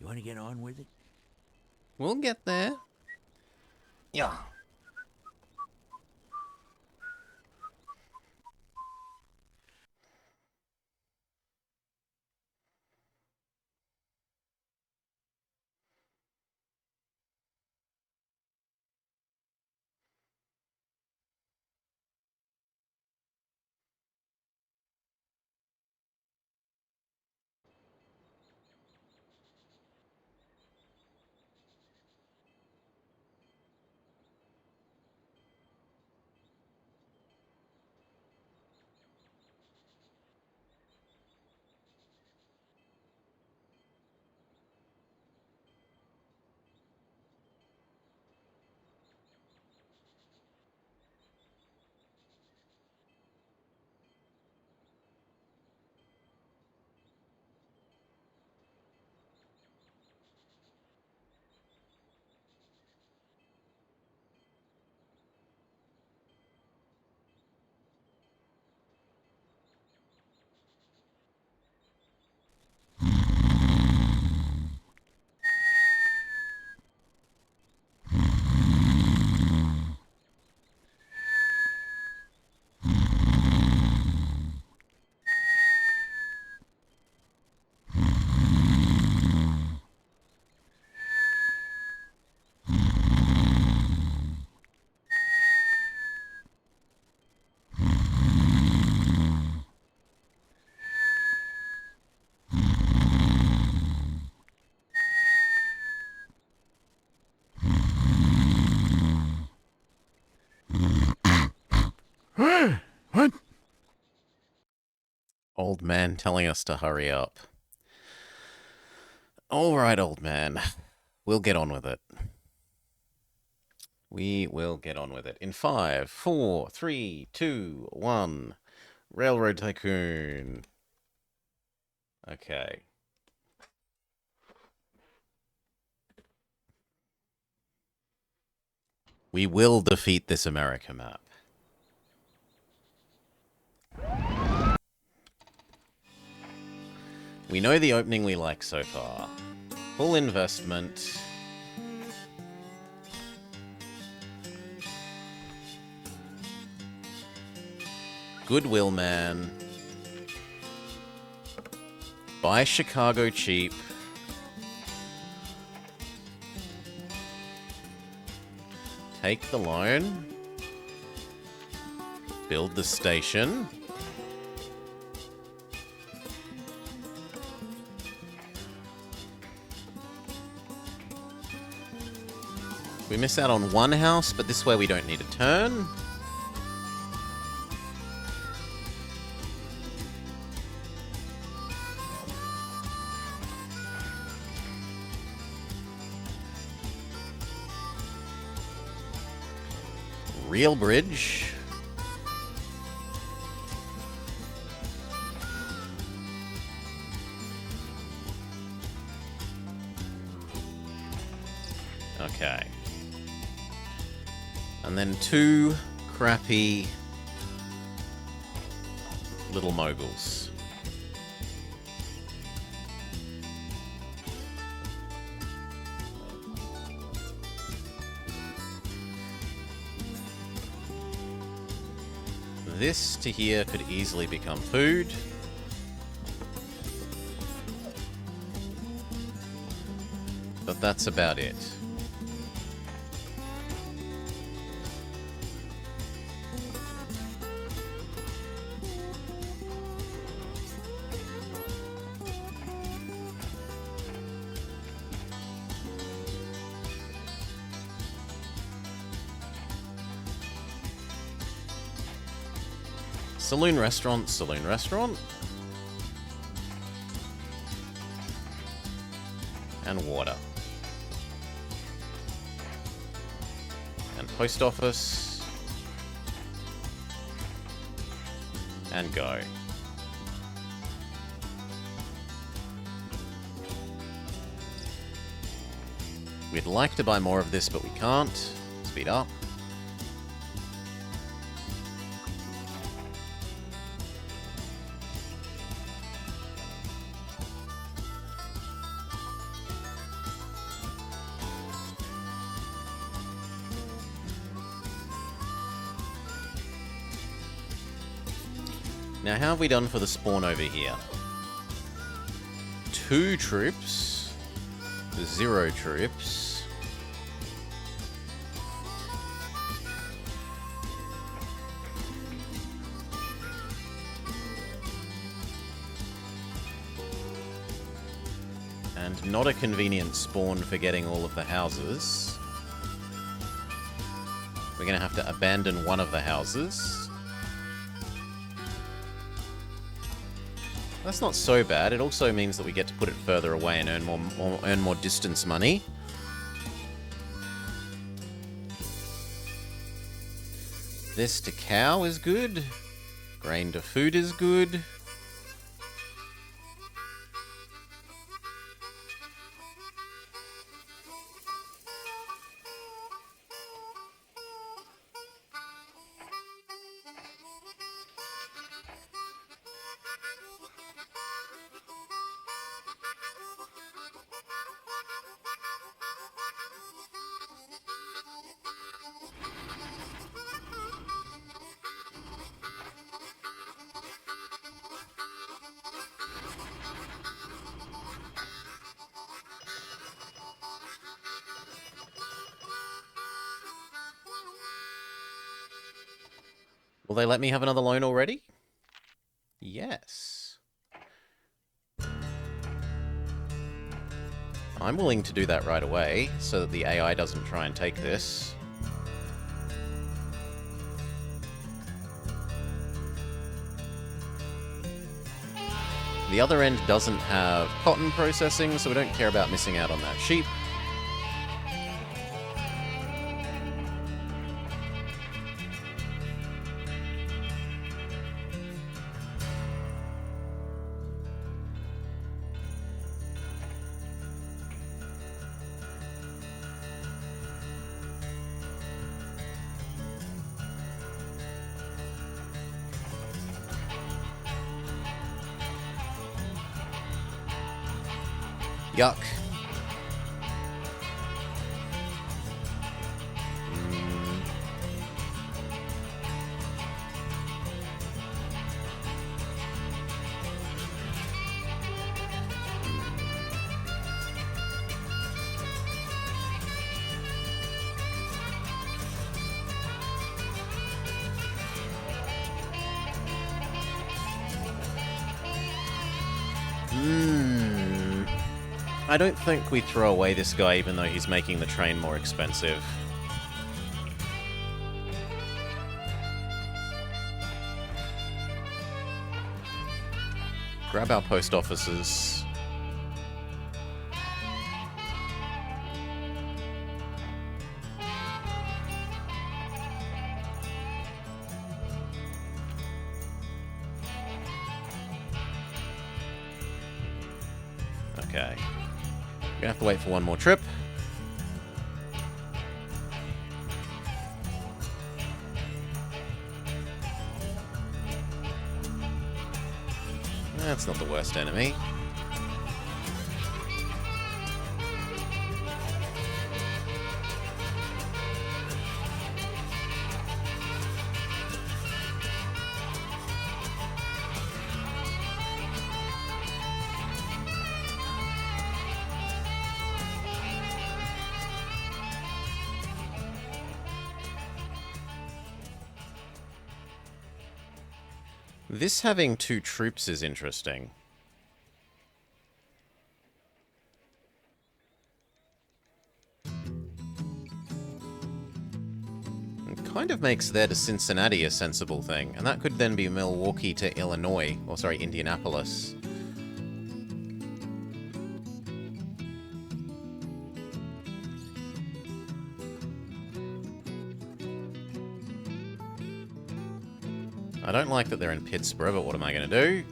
You want to get on with it? We'll get there. Yeah. What? Old man telling us to hurry up. All right, old man. We'll get on with it. We will get on with it. In 5, 4, 3, 2, 1. Railroad Tycoon. Okay. We will defeat this America map. We know the opening we like so far. Full investment. Goodwill man. Buy Chicago cheap. Take the loan. Build the station. We miss out on one house, but this way we don't need a turn. Real bridge. Okay. And then 2 crappy little moguls. This to here could easily become food. But that's about it. Saloon restaurant, saloon restaurant. And water. And post office. And go. We'd like to buy more of this, but we can't. Speed up. Now, how have we done for the spawn over here? 2 troops. 0 troops. And not a convenient spawn for getting all of the houses. We're going to have to abandon one of the houses. That's not so bad. It also means that we get to put it further away and earn more distance money. This to cow is good. Grain to food is good. Will they let me have another loan already? Yes. I'm willing to do that right away, so that the AI doesn't try and take this. The other end doesn't have cotton processing, so we don't care about missing out on that sheep. Yuck. I don't think we throw away this guy even though he's making the train more expensive. Grab our post offices. Okay. Gonna have to wait for one more trip. That's not the worst enemy. This having 2 troops is interesting. It kind of makes there to Cincinnati a sensible thing, and that could then be Milwaukee to Illinois, or sorry, Indianapolis. I don't like that they're in Pittsburgh, but what am I going to do?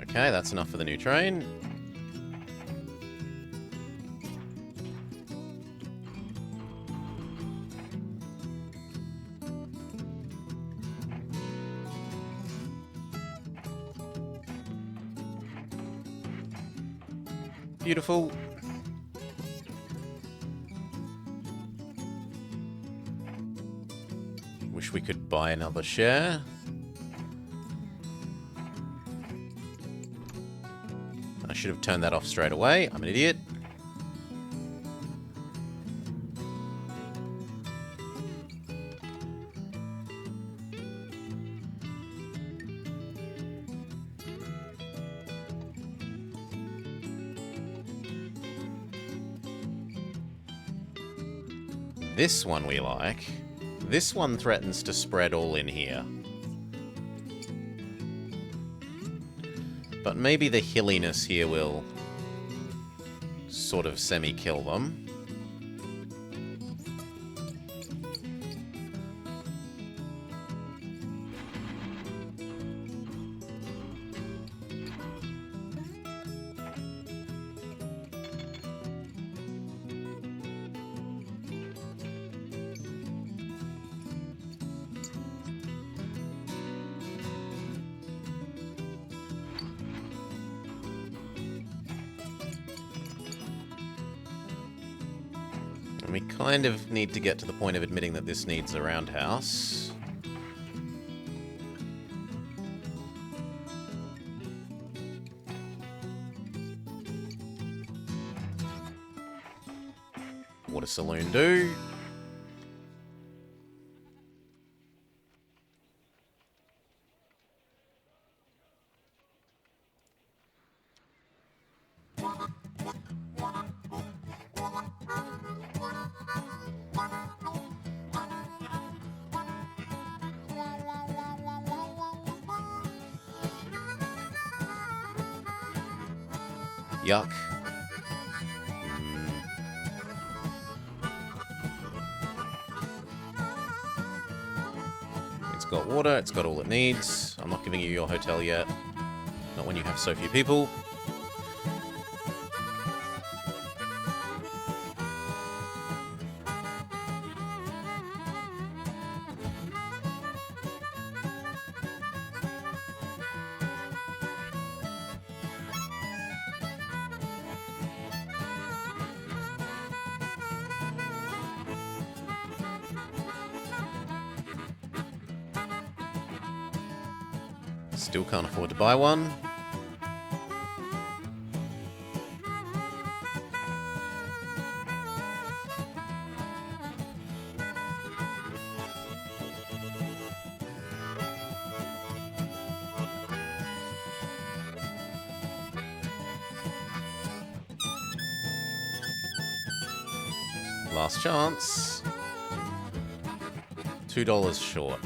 Okay, that's enough for the new train. Beautiful. Wish we could buy another share. I should have turned that off straight away. I'm an idiot. This one we like. This one threatens to spread all in here. But maybe the hilliness here will sort of semi-kill them. We kind of need to get to the point of admitting that this needs a roundhouse. What a saloon do? Yuck. It's got water, it's got all it needs. I'm not giving you your hotel yet. Not when you have so few people. Still can't afford to buy one. Last chance. $2 short.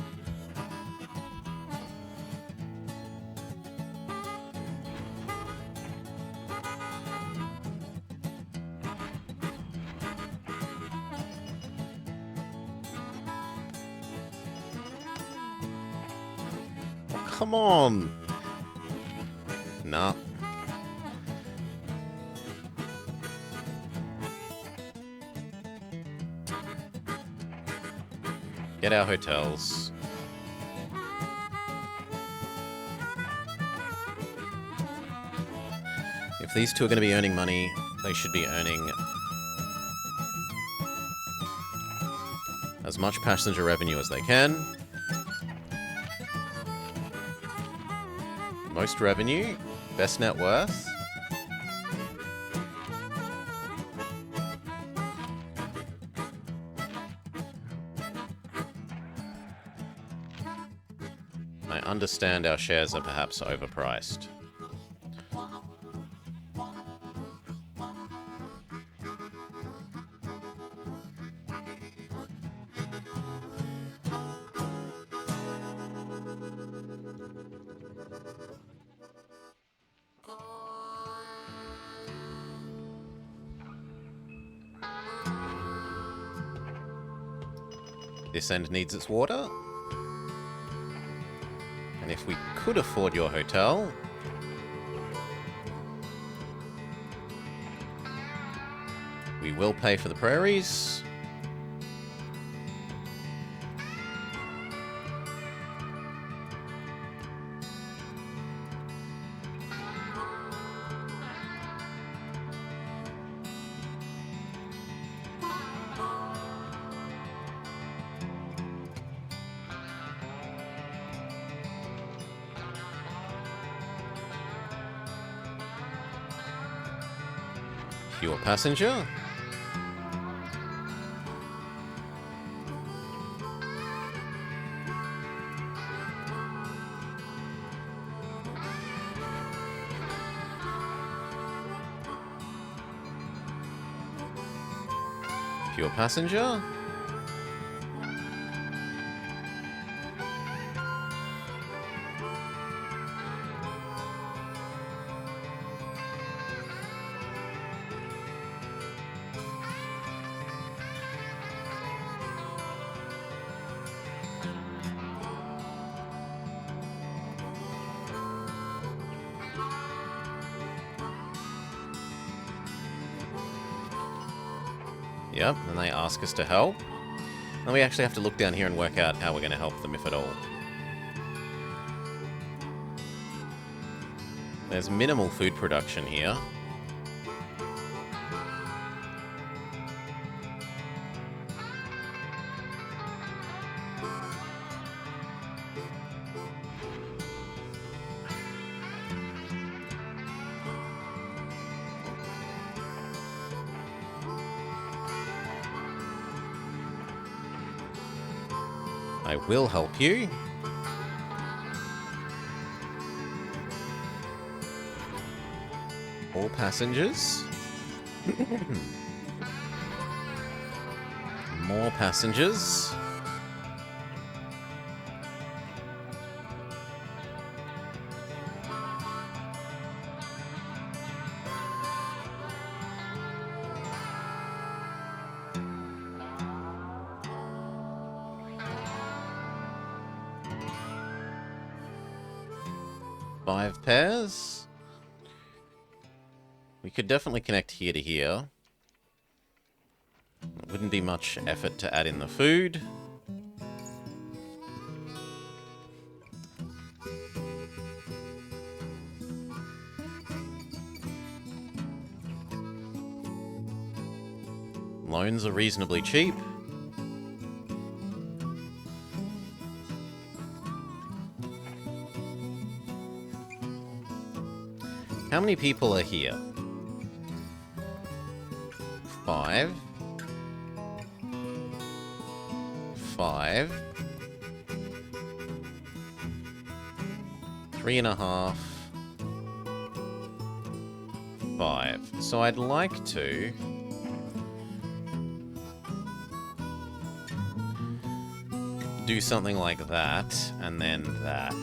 Come on! Nah. Get our hotels. If these two are going to be earning money, they should be earning as much passenger revenue as they can. Most revenue, best net worth. I understand our shares are perhaps overpriced. This end needs its water. And if we could afford your hotel, we will pay for the prairies. Pure passenger. Pure passenger. Yep, and they ask us to help. And we actually have to look down here and work out how we're going to help them, if at all. There's minimal food production here. I will help you. All passengers. More passengers. Five pairs. We could definitely connect here to here. It wouldn't be much effort to add in the food. Loans are reasonably cheap. How many people are here? 5. 5. 3.5. 5. So I'd like to do something like that, and then that.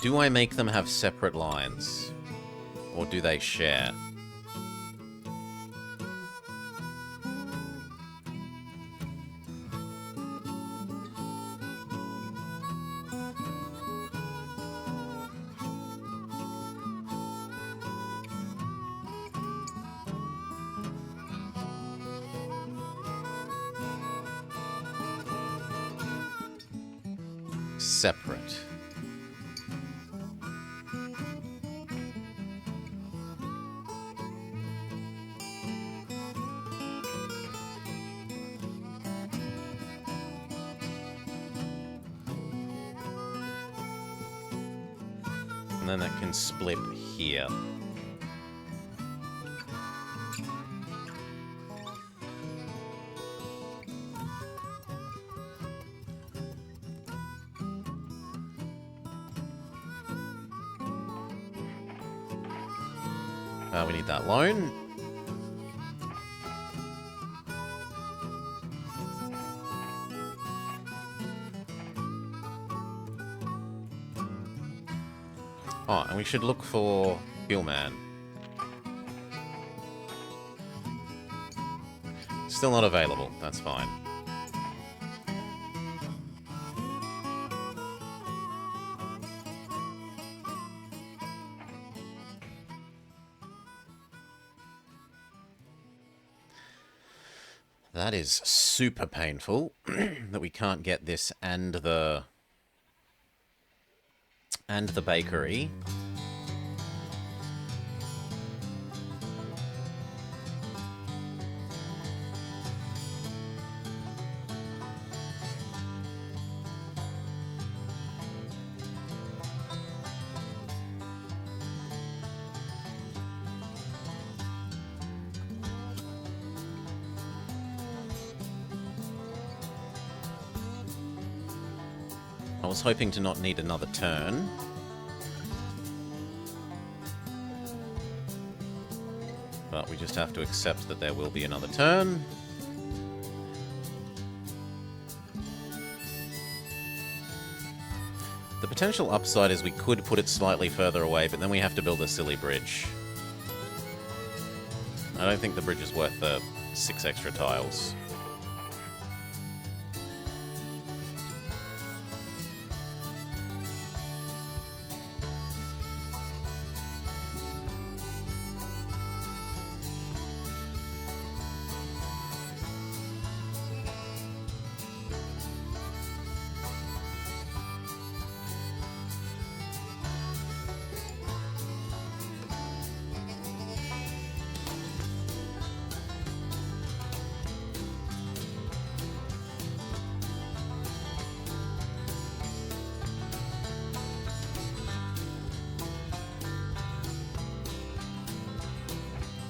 Do I make them have separate lines? Or do they share? Separate. And then that can split here. We need that loan. Oh, and we should look for Fuelman. Still not available. That's fine. That is super painful that we can't get this and the bakery. I was hoping to not need another turn. But we just have to accept that there will be another turn. The potential upside is we could put it slightly further away, but then we have to build a silly bridge. I don't think the bridge is worth the 6 extra tiles.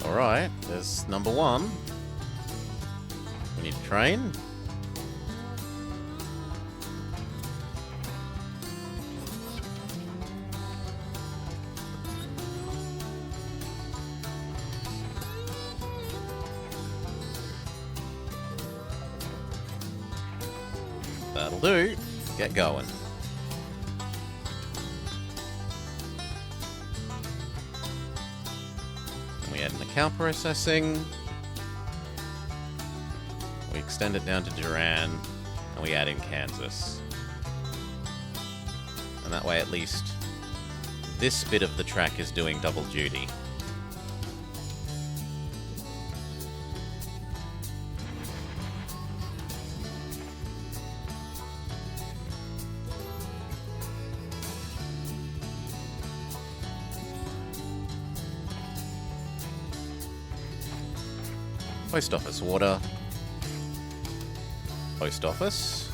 Alright, there's number 1. We need to train. That'll do. Get going. We add an account processing. We extend it down to Duran, and we add in Kansas. And that way, at least, this bit of the track is doing double duty. Post office water. Post office.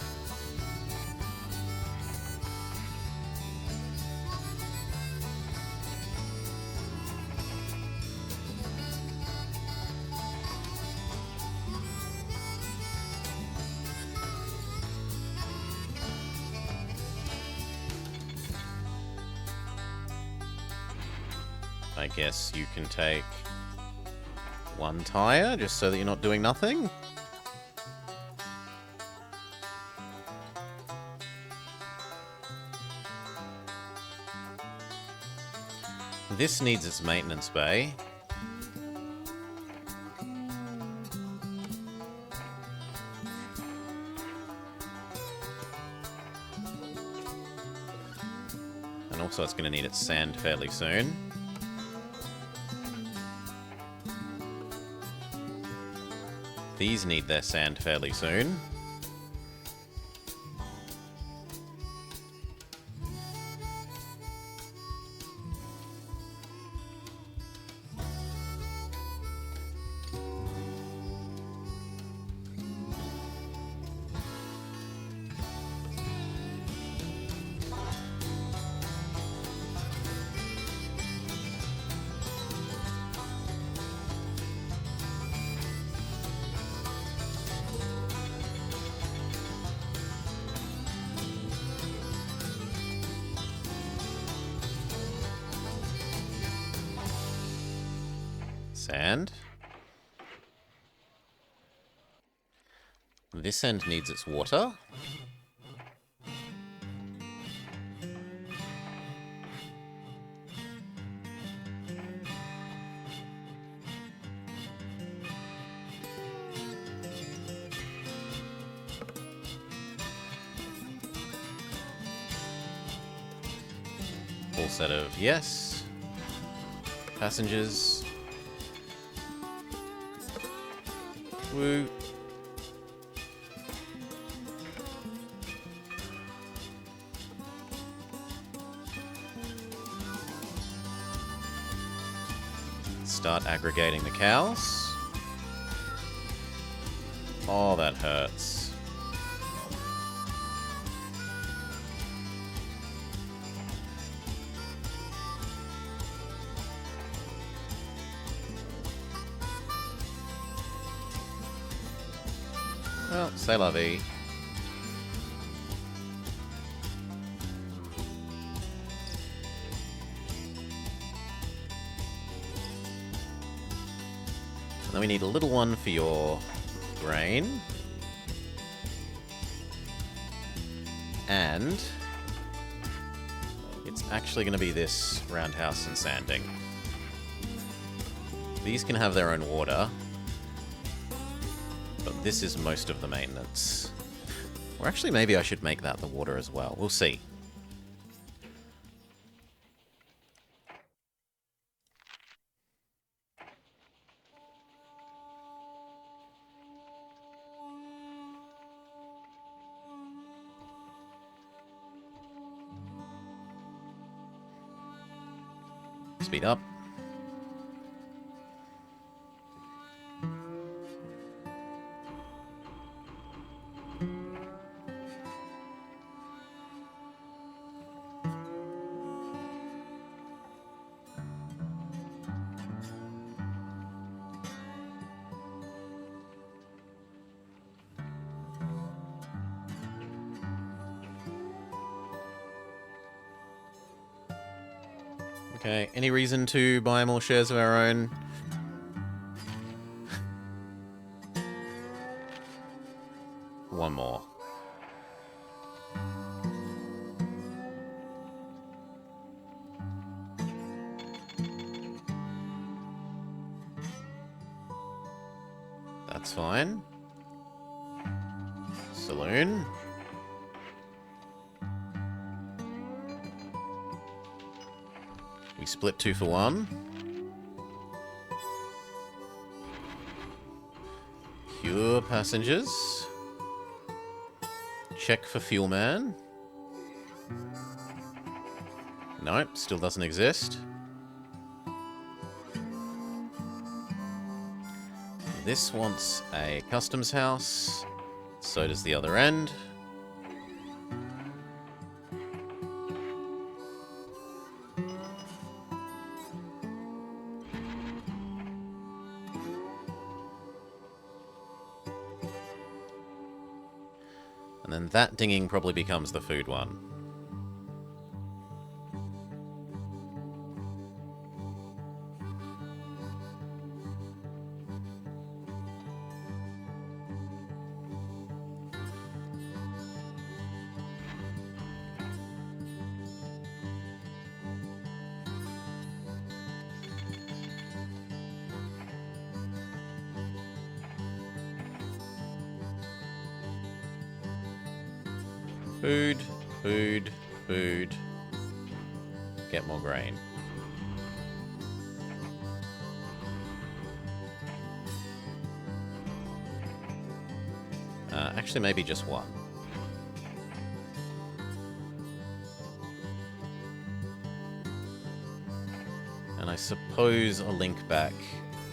I guess you can take 1 tire, just so that you're not doing nothing. This needs its maintenance bay. And also it's going to need its sand fairly soon. These need their sand fairly soon. Sand. This end needs its water. Full set of yes. Passengers. Woo. Start aggregating the cows. Oh, that hurts. Well, c'est la vie. And then we need a little one for your grain. And it's actually going to be this roundhouse and sanding. These can have their own water, but this is most of the maintenance. Or actually, maybe I should make that the water as well. We'll see. Speed up. Okay, any reason to buy more shares of our own? One more. That's fine. Saloon. We split 2 for 1. Pure passengers. Check for fuel man. Nope, still doesn't exist. This wants a customs house. So does the other end. And then that dinging probably becomes the food one. Food, food, food. Get more grain. Actually, maybe just one. And I suppose a link back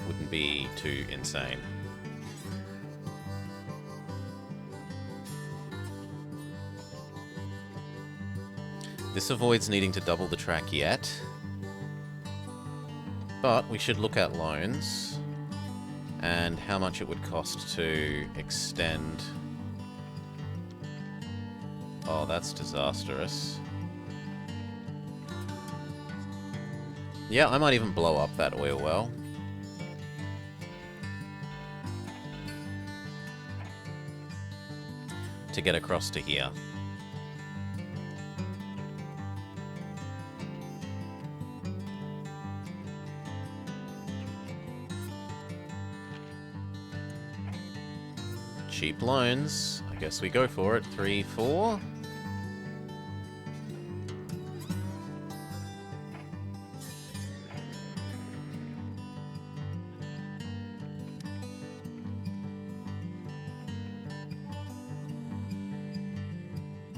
wouldn't be too insane. This avoids needing to double the track yet. But we should look at loans and how much it would cost to extend. Oh, that's disastrous. Yeah, I might even blow up that oil well. To get across to here. Cheap loans. I guess we go for it. 3, 4.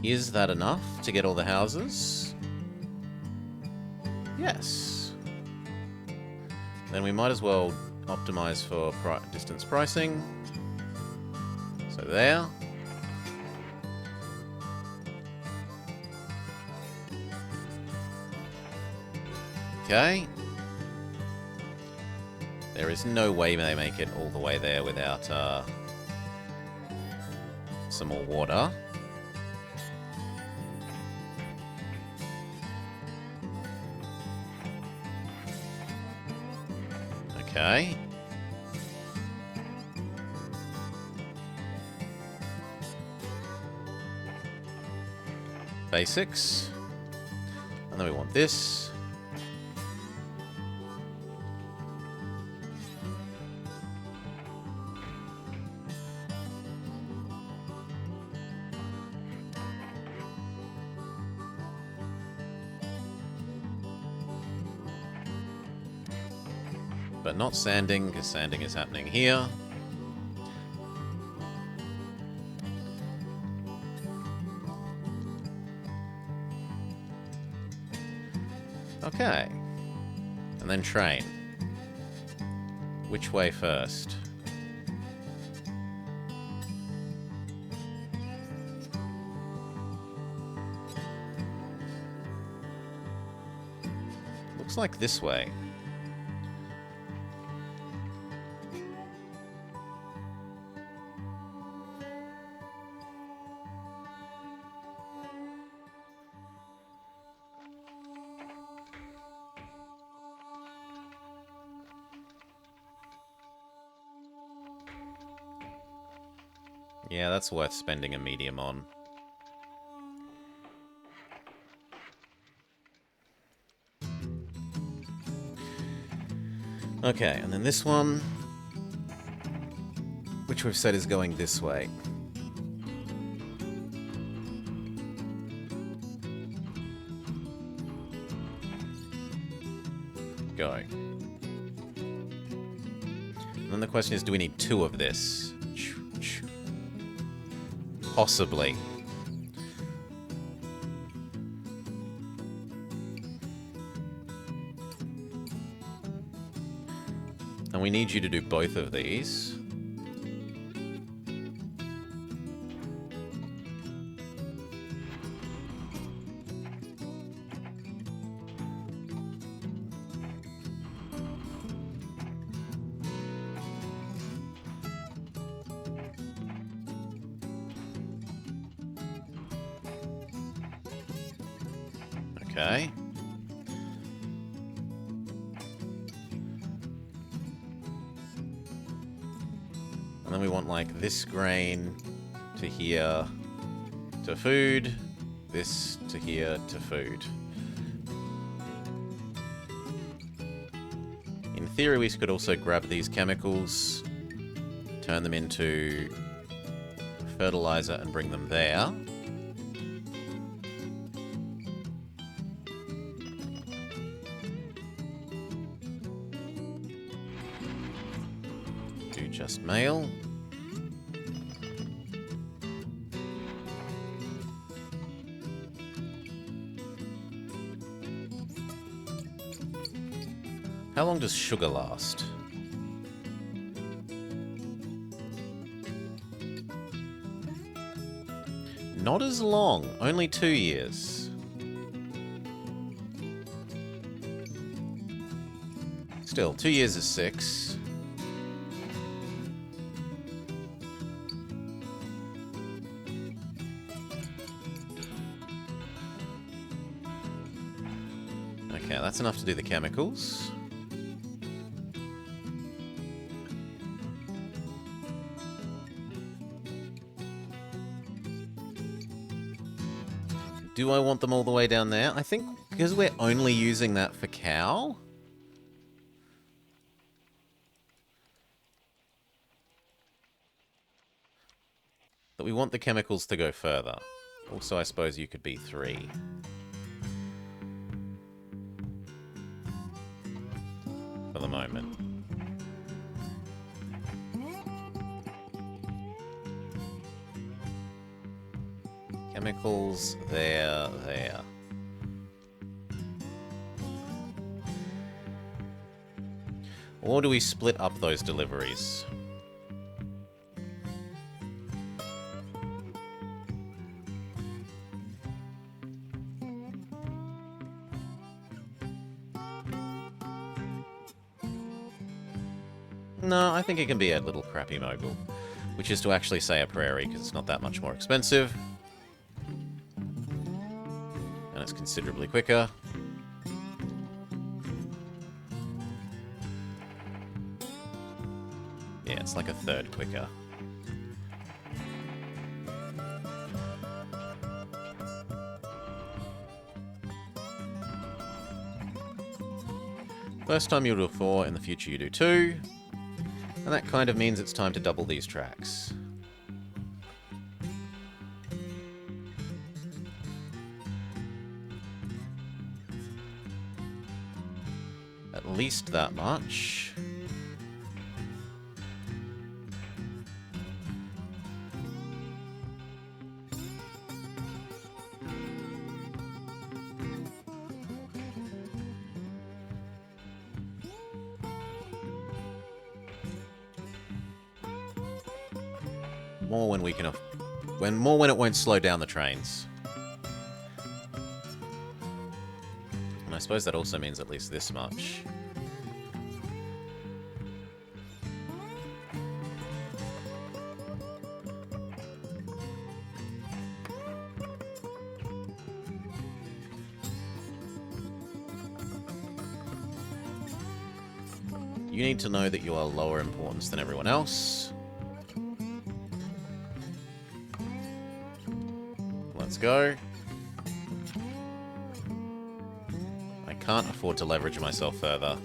Is that enough to get all the houses? Yes. Then we might as well optimize for distance pricing. So there. Okay. There is no way they make it all the way there without some more water. Okay. Basics. And then we want this. But not sanding, because sanding is happening here. Okay. And then train. Which way first? Looks like this way. Yeah, that's worth spending a medium on. Okay, and then this one, which we've said is going this way. Go. And then the question is, do we need 2 of this? Possibly. And we need you to do both of these. Okay. And then we want, like, this grain to here to food, this to here to food. In theory, we could also grab these chemicals, turn them into fertilizer and bring them there. Do just mail. How long does sugar last? Not as long, only 2 years. Still, 2 years is 6. Okay, that's enough to do the chemicals. Do I want them all the way down there? I think because we're only using that for cow. That we want the chemicals to go further. Also, I suppose you could be 3. For the moment. Chemicals, there. Or do we split up those deliveries? No, I think it can be a little crappy mogul. Which is to actually say a prairie, because it's not that much more expensive. And it's considerably quicker. Yeah, it's like a third quicker. First time you do 4, in the future you do 2. And that kind of means it's time to double these tracks. At least that much. More when we can... More when it won't slow down the trains. And I suppose that also means at least this much. You need to know that you are lower importance than everyone else. Let's go. I can't afford to leverage myself further.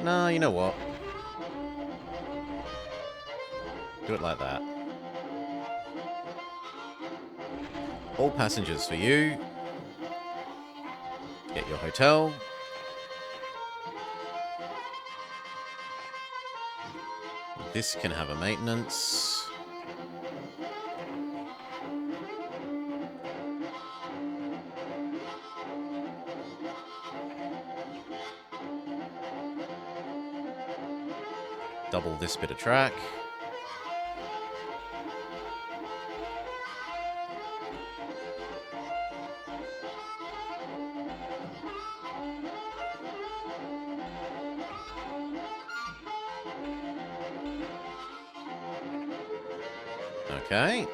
No, you know what? Do it like that. All passengers for you. Get your hotel. This can have a maintenance. Double this bit of track. Okay.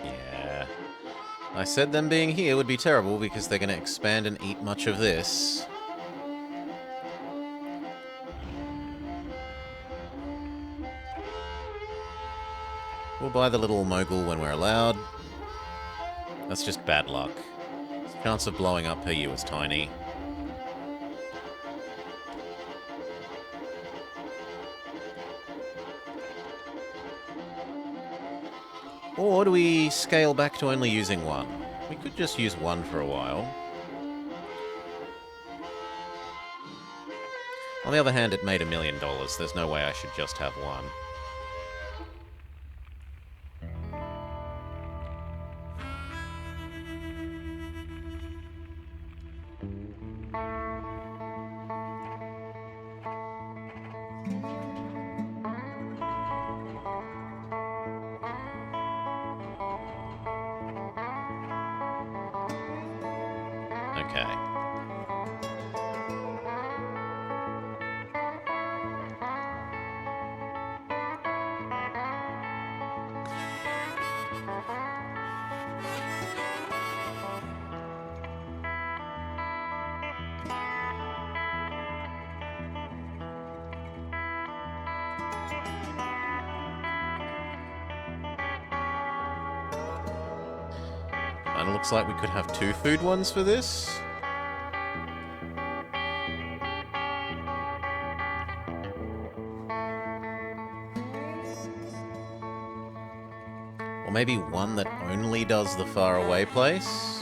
Yeah. I said them being here would be terrible because they're going to expand and eat much of this. We'll buy the little mogul when we're allowed. That's just bad luck. The chance of blowing up per year is tiny. Or do we scale back to only using one? We could just use one for a while. On the other hand, it made $1 million. There's no way I should just have one. Okay. And it looks like we could have 2 food ones for this. Or maybe one that only does the faraway place.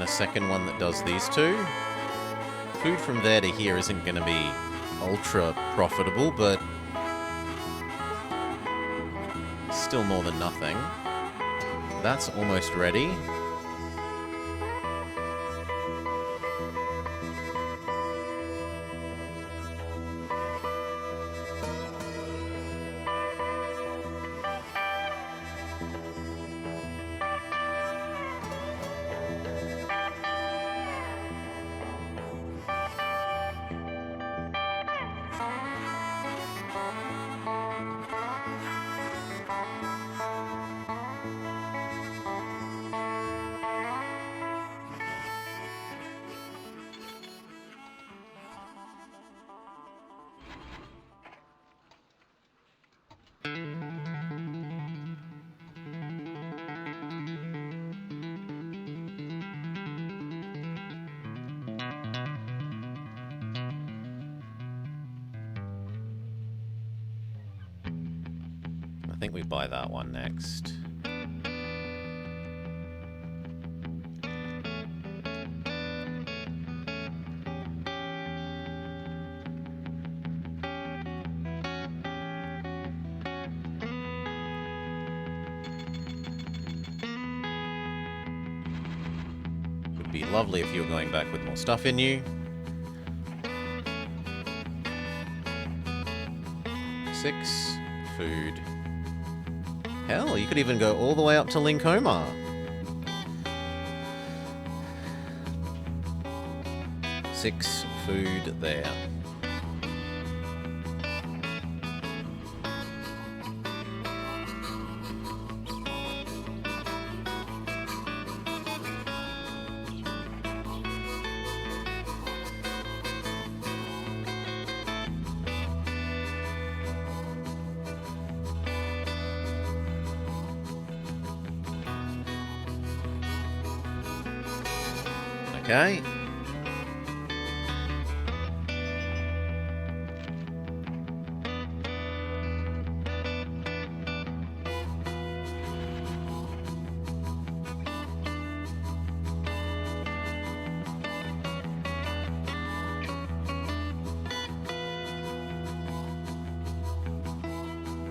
a second one that does these two. Food from there to here isn't going to be ultra profitable, but still more than nothing. That's almost ready. I think we buy that one next. Would be lovely if you were going back with more stuff in you. 6 food. Hell, you could even go all the way up to Linkoma. Six food there. Okay.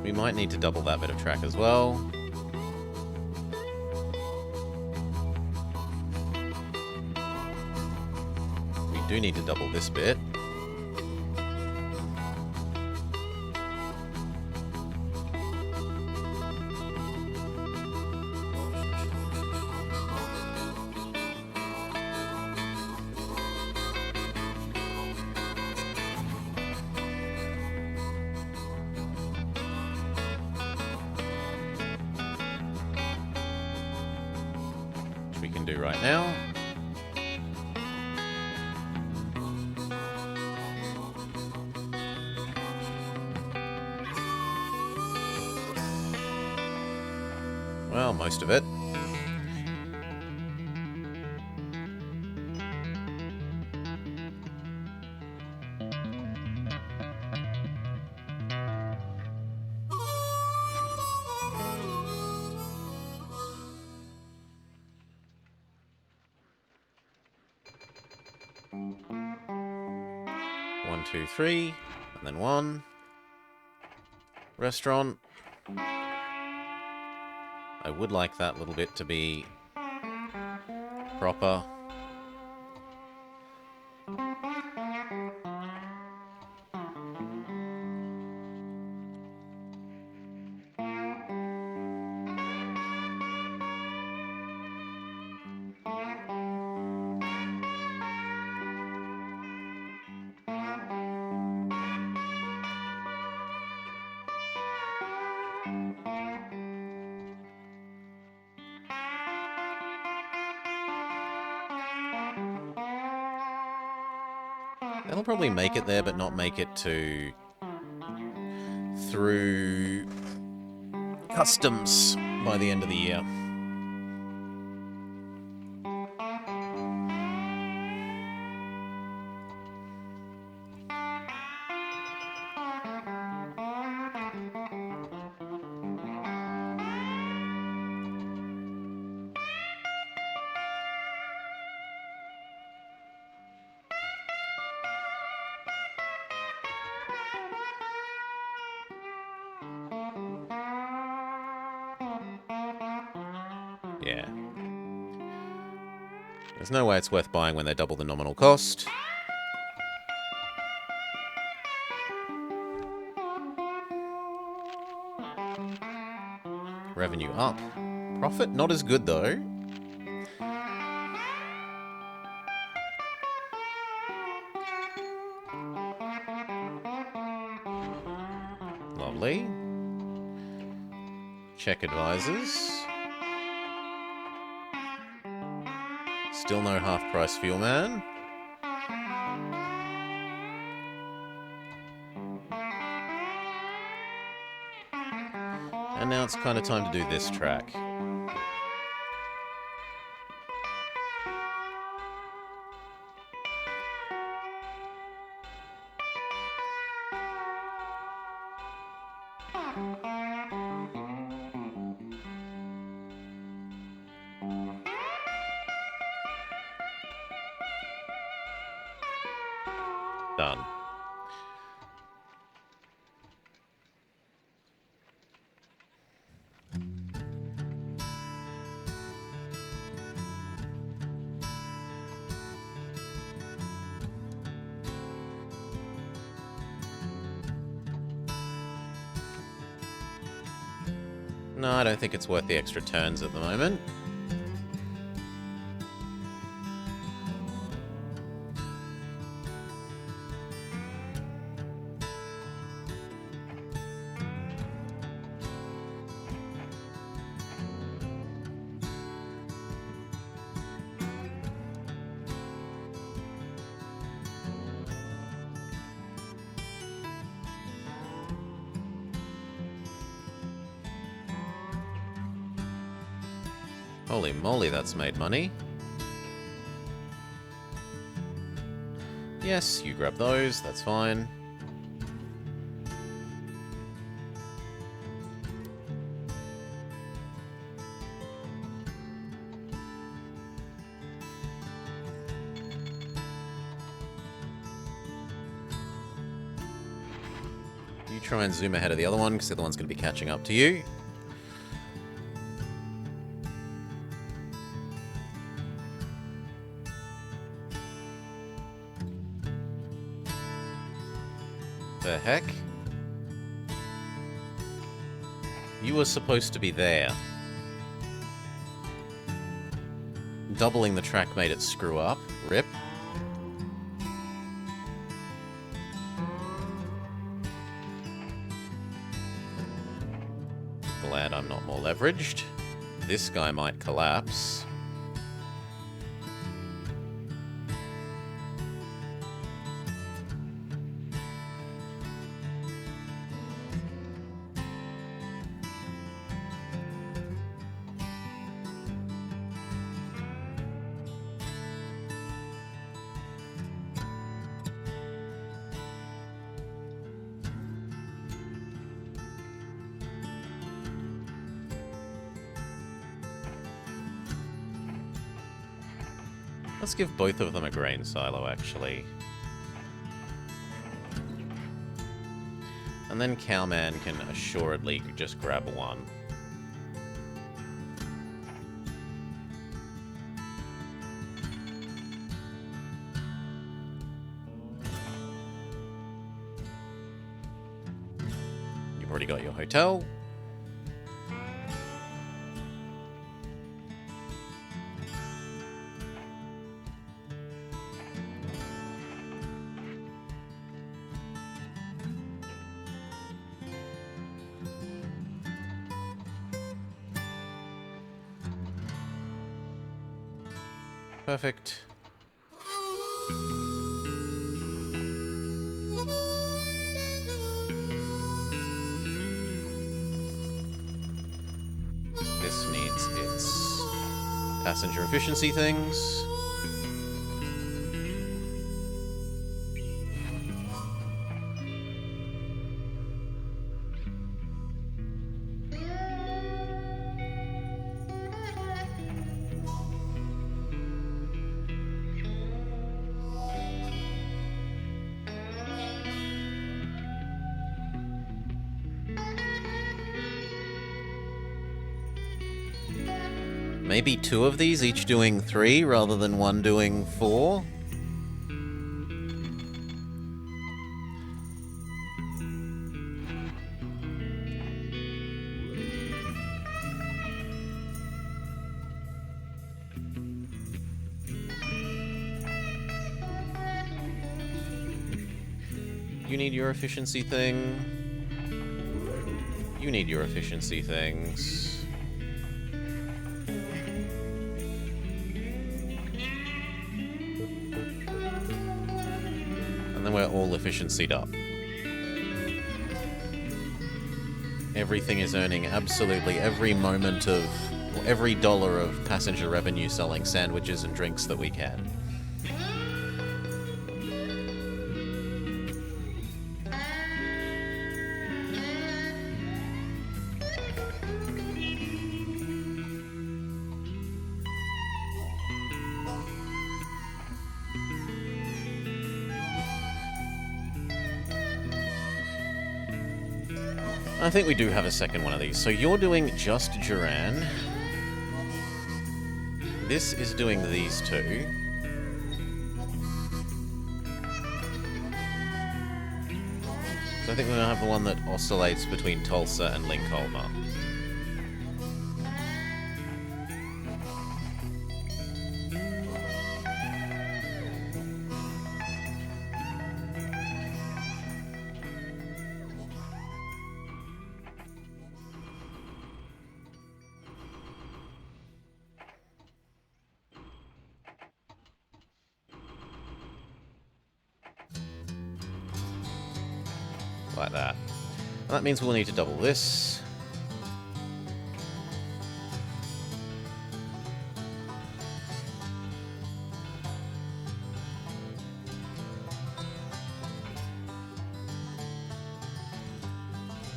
We might need to double that bit of track as well. Do need to double this bit. Which we can do right now. Well, most of it. One, two, three, and then 1. Restaurant. I would like that little bit to be proper. They'll probably make it there, but not make it to through customs by the end of the year. Yeah. There's no way it's worth buying when they're double the nominal cost. Revenue up. Profit not as good though. Lovely. Check advisors. Still no half-price fuel man. And now it's kind of time to do this track. Done. No, I don't think it's worth the extra turns at the moment. Holy moly, that's made money. Yes, you grab those, that's fine. You try and zoom ahead of the other one, because the other one's going to be catching up to you. The heck? You were supposed to be there. Doubling the track made it screw up. Rip. Glad I'm not more leveraged. This guy might collapse. Let's give both of them a grain silo, actually. And then Cowman can assuredly just grab one. You've already got your hotel. Perfect. This needs its passenger efficiency things. maybe 2 of these, each doing 3 rather than one doing 4. You need your efficiency thing. You need your efficiency things. And then we're all efficiency'd up. Everything is earning absolutely every moment of, or every dollar of passenger revenue selling sandwiches and drinks that we can. I think we do have a second one of these. So you're doing just Duran. This is doing these 2. So I think we're going to have the one that oscillates between Tulsa and Lincoln. Like that. And that means we'll need to double this.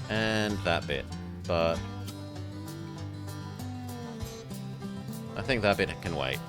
And that bit. But I think that bit can wait.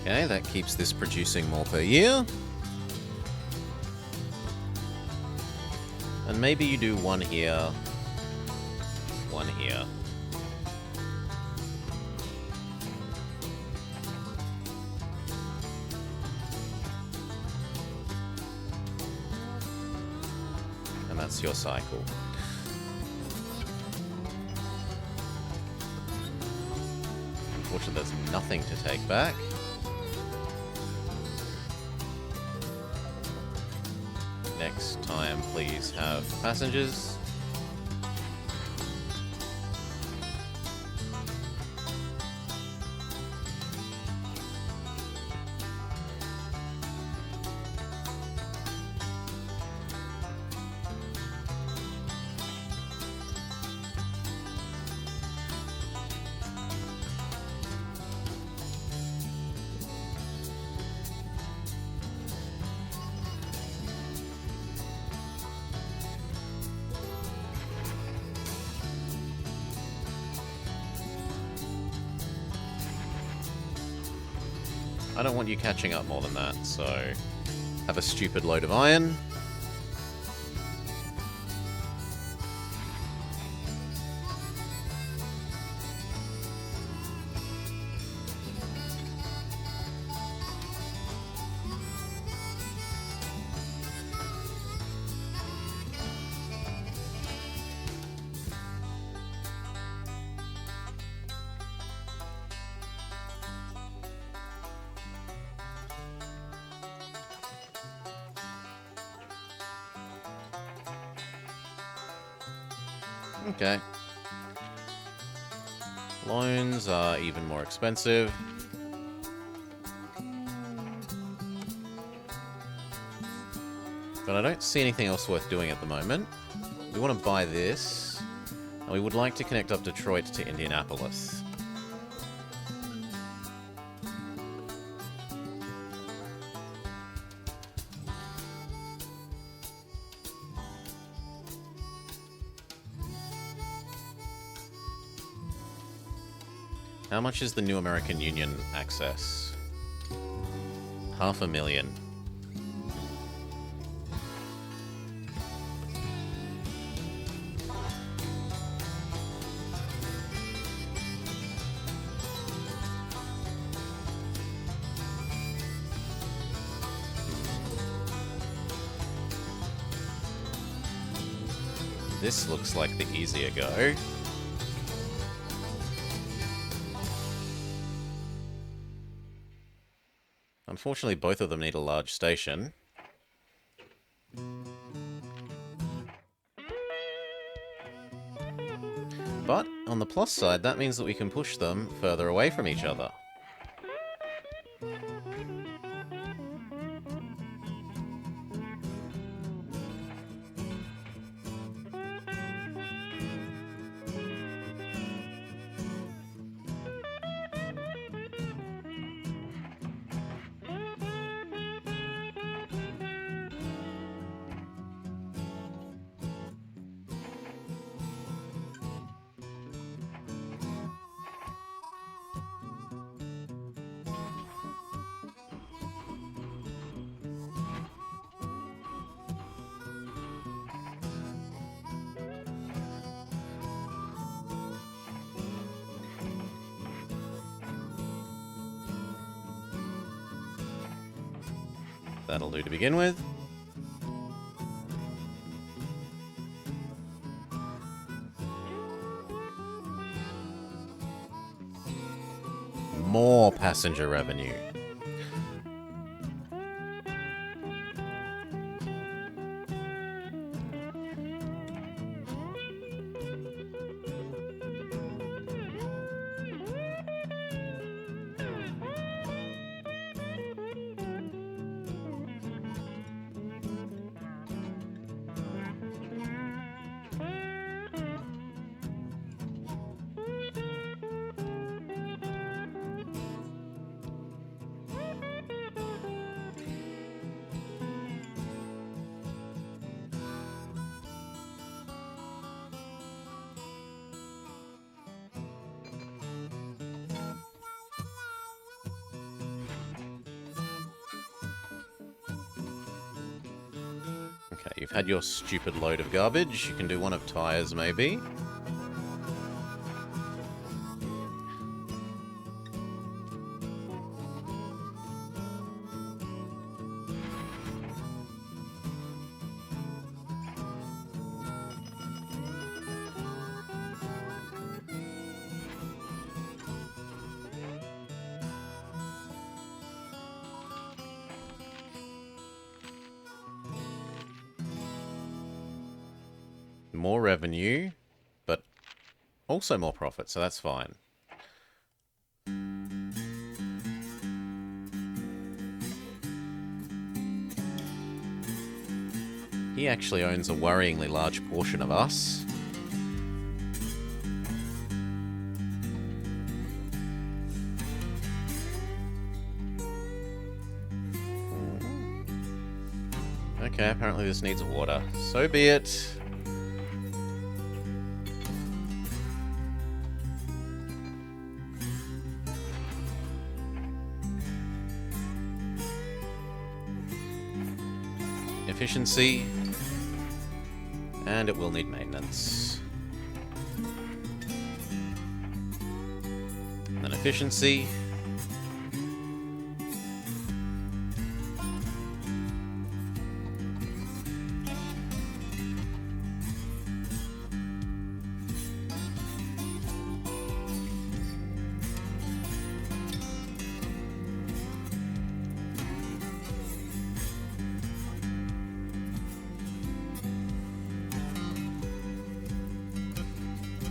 Okay, that keeps this producing more per year. And maybe you do 1 here, 1 here. And that's your cycle. Unfortunately, there's nothing to take back. Next time, please have passengers. I don't want you catching up more than that, so have a stupid load of iron. Okay. Loans are even more expensive. But I don't see anything else worth doing at the moment. We want to buy this. And we would like to connect up Detroit to Indianapolis. How much is the New American Union access? 500,000. This looks like the easier go. Unfortunately, both of them need a large station. But, on the plus side, that means that we can push them further away from each other. That'll do to begin with. More passenger revenue. Okay, you've had your stupid load of garbage. You can do one of tires, maybe. More revenue, but also more profit, so that's fine. He actually owns a worryingly large portion of us. Okay, apparently this needs water. So be it. Efficiency, and it will need maintenance. And then efficiency.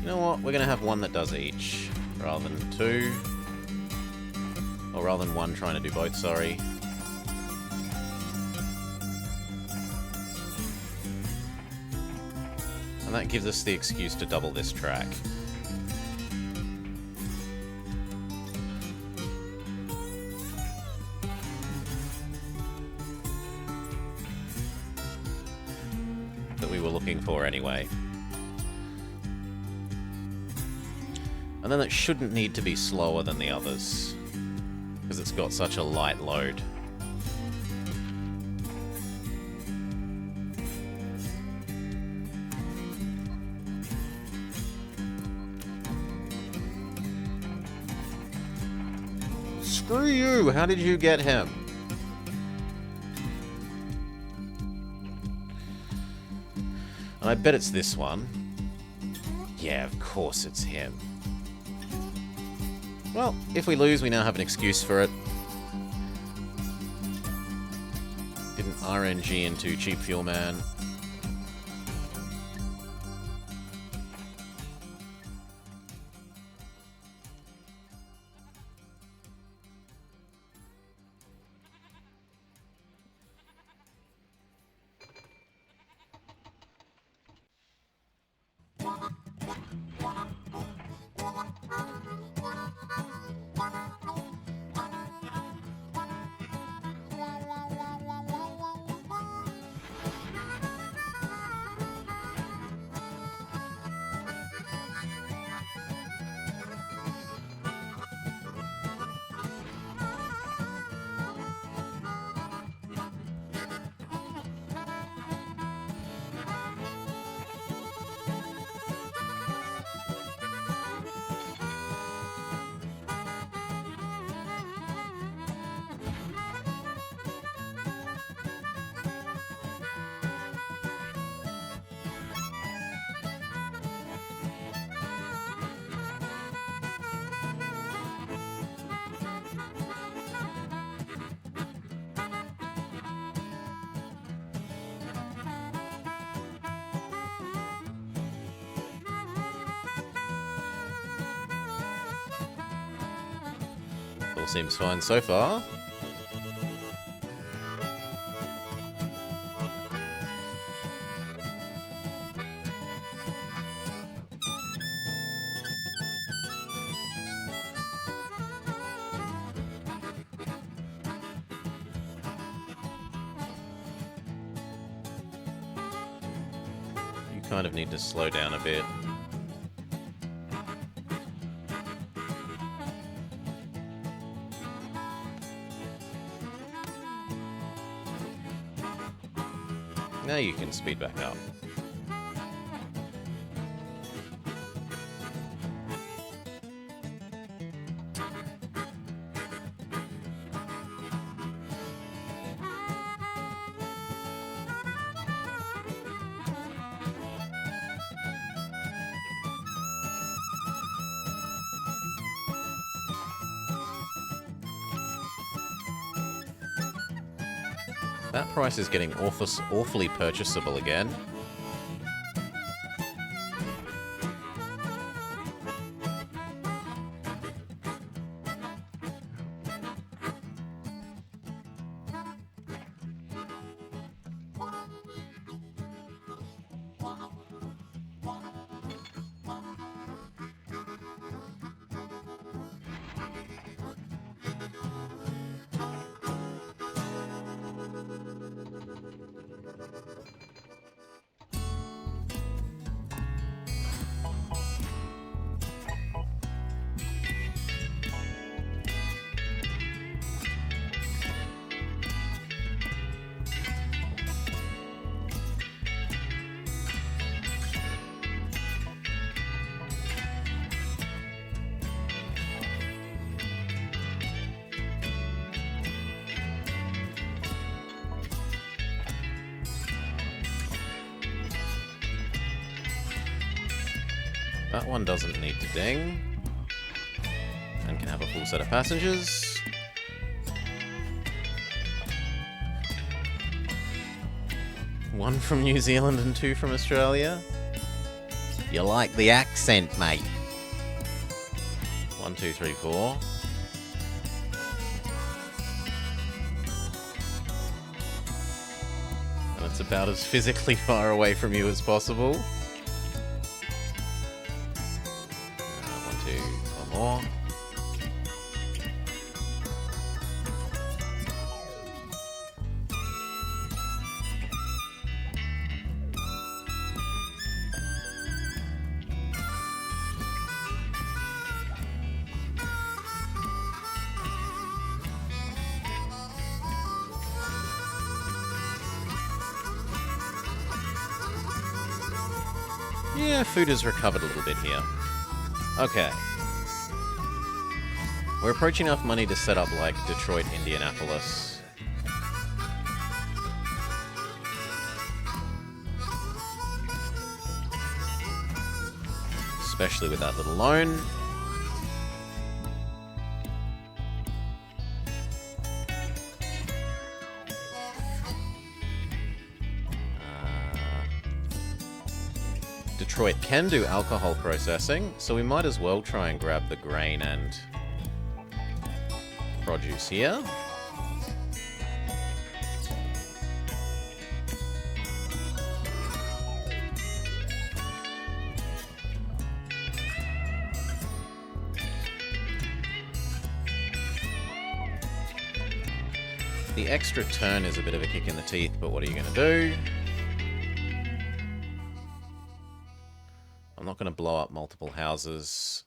You know what? We're going to have one that does each, rather than two. Or rather than one trying to do both, sorry. And that gives us the excuse to double this track. That we were looking for anyway. And then it shouldn't need to be slower than the others, because it's got such a light load. Screw you! How did you get him? And I bet it's this one. Yeah, of course it's him. Well, if we lose, we now have an excuse for it. Didn't RNG into Cheap Fuel Man. All seems fine so far. You kind of need to slow down a bit. Now you can speed back up. That price is getting awfully purchasable again. That one doesn't need to ding. And can have a full set of passengers. One from New Zealand and two from Australia. You like the accent, mate. 1, 2, 3, 4. And it's about as physically far away from you as possible. 1, 2, 1 more. Yeah, food has recovered a little bit here. Okay. We're approaching enough money to set up, like, Detroit, Indianapolis. Especially with that little loan. Detroit can do alcohol processing, so we might as well try and grab the grain and produce here. The extra turn is a bit of a kick in the teeth, but what are you going to do? I'm not going to blow up multiple houses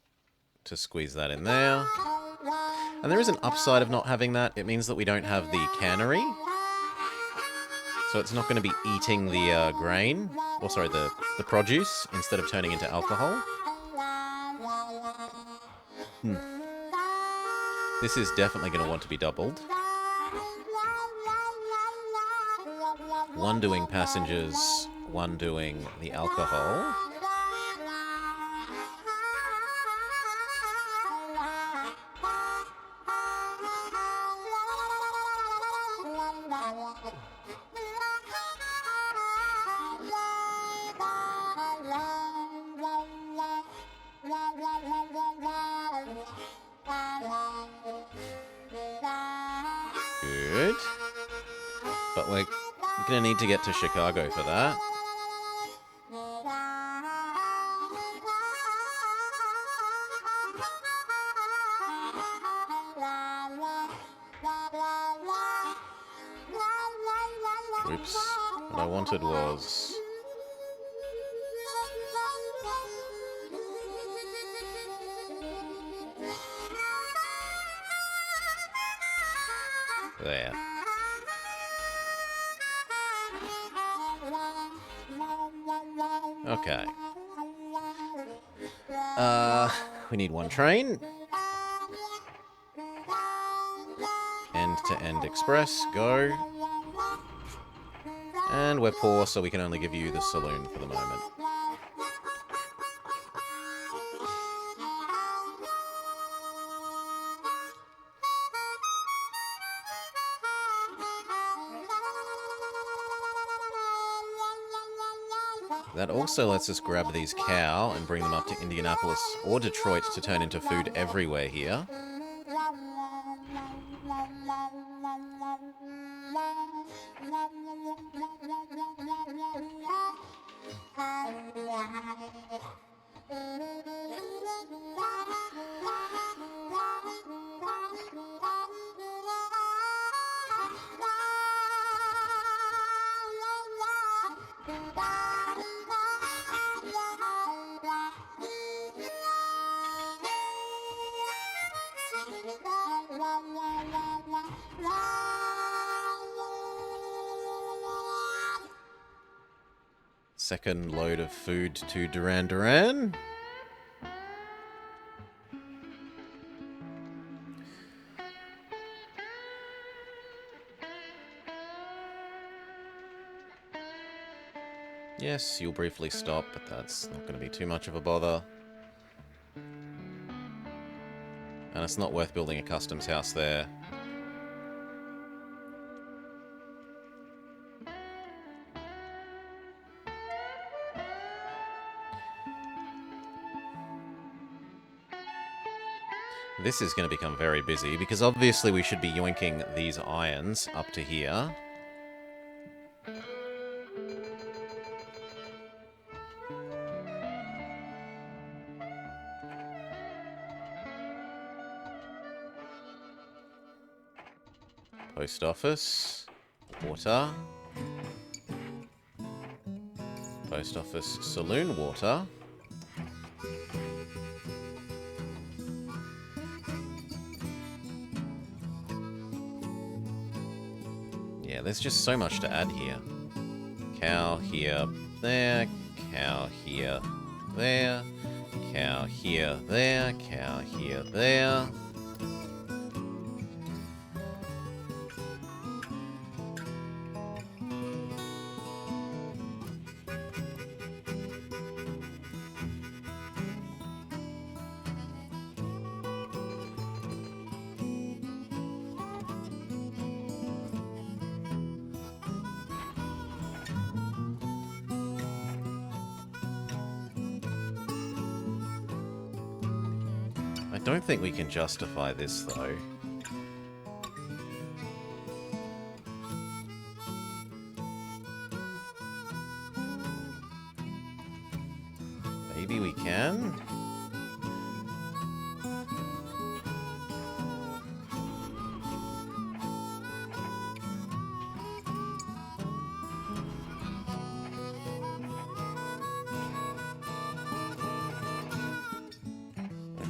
to squeeze that in there. And there is an upside of not having that. It means that we don't have the cannery. So it's not going to be eating the grain, or sorry, the produce, instead of turning into alcohol. This is definitely going to want to be doubled. One doing passengers, one doing the alcohol. Good. But we're going to need to get to Chicago for that. Oops. What I wanted was... there. Okay. We need one train. End-to-end express, go. And we're poor, so we can only give you the saloon for the moment. That also lets us grab these cow and bring them up to Indianapolis or Detroit to turn into food everywhere here. Second load of food to Duran Duran. Yes, you'll briefly stop, but that's not going to be too much of a bother. And it's not worth building a customs house there. This is going to become very busy, because obviously we should be yoinking these irons up to here. Post office. Water. Post office saloon water. Yeah, there's just so much to add here. Cow here, there, cow here, there, cow here, there, cow here, there. I don't think we can justify this, though. Maybe we can?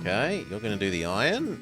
Okay, you're going to do the iron.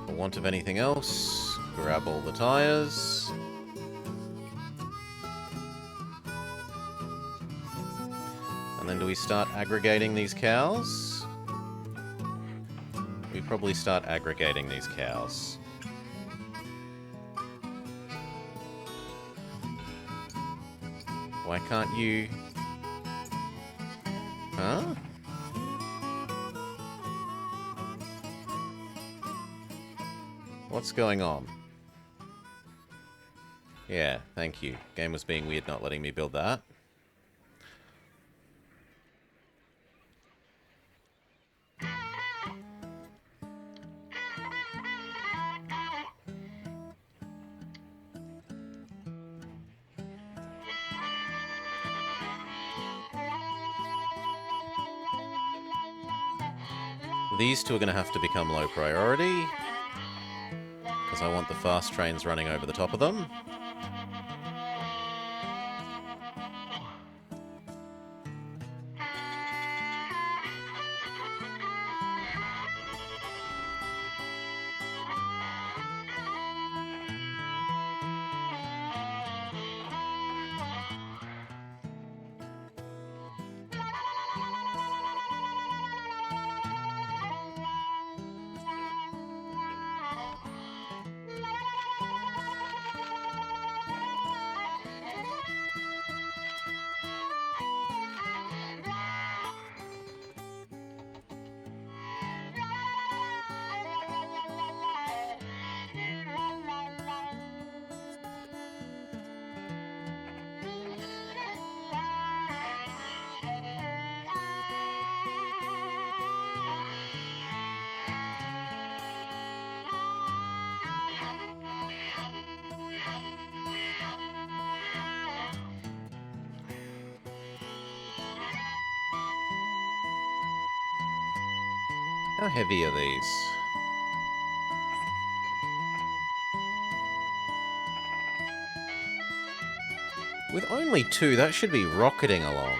For want of anything else, grab all the tires. And then do we start aggregating these cows? We probably start aggregating these cows. Why can't you... Huh? What's going on? Yeah, thank you. Game was being weird not letting me build that. These two are going to have to become low priority, because I want the fast trains running over the top of them. How heavy are these? With only two, that should be rocketing along.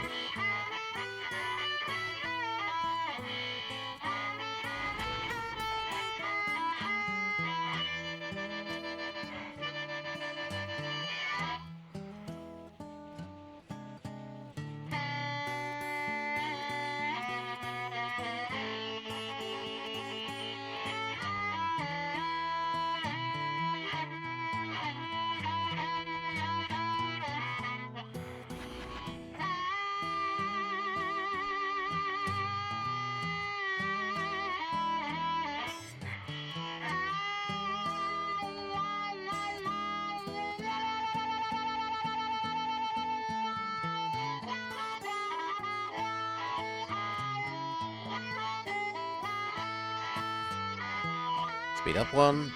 Speed up one.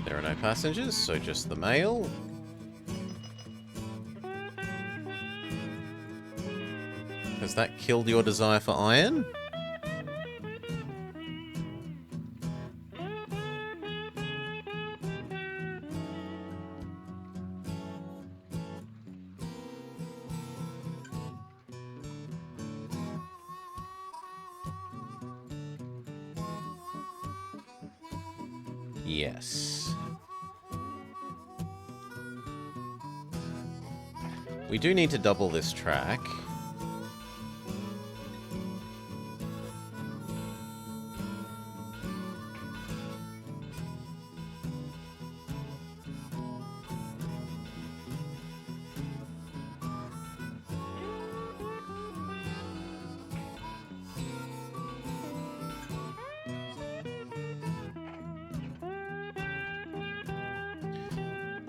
There are no passengers, so just the mail. Has that killed your desire for iron? Yes. We do need to double this track.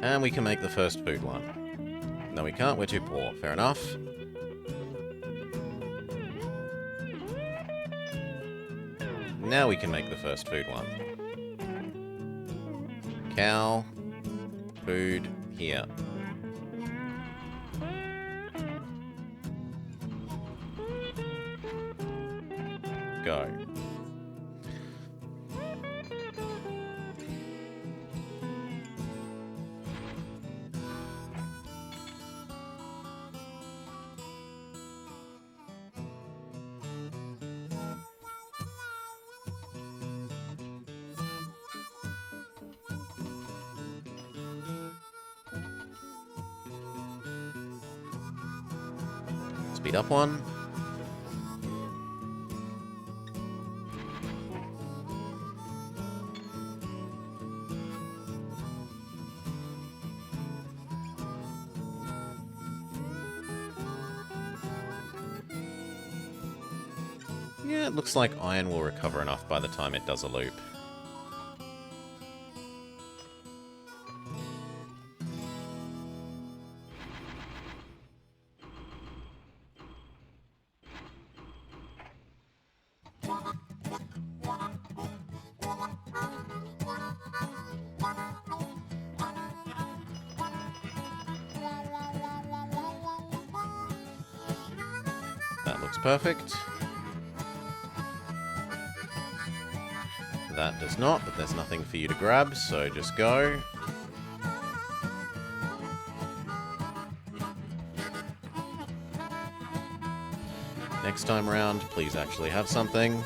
And we can make the first food one. No, we can't. We're too poor. Fair enough. Now we can make the first food one. Cow. Food. Here. Go. Speed up one. Yeah, it looks like iron will recover enough by the time it does a loop. That looks perfect. That does not, but there's nothing for you to grab, so just go. Next time round, please actually have something.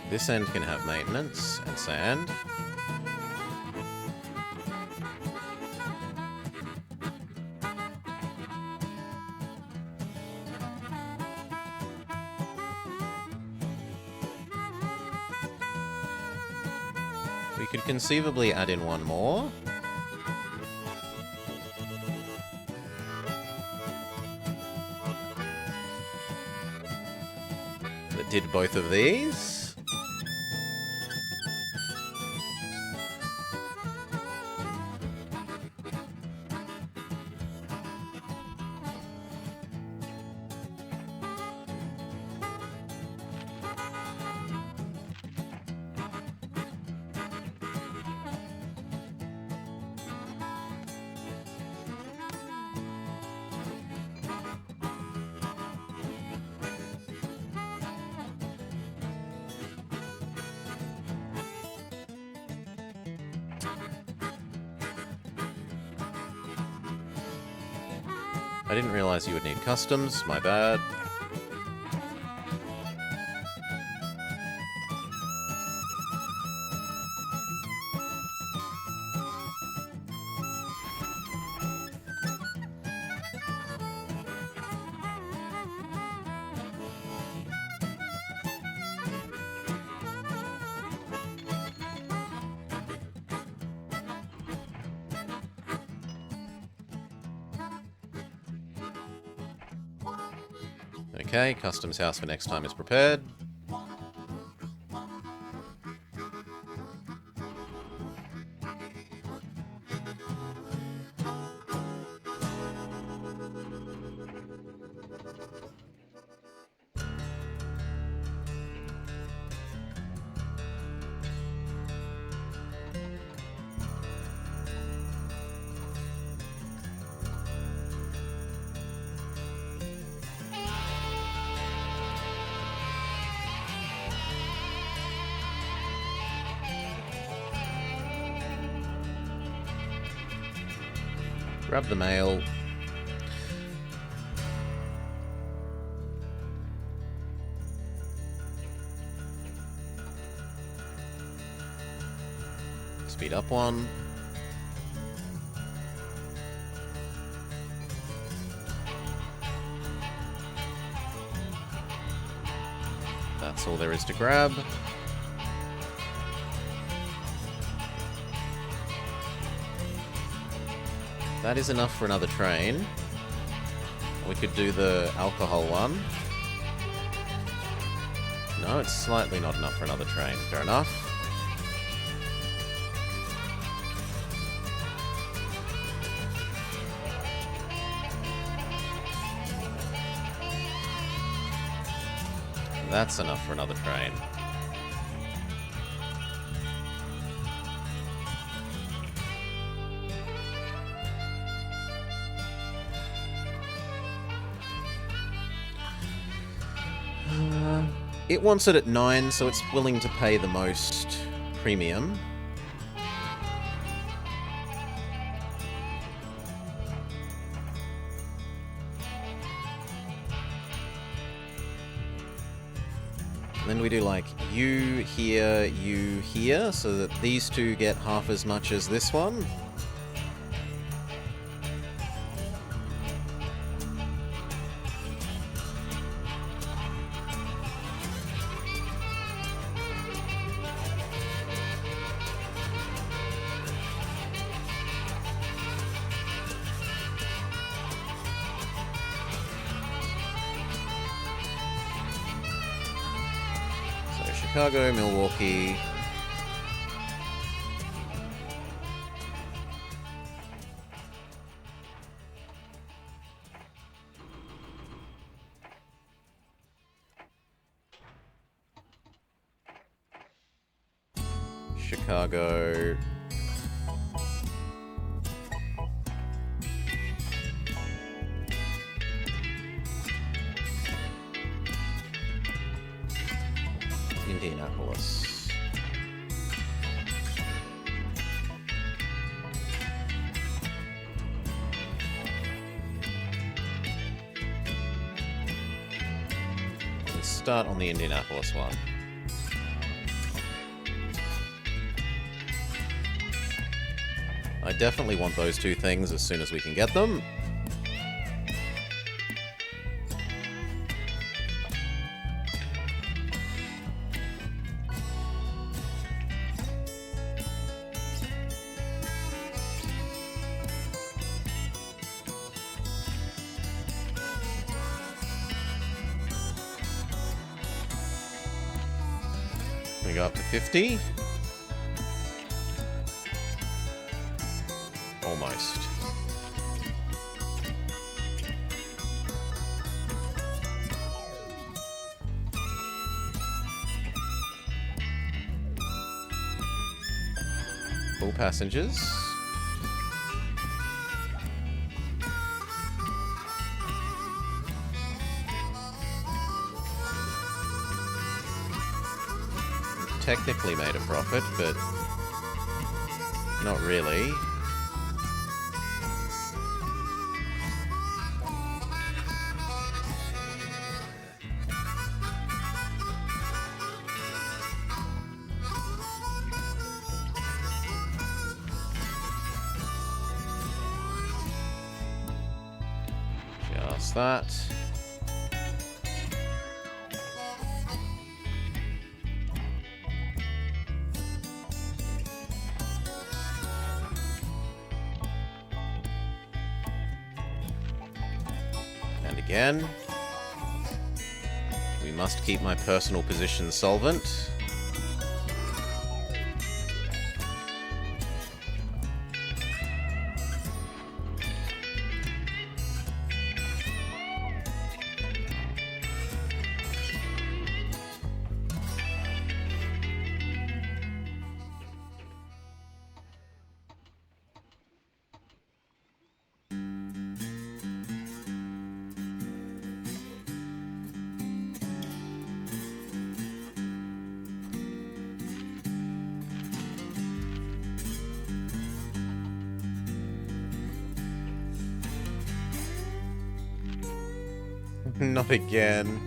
This end can have maintenance and sand. We could conceivably add in one more. That did both of these. I didn't realize you would need customs, my bad. Okay, customs house for next time is prepared. Grab the mail. Speed up one. That's all there is to grab. That is enough for another train. We could do the alcohol one. No, it's slightly not enough for another train. Fair enough. That's enough for another train. It wants it at 9, so it's willing to pay the most premium. And then we do like you here, so that these two get half as much as this one. Chicago, Milwaukee. Chicago. Indianapolis. Let's start on the Indianapolis one. I definitely want those two things as soon as we can get them. We go up to 50. Almost. Full passengers. Technically made a profit, but not really. Just that. Again. must keep my personal position solvent. Not again.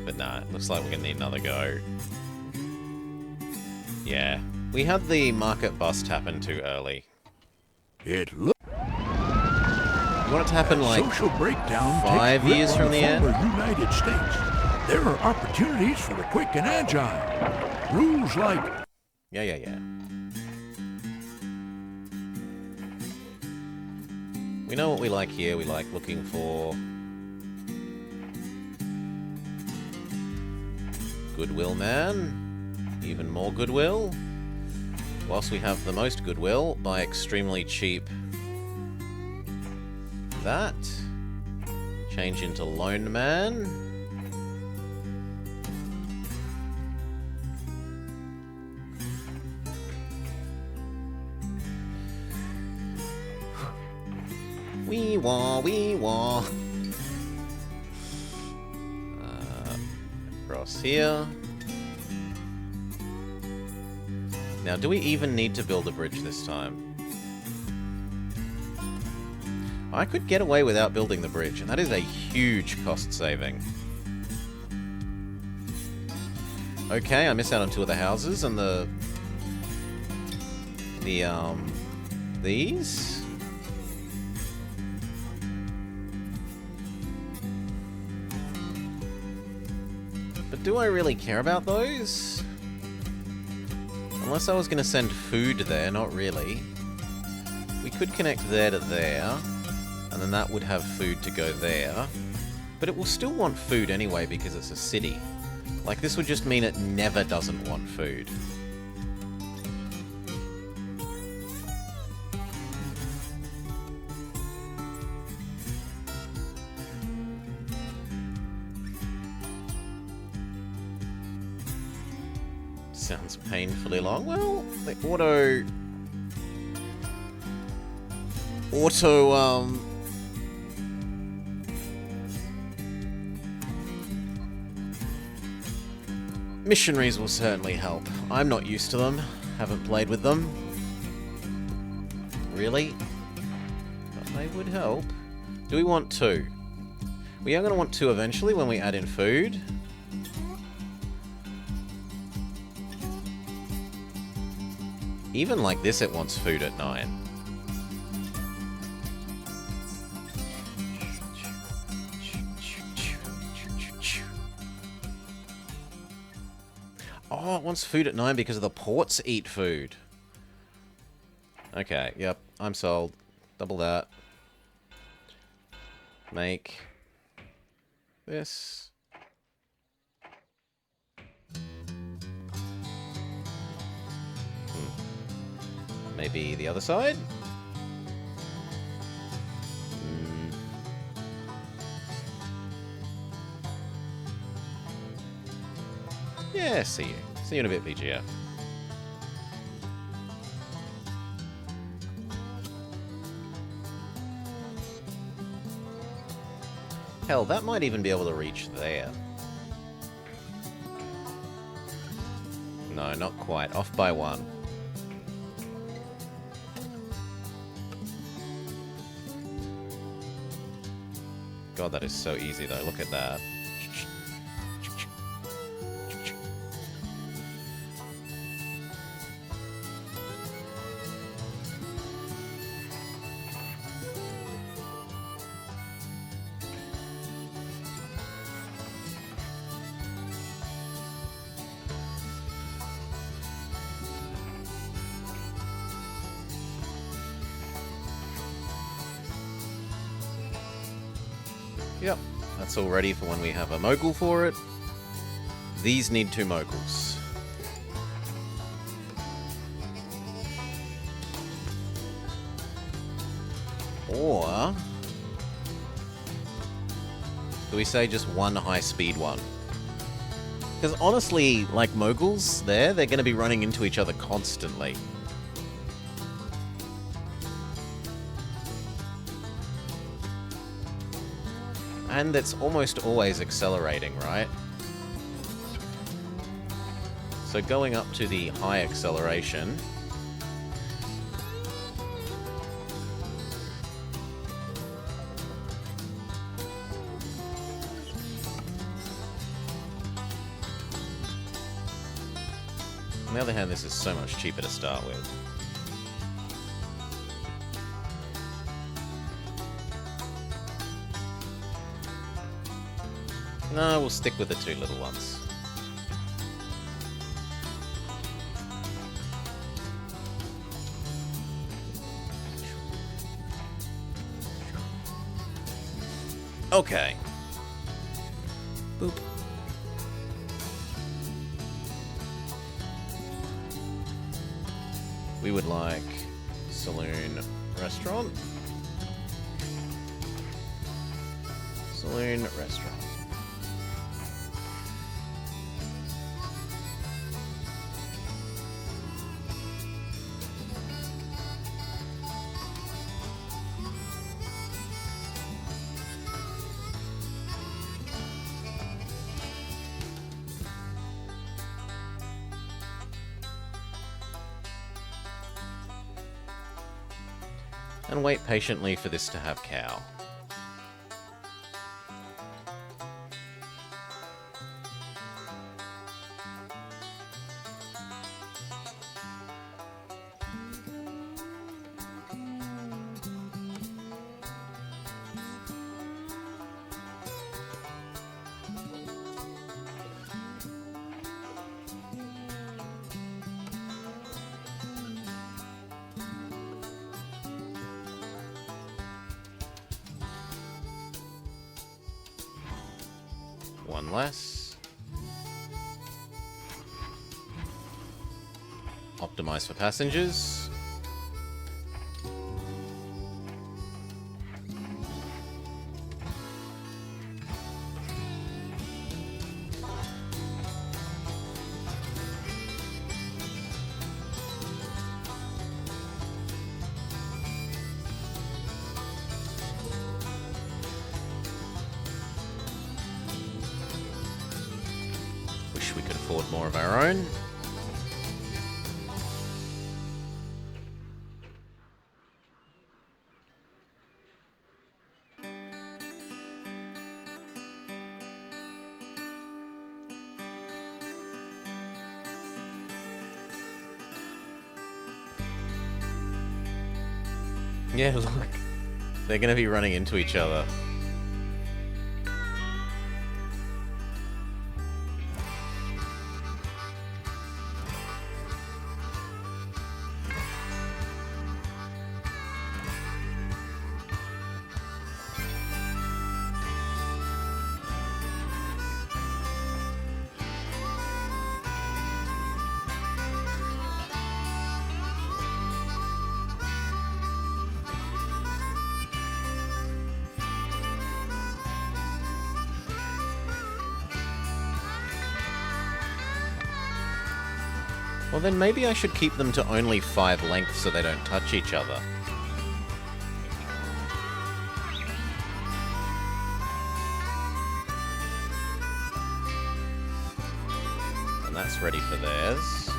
But nah, it looks like we're gonna need another go. Yeah. We had the market bust happen too early. It looks You want it to happen like social breakdown 5 years from the end? United States. There are opportunities for the quick and agile. Rules like Yeah. We know what we like here. We like looking for goodwill, man. Even more goodwill. Whilst we have the most goodwill, buy extremely cheap that. Change into Lone Man. Wee wah, wee wah. Across here. Now, do we even need to build a bridge this time? I could get away without building the bridge, and that is a huge cost saving. Okay, I missed out on 2 of the houses, and these? But do I really care about those? Unless I was going to send food there, not really. We could connect there to there, and then that would have food to go there. But it will still want food anyway because it's a city. Like, this would just mean it never doesn't want food. Sounds painfully long. Well, the missionaries will certainly help. I'm not used to them. Haven't played with them. Really? But they would help. Do we want 2? We are going to want 2 eventually when we add in food. Even like this, it wants food at 9. Oh, it wants food at 9 because of the ports eat food. Okay, yep, I'm sold. Double that. Make this. Maybe the other side? Yeah, see you. See you in a bit, BGF. Hell, that might even be able to reach there. No, not quite. Off by 1. God, that is so easy, though. Look at that. That's all ready for when we have a mogul for it. These need 2 moguls. Or do we say just 1 high-speed one? Because honestly, like moguls they're going to be running into each other constantly. And it's almost always accelerating, right? So going up to the high acceleration... On the other hand, this is so much cheaper to start with. No, we'll stick with the 2 little ones. Okay. Boop. We would like saloon restaurant. Saloon restaurant. And wait patiently for this to have cow. One less. Optimize for passengers. Wish we could afford more of our own. Yeah, look. They're gonna be running into each other. Well, then maybe I should keep them to only 5 lengths so they don't touch each other. And that's ready for theirs.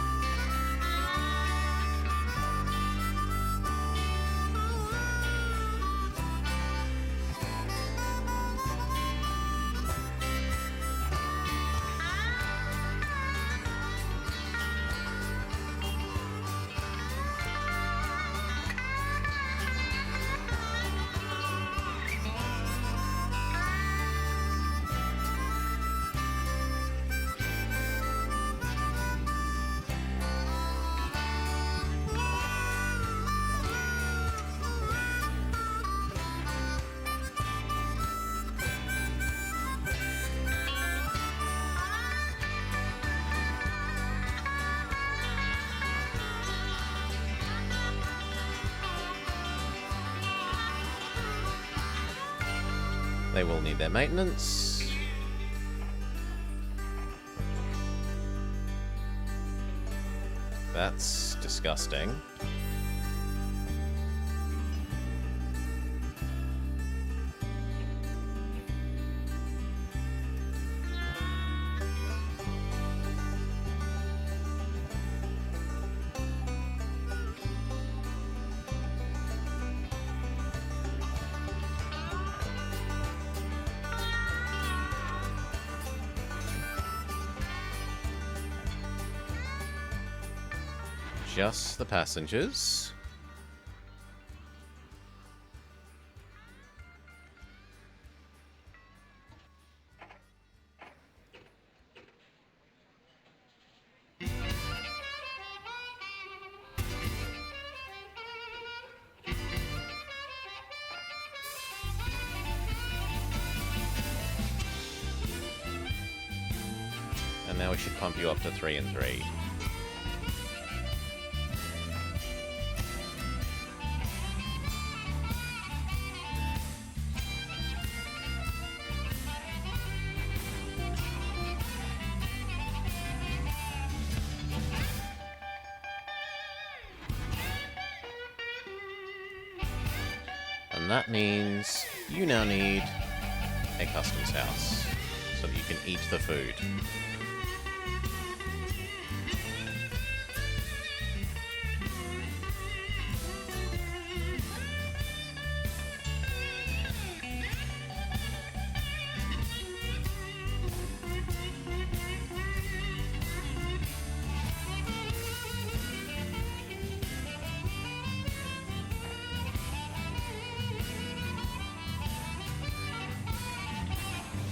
They will need their maintenance. That's disgusting. Just the passengers. And now we should pump you up to 3 and 3. And that means you now need a customs house so that you can eat the food.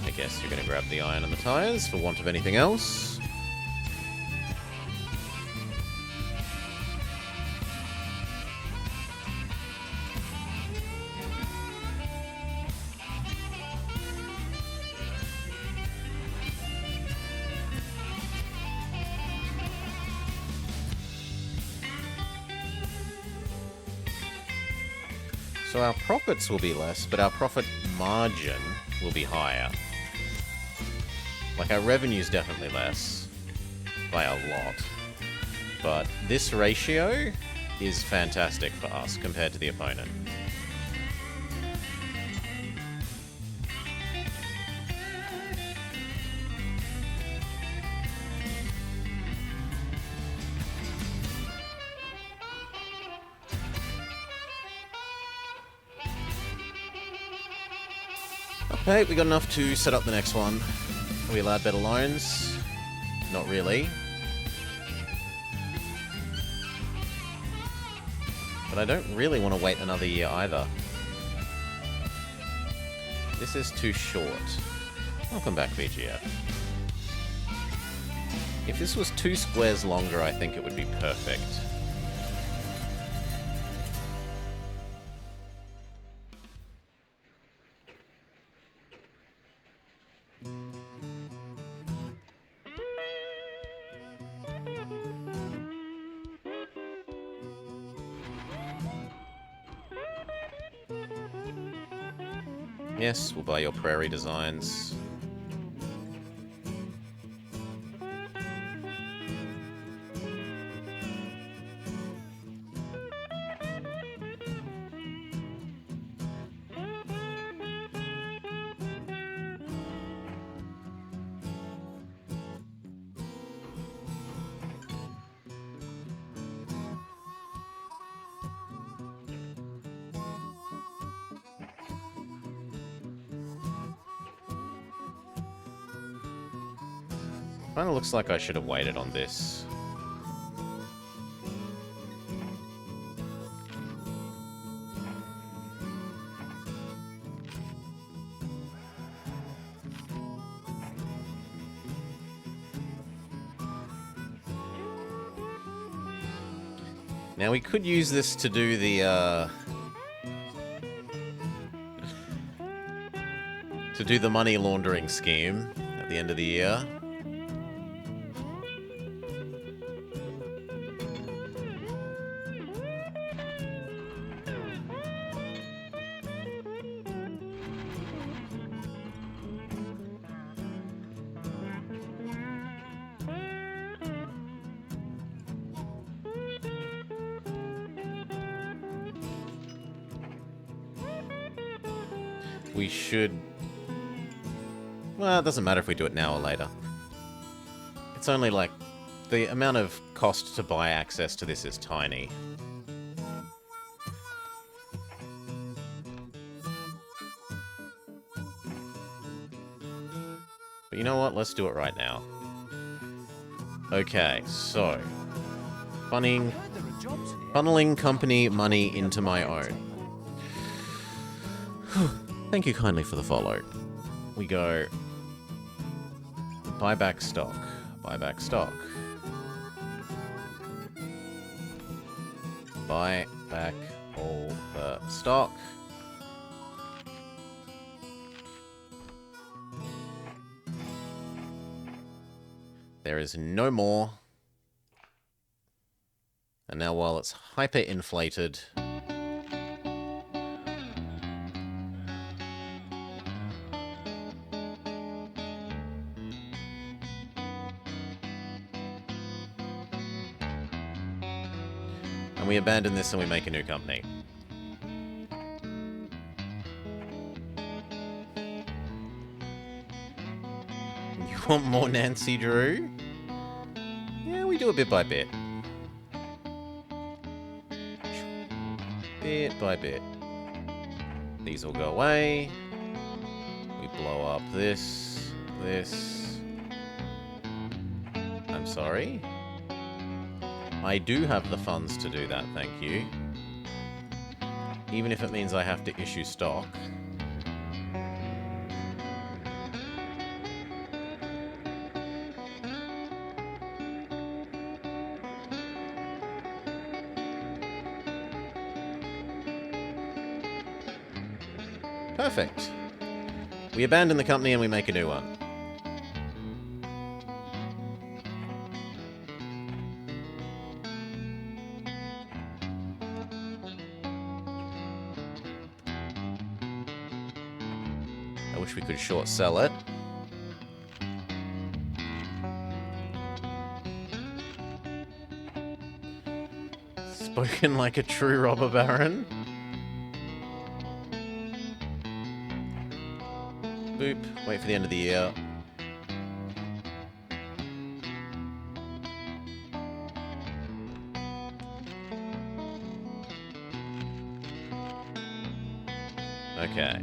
I guess you're going to grab the iron and the tires for want of anything else. So our profits will be less, but our profit margin will be higher. Like, our revenue's definitely less, by a lot. But this ratio is fantastic for us compared to the opponent. Okay, we got enough to set up the next one. Are we allowed better loans? Not really. But I don't really want to wait another year either. This is too short. Welcome back, VGF. If this was 2 squares longer, I think it would be perfect. Yes, we'll buy your prairie designs. Kinda looks like I should have waited on this. Now we could use this to do the money laundering scheme at the end of the year. we should... Well, it doesn't matter if we do it now or later. It's only like... The amount of cost to buy access to this is tiny. But you know what? Let's do it right now. Okay, so... Funneling company money into my own. Thank you kindly for the follow. We go... Buy back stock. Buy back stock. Buy back all the stock. There is no more. And now while it's hyper-inflated... And we abandon this and we make a new company. You want more Nancy Drew? Yeah, we do it bit by bit. Bit by bit. These will go away. We blow up this. I'm sorry. I do have the funds to do that, thank you. Even if it means I have to issue stock. Perfect. We abandon the company and we make a new one. I wish we could short sell it. Spoken like a true robber baron. Boop. Wait for the end of the year. Okay.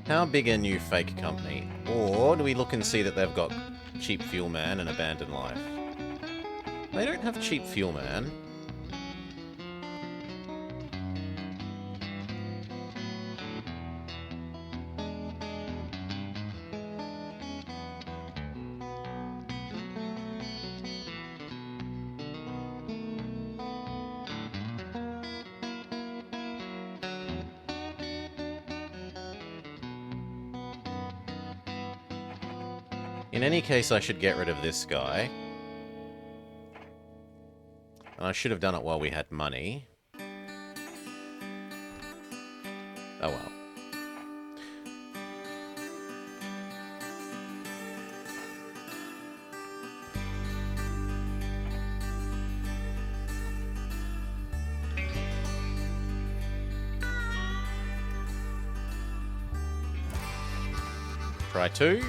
How big a new fake company? Or do we look and see that they've got Cheap Fuel Man and Abandoned Life? They don't have Cheap Fuel Man. In any case, I should get rid of this guy. And I should have done it while we had money. Oh well. Try 2.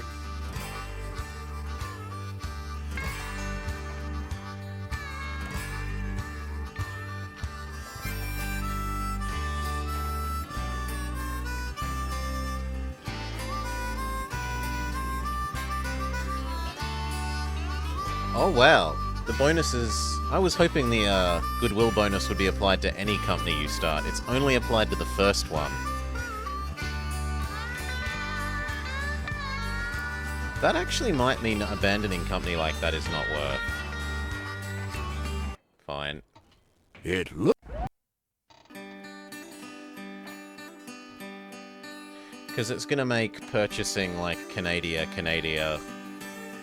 Oh wow, the bonuses... I was hoping the goodwill bonus would be applied to any company you start. It's only applied to the first one. That actually might mean abandoning company like that is not worth. Fine. It looks... Because it's going to make purchasing, like, Canada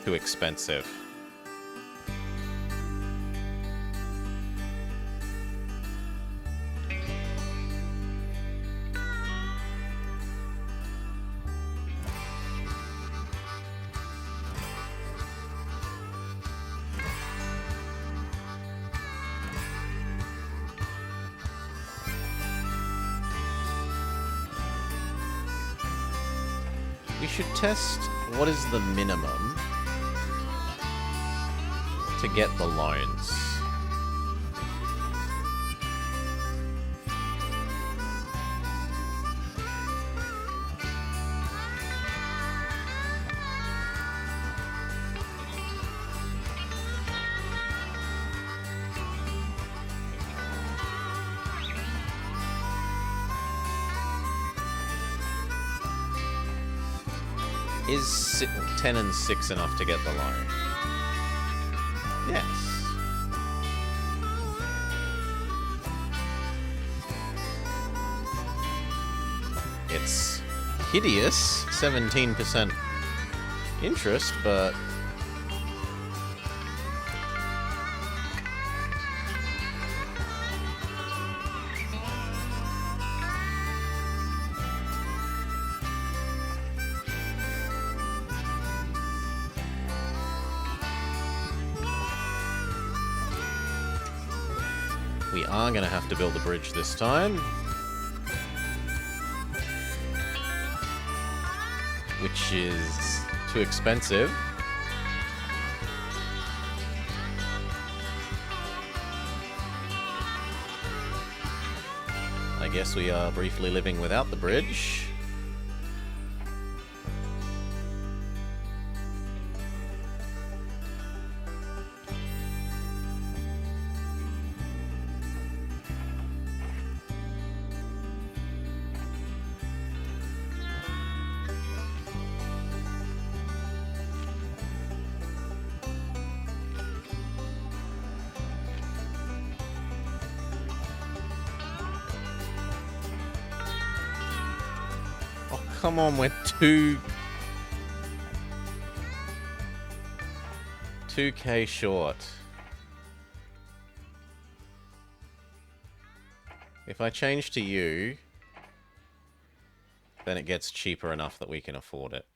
too expensive. We should test what is the minimum to get the loans. Is 10 and 6 enough to get the loan? Yes. It's hideous, 17% interest, but... we are going to have to build a bridge this time. Which is too expensive. I guess we are briefly living without the bridge. Come on, we're 2K short. If I change to you, then it gets cheaper enough that we can afford it.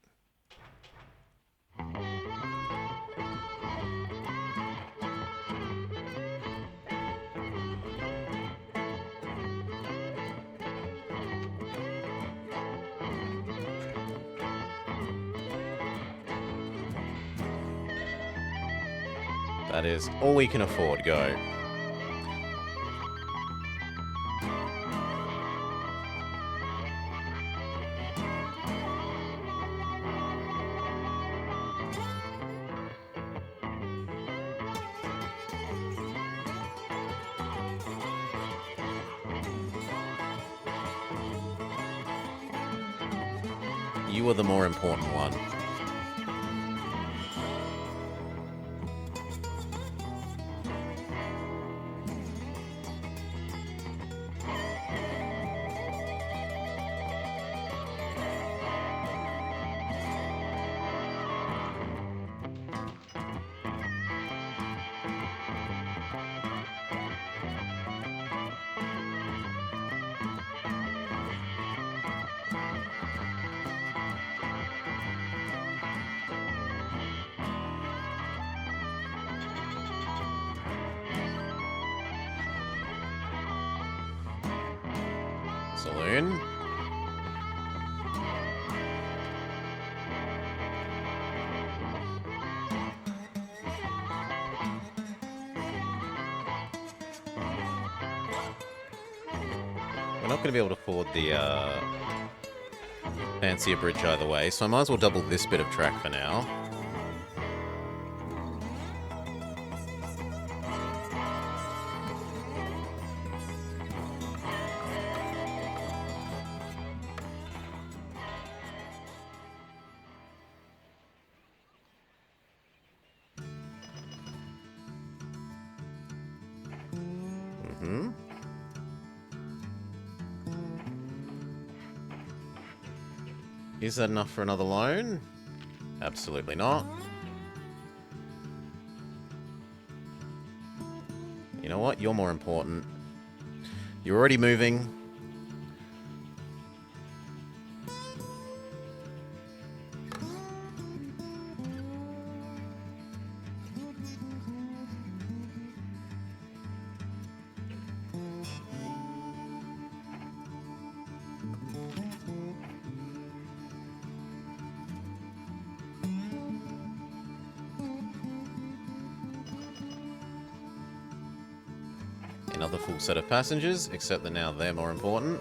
That is all we can afford. Go. You are the more important one. Saloon. We're not going to be able to afford the fancier bridge either way, so I might as well double this bit of track for now. Is that enough for another loan? Absolutely not. You know what? You're more important. You're already moving. Another full set of passengers, except that now they're more important.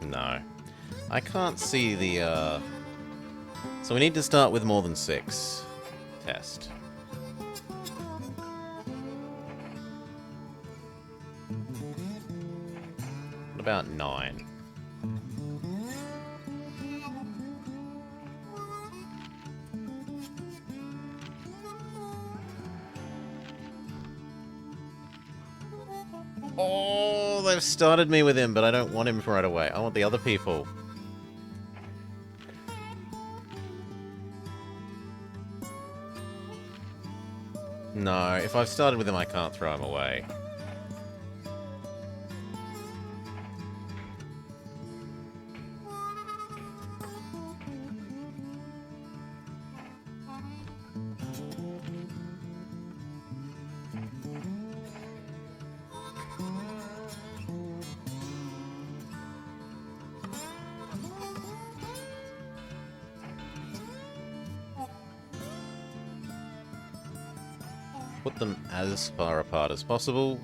No. I can't see the, So we need to start with more than 6. Test. What about 9? Oh, they've started me with him, but I don't want him right away. I want the other people. No, if I've started with him, I can't throw him away. Put them as far apart as possible.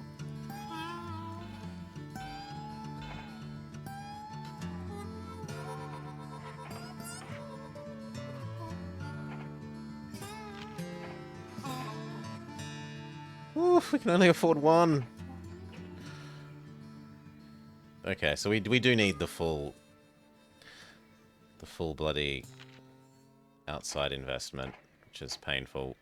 Oof, we can only afford 1. Okay, so we do need the full bloody outside investment, which is painful.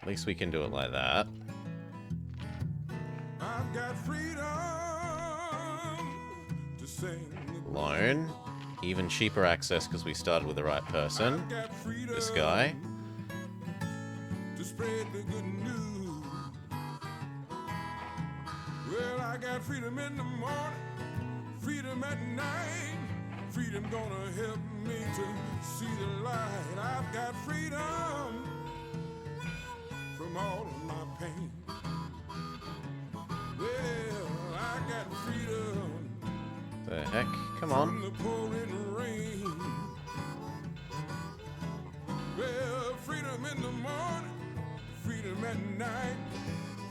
At least we can do it like that. I've got freedom to sing. Loan. Even cheaper access because we started with the right person. This guy. To spread the good news. Well, I got freedom in the morning, freedom at night. Freedom gonna help me to see the light. I've got freedom from all of my pain. Well, I got freedom. The heck? Come on. From the pouring rain. Well, freedom in the morning, freedom at night.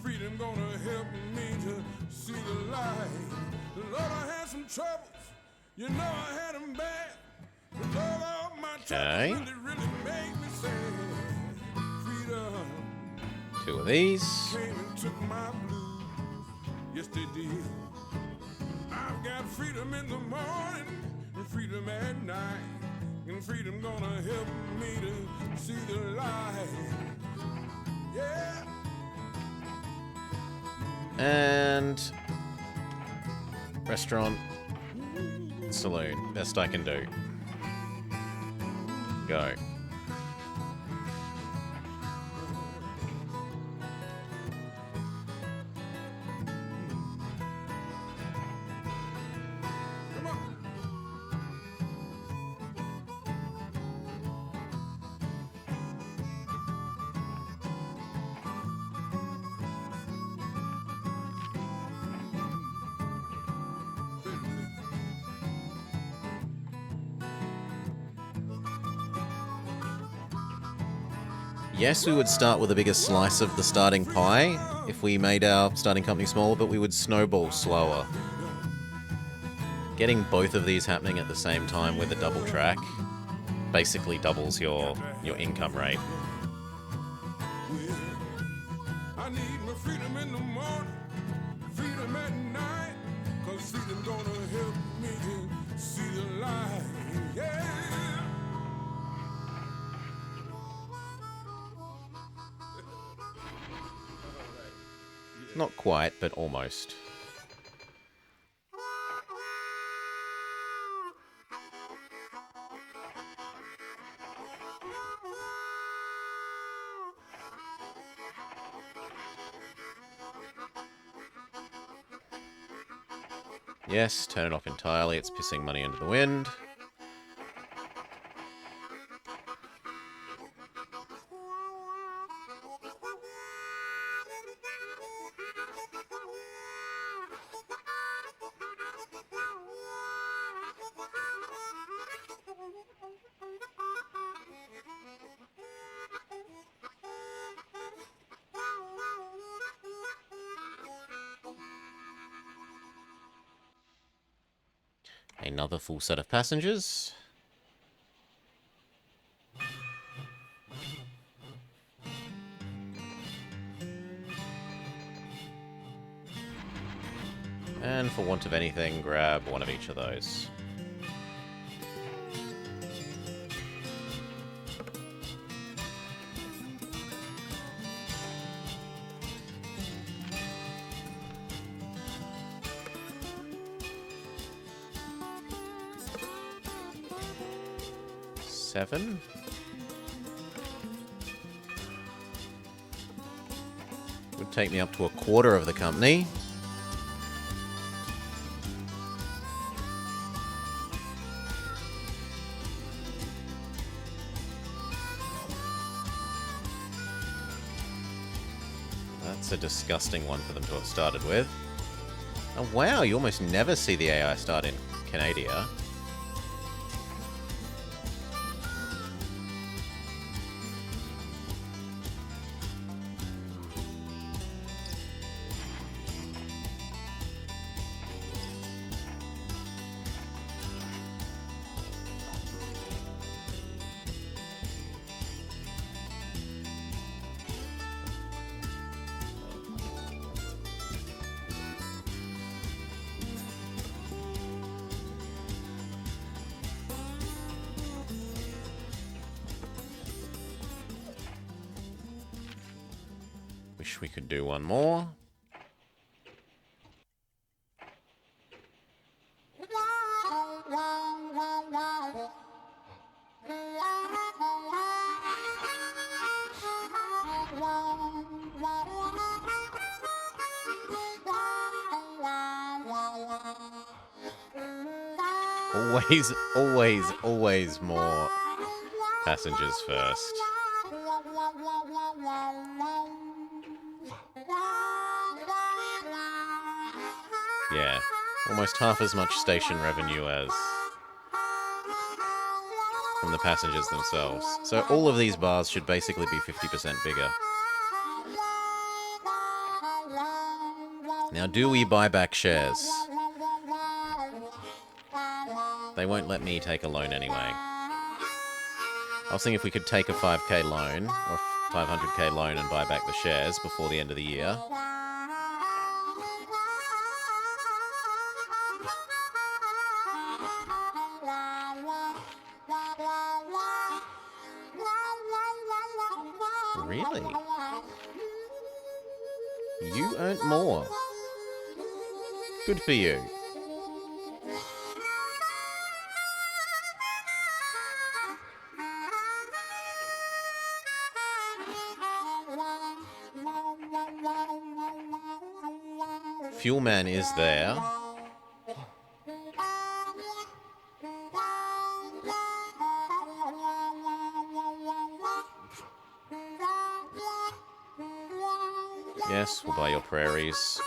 Freedom gonna help me to see the light. Lord, I had some troubles. You know I had them bad. But Lord, all my troubles really made me sad. Freedom. 2 of these. Came and took my blues. Yes, they did. I've got freedom in the morning and freedom at night. And freedom gonna help me to see the light. Yeah. And restaurant, saloon. Best I can do. Go. Yes, we would start with a bigger slice of the starting pie if we made our starting company smaller, but we would snowball slower. Getting both of these happening at the same time with a double track basically doubles your income rate. I need my freedom in the morning, freedom at night. feeling gonna help me see the light. Yeah. Not quite, but almost. Yes, turn it off entirely. It's pissing money into the wind. Another full set of passengers. And for want of anything, grab one of each of those. Seven. Would take me up to a quarter of the company. That's a disgusting one for them to have started with. Oh wow, you almost never see the AI start in Canada. Wish we could do one more. Always more passengers first. Yeah, almost half as much station revenue as from the passengers themselves. So all of these bars should basically be 50% bigger. Now, do we buy back shares? They won't let me take a loan anyway. I was thinking if we could take a 5k loan or 500k loan and buy back the shares before the end of the year. Really? You earned more. Good for you. Fuelman is there. Yes, we'll buy your prairies.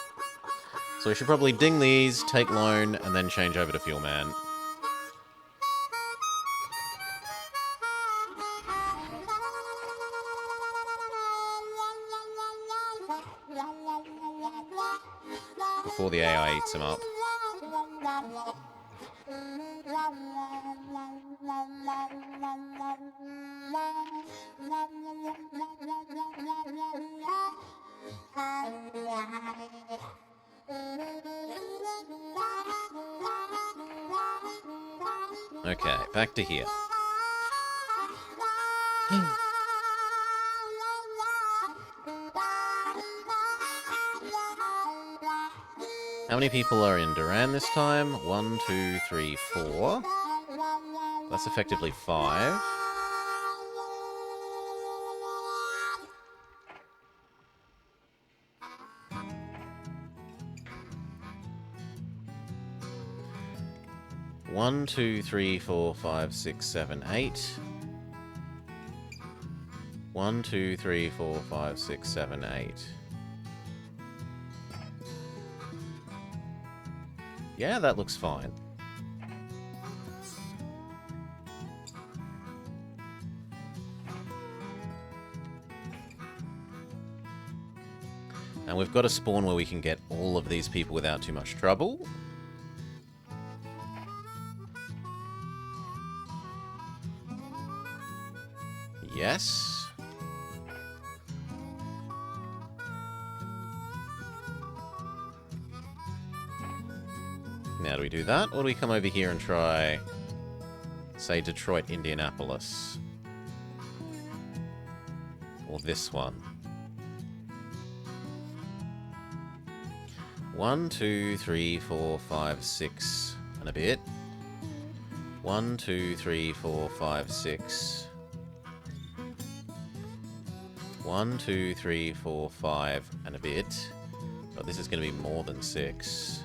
So we should probably ding these, take loan, and then change over to Fuelman. Before the AI eats him up. Okay, back to here. How many people are in Duran this time? 1, 2, 3, 4. That's effectively 5. One, 2, 3, 4, 5, 6, 7, 8. 1, 2, 3, 4, 5, 6, 7, 8. Yeah, that looks fine. And we've got a spawn where we can get all of these people without too much trouble. Yes. Now do we do that, or do we come over here and try, say, Detroit, Indianapolis? Or this one? 1, 2, 3, 4, 5, 6, and a bit. 1, 2, 3, 4, 5, 6. 1, 2, 3, 4, 5, and a bit. But this is going to be more than 6.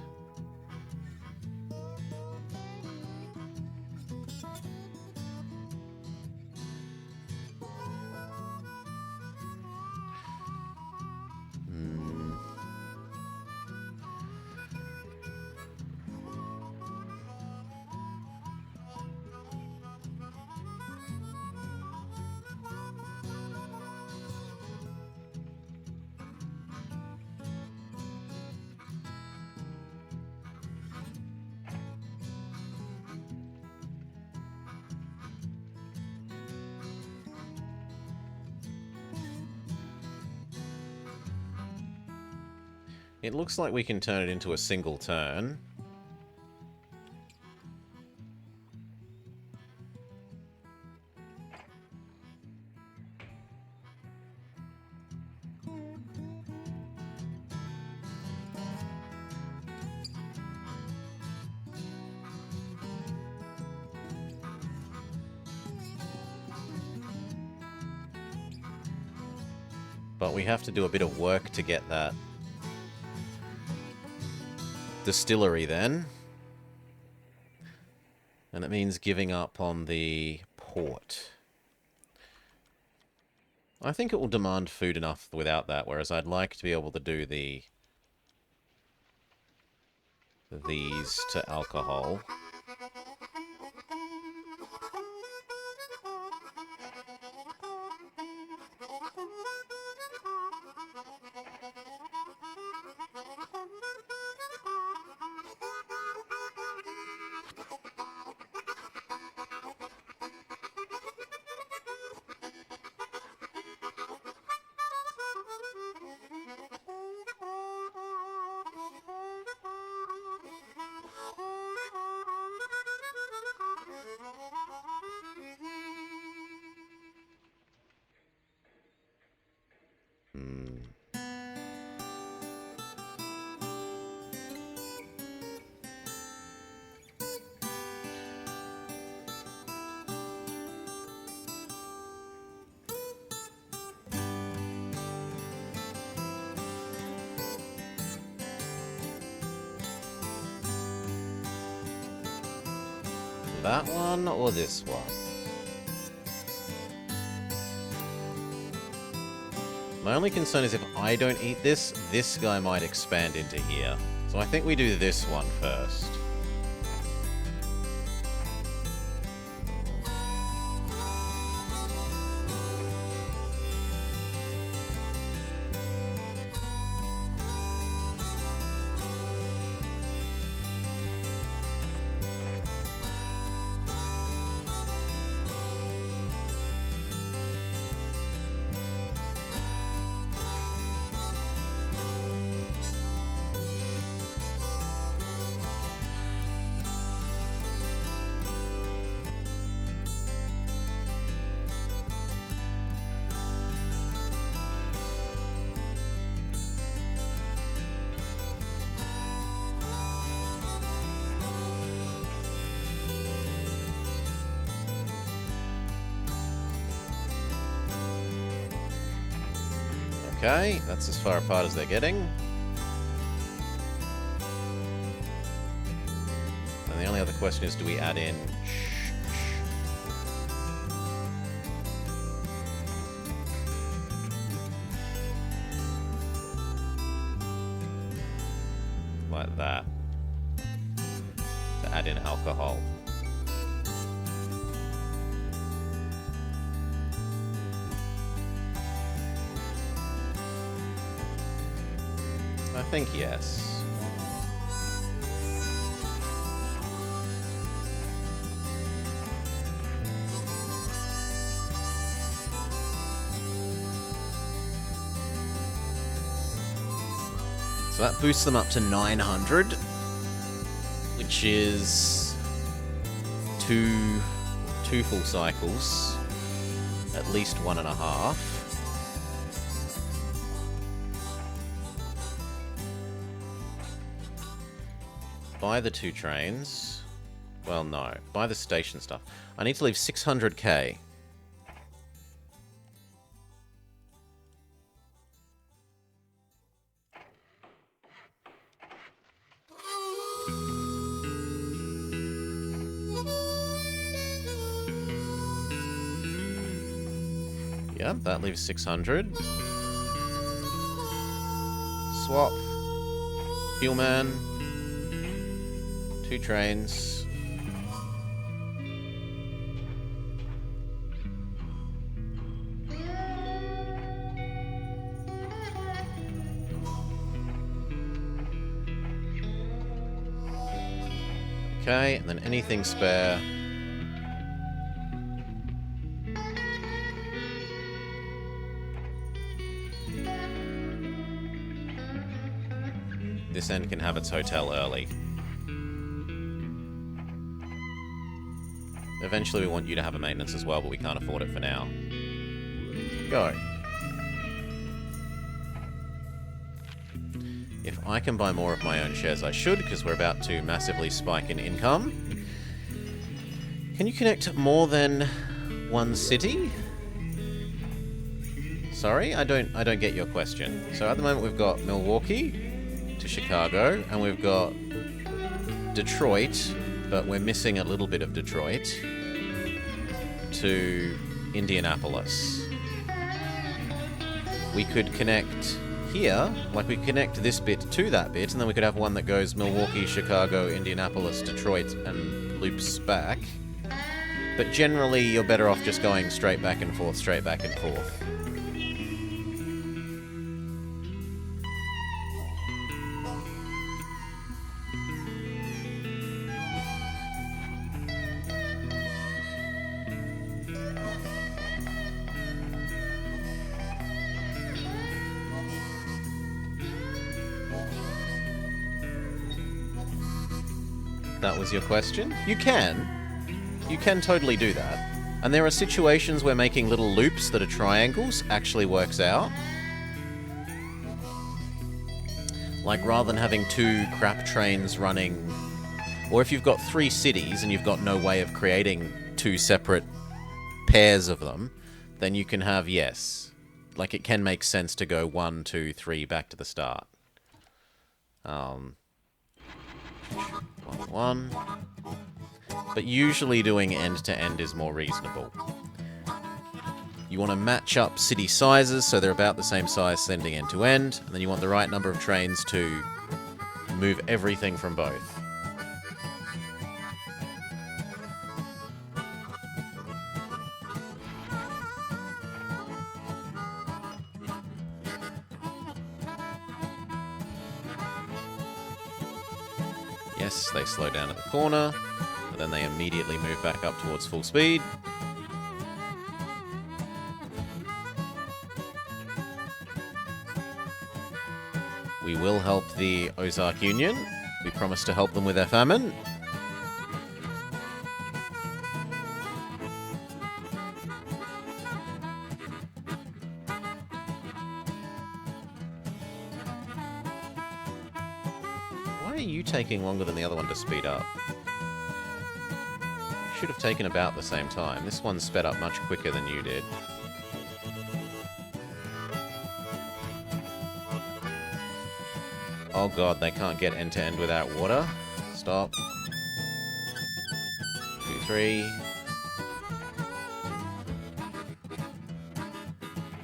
It looks like we can turn it into a single turn. But we have to do a bit of work to get that distillery then. And it means giving up on the port. I think it will demand food enough without that, whereas I'd like to be able to do these to alcohol. That one or this one? My only concern is if I don't eat this, this guy might expand into here. So I think we do this one first. Okay, that's as far apart as they're getting. And the only other question is, do we add in... like that. To add in alcohol. I think yes. So that boosts them up to 900, which is two full cycles, at least 1.5. Buy the 2 trains. Well, no. Buy the station stuff. I need to leave 600k. Yep, that leaves 600. Swap. Fuelman. 2 trains. Okay, and then anything spare. This end can have its hotel early. Eventually we want you to have a maintenance as well, but we can't afford it for now. Go. If I can buy more of my own shares, I should, because we're about to massively spike in income. Can you connect more than one city? Sorry, I don't get your question. So at the moment we've got Milwaukee to Chicago, and we've got Detroit, but we're missing a little bit of Detroit, to Indianapolis. We could connect here, like we connect this bit to that bit, and then we could have one that goes Milwaukee, Chicago, Indianapolis, Detroit, and loops back. But generally, you're better off just going straight back and forth, straight back and forth. That was your question? You can. You can totally do that. And there are situations where making little loops that are triangles actually works out. Like, rather than having 2 crap trains running... Or if you've got 3 cities and you've got no way of creating 2 separate pairs of them, then you can have, yes. Like, it can make sense to go 1, 2, 3 back to the start. 1. But usually doing end-to-end is more reasonable. You want to match up city sizes so they're about the same size sending end-to-end, and then you want the right number of trains to move everything from both. Yes, they slow down at the corner, but then they immediately move back up towards full speed. We will help the Ozark Union. We promise to help them with their famine. Why are you taking longer than the other one to speed up? You should have taken about the same time. This one sped up much quicker than you did. Oh god, they can't get end to end without water. Stop. 2, 3.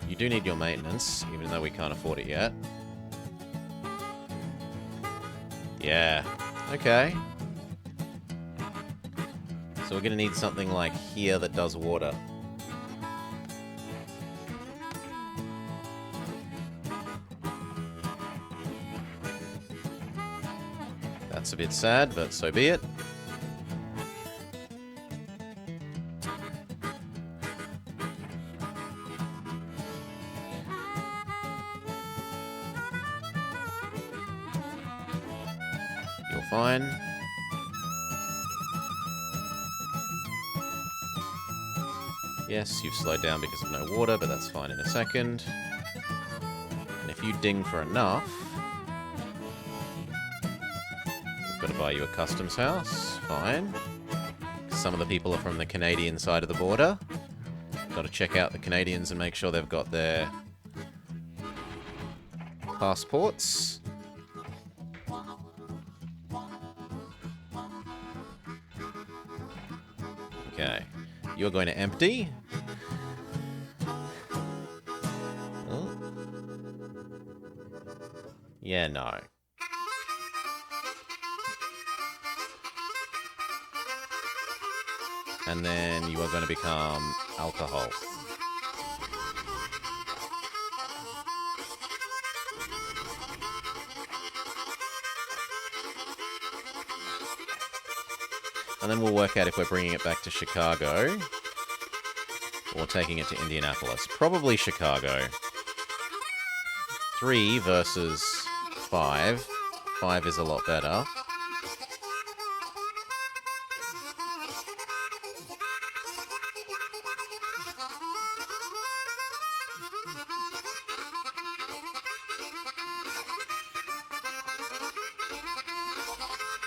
You do need your maintenance, even though we can't afford it yet. Yeah. Okay. So we're gonna need something like here that does water. That's a bit sad, but so be it. You're fine. Yes, you've slowed down because of no water, but that's fine in a second. And if you ding for enough, we've got to buy you a customs house. Fine. Some of the people are from the Canadian side of the border. Got to check out the Canadians and make sure they've got their passports. Okay. You're going to empty. Oh. Yeah, no. And then you are going to become alcohol. And then we'll work out if we're bringing it back to Chicago or taking it to Indianapolis. Probably Chicago. 3 versus 5. 5 is a lot better.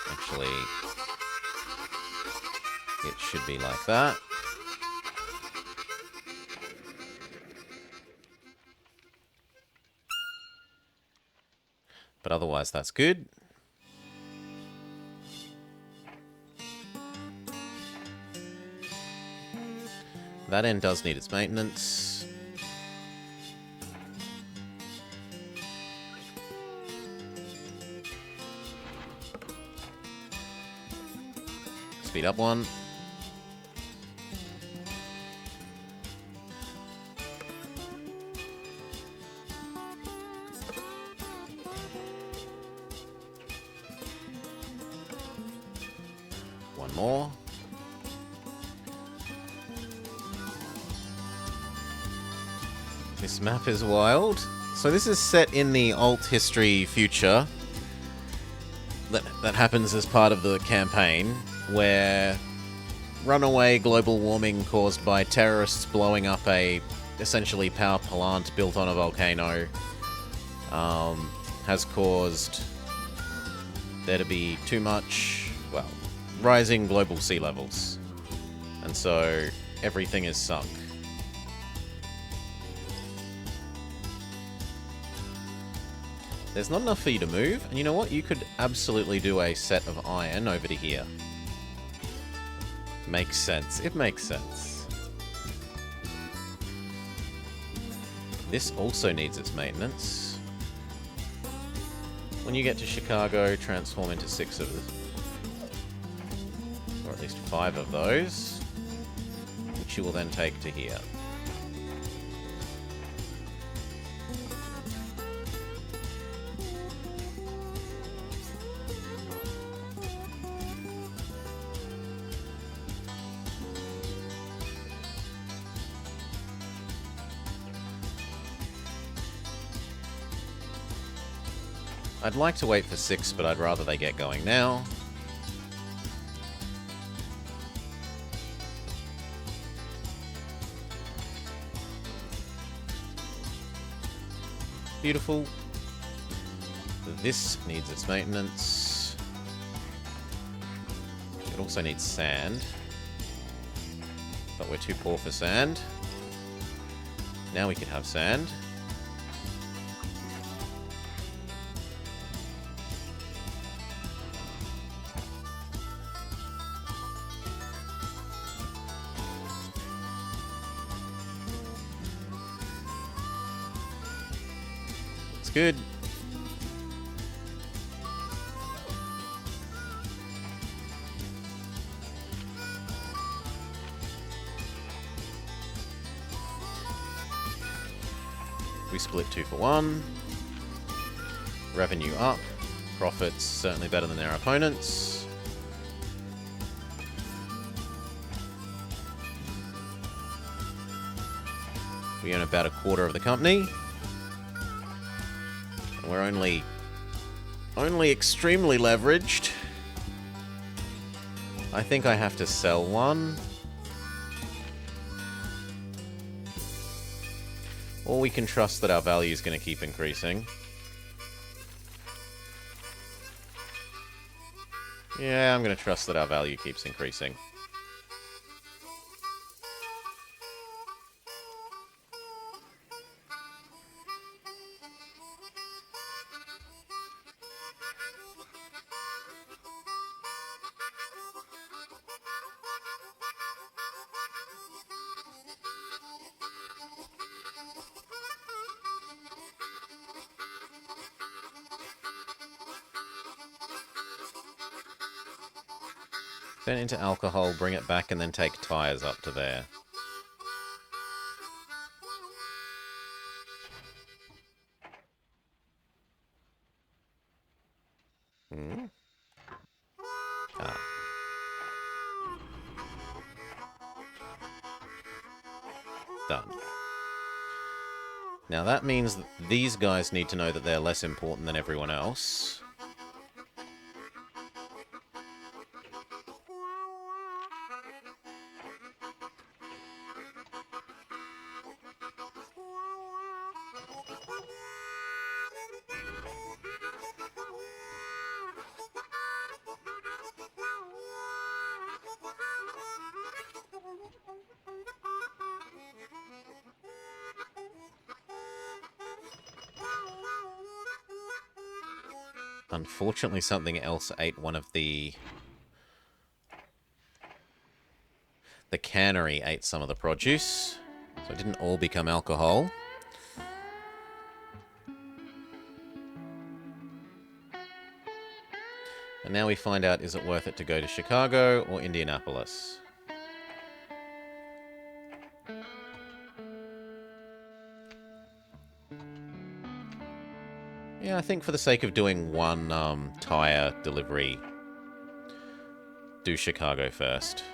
Actually, it should be like that. But otherwise, that's good. That end does need its maintenance. Speed up one. One more. This map is wild. So this is set in the alt history future that happens as part of the campaign, where runaway global warming caused by terrorists blowing up a essentially power plant built on a volcano has caused there to be too much, well, rising global sea levels. And so everything is sunk. There's not enough for you to move, and you know what? You could absolutely do a set of iron over to here. Makes sense. It makes sense. This also needs its maintenance. When you get to Chicago, transform into 6 of them. Or at least 5 of those, which you will then take to here. I'd like to wait for 6, but I'd rather they get going now. Beautiful. This needs its maintenance. It also needs sand. But we're too poor for sand. Now we could have sand. good. We split 2 for 1. Revenue up. Profits certainly better than their opponents. We own about a quarter of the company. And we're only extremely leveraged. I think I have to sell one. Or we can trust that our value is going to keep increasing. Yeah, I'm going to trust that our value keeps increasing. Turn into alcohol, bring it back, and then take tires up to there. Ah. Done. Now that means that these guys need to know that they're less important than everyone else. Unfortunately, something else ate one of the... The cannery ate some of the produce, so it didn't all become alcohol. And now we find out, is it worth it to go to Chicago or Indianapolis? Yeah, I think for the sake of doing one tire delivery, do Chicago first.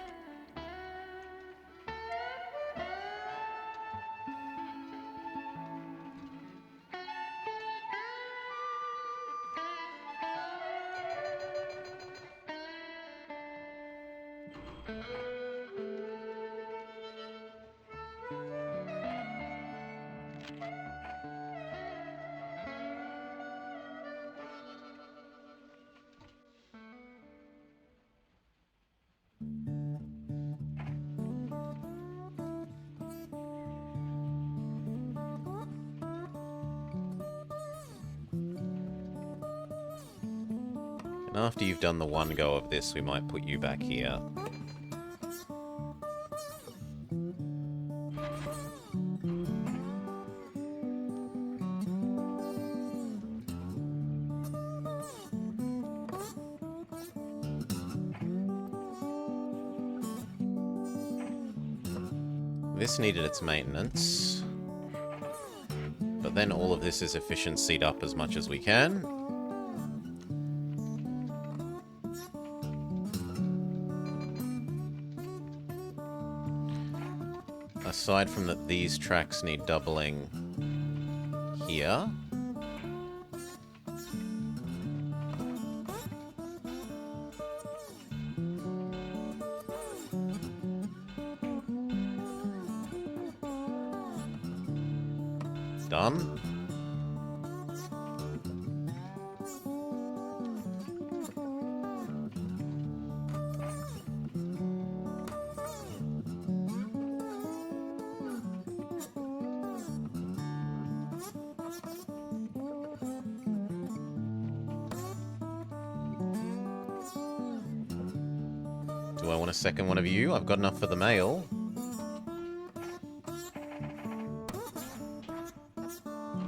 And after you've done the one go of this, we might put you back here. This needed its maintenance. But then all of this is efficiencyed up as much as we can. Aside from that, these tracks need doubling here. Done. Do I want a second one of you? I've got enough for the mail.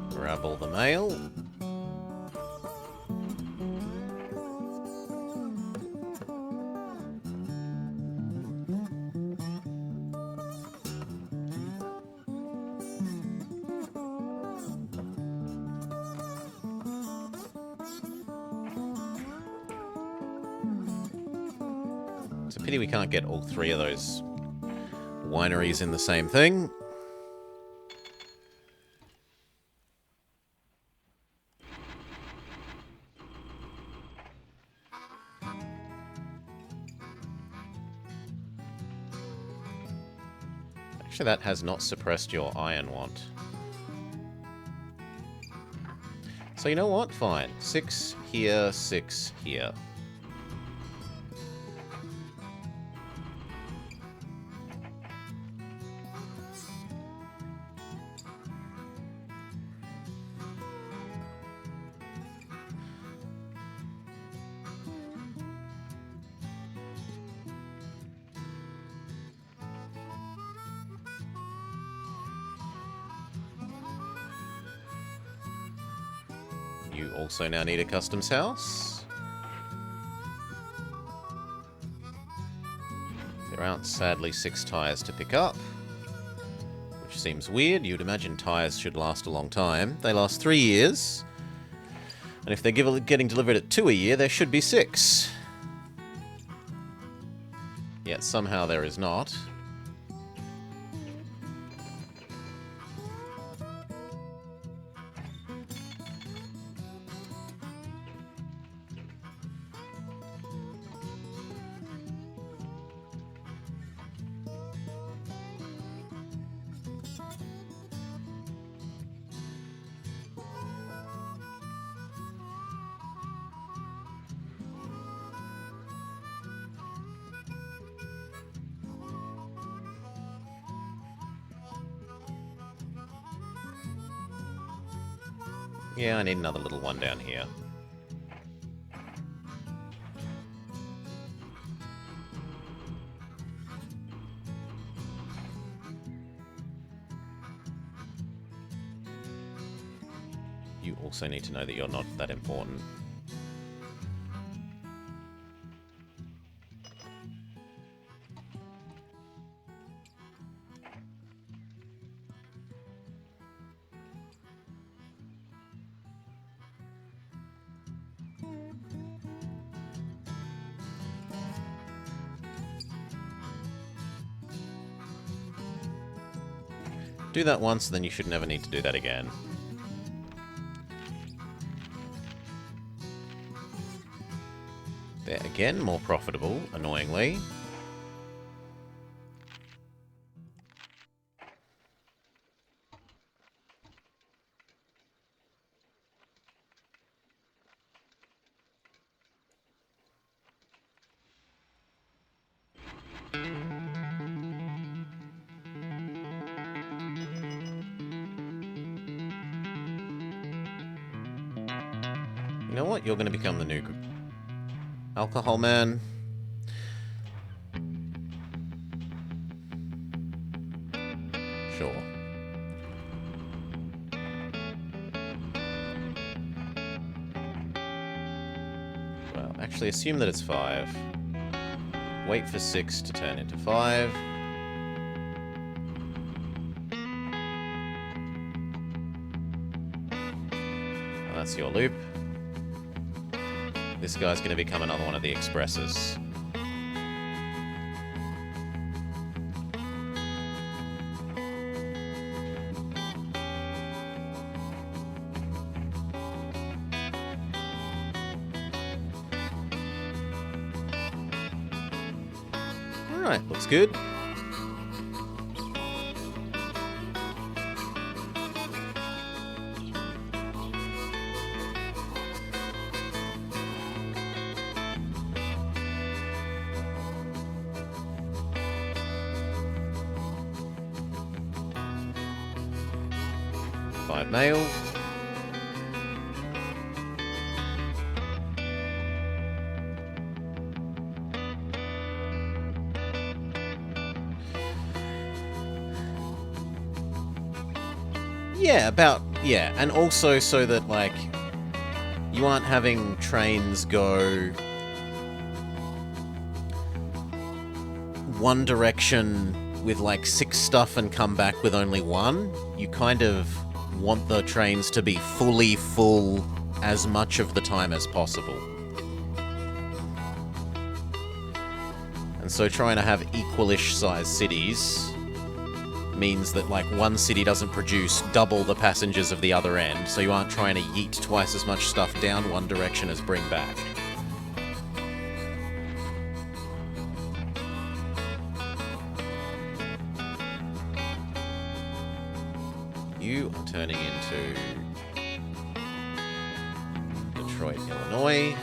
Grab all the mail. It's a pity we can't get all three of those wineries in the same thing. Actually, that has not suppressed your iron want. So you know what? Fine. 6 here, 6 here. You also now need a customs house. There aren't, sadly, 6 tyres to pick up, which seems weird. You'd imagine tyres should last a long time. They last 3 years, and if they're getting delivered at 2 a year, there should be 6. Yet somehow there is not. Yeah, I need another little one down here. You also need to know that you're not that important. Do that once, then you should never need to do that again. There again, more profitable, annoyingly. You know what? You're going to become the new alcohol man. Sure. Well, actually assume that it's 5. Wait for 6 to turn into 5. And that's your loop. This guy's going to become another one of the expresses. Alright, looks good. Mail. Yeah, and also so that, like, you aren't having trains go one direction with, like, 6 stuff and come back with only 1. You kind of want the trains to be fully full as much of the time as possible. And And so trying to have equalish sized cities means that, like, one city doesn't produce double the passengers of the other end, so you aren't trying to yeet twice as much stuff down one direction as bring back. You are turning into Detroit, Illinois.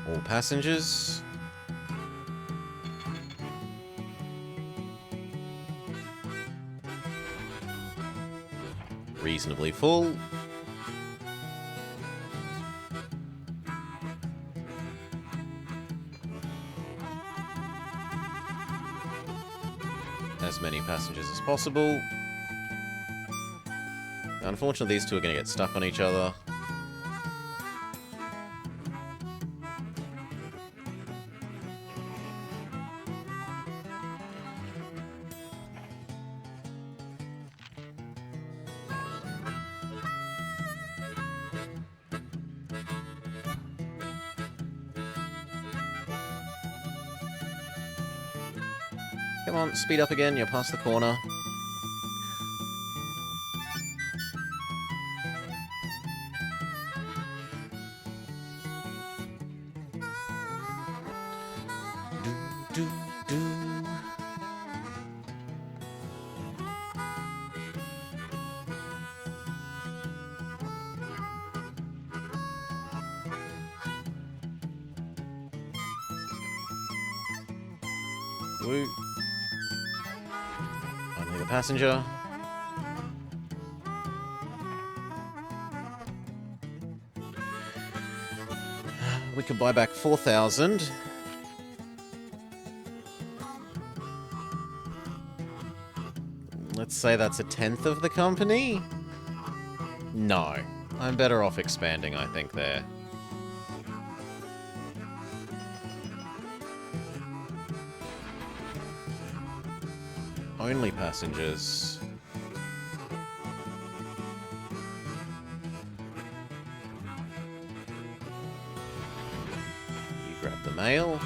All passengers. Reasonably full. As many passengers as possible. Unfortunately, these two are going to get stuck on each other. Come on, speed up again, you're past the corner. Do, do, do. Woo. Only the passenger. We could buy back 4,000. Let's say that's a tenth of the company? No. I'm better off expanding, I think, there. Only passengers. You grab the mail.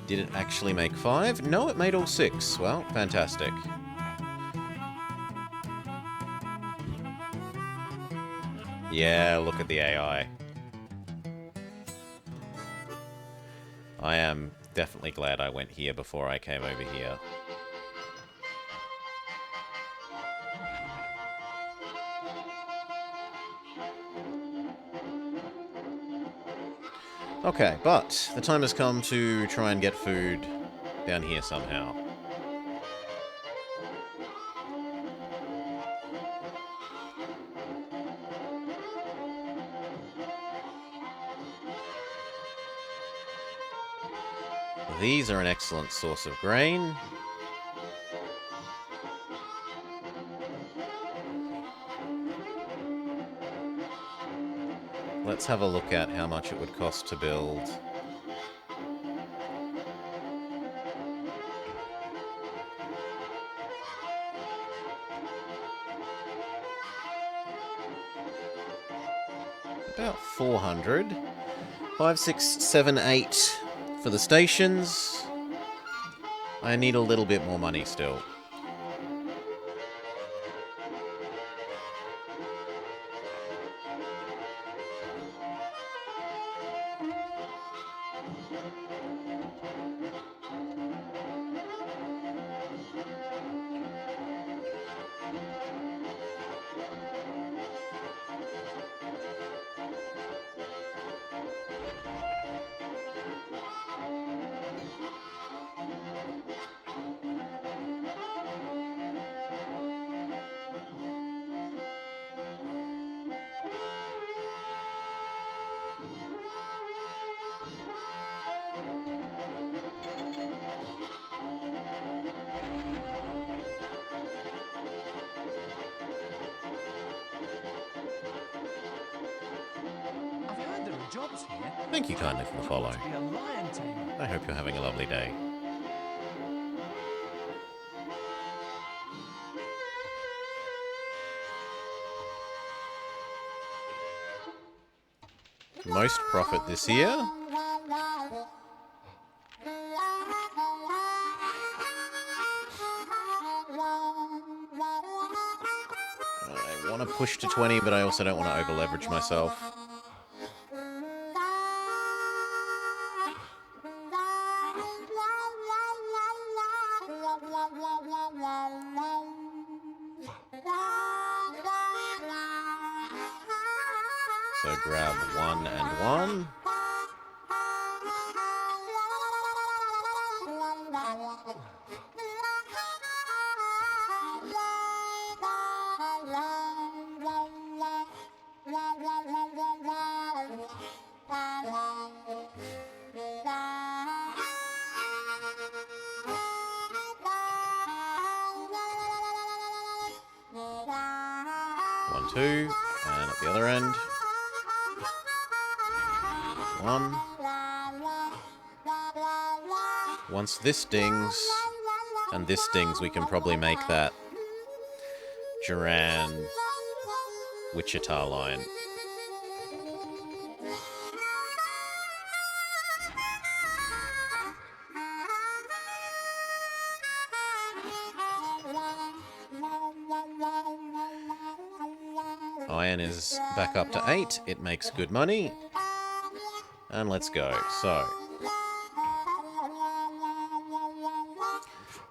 Did it actually make 5? No, it made all 6. Well, fantastic. Yeah, look at the AI. I am definitely glad I went here before I came over here. Okay, but the time has come to try and get food down here somehow. These are an excellent source of grain. Let's have a look at how much it would cost to build. About 400. 5, 6, 7, 8 for the stations. I need a little bit more money still. Thank you kindly for the follow. Be a lion tamer. I hope you're having a lovely day. Most profit this year. I want to push to 20, but I also don't want to over leverage myself. So grab 1 and 1. One, 2, and at the other end. 1. Once this dings, and this dings, we can probably make that Duran Wichita line. Iron is back up to 8. It makes good money. And let's go. So,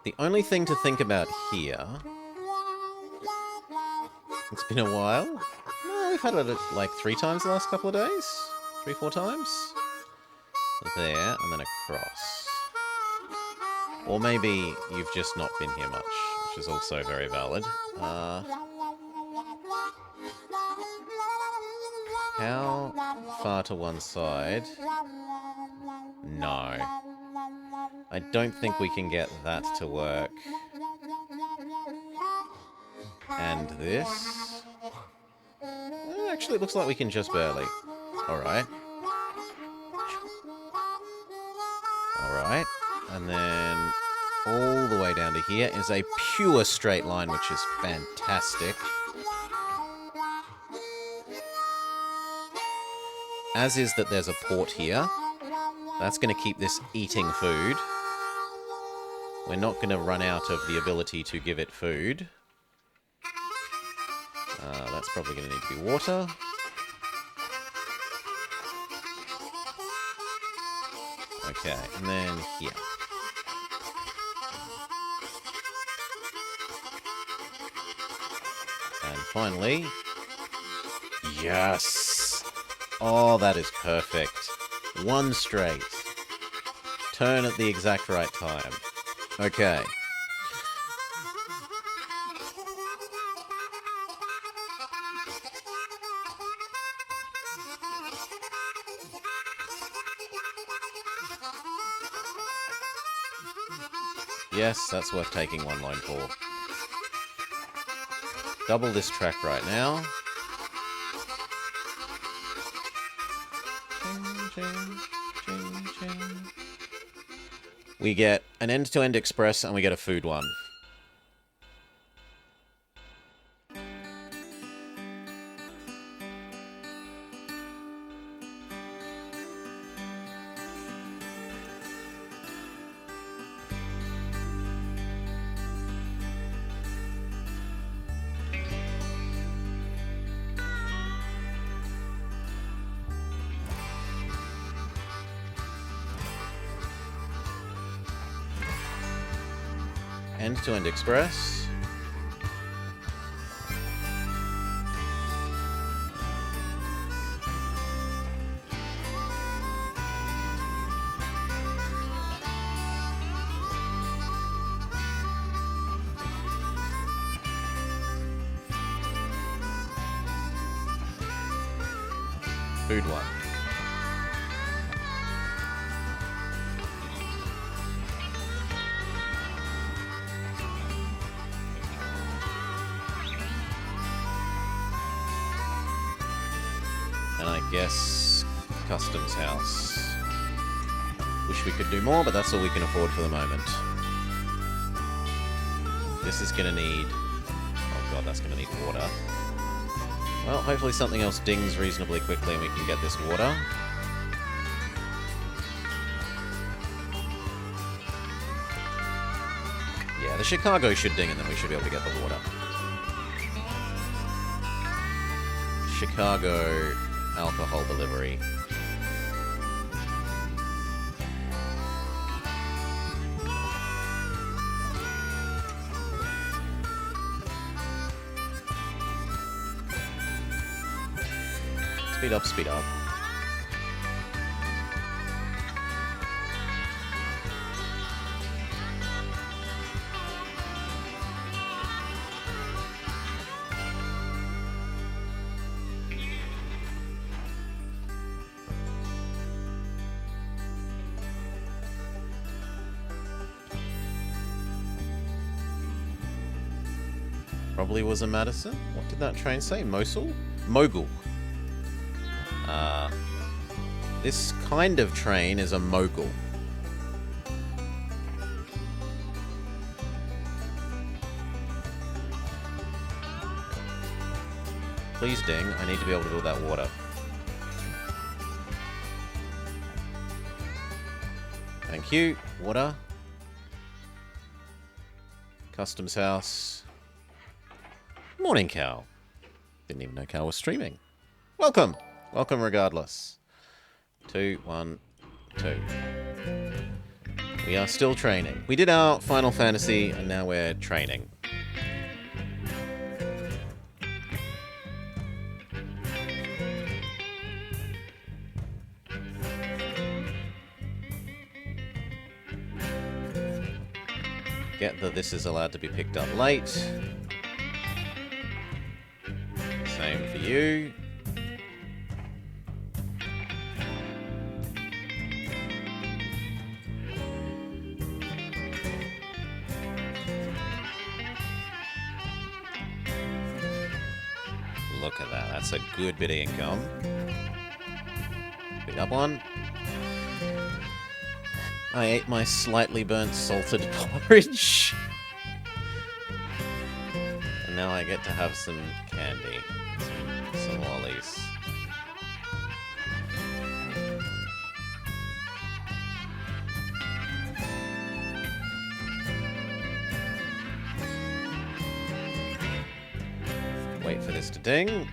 the only thing to think about here... It's been a while. No, we've had it like 3 times the last couple of days. 3, 4 times. There, and then across. Or maybe you've just not been here much, which is also very valid. How far to one side? No. I don't think we can get that to work. And this? Actually, it looks like we can just barely. Alright. Alright. And then all the way down to here is a pure straight line, which is fantastic. As is that there's a port here. That's going to keep this eating food. We're not going to run out of the ability to give it food. That's probably going to need to be water. Okay, and then here. And finally... Yes! Oh, that is perfect. 1 straight. Turn at the exact right time. Okay. Yes, that's worth taking 1 loan for. Double this track right now. We get an end-to-end express and we get a food one. End-to-end express. Food one. And I guess customs house. Wish we could do more, but that's all we can afford for the moment. This is gonna need... Oh god, that's gonna need water. Well, hopefully something else dings reasonably quickly and we can get this water. Yeah, the Chicago should ding and then we should be able to get the water. Chicago alcohol delivery. Speed up, speed up. Probably was a Madison. What did that train say? Mosul? Mogul. This kind of train is a mogul. Please ding. I need to be able to build that water. Thank you. Water. Customs house. Morning, Cal. Didn't even know Cal was streaming. Welcome. Welcome regardless. 2, 1, 2. We are still training. We did our Final Fantasy, and now we're training. Get that this is allowed to be picked up late. Same for you. Look at that. That's a good bit of income. Pick up one. I ate my slightly burnt salted porridge. And now I get to have some candy. Some lollies. Wait for this to ding.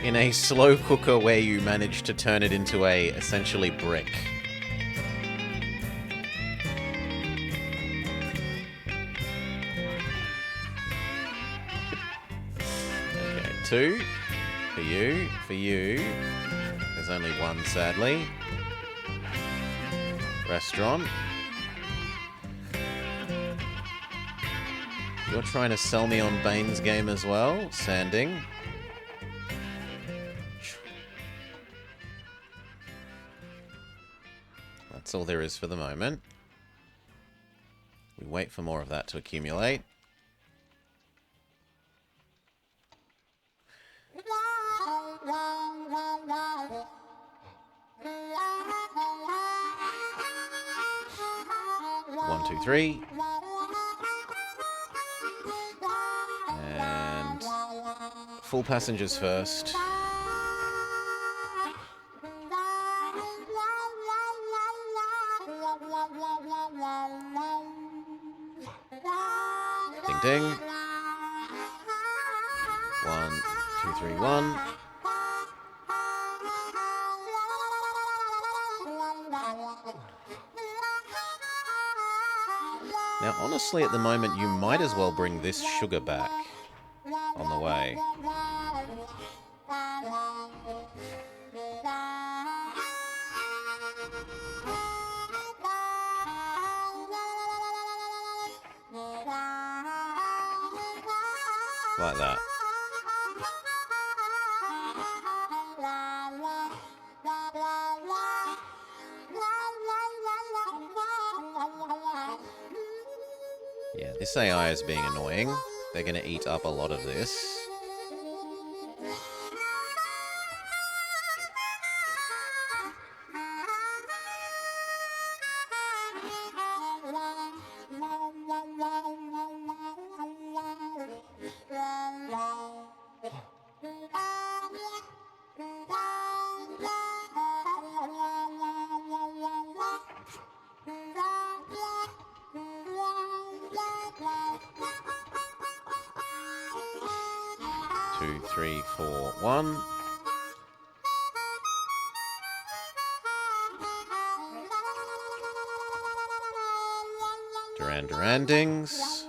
In a slow cooker where you manage to turn it into a essentially brick. Okay, 2 for you, for you. There's only 1, sadly. Restaurant. You're trying to sell me on Bane's game as well, Sanding. That's all there is for the moment. We wait for more of that to accumulate. One, two, three. And full passengers first. Ding ding. 1, 2, 3, 1. Now, honestly, at the moment, you might as well bring this sugar back on the way. Like that. Yeah, this AI is being annoying. They're going to eat up a lot of this. Two, three, four, one. Durandings.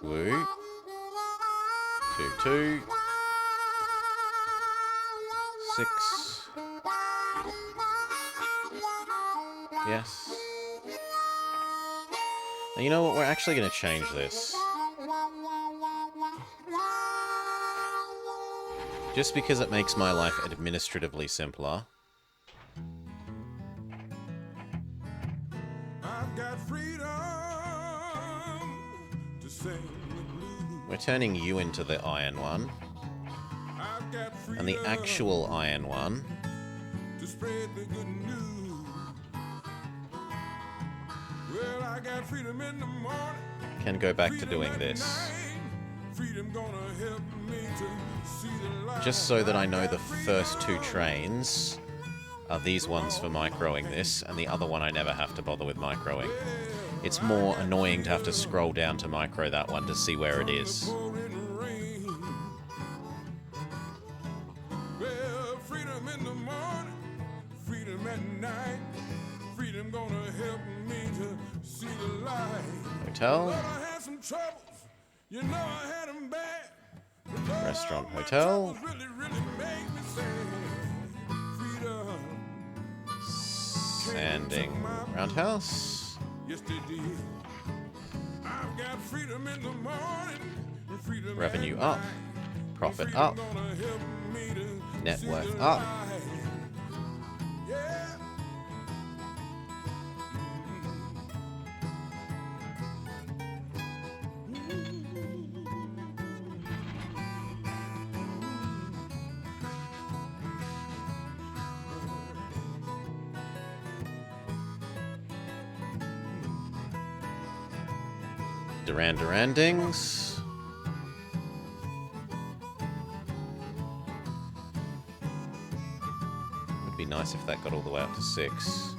Woo. 2, 2. 6. Yes. And you know what? We're actually going to change this. Just because it makes my life administratively simpler. I've got freedom to sing the blues. We're turning you into the iron one. I've got freedom And the actual iron one to spread the good news. Well, I got freedom in the morning. can go back to doing this. Freedom gonna help me to see the light. Just so that I know the first 2 trains are these ones for microing this, and the other one I never have to bother with microing. It's more annoying to have to scroll down to micro that one to see where it is. Pouring rain. Well, freedom in the morning, freedom at night. Freedom gonna help me to see the light. Hotel, But I had some troubles, you know I had them bad. But Lord, restaurant, all my hotel, troubles really made me sad. Freedom, sanding, roundhouse. yes they did. I've got freedom in the morning, and freedom Revenue at up, night. profit Freedom up, gonna help me to net see worth the up. light. Yeah. Durandings. Would be nice if that got all the way up to 6.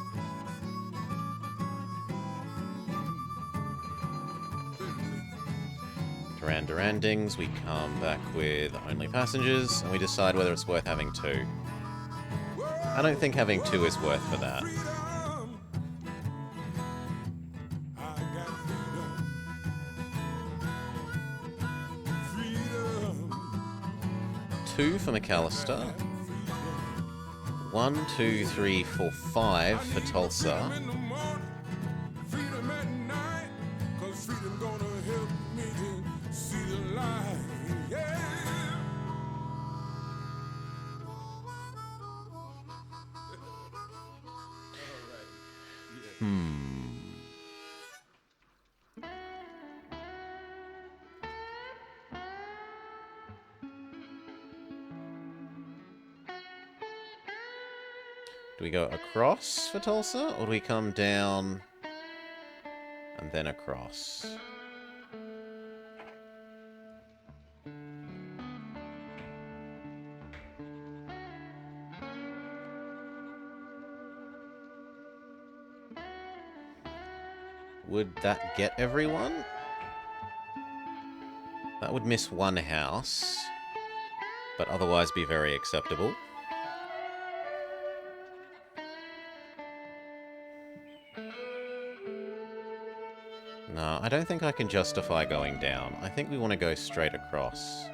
Durandings, we come back with only passengers, and we decide whether it's worth having 2. I don't think having 2 is worth for that. Freedom. I got freedom. Freedom. 2 for McAllister. 1, 2, 3, 4, 5 for Tulsa. In the morning, freedom at night, 'cause freedom gonna help me to see the light. Yeah. Do we go across for Tulsa, or do we come down and then across? Would that get everyone? That would miss 1 house, but otherwise be very acceptable. No, I don't think I can justify going down. I think we want to go straight across.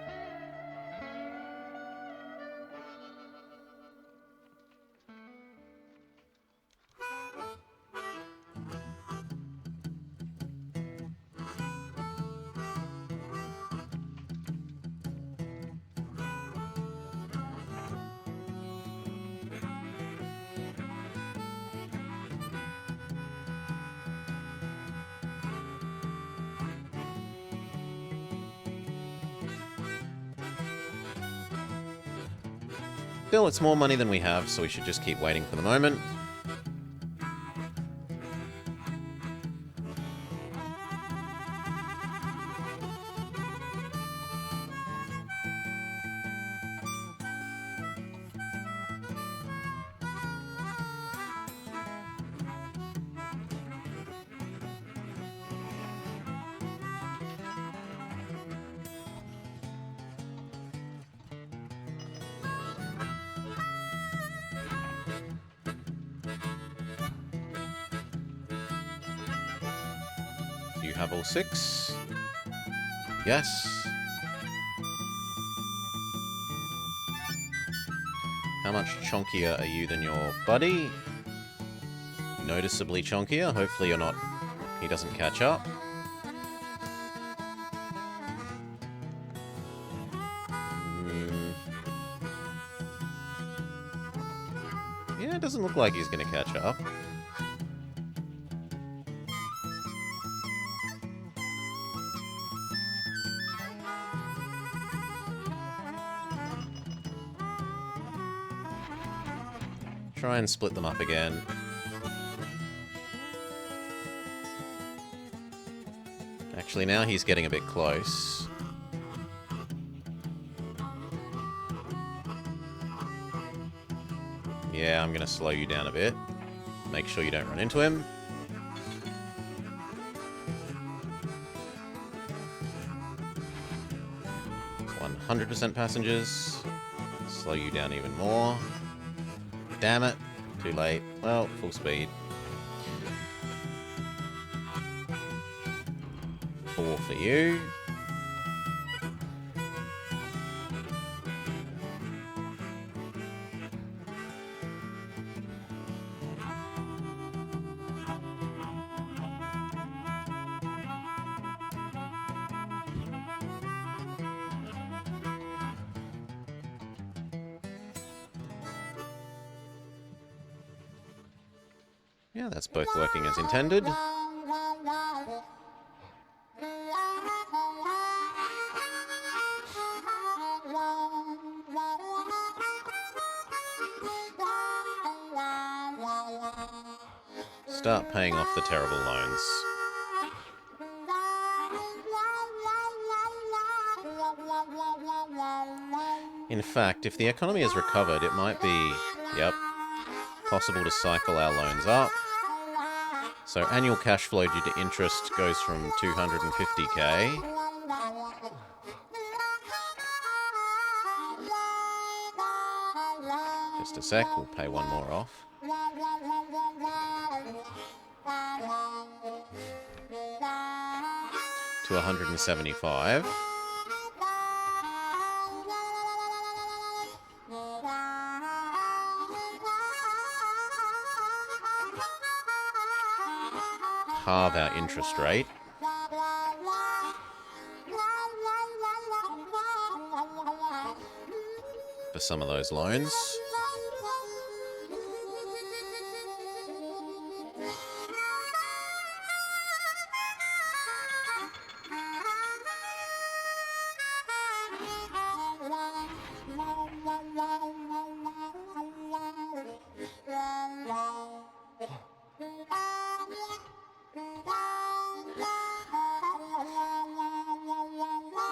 Still, it's more money than we have, so we should just keep waiting for the moment. Do you have all 6? Yes. How much chonkier are you than your buddy? Noticeably chonkier. Hopefully you're not... he doesn't catch up. Yeah, it doesn't look like he's going to catch up. Try and split them up again. Actually, now he's getting a bit close. Yeah, I'm going to slow you down a bit. Make sure you don't run into him. "100% passengers." Slow you down even more. Damn it. Too late. Well, full speed. 4 for you. Yeah, that's both working as intended. Start paying off the terrible loans. In fact, if the economy has recovered, it might be, yep, possible to cycle our loans up. So annual cash flow due to interest goes from 250k. Just a sec, we'll pay one more off. To 175. Halve our interest rate. For some of those loans.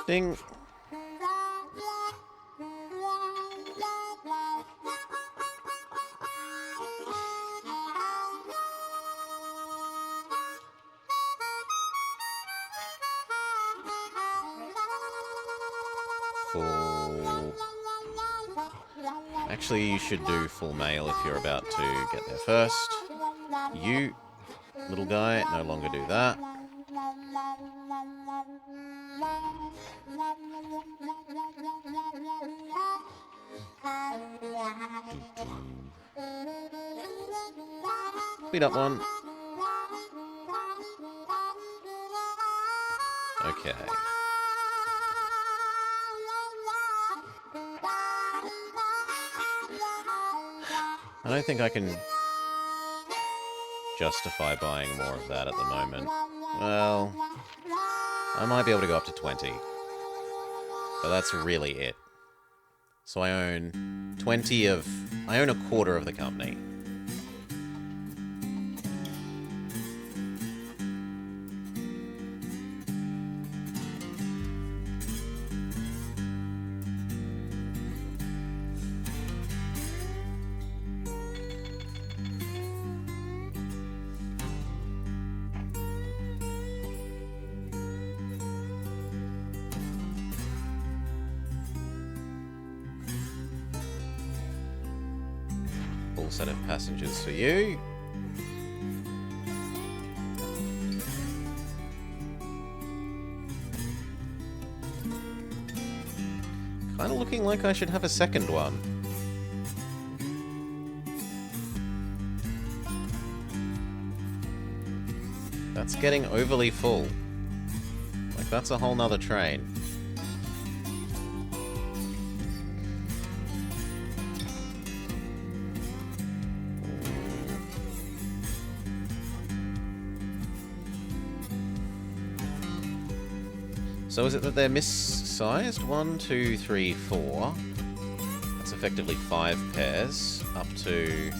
Ding. Full. Actually, you should do full mail if you're about to get there first. You, little guy, no longer do that. Speed up one. Okay. I don't think I can justify buying more of that at the moment. Well, I might be able to go up to 20. But that's really it. So I own I own a quarter of the company. Full set of passengers for you. Kind of looking like I should have a second one. That's getting overly full. Like, that's a whole nother train. So is it that they're missized? 1, 2, 3, 4. That's effectively 5 pairs. Up to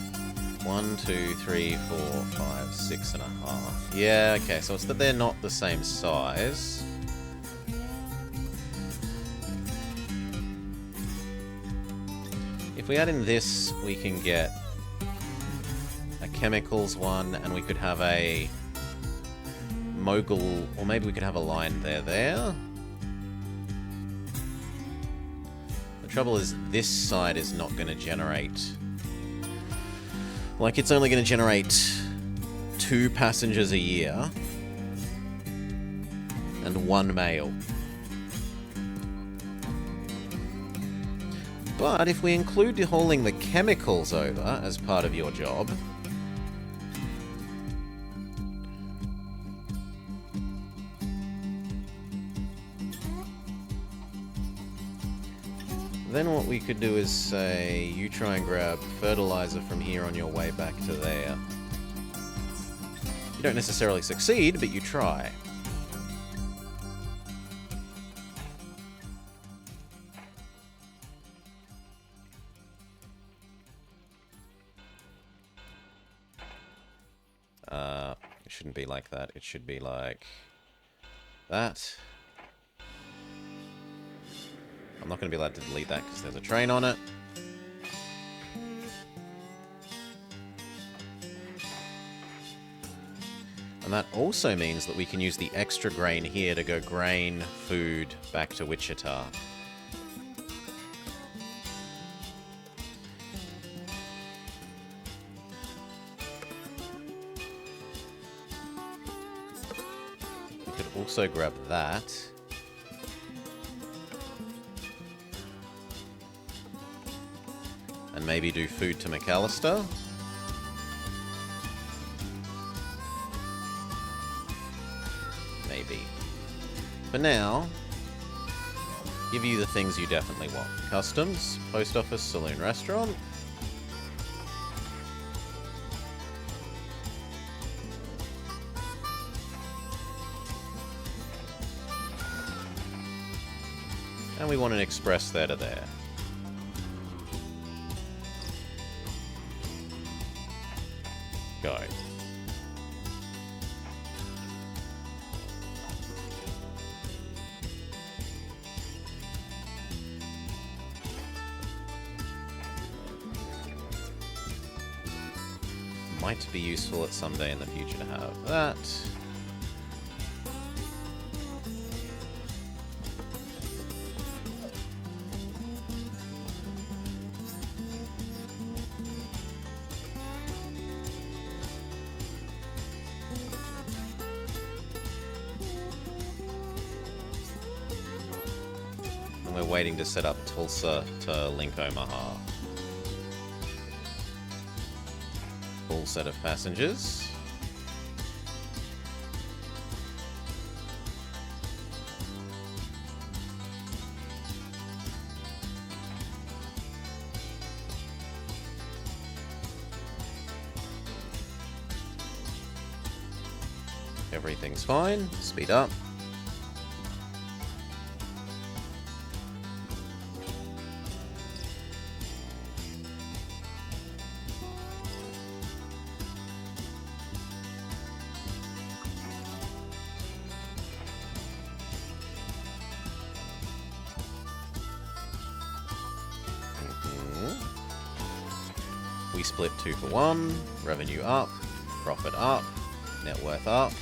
1, 2, 3, 4, 5, 6.5. Yeah, okay, so it's that they're not the same size. If we add in this, we can get a chemicals one, and we could have a mogul, or maybe we could have a line there. The trouble is, this side is not going to generate... Like, it's only going to generate 2 passengers a year and 1 male. But if we include hauling the chemicals over as part of your job, then what we could do is say, you try and grab fertilizer from here on your way back to there. You don't necessarily succeed, but you try. It shouldn't be like that. It should be like that. I'm not going to be allowed to delete that because there's a train on it. And that also means that we can use the extra grain here to go grain, food, back to Wichita. We could also grab that. And maybe do food to McAllister. Maybe. For now, give you the things you definitely want. Customs, post office, saloon, restaurant. And we want an express there to there. Go. Might be useful at some day in the future to have that. We're waiting to set up Tulsa to link Omaha. Full set of passengers. Everything's fine. Speed up. We split 2 for 1. Revenue up. Profit up. Net worth up.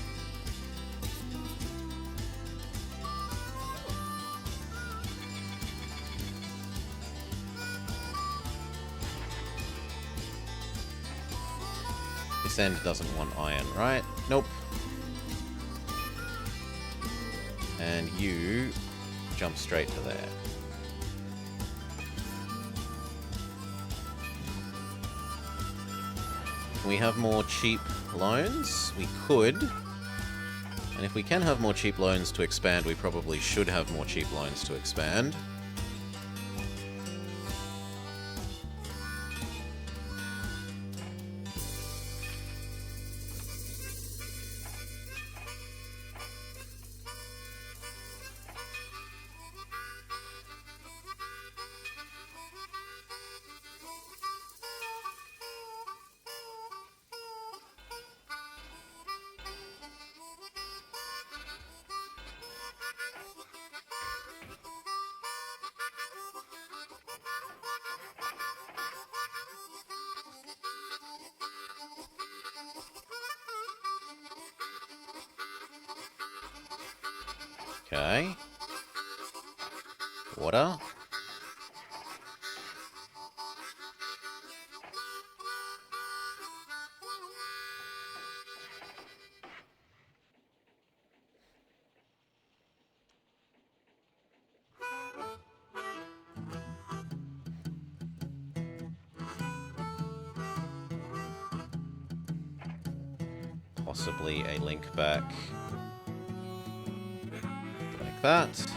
This end doesn't want iron, right? Nope. And you jump straight to there. Can we have more cheap loans? We could. And if we can have more cheap loans to expand, we probably should have more cheap loans to expand. Okay. Water. Possibly a link back like that.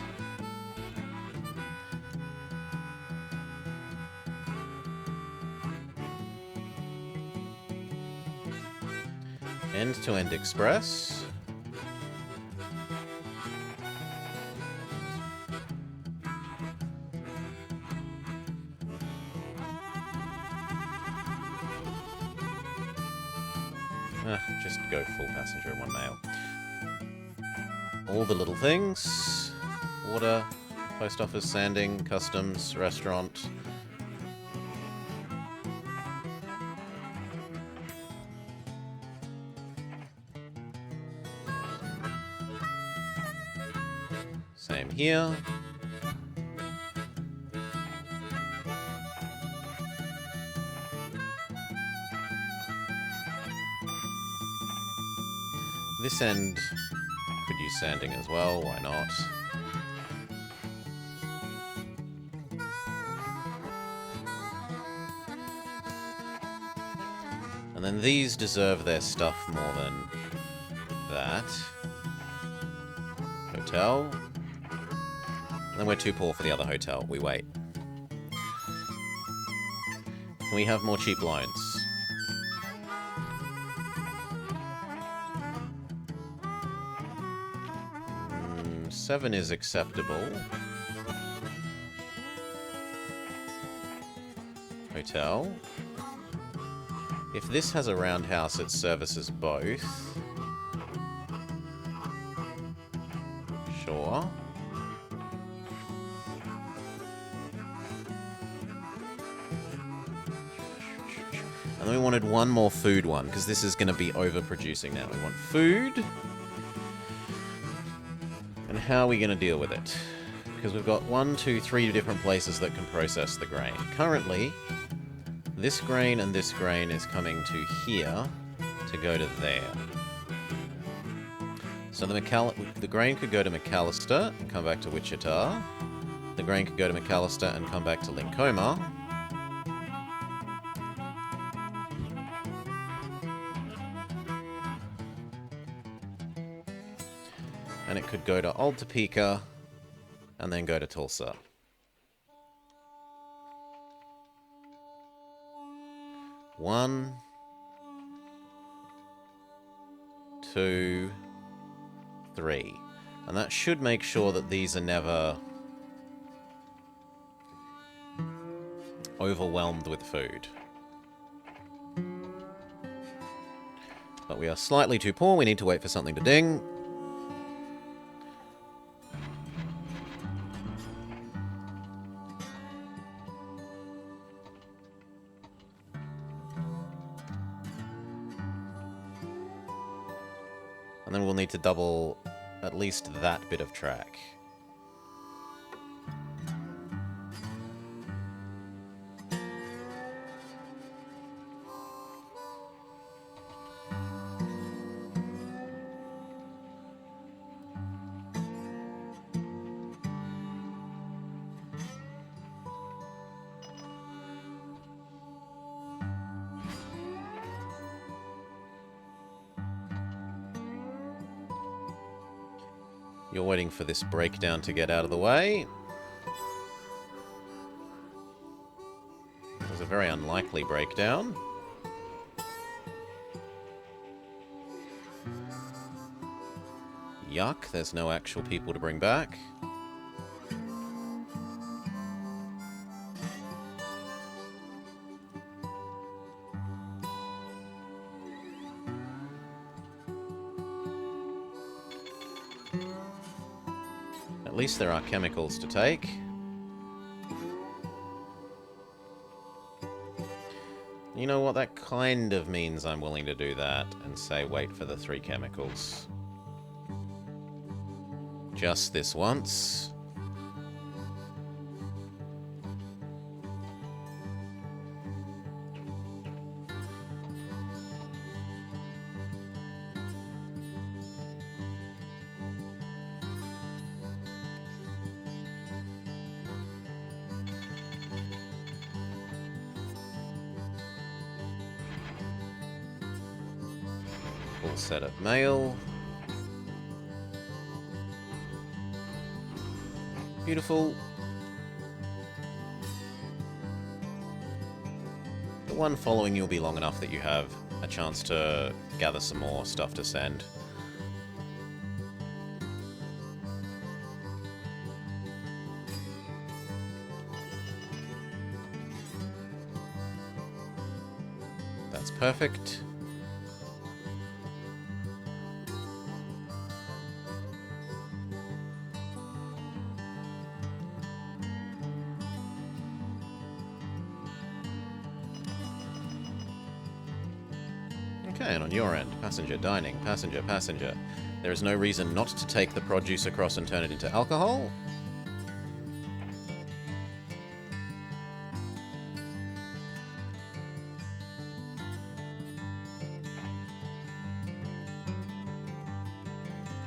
End-to-end express. Just go full passenger and 1 mail. All the little things. Water, post office, sanding, customs, restaurant. Same here. This end could use sanding as well, why not? And then these deserve their stuff more than that. Hotel. And then we're too poor for the other hotel. We wait. Can we have more cheap loans? 7 is acceptable. Hotel. If this has a roundhouse, it services both. Sure. And then we wanted one more food one, because this is going to be overproducing now. We want food. And how are we going to deal with it? Because we've got 1, 2, 3 different places that can process the grain. Currently, this grain and this grain is coming to here to go to there. So the grain could go to McAllister and come back to Wichita. The grain could go to McAllister and come back to Lincoma. And it could go to Old Topeka and then go to Tulsa. One, two, three. And that should make sure that these are never overwhelmed with food. But we are slightly too poor. We need to wait for something to ding. And then we'll need to double at least that bit of track. You're waiting for this breakdown to get out of the way. It was a very unlikely breakdown. Yuck, there's no actual people to bring back. At least there are chemicals to take. You know what? That kind of means I'm willing to do that and say wait for the 3 chemicals. Just this once. Full set of mail. Beautiful. The one following you will be long enough that you have a chance to gather some more stuff to send. That's perfect. Okay, and on your end, passenger, dining, passenger, passenger. There is no reason not to take the produce across and turn it into alcohol.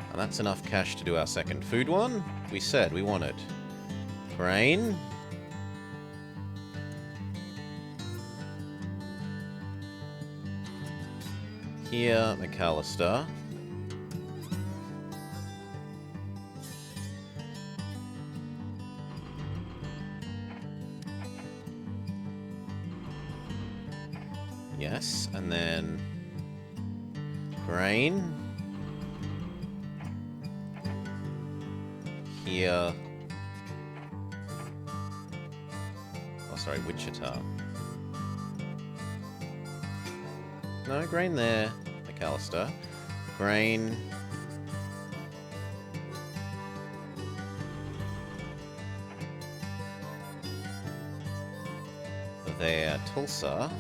And that's enough cash to do our second food one. We said we wanted grain. Here, McAllister. Yes, and then grain. Here. Oh, sorry, Wichita. No, grain there. McAllister. Grain. There, Tulsa.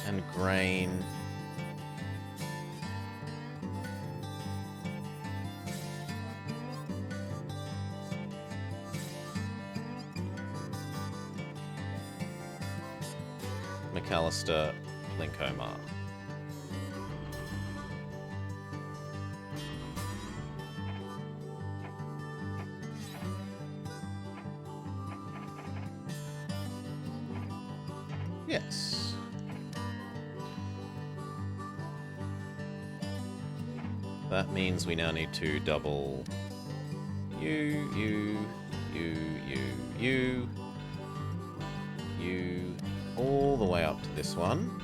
And grain. McAllister, Lincoma. Yes. That means we now need to double you, all the way up to this one.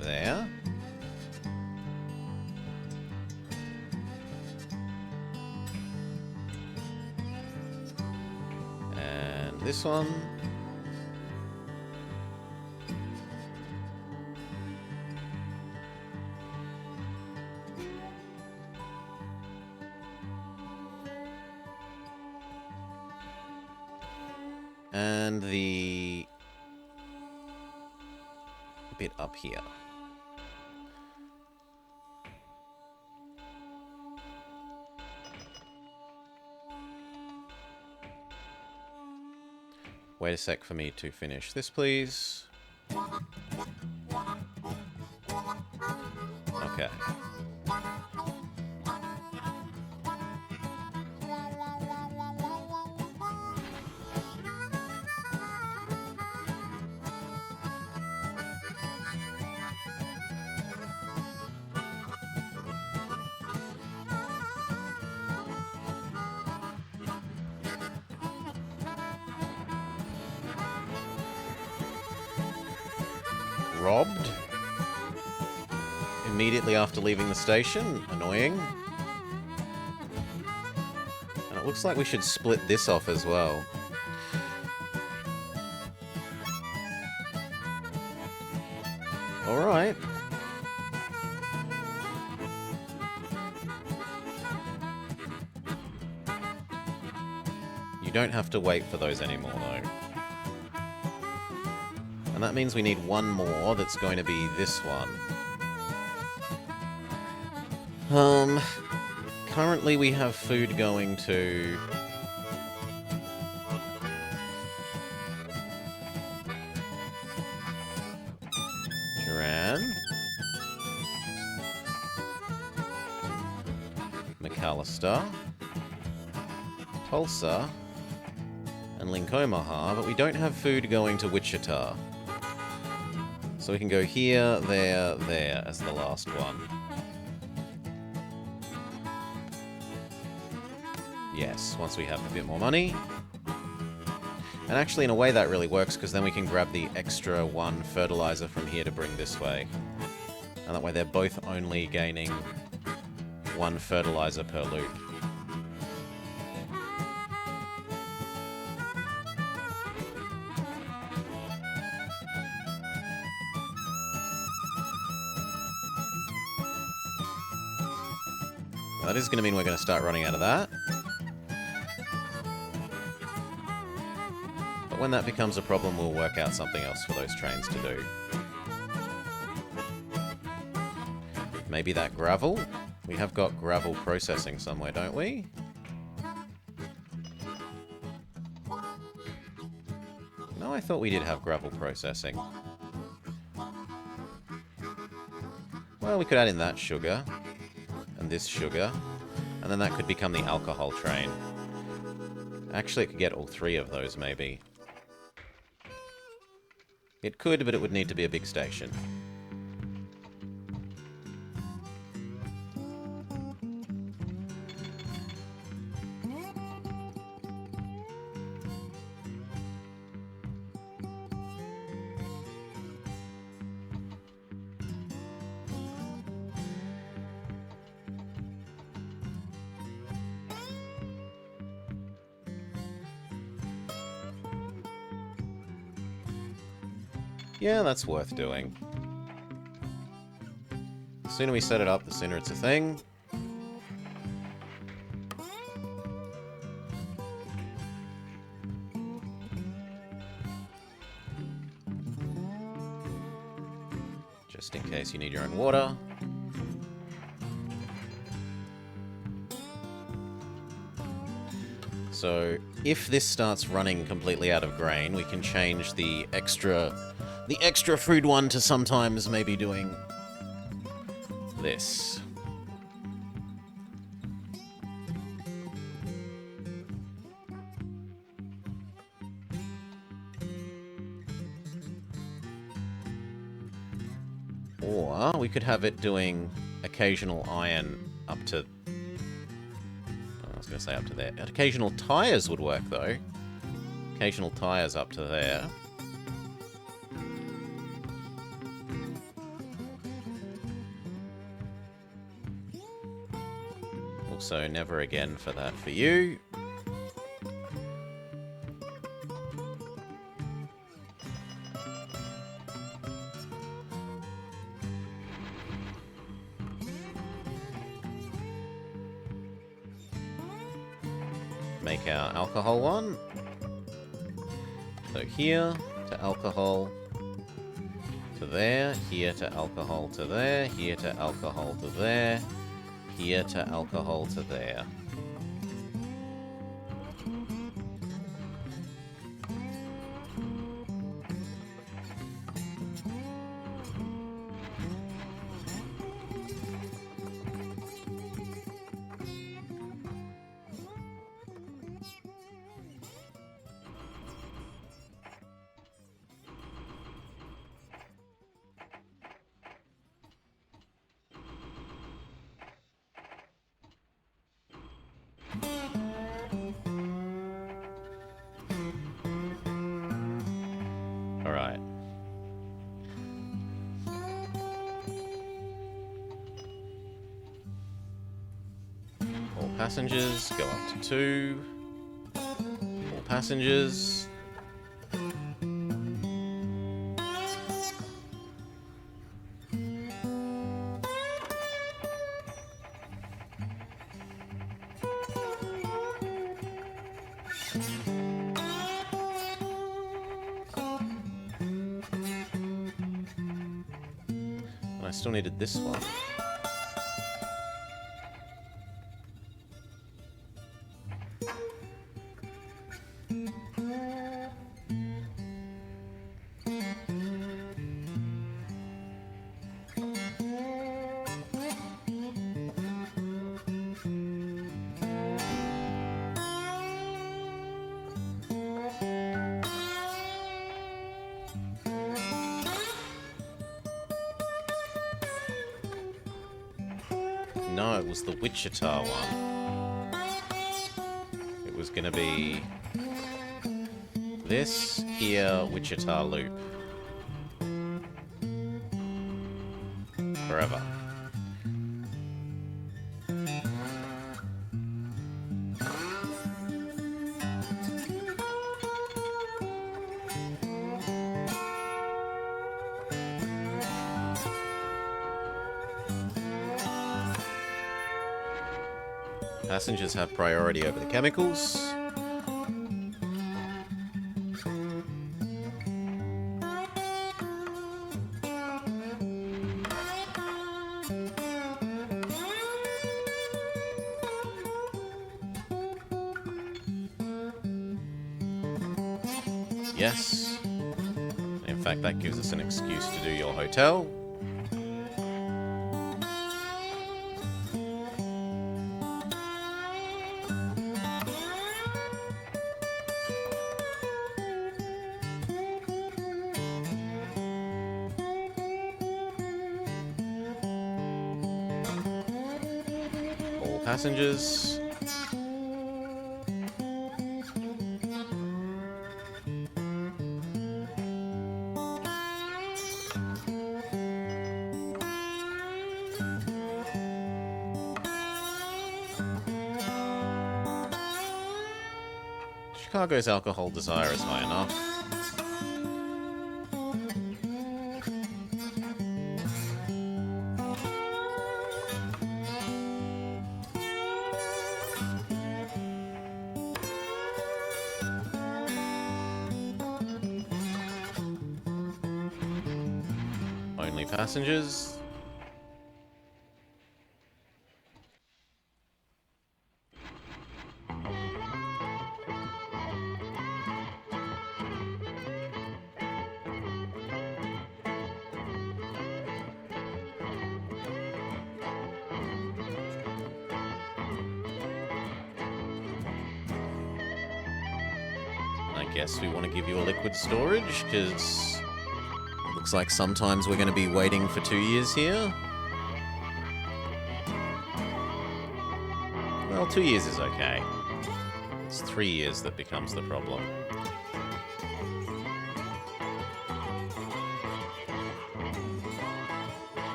There. And this one. And the bit up here. Wait a sec for me to finish this, please. Okay. Robbed immediately after leaving the station. Annoying. And it looks like we should split this off as well. Alright. You don't have to wait for those anymore, though. And that means we need one more that's going to be this one. Currently we have food going to... Duran. McAllister. Tulsa. And Linkomaha, but we don't have food going to Wichita. So we can go here, there, there as the last one. Yes, once we have a bit more money. And actually, in a way, that really works, because then we can grab the extra one fertilizer from here to bring this way. And that way they're both only gaining one fertilizer per loop. That is going to mean we're going to start running out of that. But when that becomes a problem, we'll work out something else for those trains to do. Maybe that gravel? We have got gravel processing somewhere, don't we? No, I thought we did have gravel processing. Well, we could add in that sugar. And this sugar, and then that could become the alcohol train. Actually, it could get all three of those, maybe. It could, but it would need to be a big station. Yeah, that's worth doing. The sooner we set it up, the sooner it's a thing. Just in case you need your own water. So, if this starts running completely out of grain, we can change the extra food one to sometimes maybe doing this. Or we could have it doing occasional iron up to... I was going to say up to there. Occasional tires would work, though. Occasional tires up to there. Also, never again for that for you. Make our alcohol one. So here to alcohol to there, here to alcohol to there, here to alcohol to there, here to alcohol to there. Alright. All passengers, go up to 2. All passengers. I still needed this one. No, it was the Wichita one. It was gonna be this here, Wichita Loop. Forever. Passengers have priority over the chemicals. Yes. In fact, that gives us an excuse to do your hotel. Passengers. Chicago's alcohol desire is high enough. Only passengers. I guess we want to give you a liquid storage, because Looks like sometimes we're going to be waiting for 2 years here. Well, 2 years is okay. It's 3 years that becomes the problem.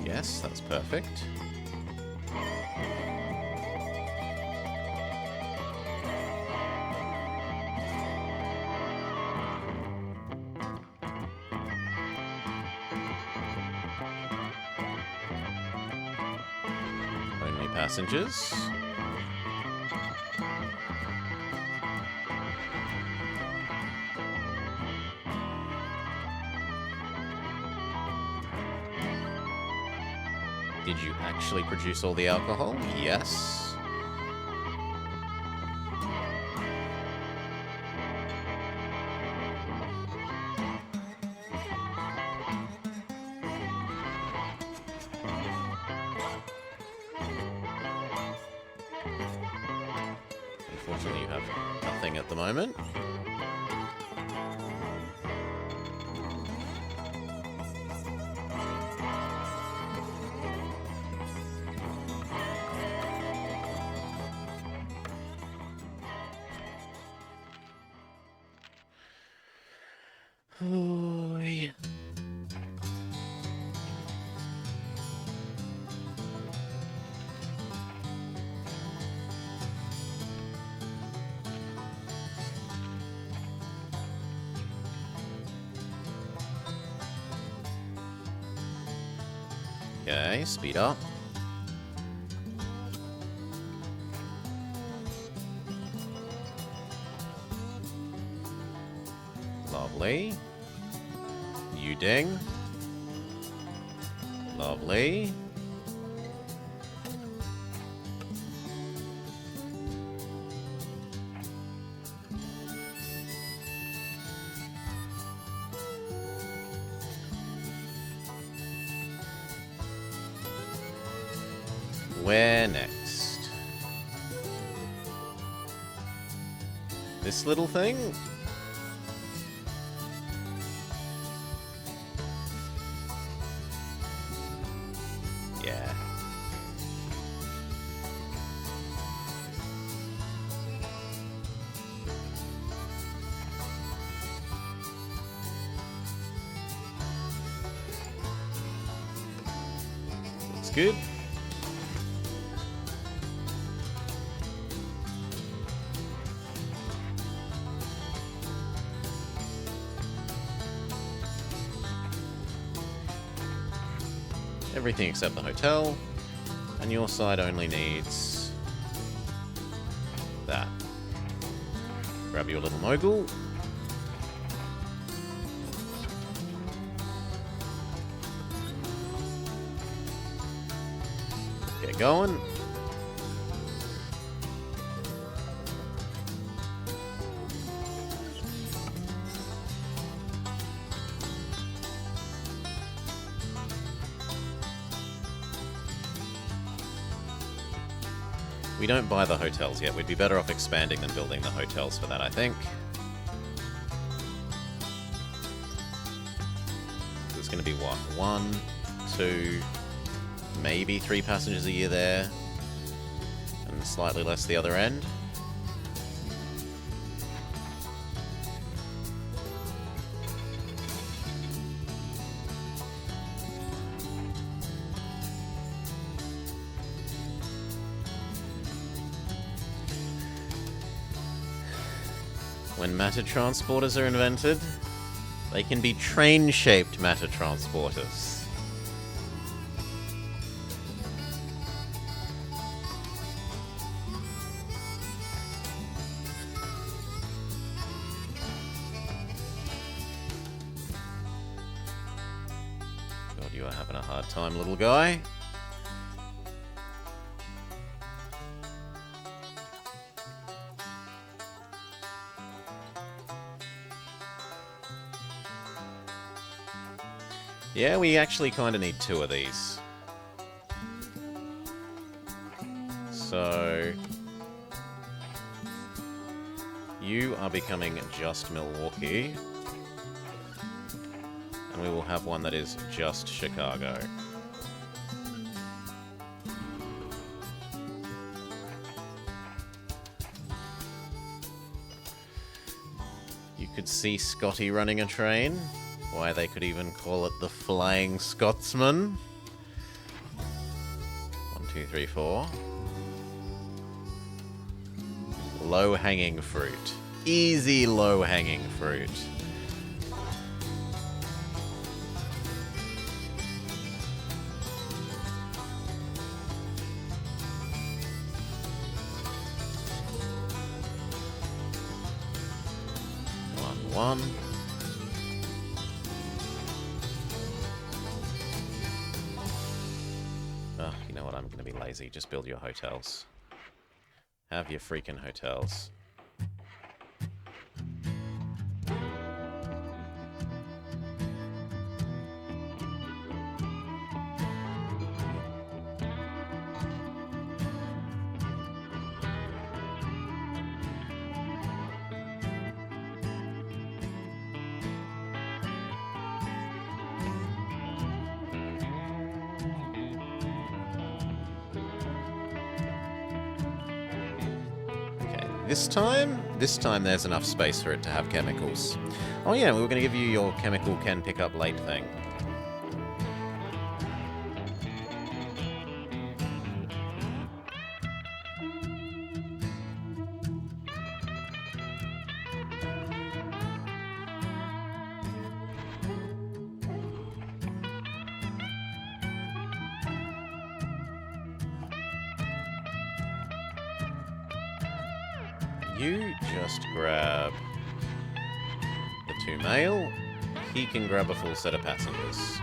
Yes, that's perfect. Only passengers. Did you actually produce all the alcohol? Yes. Unfortunately, you have nothing at the moment. Oh, yeah. Okay, speed up. Lovely. You ding. Lovely. Where next? This little thing? Yeah. Looks good. Everything except the hotel, and your side only needs that. Grab your little mogul. Get going. We don't buy the hotels yet. We'd be better off expanding than building the hotels for that, I think. There's going to be, what, 1, 2, maybe 3 passengers a year there, and slightly less the other end. When matter transporters are invented, they can be train-shaped matter transporters. God, you are having a hard time, little guy. Yeah, we actually kind of need 2 of these. So you are becoming just Milwaukee. And we will have one that is just Chicago. You could see Scotty running a train. Why they could even call it the Flying Scotsman. 1, 2, 3, 4. Low-hanging fruit. Easy low-hanging fruit. One. Oh, you know what? I'm going to be lazy. Just build your hotels. Have your freaking hotels. This time there's enough space for it to have chemicals. Oh yeah, we were going to give you your chemical can pick up late thing. You just grab the 2 mail. He can grab a full set of passengers.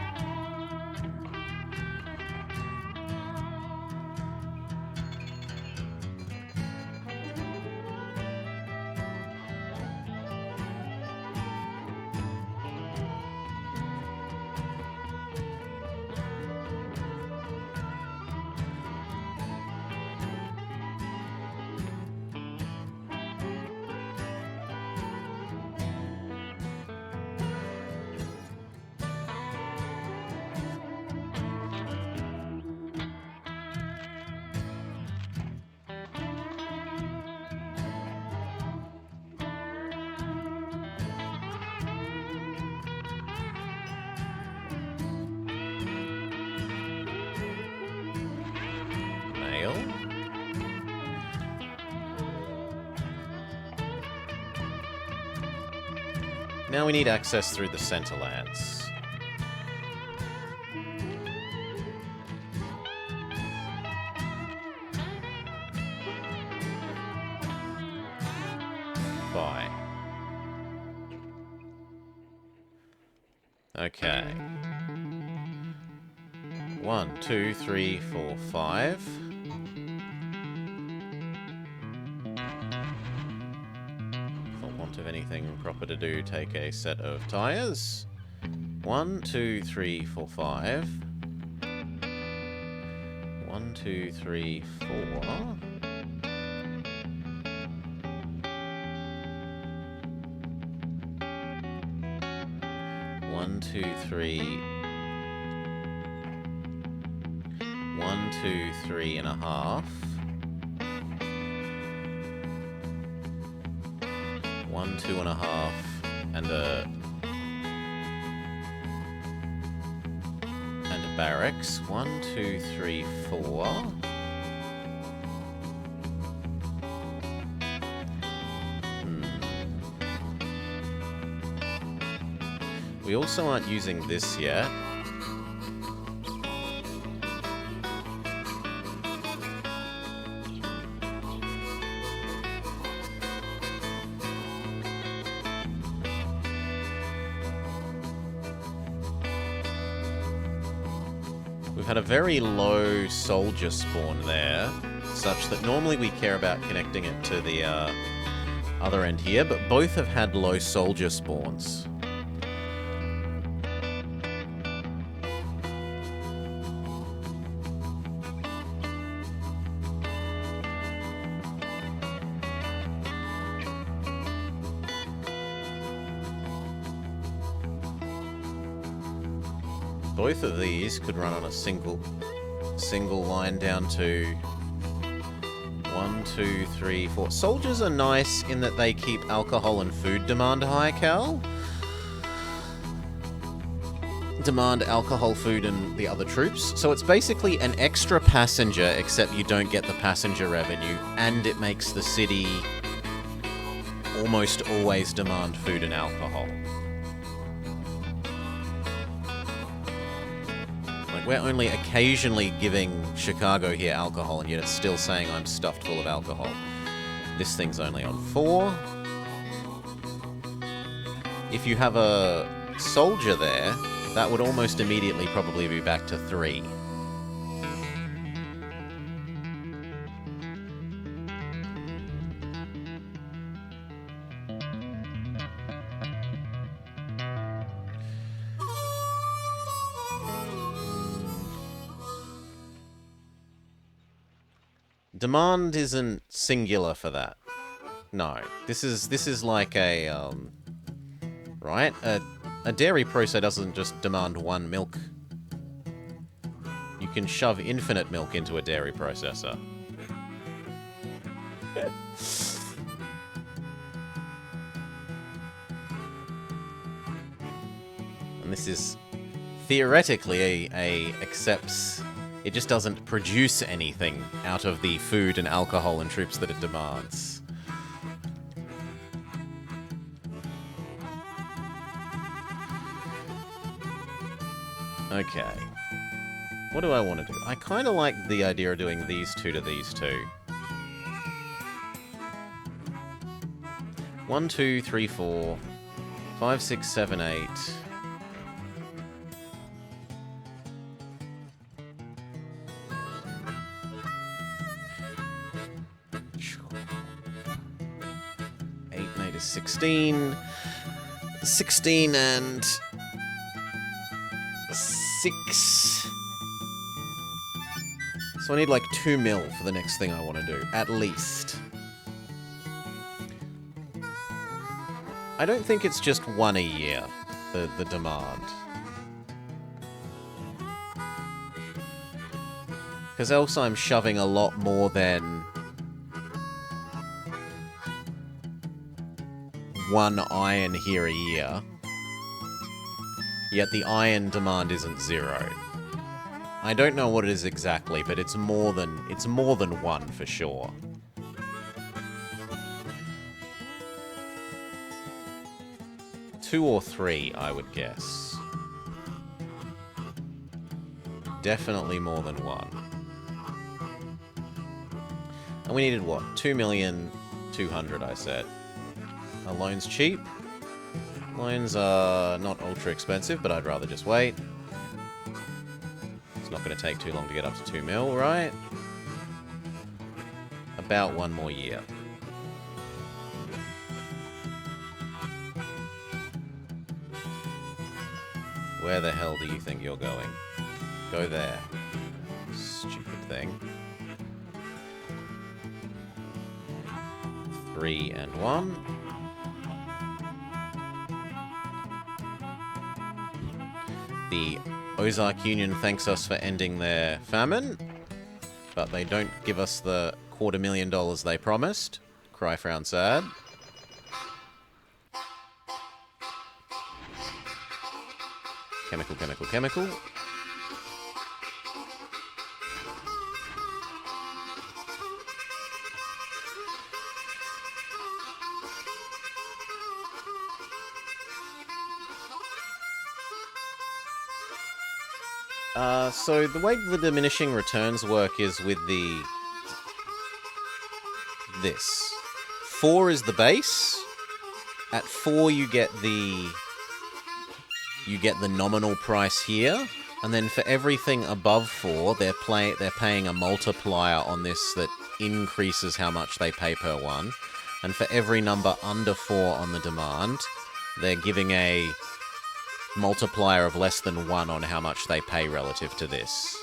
Now we need access through the center lands. Bye. Okay. 1, 2, 3, 4, 5. Of anything proper to do, take a set of tires. 1, 2, 3, 4, 5. 1, 2, 3, 4. 1, 2, 3. 1, 2, 3 and a half. 1, 2 and a half, and a barracks. 1, 2, 3, 4. We also aren't using this yet. We've had a very low soldier spawn there, such that normally we care about connecting it to the other end here, but both have had low soldier spawns. both of these could run on a single line down to 1, 2, 3, 4. Soldiers are nice in that they keep alcohol and food demand high, Cal. Demand alcohol, food, and the other troops. So it's basically an extra passenger, except you don't get the passenger revenue, and it makes the city almost always demand food and alcohol. Like, we're only occasionally giving Chicago here alcohol, and yet it's still saying I'm stuffed full of alcohol. This thing's only on 4. If you have a soldier there, that would almost immediately probably be back to 3. Demand isn't singular for that. No. This is like a, right? A dairy processor doesn't just demand 1 milk. You can shove infinite milk into a dairy processor. And this is theoretically accepts. It just doesn't produce anything out of the food and alcohol and troops that it demands. Okay. What do I want to do? I kind of like the idea of doing these 2 to these 2. 1, 2, 3, 4, 5, 6, 7, 8. And 8 is 16. 16 and 6. So I need like 2 mil for the next thing I want to do, at least. I don't think it's just 1 a year, the demand. Because else I'm shoving a lot more than 1 iron here a year. Yet the iron demand isn't 0. I don't know what it is exactly, but it's more than 1 for sure. Two or 3, I would guess. Definitely more than 1. And we needed what? 2,200,000, I said. A loan's cheap. Loans are not ultra expensive, but I'd rather just wait. It's not going to take too long to get up to 2 mil, right? About 1 more year. Where the hell do you think you're going? Go there. Stupid thing. 3 and 1. The Ozark Union thanks us for ending their famine, but they don't give us the $250,000 they promised. Cry, frown, sad. Chemical, chemical, chemical. So the way the diminishing returns work is with this. 4 is the base. At 4 you get the nominal price here, and then for everything above 4, they're paying a multiplier on this that increases how much they pay per one, and for every number under 4 on the demand, they're giving a multiplier of less than 1 on how much they pay relative to this.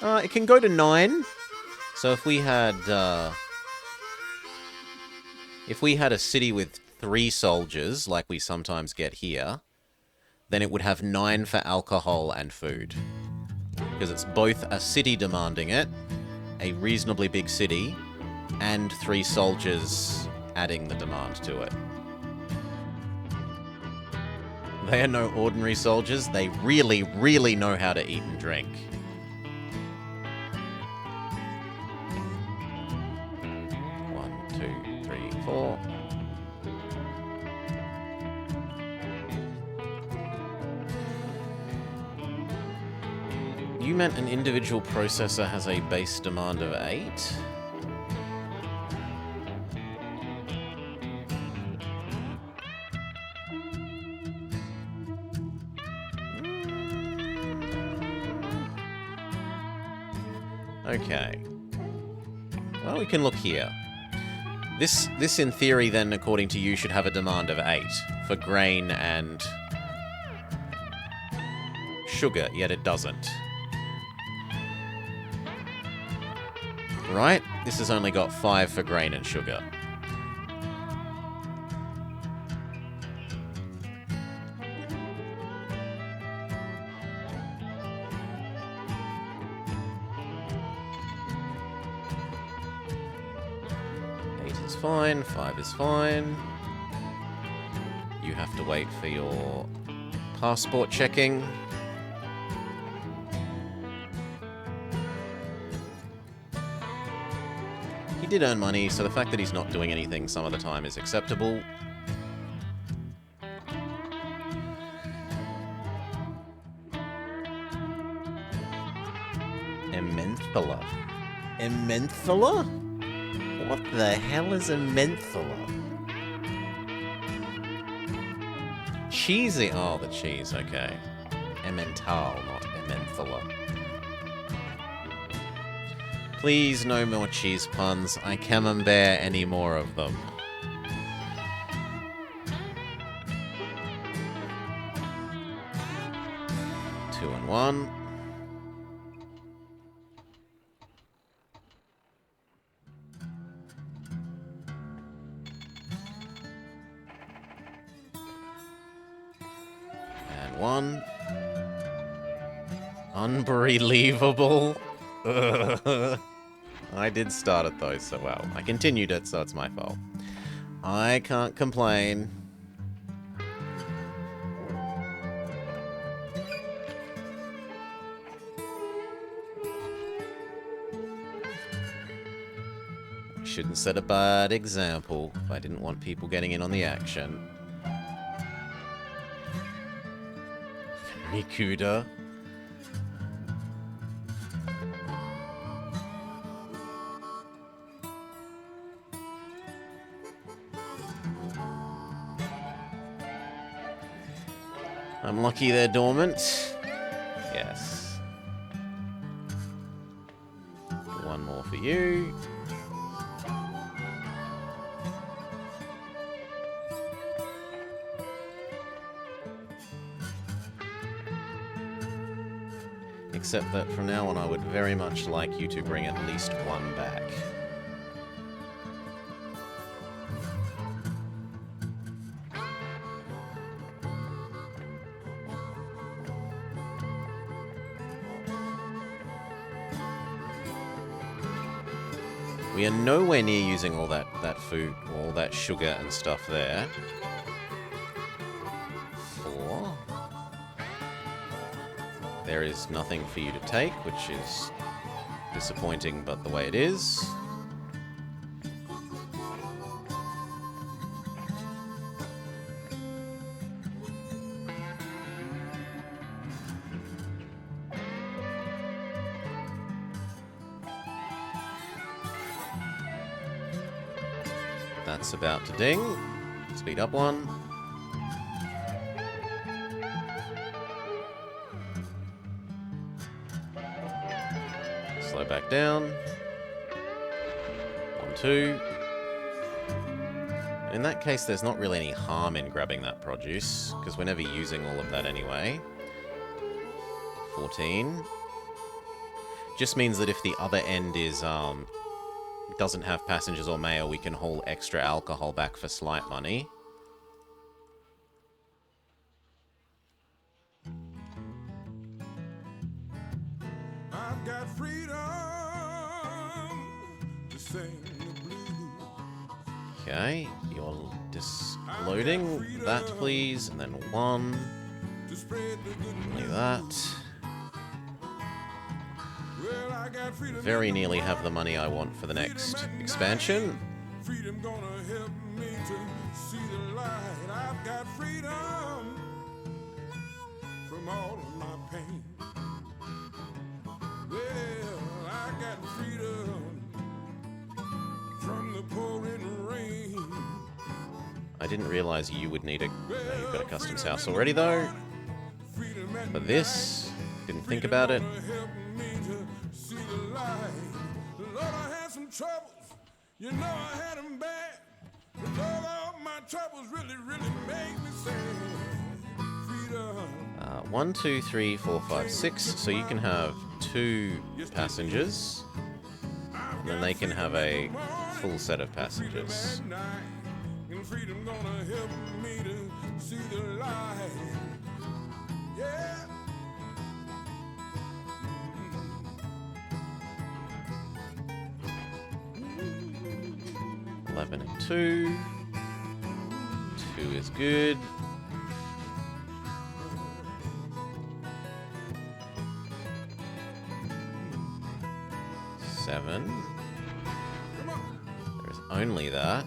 It can go to 9. So if we had a city with 3 soldiers, like we sometimes get here, then it would have 9 for alcohol and food. Because it's both a city demanding it, a reasonably big city, and 3 soldiers adding the demand to it. They are no ordinary soldiers. They really, really know how to eat and drink. One, two, three, four. You meant an individual processor has a base demand of 8? Okay. Well, we can look here. This in theory, then, according to you, should have a demand of 8 for grain and sugar, yet it doesn't. Right? This has only got 5 for grain and sugar. Fine, 5 is fine. You have to wait for your passport checking. He did earn money, so the fact that he's not doing anything some of the time is acceptable. Emmenthala. Emmenthala? What the hell is a menthala? Cheesy. Oh, the cheese, okay. Emmental, not Emmenthala. Please, no more cheese puns. I cannot bear any more of them. Two and 1. One. Unbelievable. I did start it though, so well. I continued it, so it's my fault. I can't complain. Shouldn't set a bad example if I didn't want people getting in on the action. Kuda. I'm lucky they're dormant. Yes. One more for you. Except that from now on I would very much like you to bring at least 1 back. We are nowhere near using all that food, all that sugar and stuff there. 4. There is nothing for you to take, which is disappointing, but the way it is. That's about to ding. Speed up 1. Slow back down. 1, 2. In that case, there's not really any harm in grabbing that produce, because we're never using all of that anyway. 14. Just means that if the other end is, doesn't have passengers or mail, we can haul extra alcohol back for slight money. got freedom to sing the blues. Okay, you're just loading that, please, and then one. To spread the good Only news. that. Well, I got freedom Very in the nearly have the morning, money I want for the freedom next at night. expansion. Freedom gonna help me to see the light. I've got freedom from all of my pain. Well, I got freedom from the pouring rain. I didn't realize you would need a... No, you've got a customs house already, though. For this, didn't think about it. Help me to see the light. Lord, I had some troubles. You know I had them bad. But Lord, all my troubles really, really make me sad. Freedom. 1, 2, 3, 4, 5, 6. So you can have 2 passengers. And then they can have a full set of passengers. And freedom gonna help me to see the light. Yeah. 11 and 2. 2 is good. Seven. There's only that.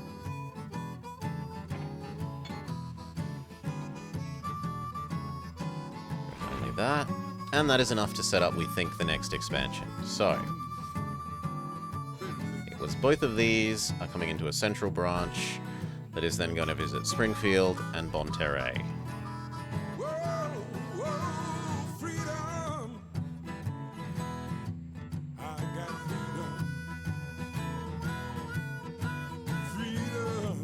Only that. And that is enough to set up, we think, the next expansion. So, it was both of these are coming into a central branch that is then going to visit Springfield and Bonterre. Whoa, whoa, freedom. I got freedom. Freedom.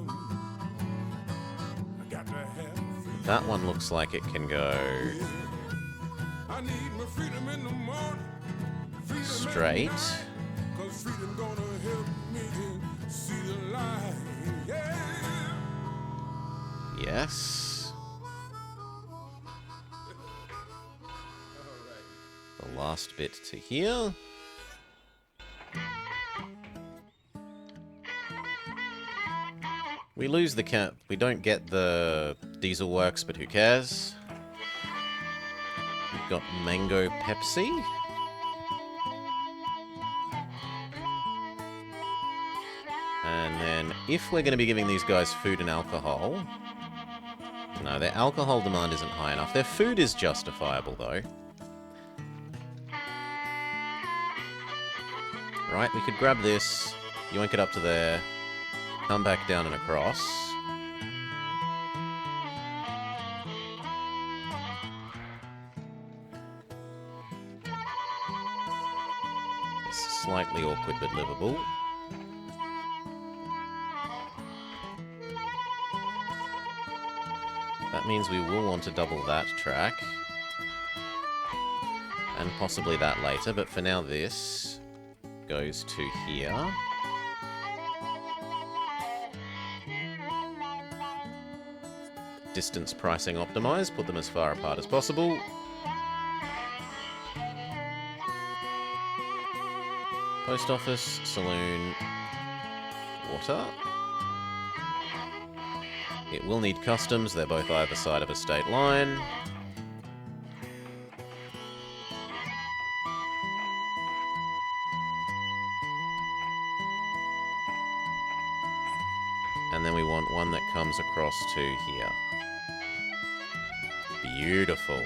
I got to have freedom. That one looks like it can go I need my freedom in the morning. Freedom straight. at night. 'Cause freedom gonna help me to see the light. Yeah. Yes. The last bit to here. We lose the cat. We don't get the diesel works, but who cares? We've got Mango Pepsi. And then, if we're going to be giving these guys food and alcohol... No, their alcohol demand isn't high enough. Their food is justifiable, though. Right, we could grab this, yoink it up to there, come back down and across. It's slightly awkward but livable. That means we will want to double that track. And possibly that later, but for now this goes to here. Distance pricing optimized, put them as far apart as possible. Post office, saloon, water. It will need customs, they're both either side of a state line. And then we want one that comes across to here. Beautiful.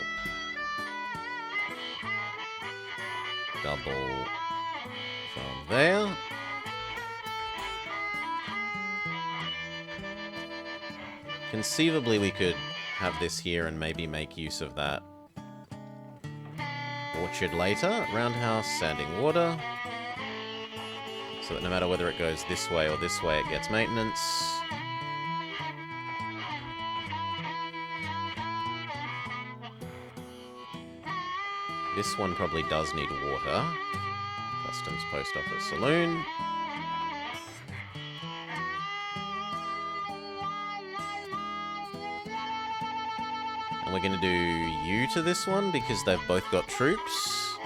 Double from there. Conceivably, we could have this here and maybe make use of that orchard later. Roundhouse, standing water. So that no matter whether it goes this way or this way, it gets maintenance. This one probably does need water. Customs, post office, saloon. And we're going to do you to this one because they've both got troops.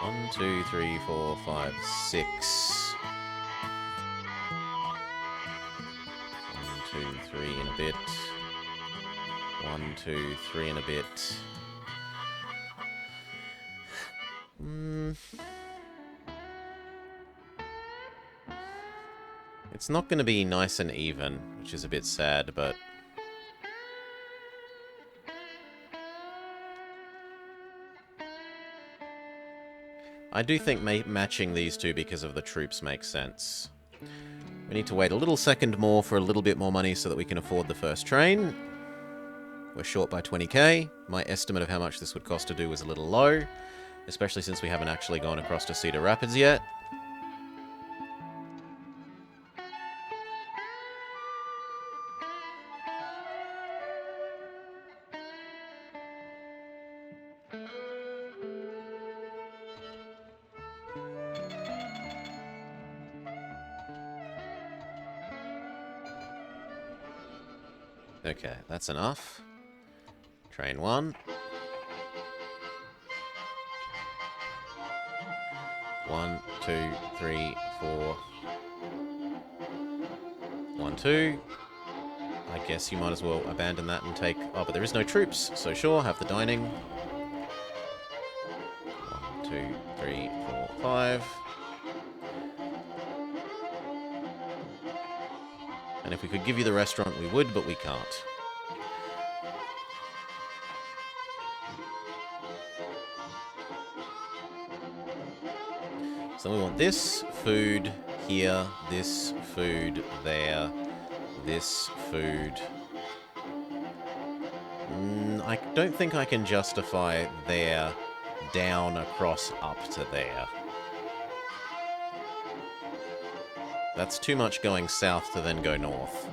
1, 2, 3, 4, 5, 6. 1, 2, 3 and a bit. 1, 2, 3 and a bit. It's not going to be nice and even, which is a bit sad, but... I do think matching these two because of the troops makes sense. We need to wait a little second more for a little bit more money so that we can afford the first train. We're short by 20k. My estimate of how much this would cost to do was a little low, especially since we haven't actually gone across to Cedar Rapids yet. Okay, that's enough. Train 1. 1, 2, 3, 4. 1, 2. I guess you might as well abandon that and take... Oh, but there is no troops, so sure, have the dining. 1, 2, 3, 4, 5. And if we could give you the restaurant, we would, but we can't. So we want this food here, this food there, this food. I don't think I can justify there, down, across, up to there. That's too much going south to then go north.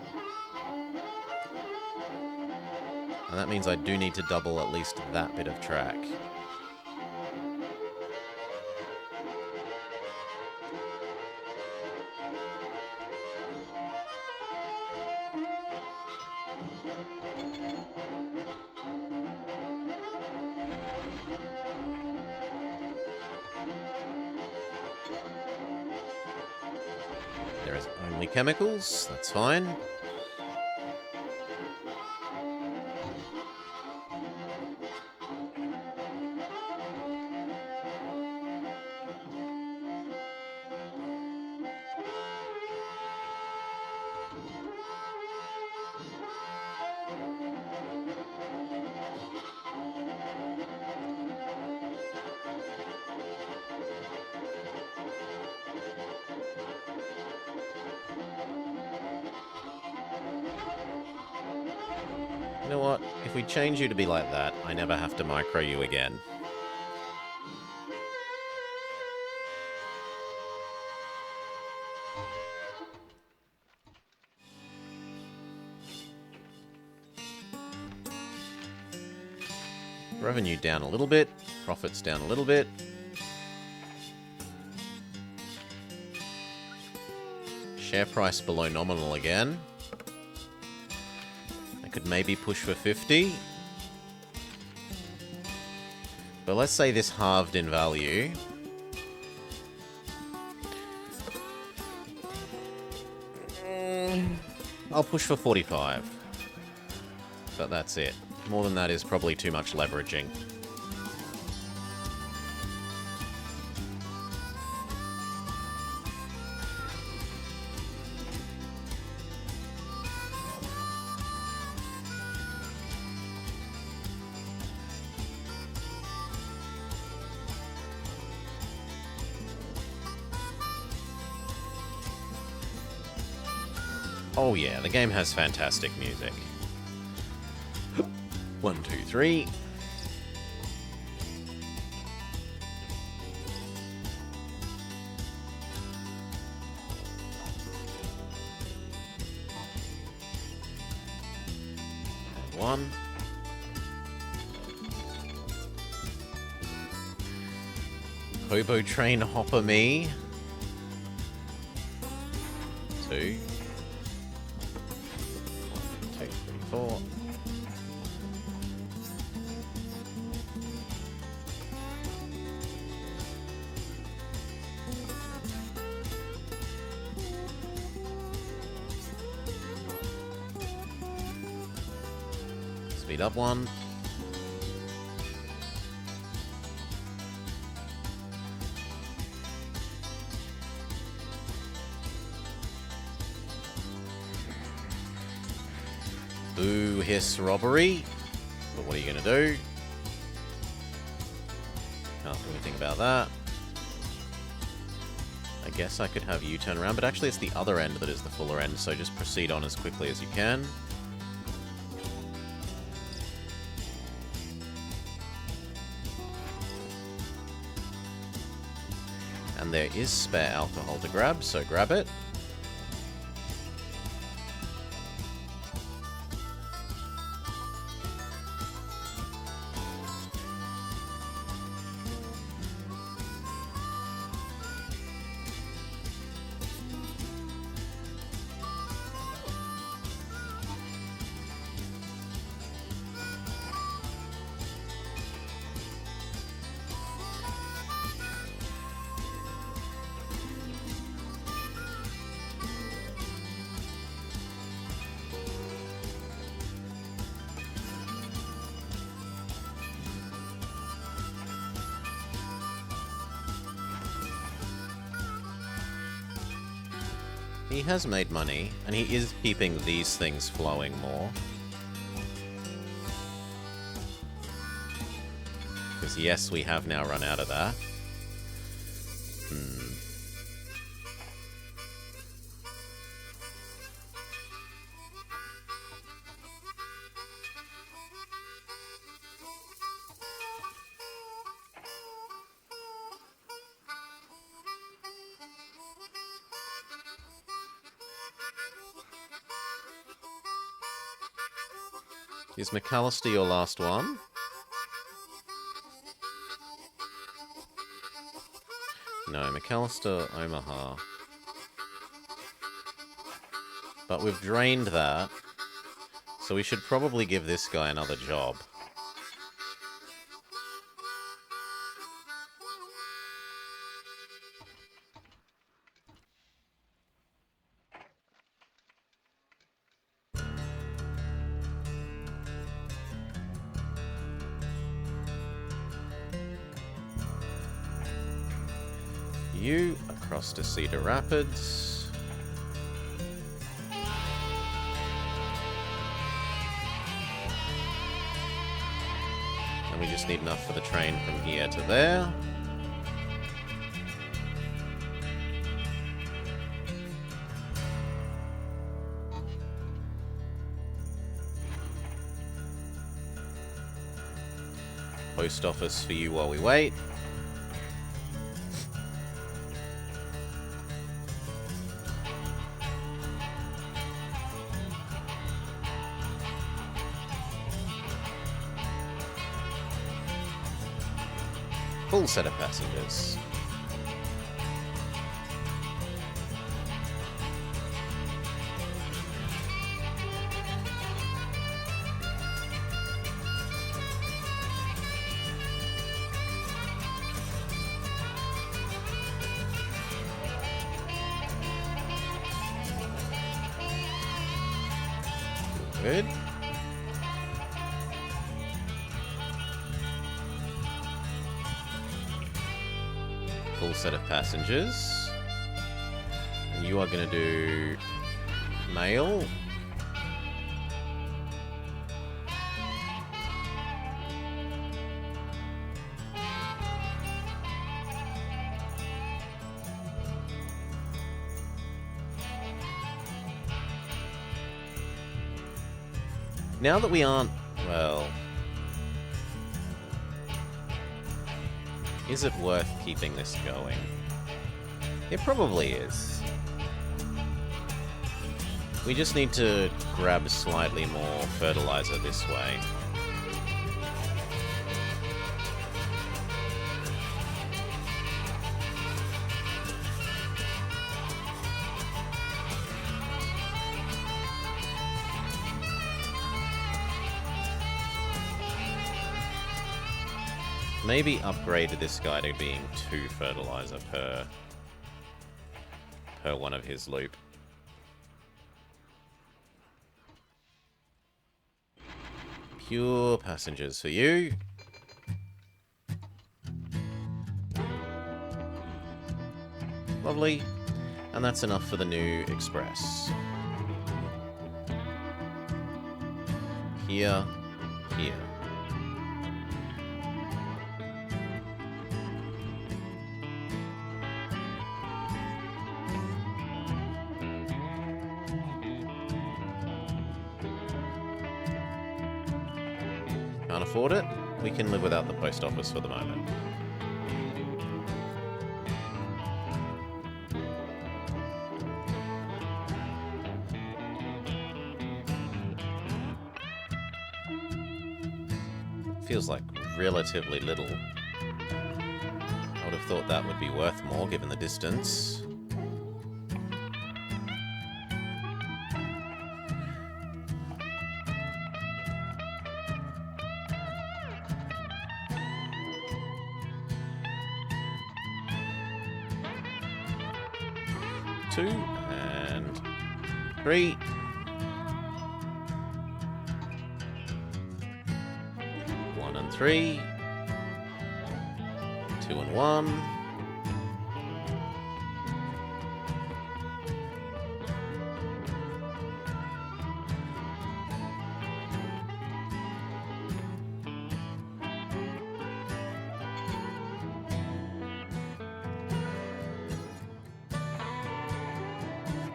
And that means I do need to double at least that bit of track. There is only chemicals, that's fine. You know what? If we change you to be like that, I never have to micro you again. Revenue down a little bit, profits down a little bit. Share price below nominal again. Could maybe push for 50. But let's say this halved in value. I'll push for 45. But that's it. More than that is probably too much leveraging. Oh yeah, the game has fantastic music. 1, 2, 3. And 1. Hobo train hopper me. 2. 2, 3, 4. Speed up one. Boo, hiss, robbery. But what are you going to do? Can't do anything about that. I guess I could have you turn around, but actually it's the other end that is the fuller end, so just proceed on as quickly as you can. And there is spare alcohol to grab, so grab it. He has made money, and he is keeping these things flowing more. Because yes, we have now run out of that. Is McAllister your last one? No, McAllister, Omaha. But we've drained that, so we should probably give this guy another job. You across to Cedar Rapids. And we just need enough for the train from here to there. Post office for you while we wait. Full set of passengers. Good. Full set of passengers. And you are going to do mail. Now that we aren't, well, is it worth keeping this going? It probably is. We just need to grab slightly more fertilizer this way. Maybe upgrade this guy to being 2 fertilizer per one of his loop. pure passengers for you. Lovely. And that's enough for the new express. Here, here. Can't afford it? We can live without the post office for the moment. Feels like relatively little. I would have thought that would be worth more given the distance. Two and three. One and three. Two and one.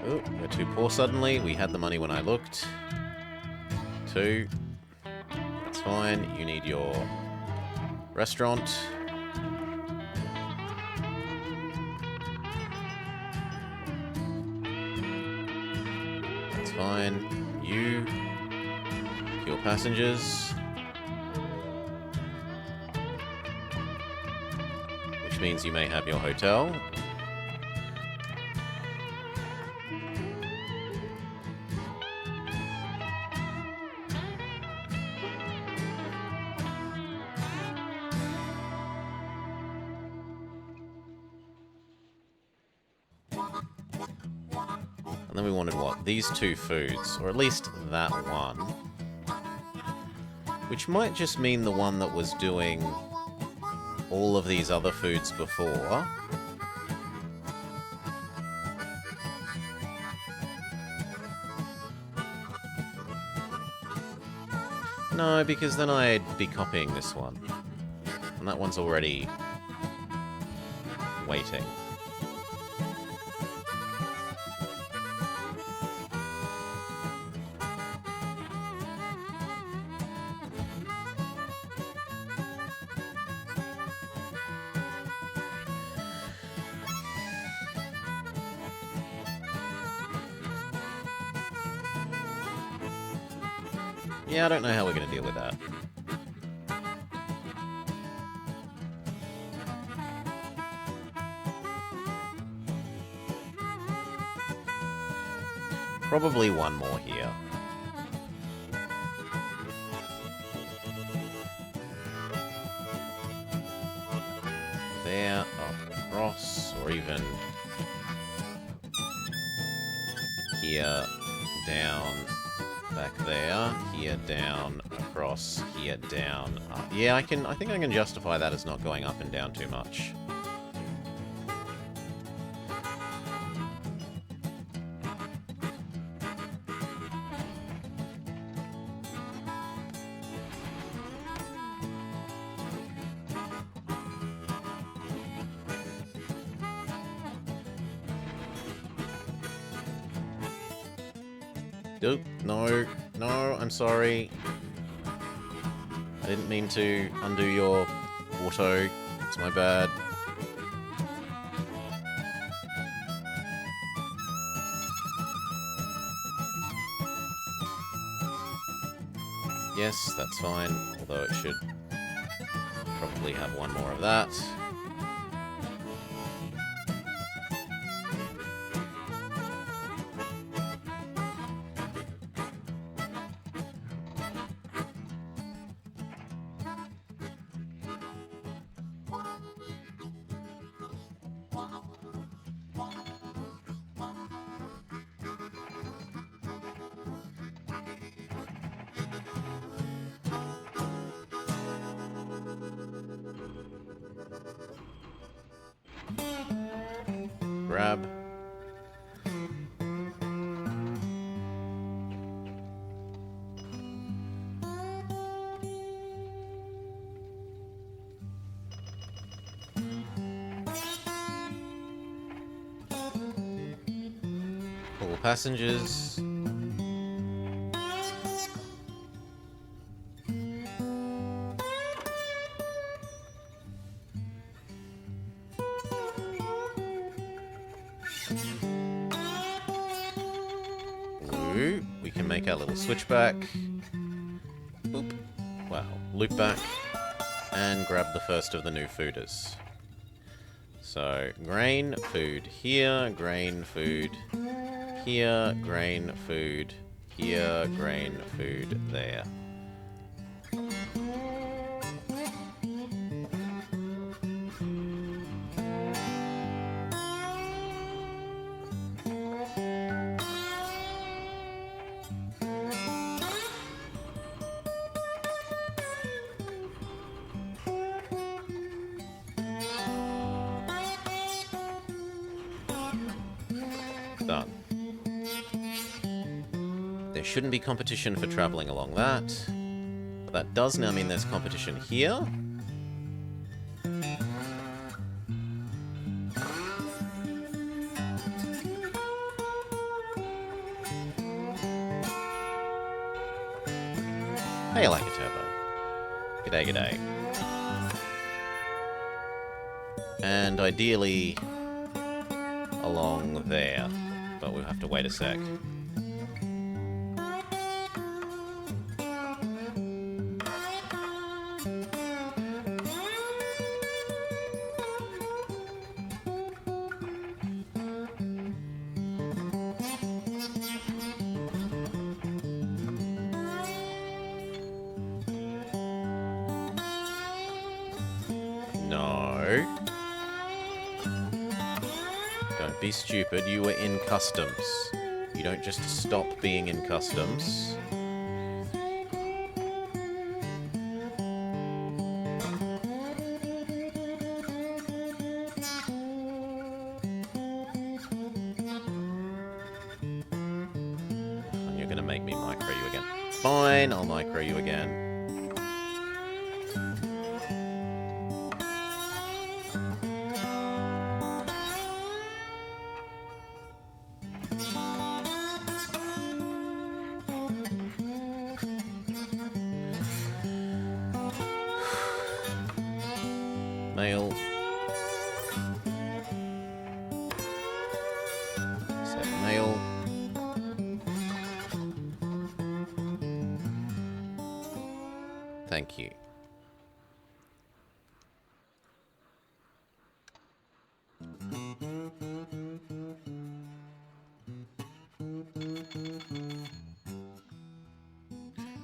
Oh, we're too poor suddenly. We had the money when I looked. Two. That's fine. You need your restaurant. That's fine. You. Your passengers. Which means you may have your hotel. And then we wanted, what? These two foods, or at least that one. Which might just mean the one that was doing all of these other foods before. No, because then I'd be copying this one. And that one's already waiting. Yeah, I don't know how we're going to deal with that. Probably one more here. There, up across, or even here, down, back there, here, down, across, here, down, up. Yeah, I think I can justify that as not going up and down too much. Nope, no, I'm sorry. I didn't mean to undo your auto. It's my bad. Yes, that's fine, although it should probably have one more of that. grab. All passengers. Ooh, we can make our little switchback. Oop. Wow. Loop back. And grab the first of the new fooders. So, grain, food here, grain, food here, grain, food here, grain, food there. Done. There shouldn't be competition for travelling along that. But that does now mean there's competition here. Hey, like a turbo. G'day, g'day. And ideally along there. But we'll have to wait a sec. No. Don't be stupid, you were in customs. You don't just stop being in customs. And you're gonna make me micro you again. Fine, I'll micro you again. Mail. Set mail. Thank you.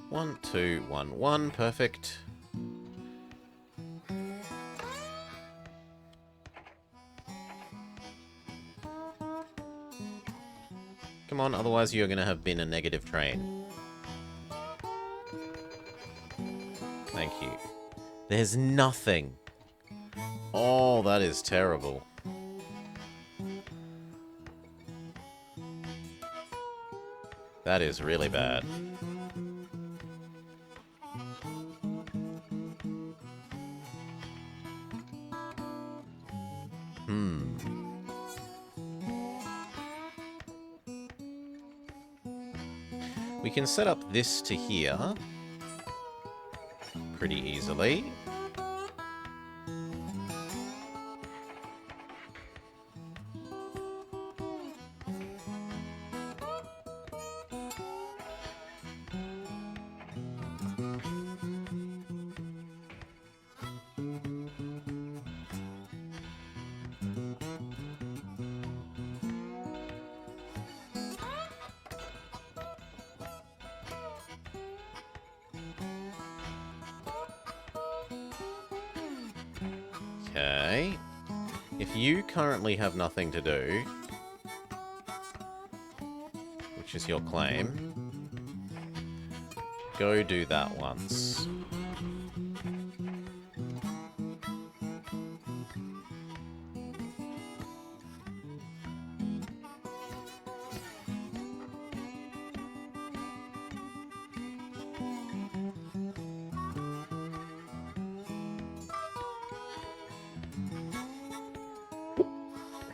One, two, 1, 1, perfect. Come on, otherwise you're going to have been a negative train. Thank you. There's nothing. Oh, that is terrible. That is really bad. We can set up this to here pretty easily. Okay. If you currently have nothing to do, which is your claim, go do that once.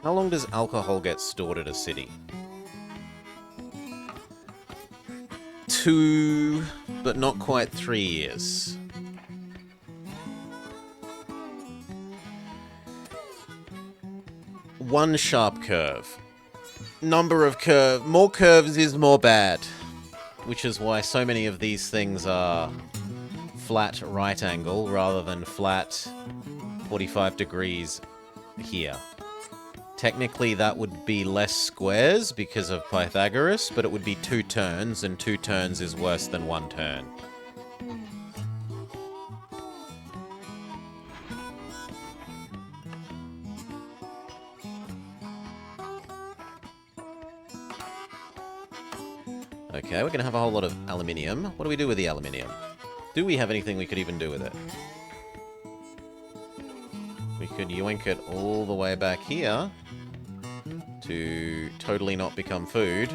How long does alcohol get stored at a city? 2, but not quite 3 years. One sharp curve. Number of more curves is more bad. Which is why so many of these things are flat right angle rather than flat 45 degrees here. Technically that would be less squares because of Pythagoras, but it would be 2 turns, and 2 turns is worse than 1 turn. Okay, we're going to have a whole lot of aluminium. What do we do with the aluminium? Do we have anything we could even do with it? We could yoink it all the way back here to totally not become food.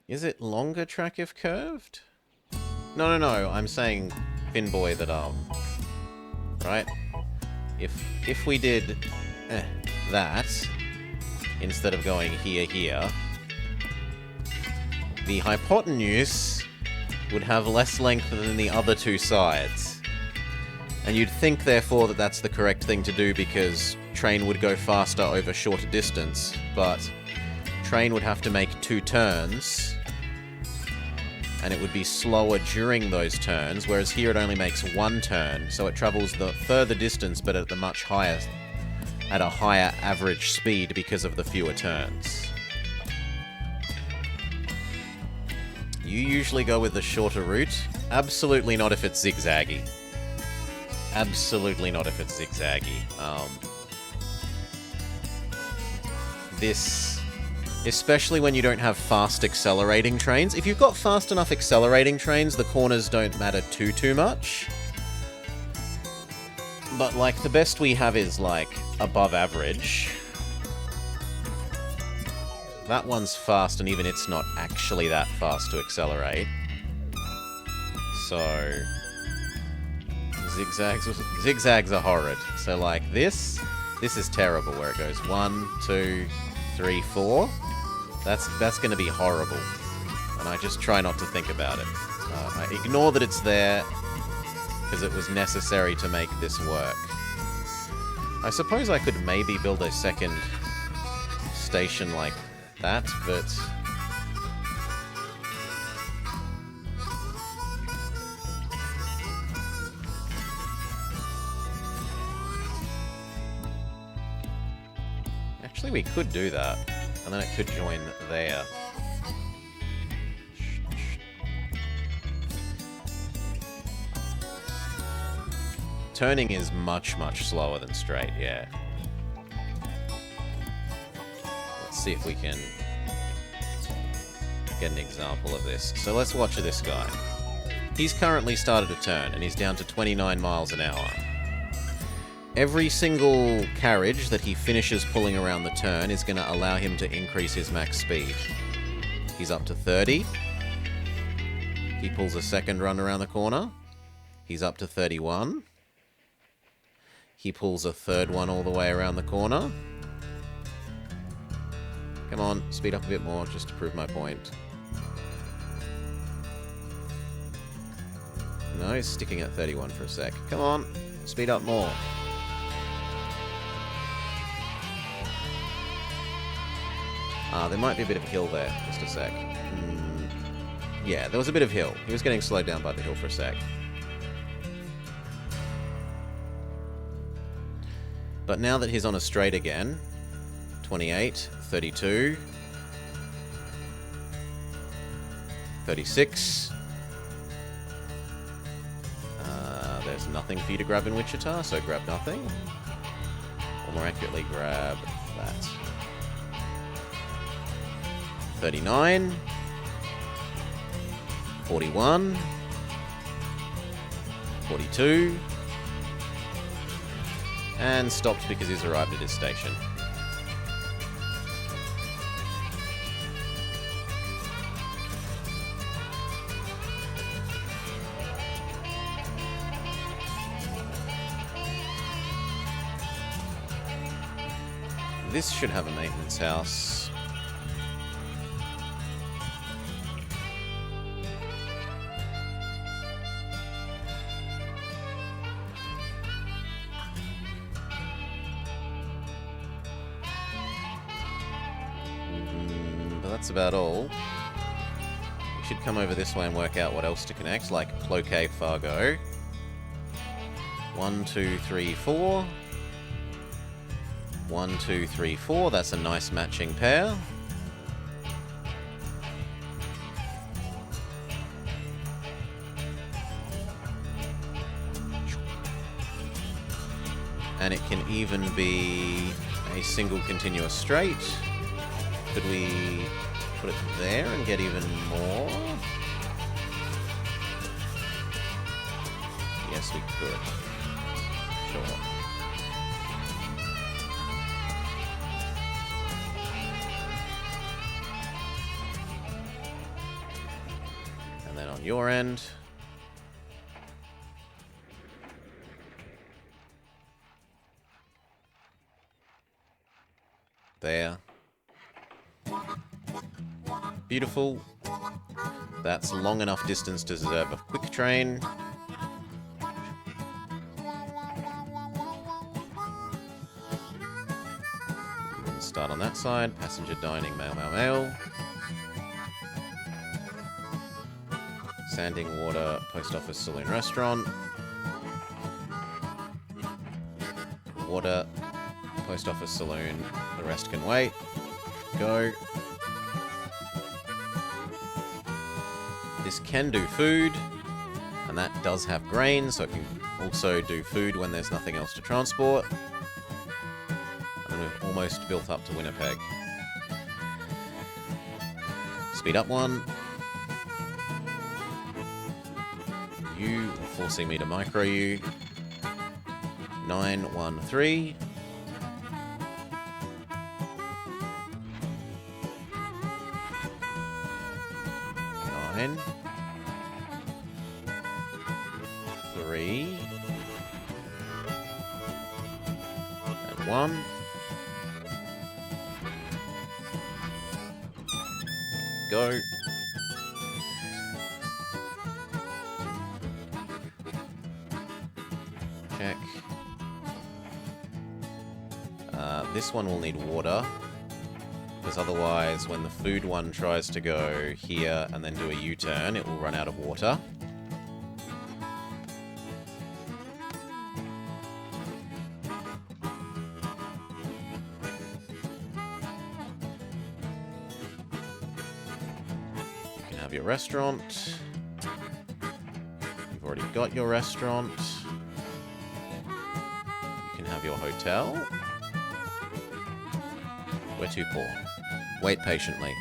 Is it longer track if curved? No, I'm saying Finboy that, right? If we did that, instead of going here, the hypotenuse would have less length than the other 2 sides. And you'd think, therefore, that that's the correct thing to do because train would go faster over shorter distance, but train would have to make 2 turns, and it would be slower during those turns, whereas here it only makes 1 turn, so it travels the further distance but at a higher average speed because of the fewer turns. You usually go with the shorter route. Absolutely not if it's zigzaggy. Absolutely not if it's zigzaggy. This... Especially when you don't have fast accelerating trains. If you've got fast enough accelerating trains, the corners don't matter too much. But, like, the best we have is, like, above average. That one's fast, and even it's not actually that fast to accelerate. So... Zigzags are horrid. So, like, this is terrible, where it goes 1, 2, 3, 4. That's going to be horrible. And I just try not to think about it. I ignore that it's there, because it was necessary to make this work. I suppose I could maybe build a second station like that, but... Actually, we could do that. And then it could join there. Turning is much slower than straight, yeah. Let's see if we can get an example of this. So let's watch this guy. He's currently started a turn, and he's down to 29 miles an hour. Every single carriage that he finishes pulling around the turn is going to allow him to increase his max speed. He's up to 30. He pulls a second run around the corner. He's up to 31. He pulls a third one all the way around the corner. Come on, speed up a bit more just to prove my point. No, he's sticking at 31 for a sec. Come on, speed up more. There might be a bit of hill there. Just a sec. Yeah, there was a bit of hill. He was getting slowed down by the hill for a sec. But now that he's on a straight again, 28, 32, 36. There's nothing for you to grab in Wichita, so grab nothing. Or more accurately, grab that. 39, 41, 42, and stopped because he's arrived at his station. This should have a maintenance house. But that's about all. We should come over this way and work out what else to connect, like Cloquet Fargo. 1, 2, 3, 4. 1, 2, 3, 4. That's a nice matching pair. And it can even be a single continuous straight. Could we put it there and get even more? Yes, we could. Sure. And then on your end, there. Beautiful. That's long enough distance to deserve a quick train. Start on that side. Passenger dining, mail, mail, mail. Sanding, water, post office, saloon, restaurant. Water, post office, saloon. The rest can wait. Go. This can do food, and that does have grain, so it can also do food when there's nothing else to transport. And we've almost built up to Winnipeg. Speed up one. You are forcing me to micro you. 913. 9. 3. And 1. Go. Check. This one will need water, because otherwise when the food one tries to go here and then do a U-turn, it will run out of water. You can have your restaurant. You've already got your restaurant. You can have your hotel. We're too poor. Wait patiently.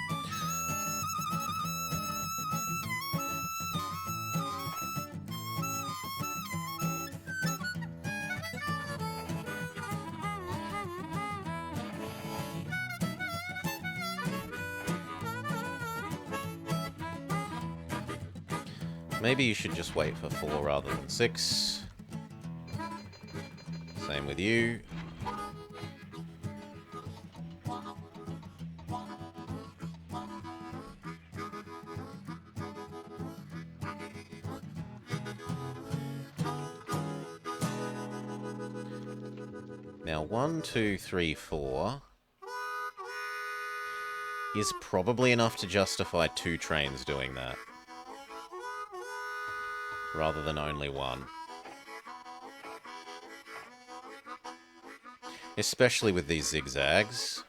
Maybe you should just wait for 4 rather than 6. Same with you. Now, 1, 2, 3, 4 is probably enough to justify 2 trains doing that, rather than only 1. Especially with these zigzags.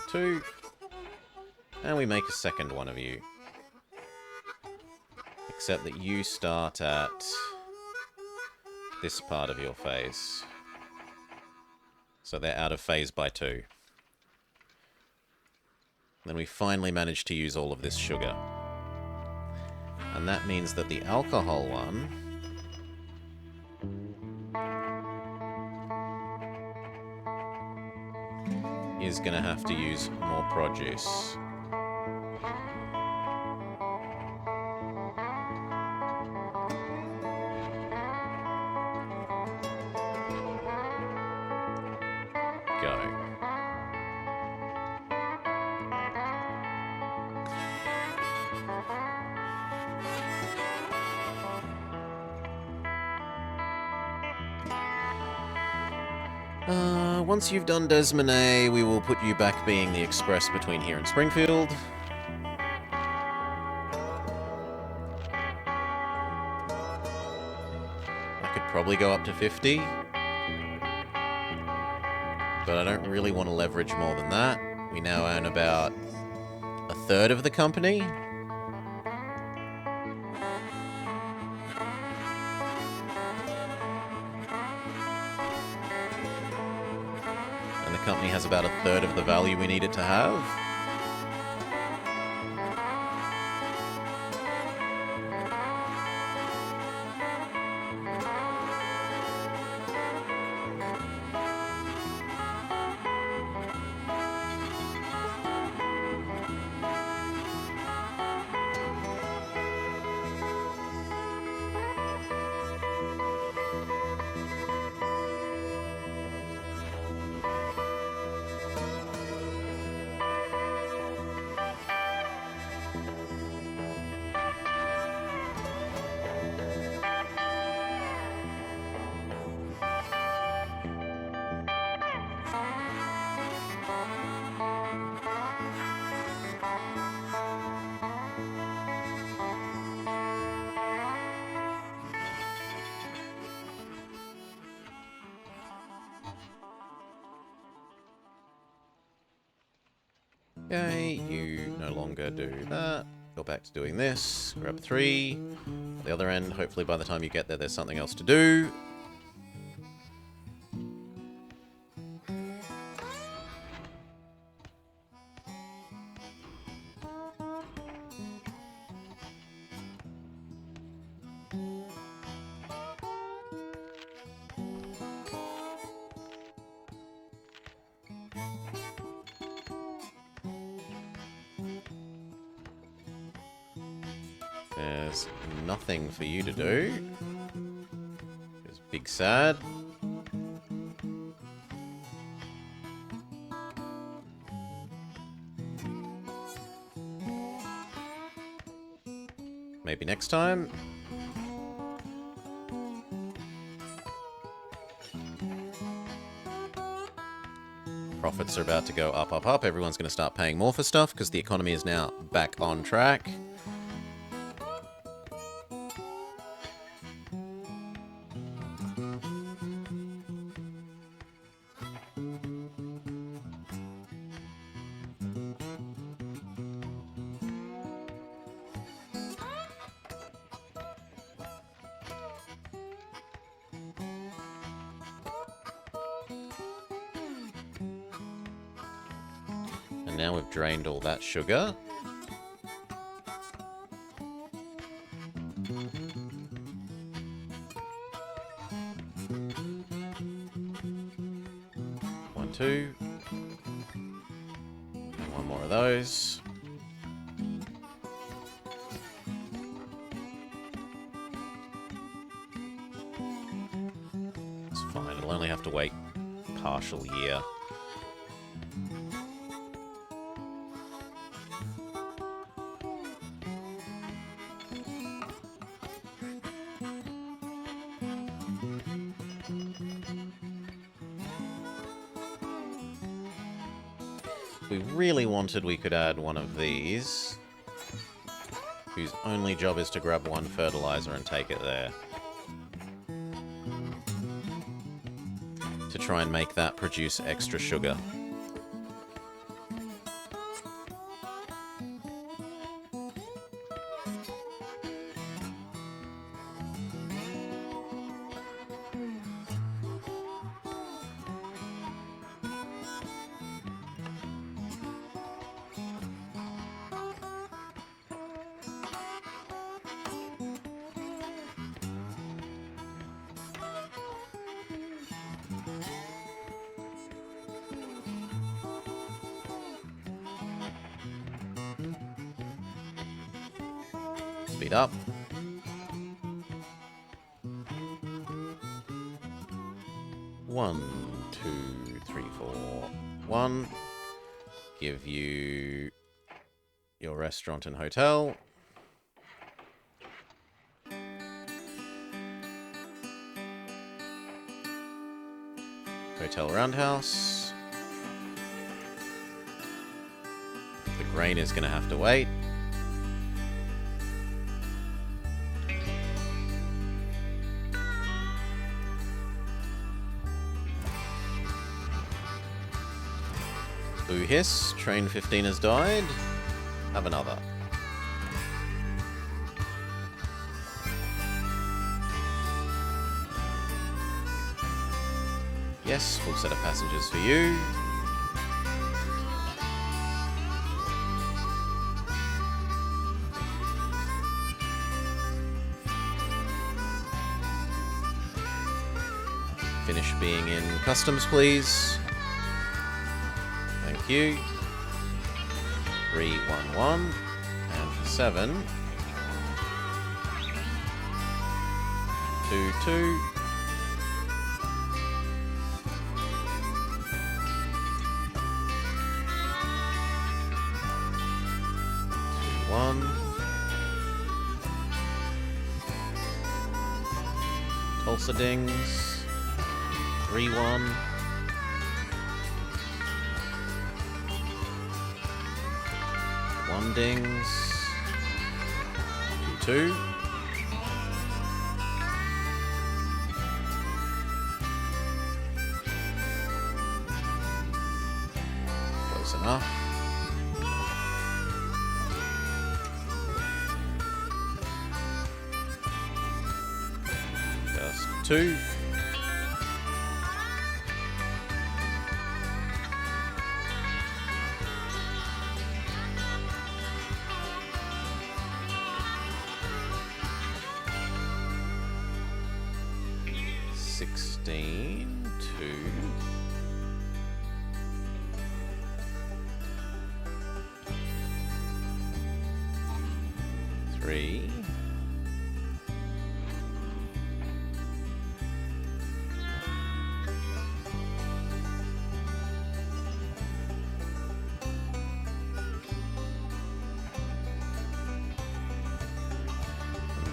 Two, and we make a second one of you. Except that you start at this part of your phase. So they're out of phase by 2. Then we finally manage to use all of this sugar. And that means that the alcohol one is going to have to use more produce. Go. Once you've done Desmonet, we will put you back being the express between here and Springfield. I could probably go up to 50. But I don't really want to leverage more than that. We now own about a third of the company. And the company has about a third of the value we need it to have. Okay, you no longer do that. Go back to doing this. Grab 3. At the other end, hopefully by the time you get there, there's something else to do. There's nothing for you to do. It's big sad. Maybe next time. Profits are about to go up, up, up. Everyone's going to start paying more for stuff because the economy is now back on track. And now we've drained all that sugar. One, two. And one more of those. It's fine, it'll only have to wait a partial year. We really wanted, we could add one of these, whose only job is to grab one fertilizer and take it there. To try and make that produce extra sugar. speed up. One, two, three, four, one. Give you your restaurant and hotel. Hotel Roundhouse. The grain is going to have to wait. Boo hiss, train 15 has died. Have another. Yes, full set of passengers for you. Finish being in customs, please. Thank you. 311 and for 7. 22. 1. Tulsa dings. 3-1. 1 dings. 2-2. Close enough. Just 2.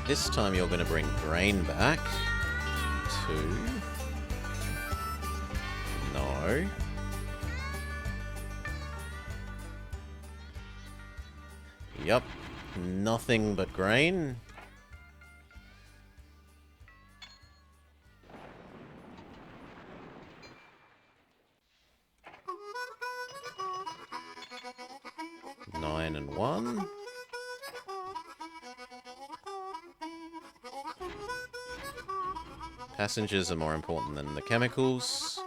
This time you're going to bring grain back. 2. No. Yup. Nothing but grain. Nine and 1. Passengers are more important than the chemicals.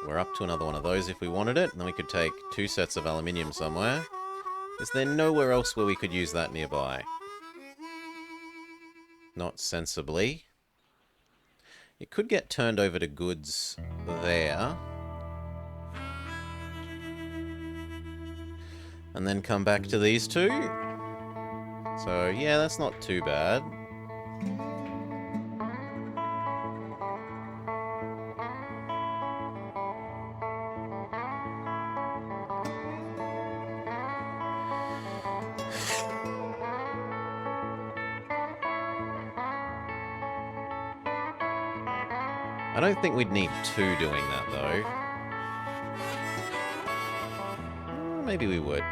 We're up to another one of those if we wanted it, and then we could take 2 sets of aluminium somewhere. Is there nowhere else where we could use that nearby? Not sensibly. It could get turned over to goods there. And then come back to these 2. So, yeah, that's not too bad. I don't think we'd need 2 doing that, though. Maybe we would.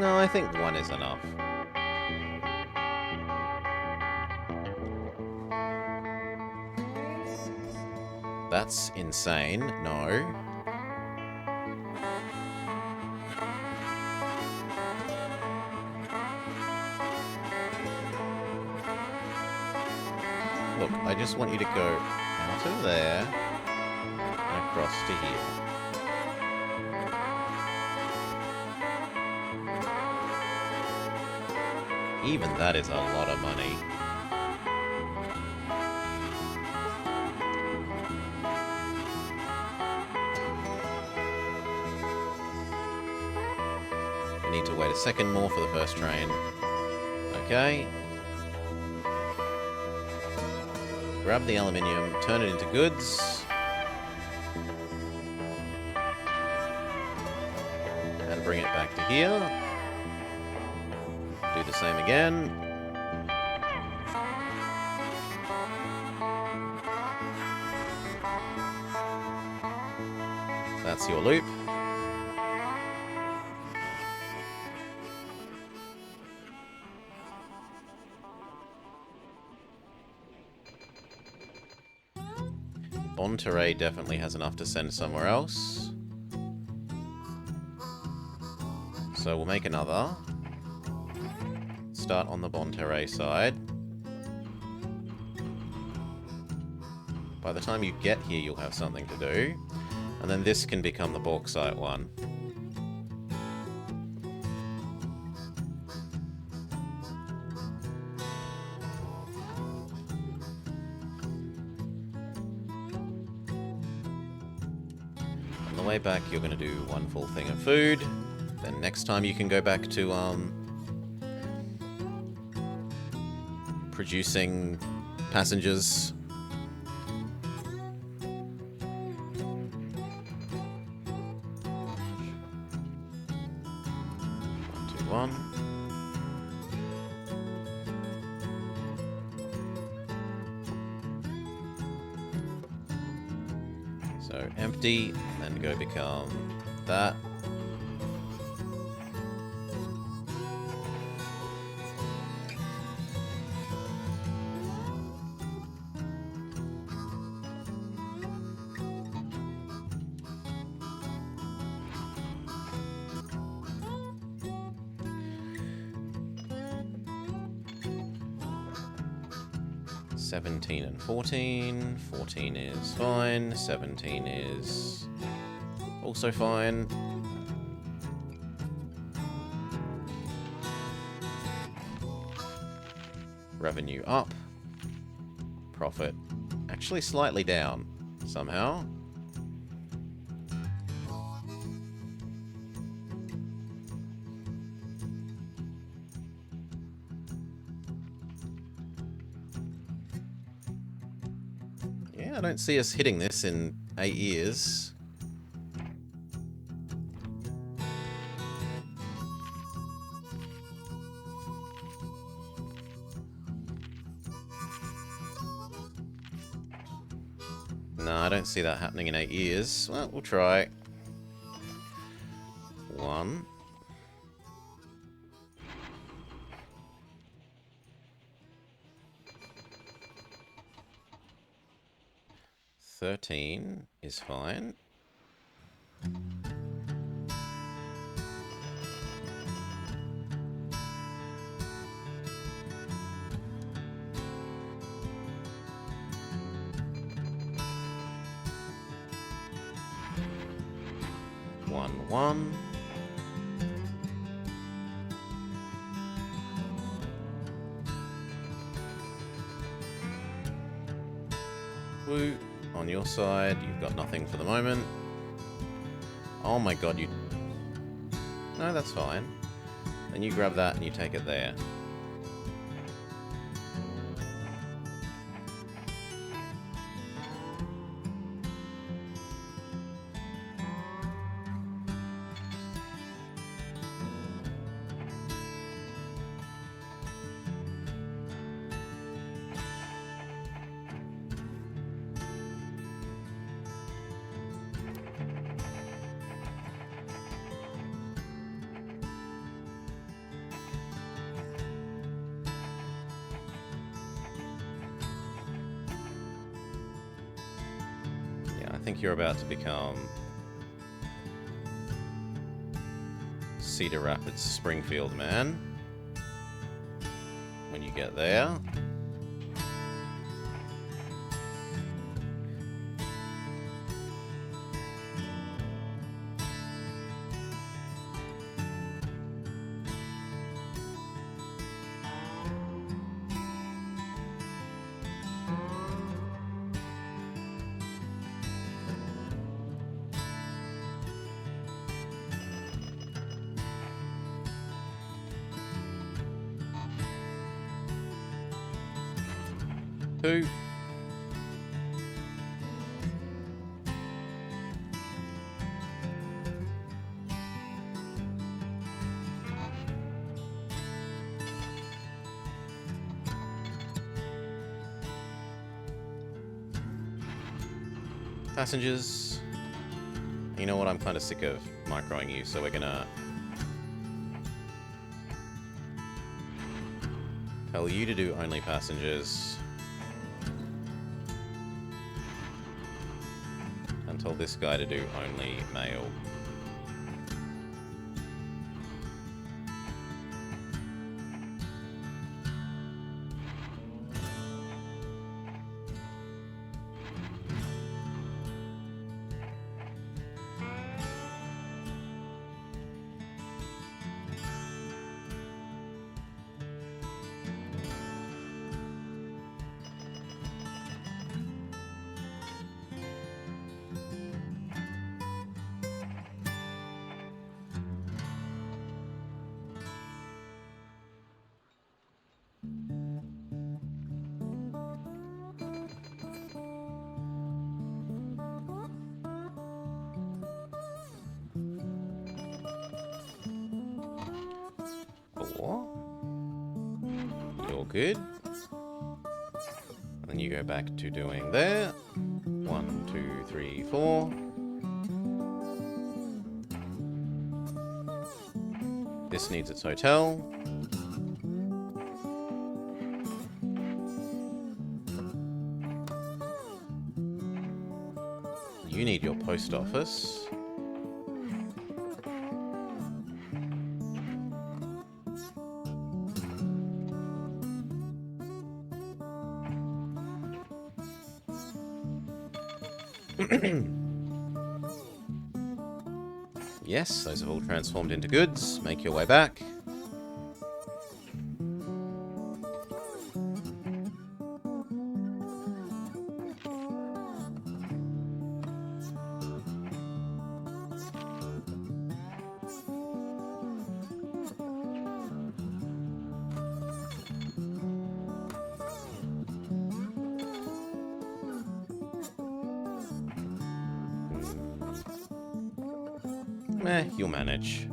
No, I think 1 is enough. That's insane. No. Look, I just want you to go out of there and across to here. Even that is a lot of money. We need to wait a second more for the first train. Okay. Grab the aluminium, turn it into goods. And bring it back to here. Do the same again. That's your loop. Monterey definitely has enough to send somewhere else. So we'll make another. Start on the Monterey side. By the time you get here, you'll have something to do. And then this can become the bauxite one. On the way back, you're going to do one full thing of food. Then next time you can go back to, producing passengers. One. So empty, and then go become that. $17 and $14. $14 is fine. $17 is also fine. Revenue up. Profit actually slightly down somehow. Yeah, I don't see us hitting this in 8 years. No, I don't see that happening in 8 years. Well, we'll try. 1. $13 is fine. One. Woo. On your side, you've got nothing for the moment. Oh my god, you... No, that's fine. Then you grab that and you take it there. I think you're about to become Cedar Rapids Springfield man when you get there. RT2. Passengers. You know what? I'm kind of sick of microing you, so we're gonna tell you to do only passengers. And tell this guy to do only mail. You're good. And then you go back to doing there. 1, 2, 3, 4. This needs its hotel. You need your post office. Yes, those have all transformed into goods. Make your way back. You'll manage.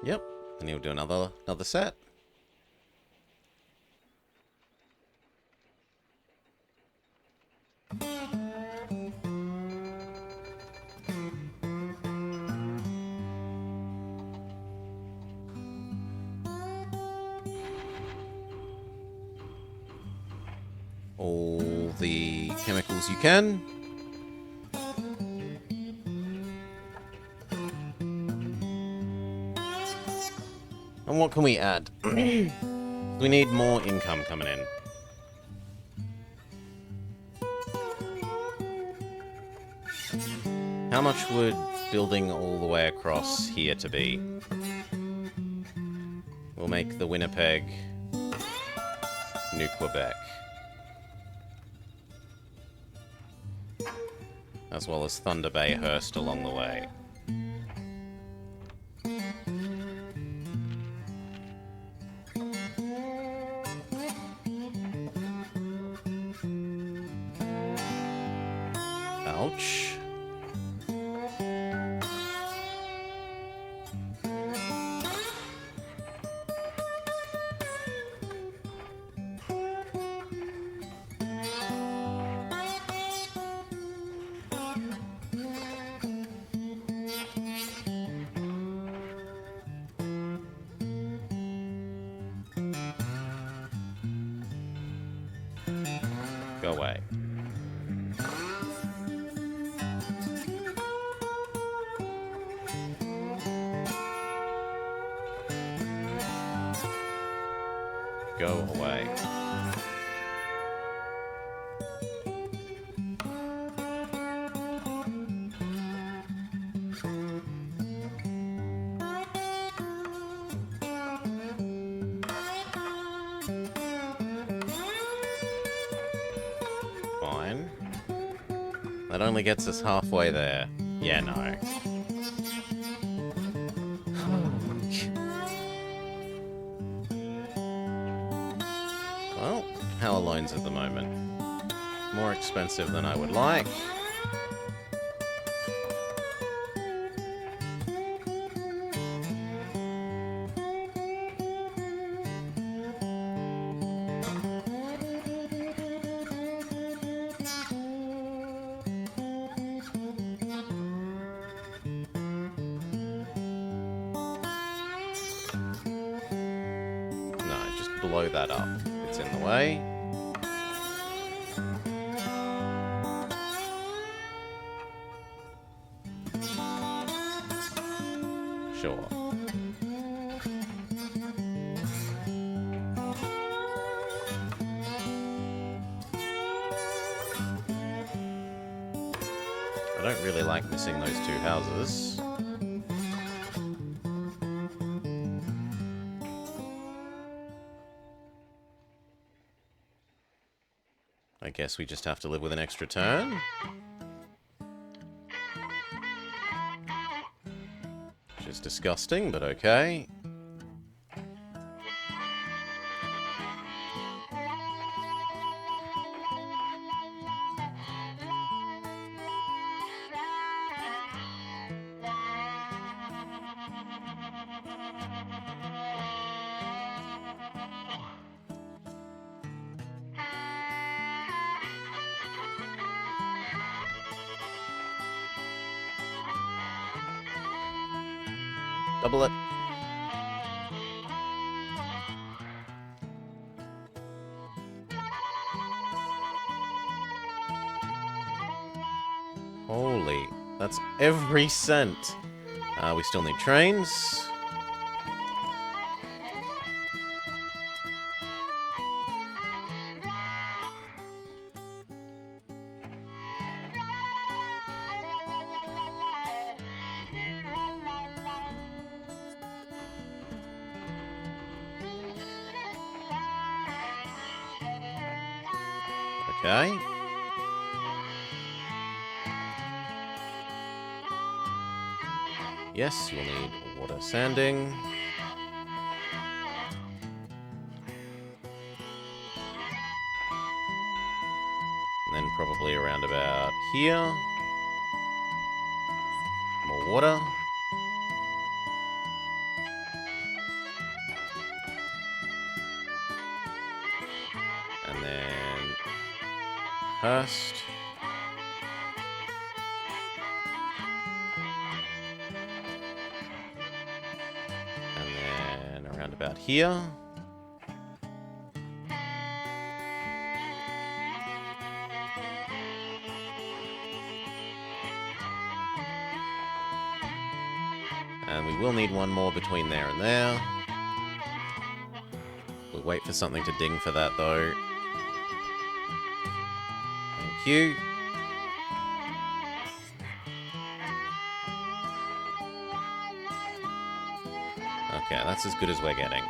Yep, and he'll do another set. All the chemicals you can. And what can we add? We need more income coming in. How much would building all the way across here to be? We'll make the Winnipeg New Quebec. As well as Thunder Bay Hearst along the way. Ouch. Go away. That only gets us halfway there. Yeah, no. Well, how are loans at the moment? More expensive than I would like. No, just blow that up. It's in the way. Sure. I don't really like missing those two houses. I guess we just have to live with an extra turn. Which is disgusting, but okay. Double it. Holy, that's every cent. We still need trains. Okay. Yes, you'll need water sanding. And then probably around about here. More water. And then Hurst. And then around about here. And we will need one more between there and there. We'll wait for something to ding for that, though. Thank you. Okay, that's as good as we're getting.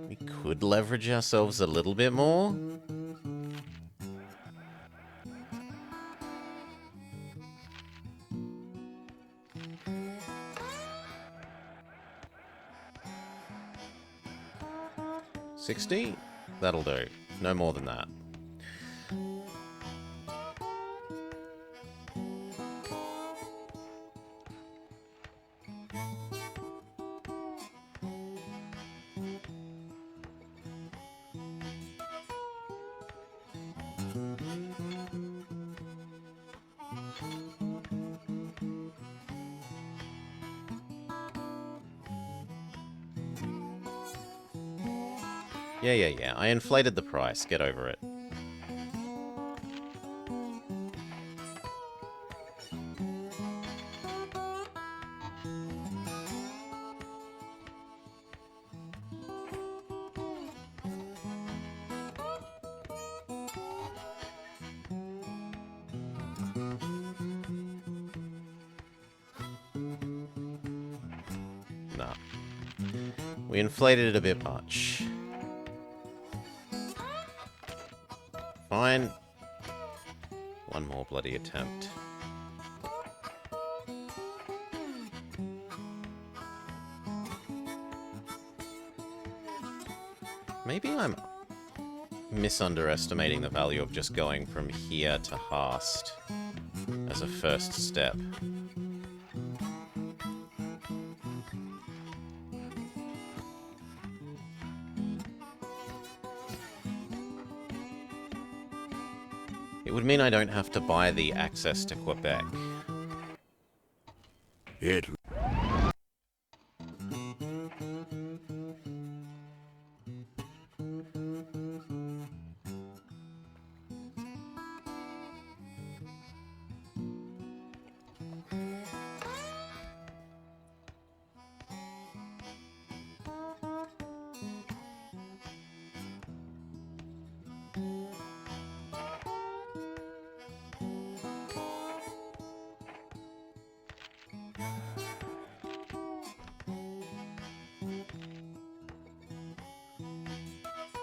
We could leverage ourselves a little bit more. $60? That'll do. No more than that. Yeah. I inflated the price. Get over it. Nah. We inflated it a bit much. Fine. One more bloody attempt. Maybe I'm misunderestimating the value of just going from here to Hast as a first step. It would mean I don't have to buy the access to Quebec. It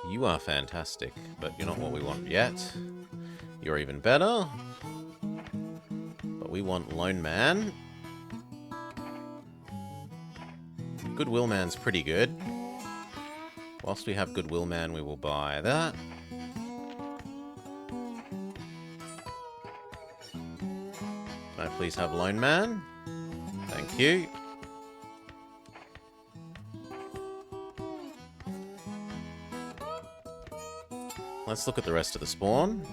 You are fantastic, but you're not what we want yet. You're even better. But we want Lone Man. Goodwill Man's pretty good. Whilst we have Goodwill Man, we will buy that. Can I please have Lone Man? Thank you. Let's look at the rest of the spawn.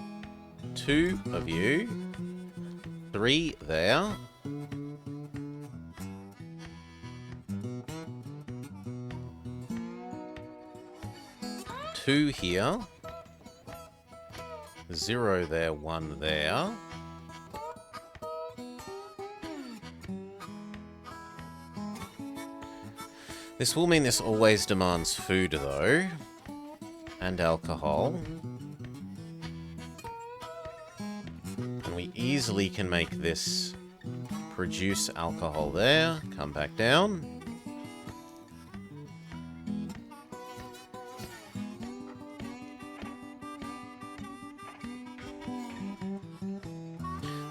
2 of you. 3 there. 2 here. 0 there, 1 there. This will mean this always demands food, though. And alcohol. And we easily can make this produce alcohol there. Come back down.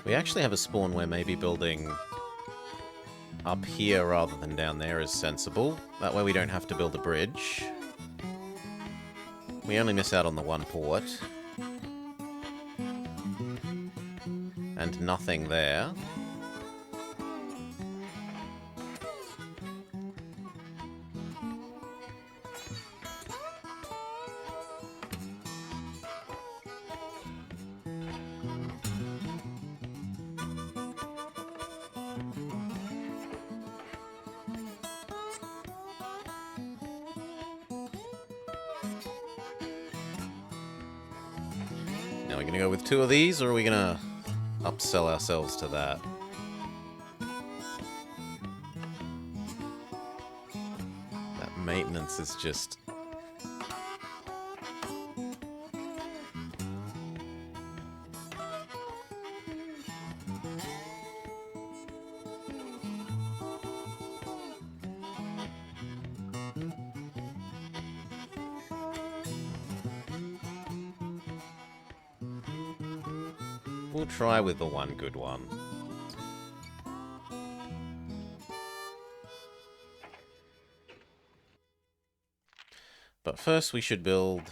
We actually have a spawn where maybe building up here rather than down there is sensible. That way we don't have to build a bridge. We only miss out on the 1 port. And nothing there. Now we're gonna go with 2 of these, or are we gonna upsell ourselves to that? That maintenance is just... We'll try with the 1 good one. But first we should build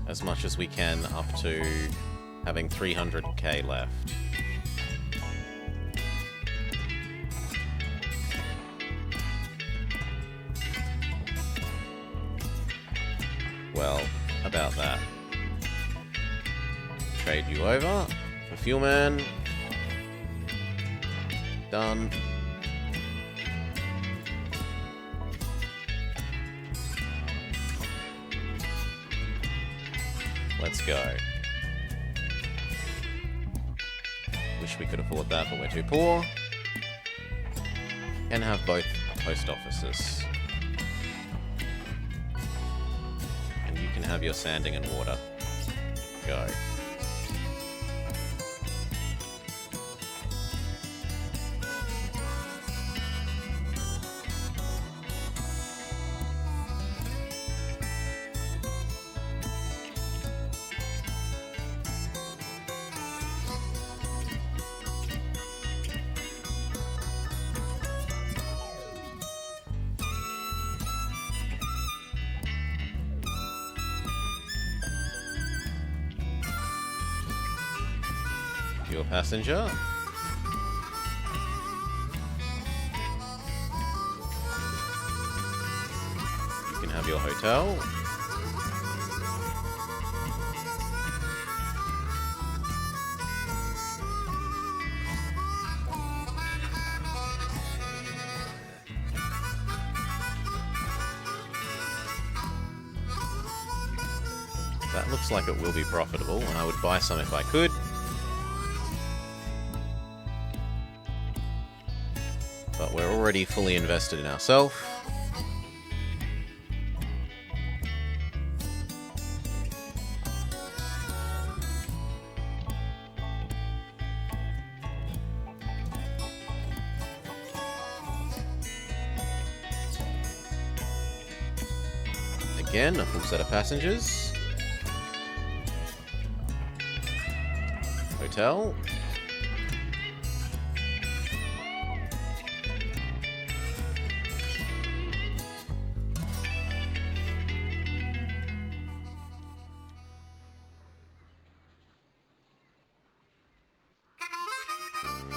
as much as we can up to having 300k left. Well, about that. Trade you over for Fuel Man. Done. Let's go. Wish we could afford that, but we're too poor. And have both post offices. And you can have your sanding and water. Go. you a passenger. You can have your hotel. That looks like it will be profitable, and I would buy some if I could. But we're already fully invested in ourselves. Again, a full set of passengers. Hotel.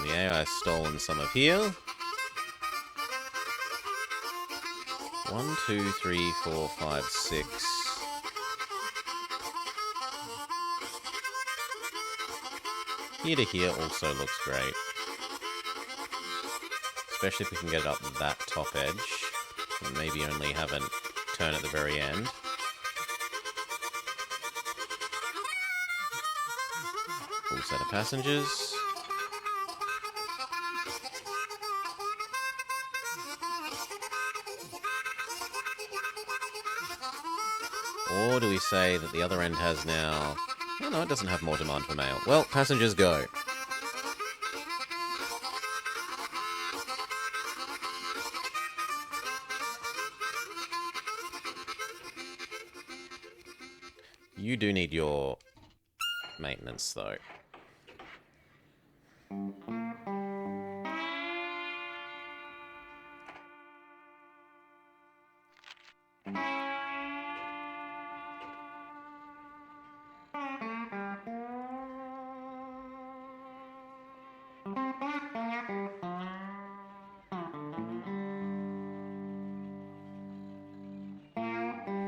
The AI's stolen some of here. 1, 2, 3, 4, 5, 6. Here to here also looks great. Especially if we can get it up that top edge. And maybe only have a turn at the very end. Full set of passengers. Or do we say that the other end has now... Oh no, it doesn't have more demand for mail. Well, passengers go. You do need your maintenance, though.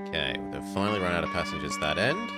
Okay, they've finally run out of passengers that end.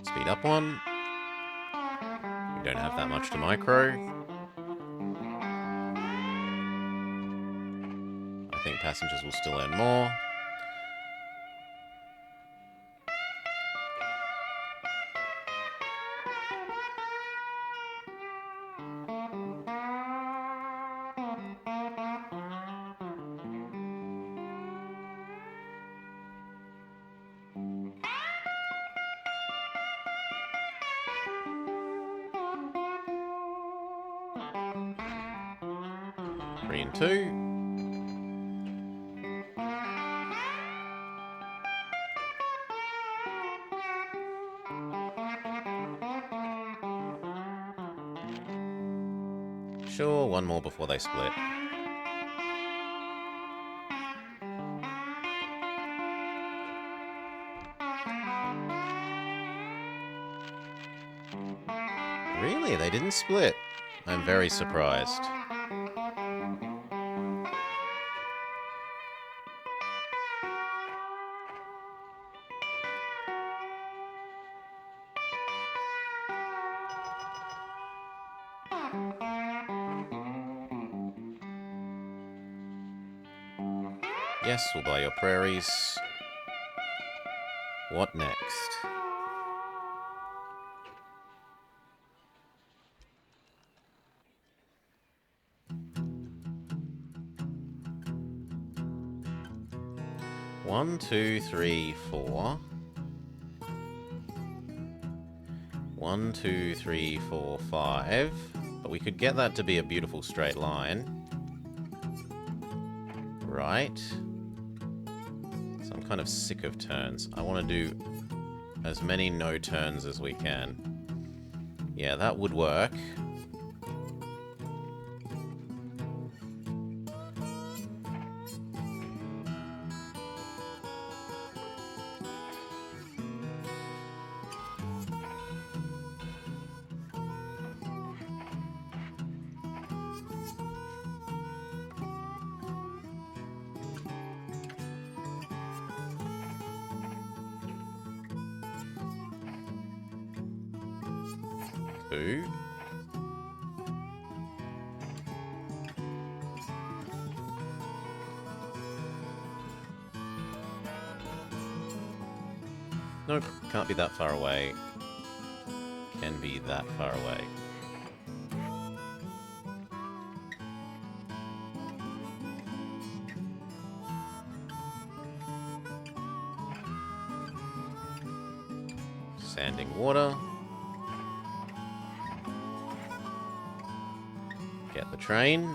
Speed up one. We don't have that much to micro. I think passengers will still earn more. Three and two. Sure, one more before they split. Really? They didn't split? I'm very surprised. Yes, we'll buy your prairies. What next? 1, 2, 3, 4. 1, 2, 3, 4, 5. But we could get that to be a beautiful straight line. Right. So I'm kind of sick of turns. I want to do as many no turns as we can. Yeah, that would work. Two. Nope, can't be that far away. Can be that far away. Sanding water. Get the train.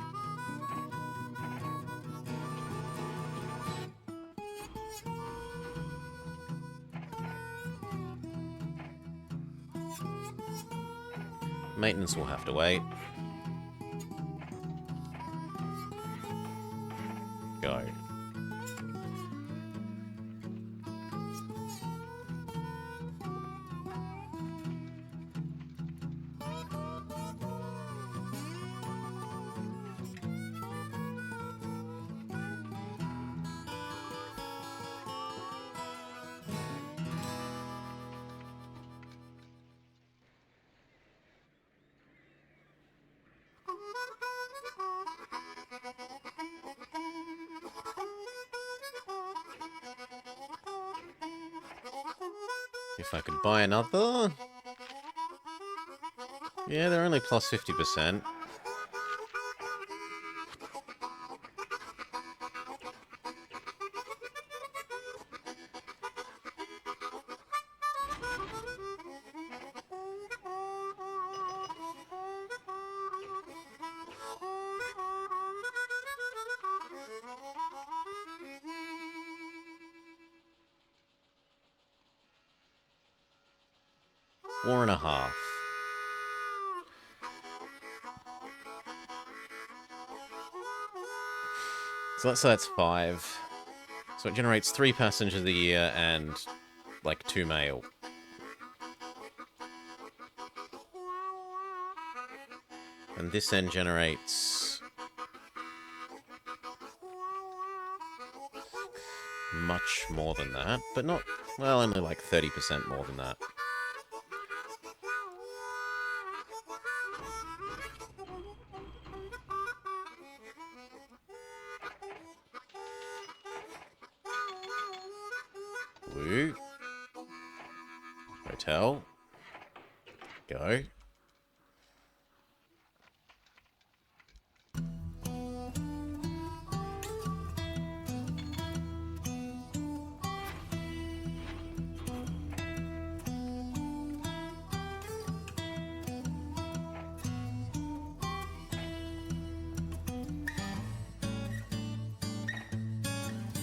Maintenance will have to wait. Go. If I could buy another... Yeah, they're only plus 50%. Four and a half. So let's say that's 5. So it generates 3 passengers a year and, like, 2 mail. And this end generates... much more than that, but not... well, only like 30% more than that. Blue. Hotel. Go.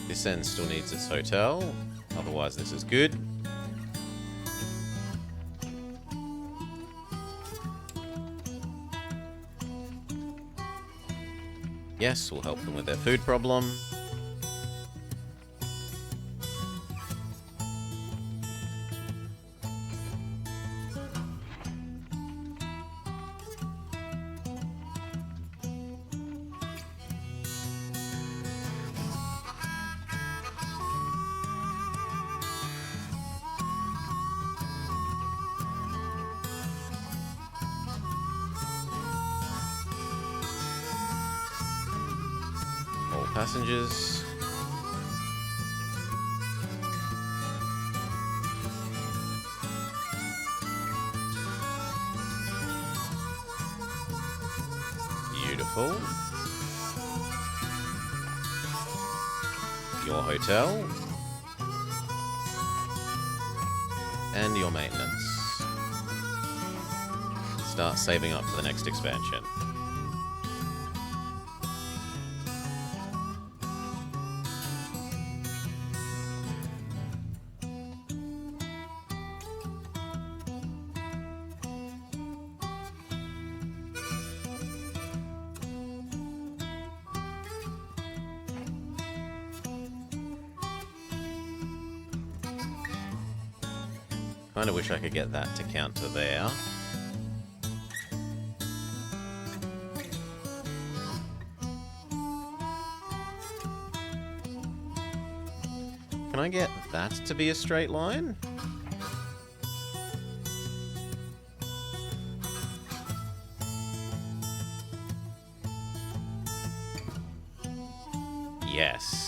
This end still needs its hotel, otherwise this is good. Yes, we'll help them with their food problem. Passengers. Beautiful. Your hotel. and your maintenance. Start saving up for the next expansion. Kinda wish I could get that to count to there. Can I get that to be a straight line? Yes.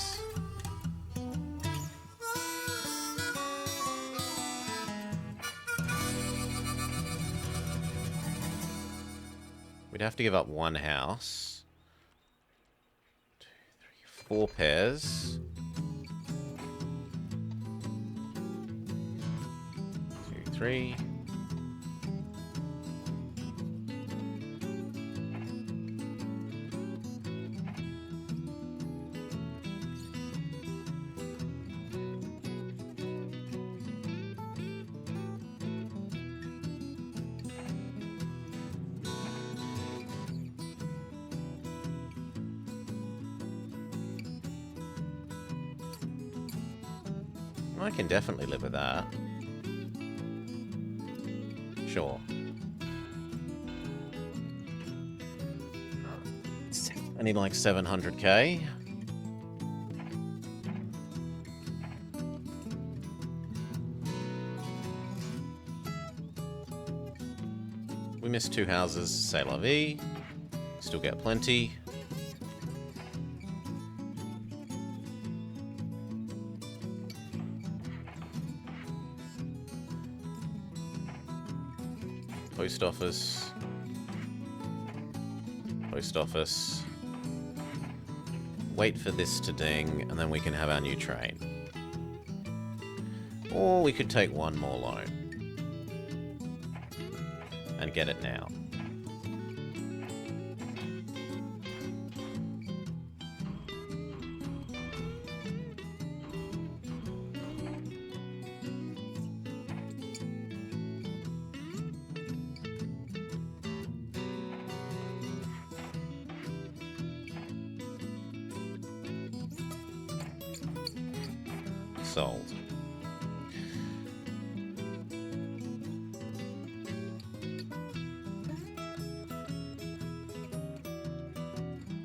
We'd have to give up one house. 2, 3, 4 pairs. 2, 3. I can definitely live with that. Sure. I need like 700k. We missed 2 houses, c'est la vie. Still get plenty. Post office. Post office. Wait for this to ding, and then we can have our new train. Or we could take one more loan. And get it now. Sold.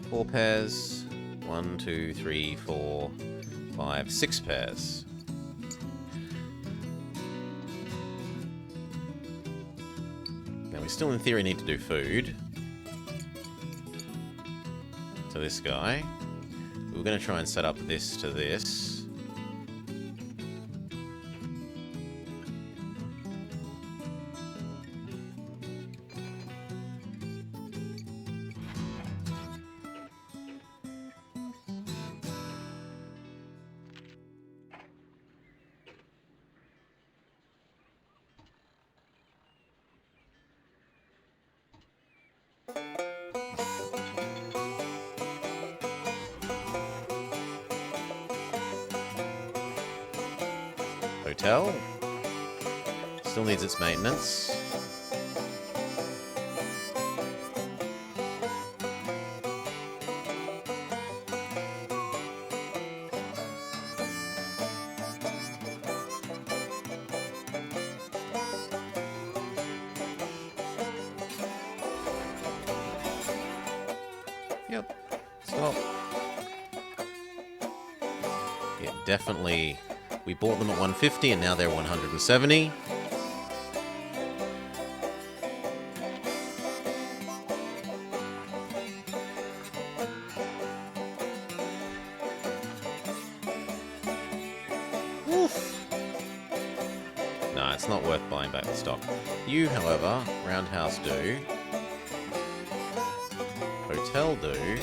Four pairs. 1, 2, 3, 4, 5, 6 pairs. Now we still in theory need to do food. To this guy. We're going to try and set up this to this. Hotel. Still needs its maintenance. Yep. Stop. Yeah, definitely. We bought them at 150 and now they're 170. Oof. No, it's not worth buying back the stock. You, however, Roundhouse do. Hotel do.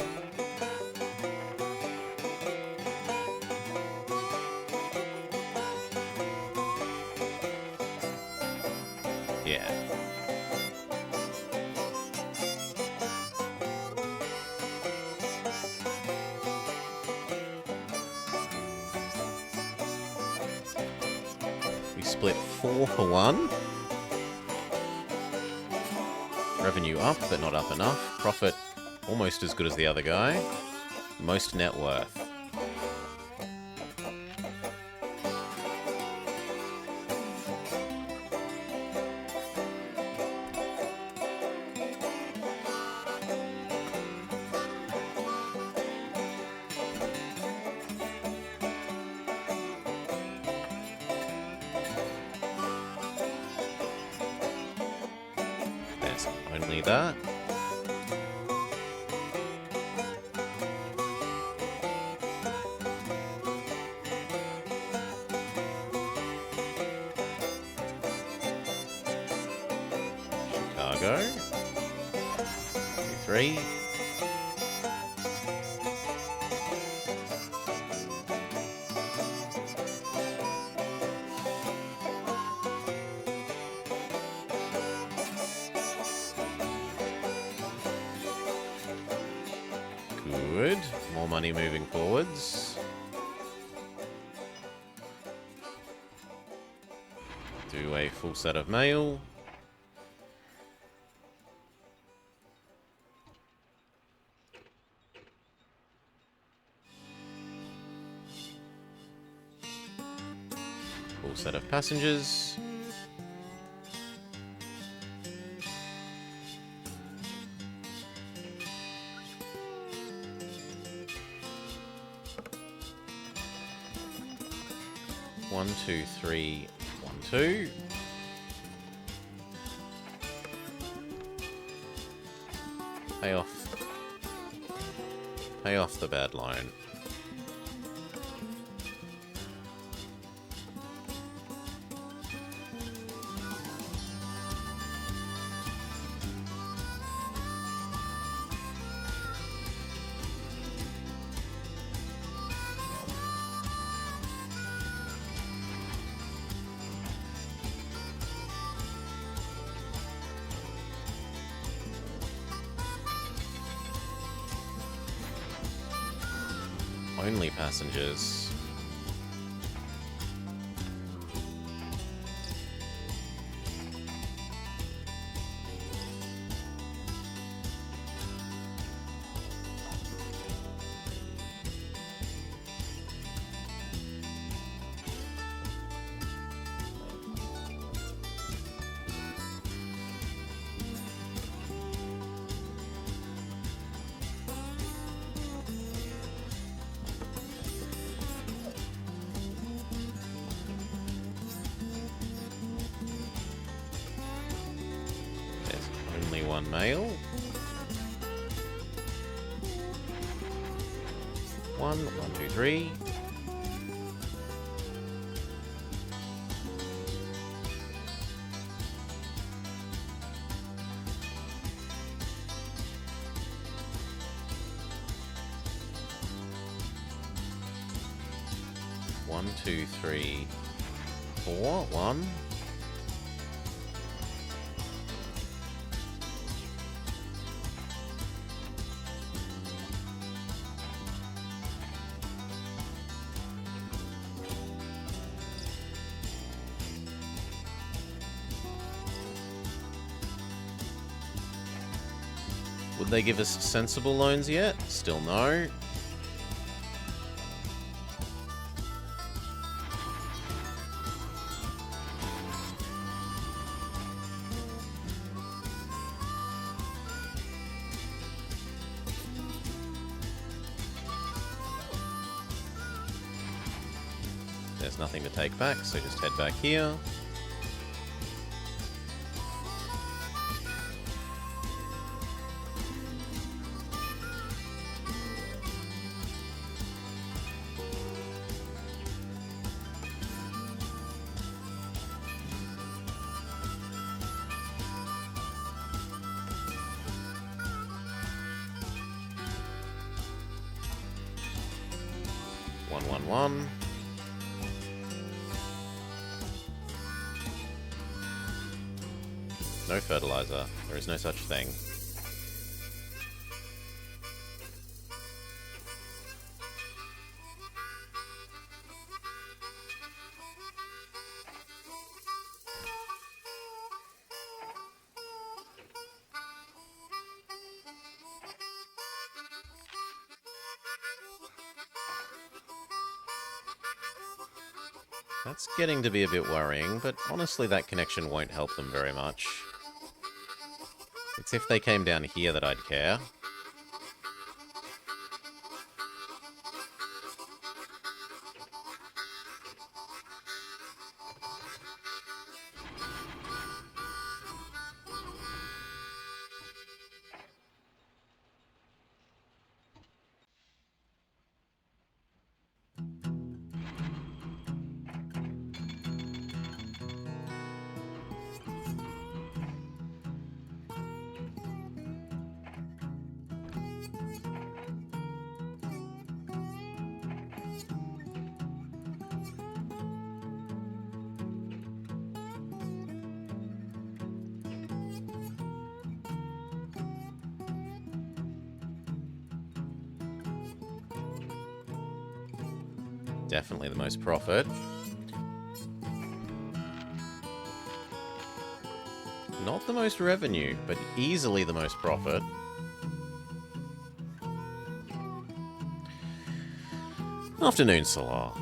Split 4 for 1. Revenue up, but not up enough. Profit almost as good as the other guy. Most net worth. There's only that. Chicago. 2, 3. Good. More money moving forwards. Do a full set of mail. Full set of passengers. One, two, three, 1, 2. Pay off the bad loan. Only passengers. Only one mail. 1, 1, 2, 3. One, two, three, 4. 1. Would they give us sensible loans yet? Still no. There's nothing to take back, so just head back here. One. No fertilizer. There is no such thing. That's getting to be a bit worrying, but honestly that connection won't help them very much. It's if they came down here that I'd care. Definitely the most profit. Not the most revenue, but easily the most profit. Afternoon, Salah.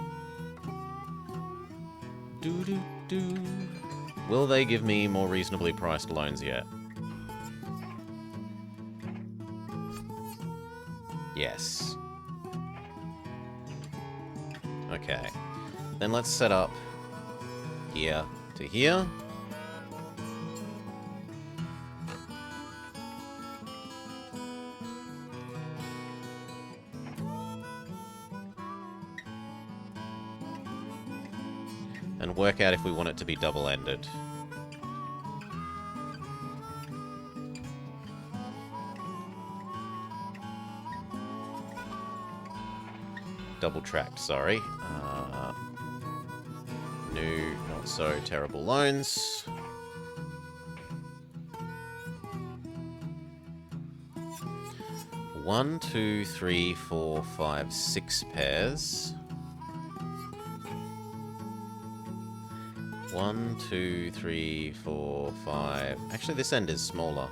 Doo-doo-doo. Will they give me more reasonably priced loans yet? Yes. Okay. Then let's set up here to here. And work out if we want it to be double-ended. Double-tracked, sorry. New, not so terrible loans. One, two, three, four, five, 6 pairs. 1, 2, 3, 4, 5. Actually, this end is smaller.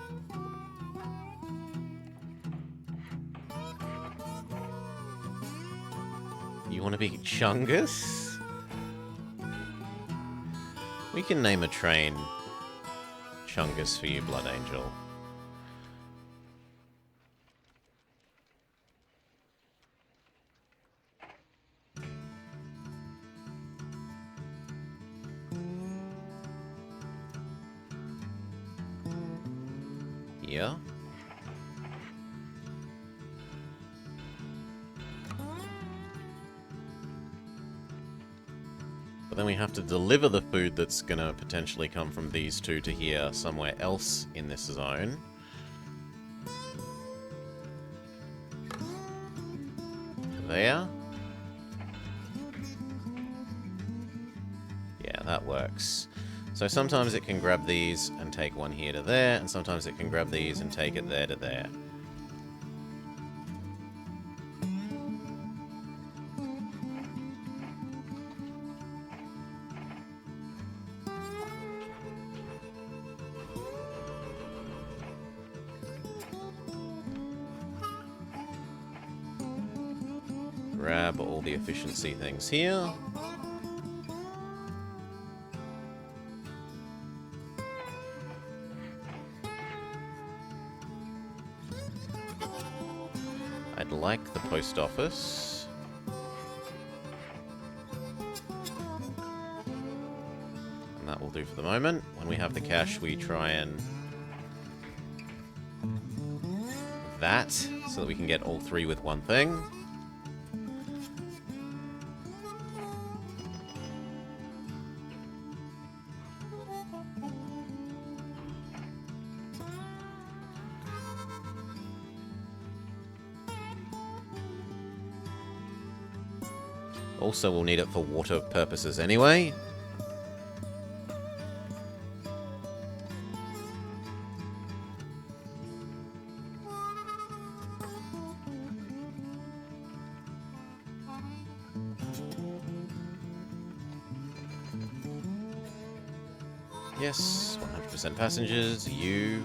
You want to be Chungus? We can name a train Chungus for you, Blood Angel. Yeah. But then we have to deliver the food that's gonna potentially come from these two to here somewhere else in this zone. There. Yeah, that works. So sometimes it can grab these and take one here to there, and sometimes it can grab these and take it there to there. Grab all the efficiency things here. I'd like the post office. And that will do for the moment. When we have the cash, we try and that, so that we can get all 3 with one thing. Also, we'll need it for water purposes anyway. Yes, 100% passengers, you.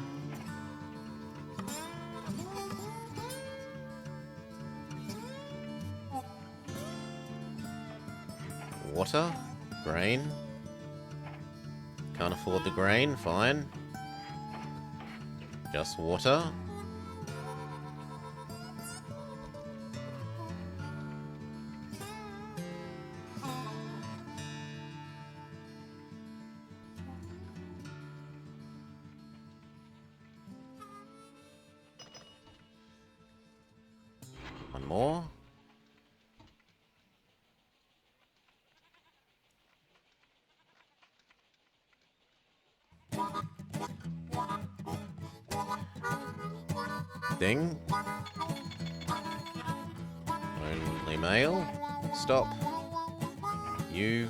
Water. Grain. Can't afford the grain, fine. Just water. One more. Ding. Only male. Stop. You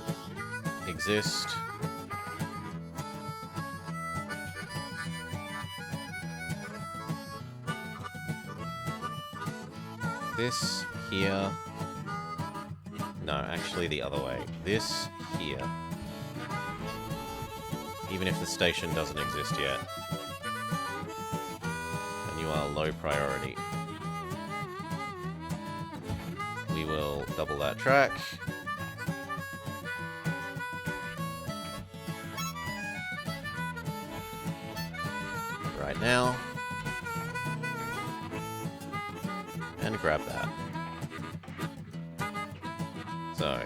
exist. This here. No, actually the other way. This here. Even if the station doesn't exist yet. And you are low priority. We will double that track. Right now. And grab that. So,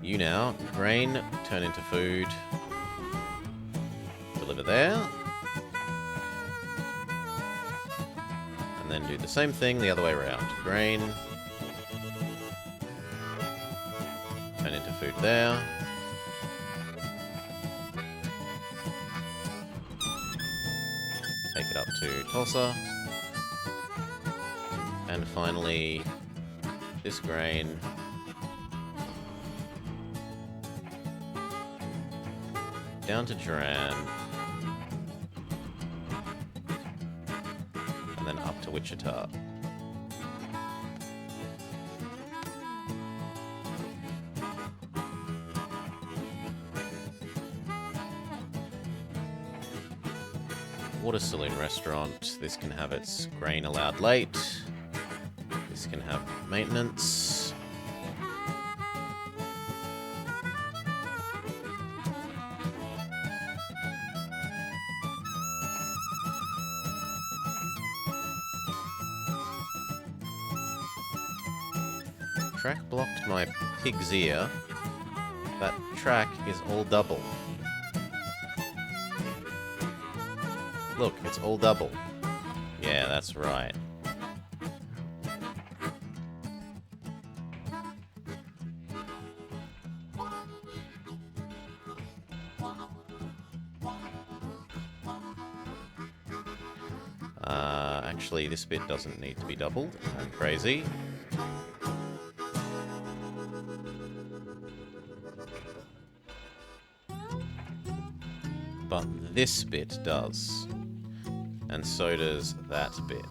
you now, grain, turn into food. Deliver there. And then do the same thing the other way around. Grain. Turn into food there. Take it up to Tulsa. And finally, this grain. Down to Duran. And then up to Wichita. Water Saloon Restaurant. This can have its grain allowed late. This can have maintenance. Track blocked my pig's ear. That track is all double. Look, it's all double. Yeah, that's right. Actually, this bit doesn't need to be doubled. I'm crazy. But this bit does. And so does that bit.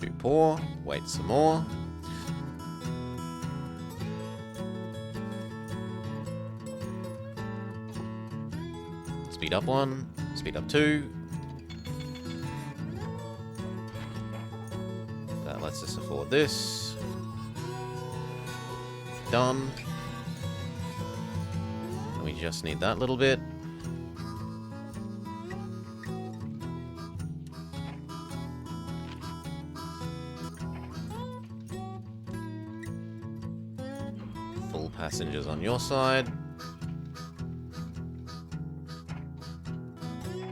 Too poor. Wait some more. Speed up 1. Speed up 2. That lets us afford this. Done. And we just need that little bit. Full passengers on your side.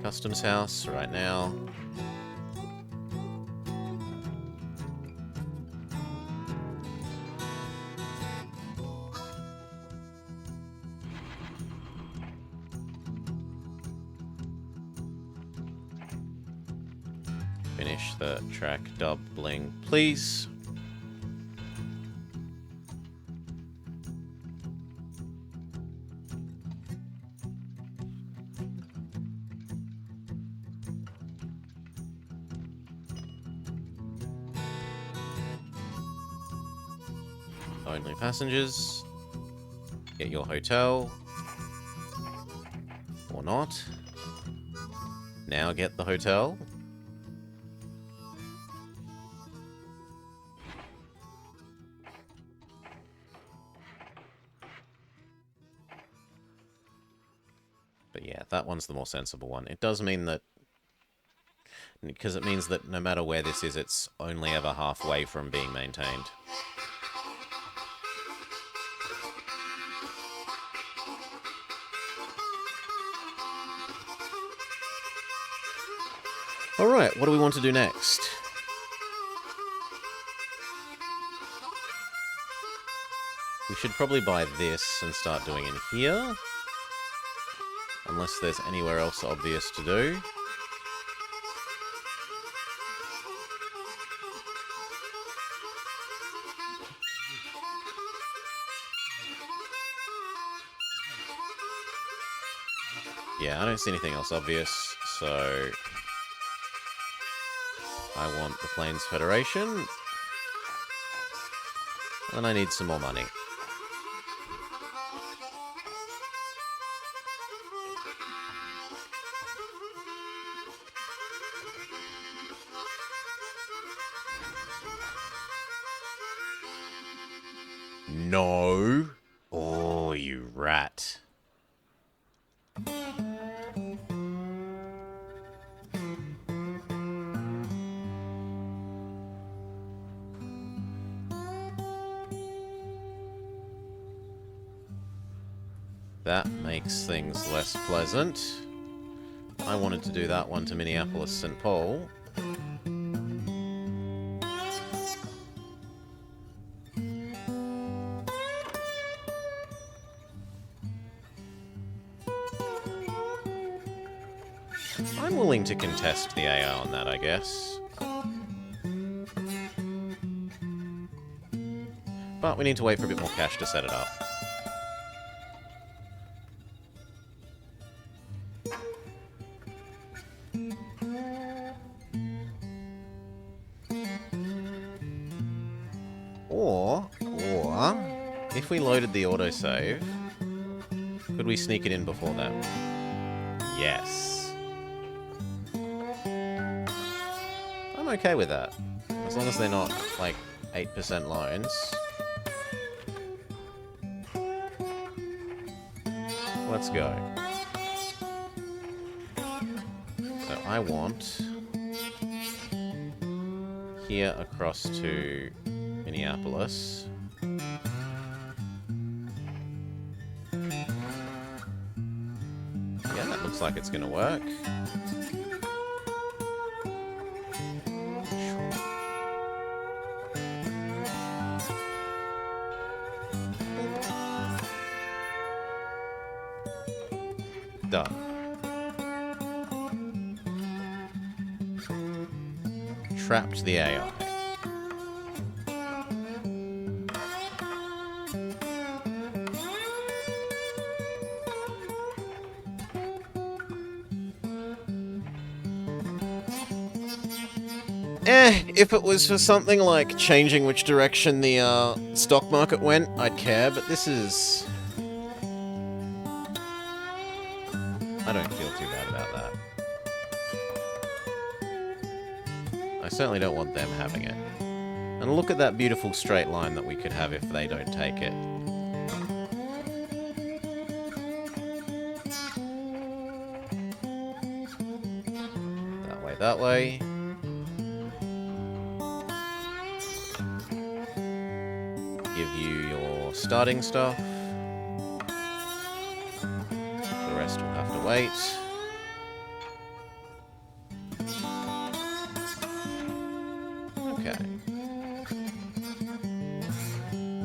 Customs house right now. Finish the track doubling, please. Only passengers. Get your hotel. Or not. Now get the hotel. But yeah, that one's the more sensible one. It does mean that... because it means that no matter where this is, it's only ever halfway from being maintained. Alright, what do we want to do next? We should probably buy this and start doing in here. Unless there's anywhere else obvious to do. Yeah, I don't see anything else obvious, so... I want the Plains Federation. And I need some more money. No. Oh, you rat. That makes things less pleasant. I wanted to do that one to Minneapolis, St. Paul. I'm willing to contest the AI on that, I guess. But we need to wait for a bit more cash to set it up. Or, if we loaded the autosave, could we sneak it in before that? Yes. I'm okay with that. As long as they're not, like, 8% loans. Let's go. So I want here across to Minneapolis. Yeah, that looks like it's gonna work. Done. Trapped the AI. If it was for something like changing which direction the stock market went, I'd care, but this is... I don't feel too bad about that. I certainly don't want them having it. And look at that beautiful straight line that we could have if they don't take it. That way, that way. Give you your starting stuff. The rest will have to wait. Okay.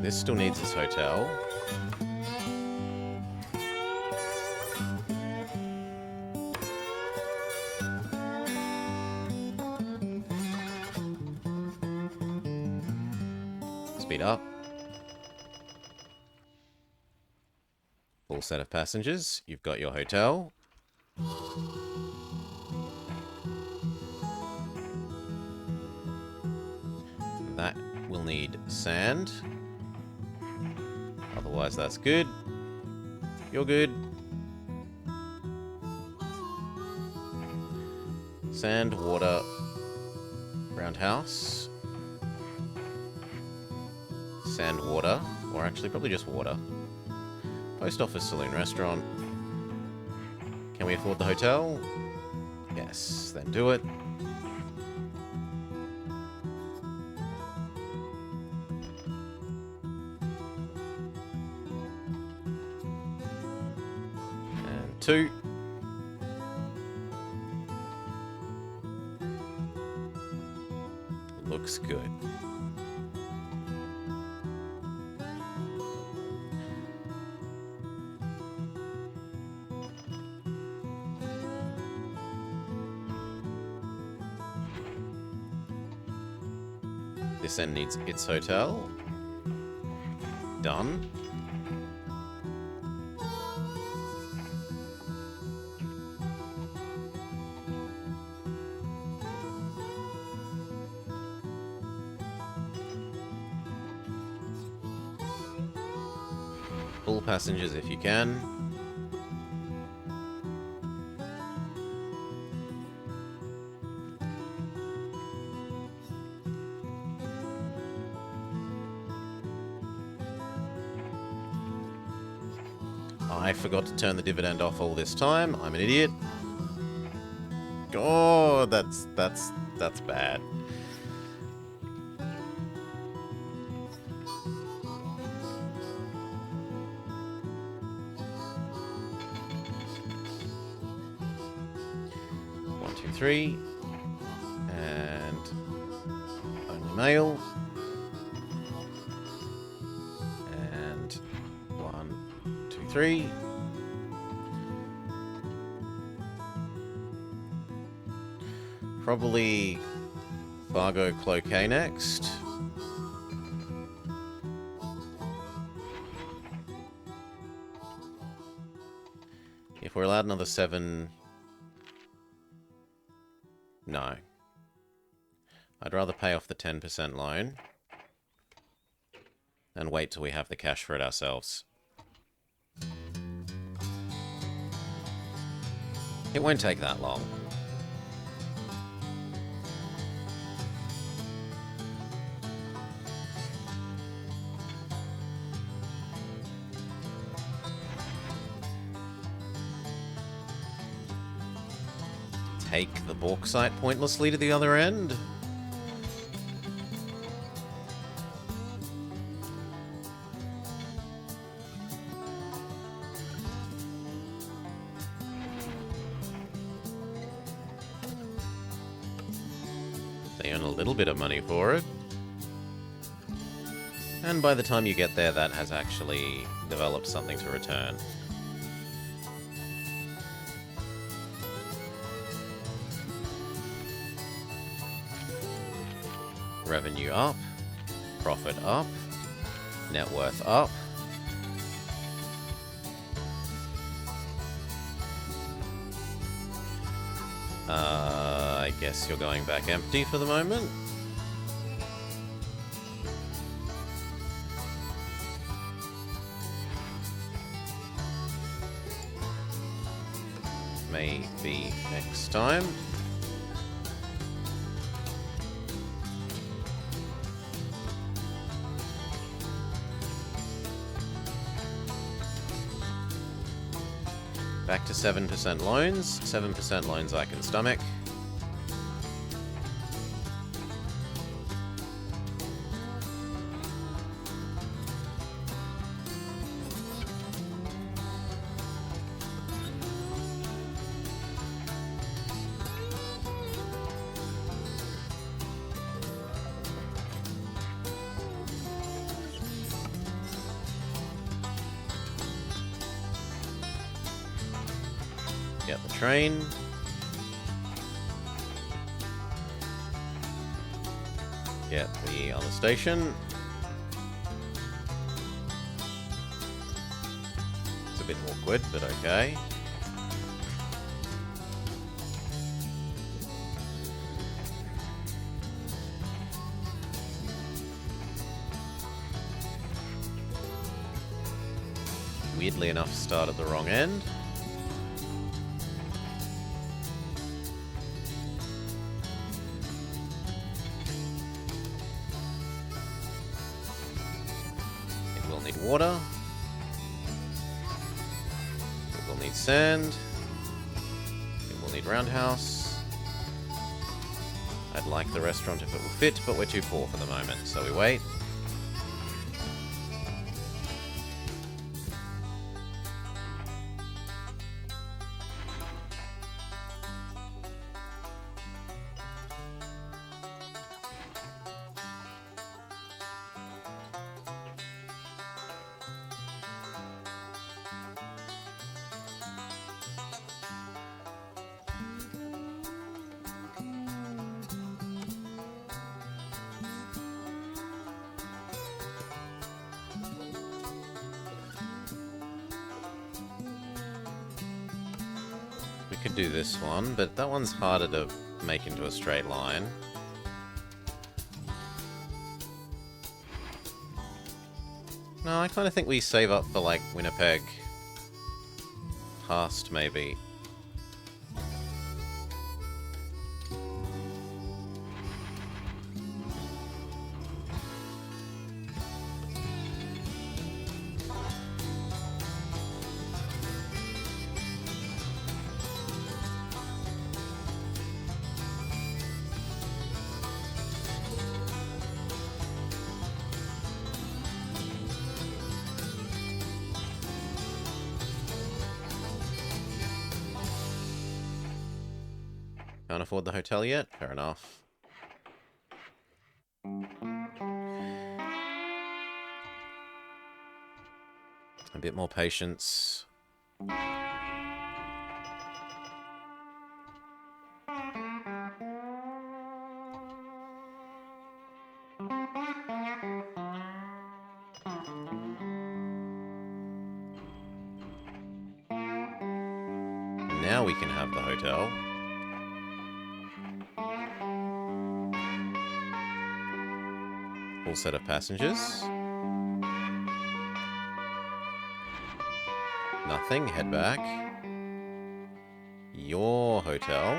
This still needs its hotel. Speed up. Full set of passengers. You've got your hotel. That will need sand. Otherwise, that's good. You're good. Sand, water, roundhouse. Sand, water. Or actually, probably just water. Post office, saloon, restaurant. Can we afford the hotel? Yes, then do it. And 2. Looks good. This end needs its hotel. Done. Full passengers if you can. I forgot to turn the dividend off all this time. I'm an idiot. Oh, that's bad. One, two, three, and only mail. And 1, 2, 3. Probably Fargo Cloquet next. If we're allowed another 7... No. I'd rather pay off the 10% loan and wait till we have the cash for it ourselves. It won't take that long. Take the bauxite pointlessly to the other end. They earn a little bit of money for it. And by the time you get there, that has actually developed something to return. Revenue up, profit up, net worth up. I guess you're going back empty for the moment. Maybe next time. Back to 7% loans. 7% loans I can stomach. Get the train. Get the other station. a bit awkward, but okay. Weirdly enough, start at the wrong end. It will need water. It will need sand. It will need roundhouse. I'd like the restaurant if it will fit, but we're too poor for the moment, so we wait. We could do this one, but that one's harder to make into a straight line. No, I kind of think we save up for, like, Winnipeg past, maybe. Can't afford the hotel yet? Fair enough. A bit more patience. Now we can have the hotel. Full set of passengers. Nothing, head back. Your hotel.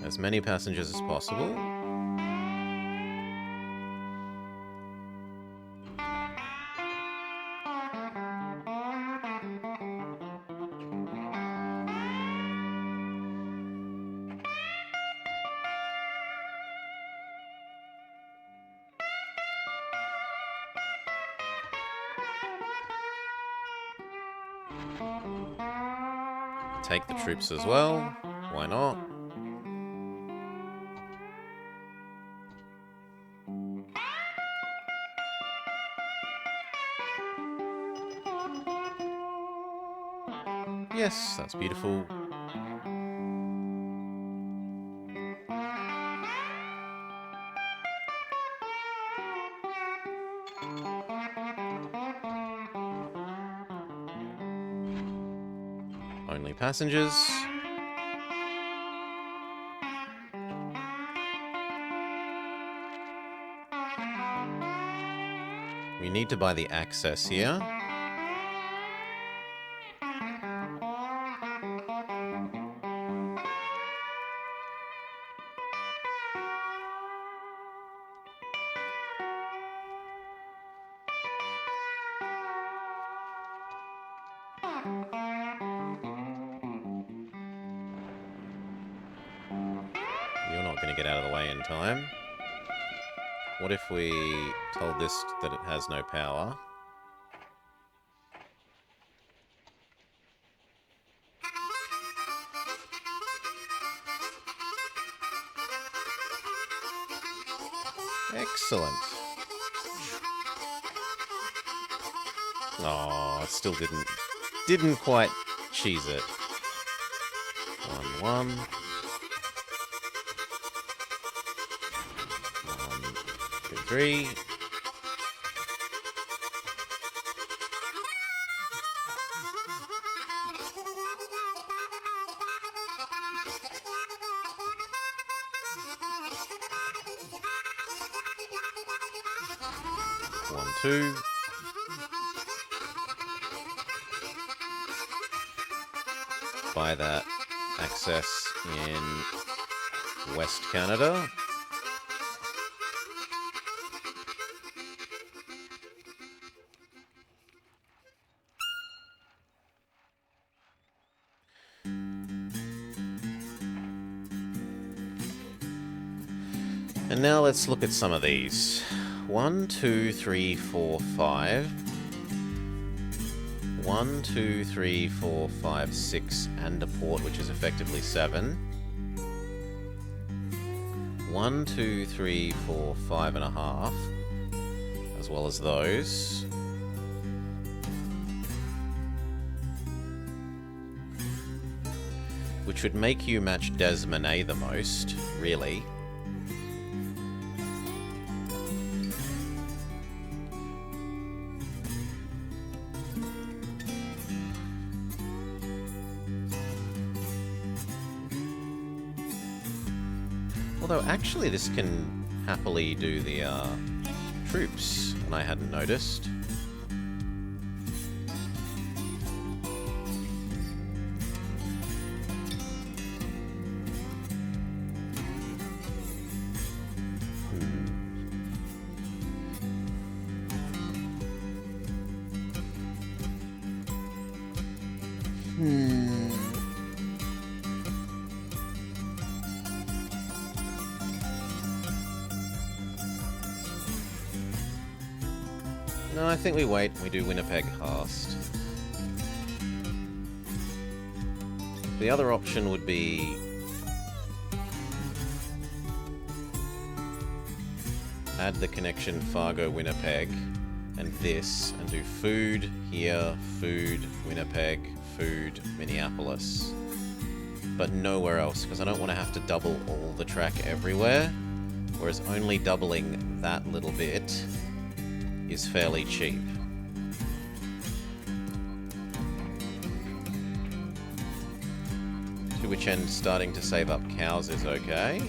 As many passengers as possible. Take the troops as well. Why not? Yes, that's beautiful. Only passengers. We need to buy the access here. You're not going to get out of the way in time. What if we told this that it has no power? Excellent. Oh, it still didn't quite cheese it. 1, 1. 1, 2, 3. One, 2. Buy that access in West Canada. And now let's look at some of these. 1, 2, 3, 4, 5. 1, 2, 3, 4, 5, 6, and a port, which is effectively 7. 1, 2, 3, 4, 5 and a half, as well as those. Which would make you match Desmonet the most, really. Although, actually, this can happily do the troops, and I hadn't noticed. No, I think we wait. We do Winnipeg Hearst. The other option would be add the connection Fargo-Winnipeg and this, and do food here, food Winnipeg, food Minneapolis. But nowhere else, because I don't want to have to double all the track everywhere, whereas only doubling that little bit is fairly cheap. To which end starting to save up cows is okay.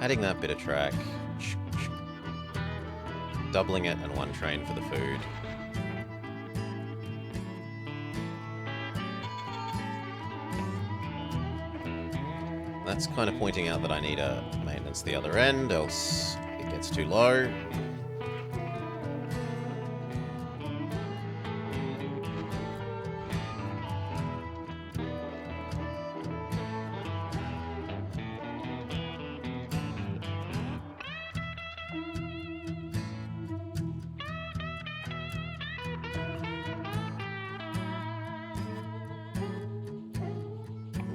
Adding that bit of track, doubling it, and one train for the food. That's kind of pointing out that I need a maintenance the other end, else it gets too low.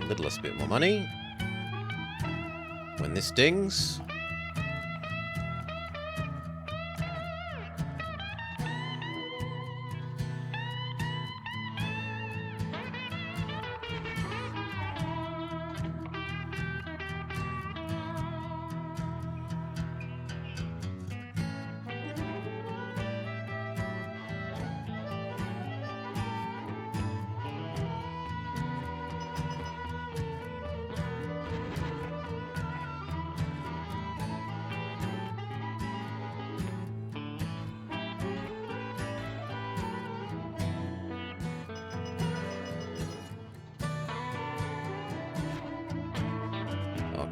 Littlest bit more money. When this dings,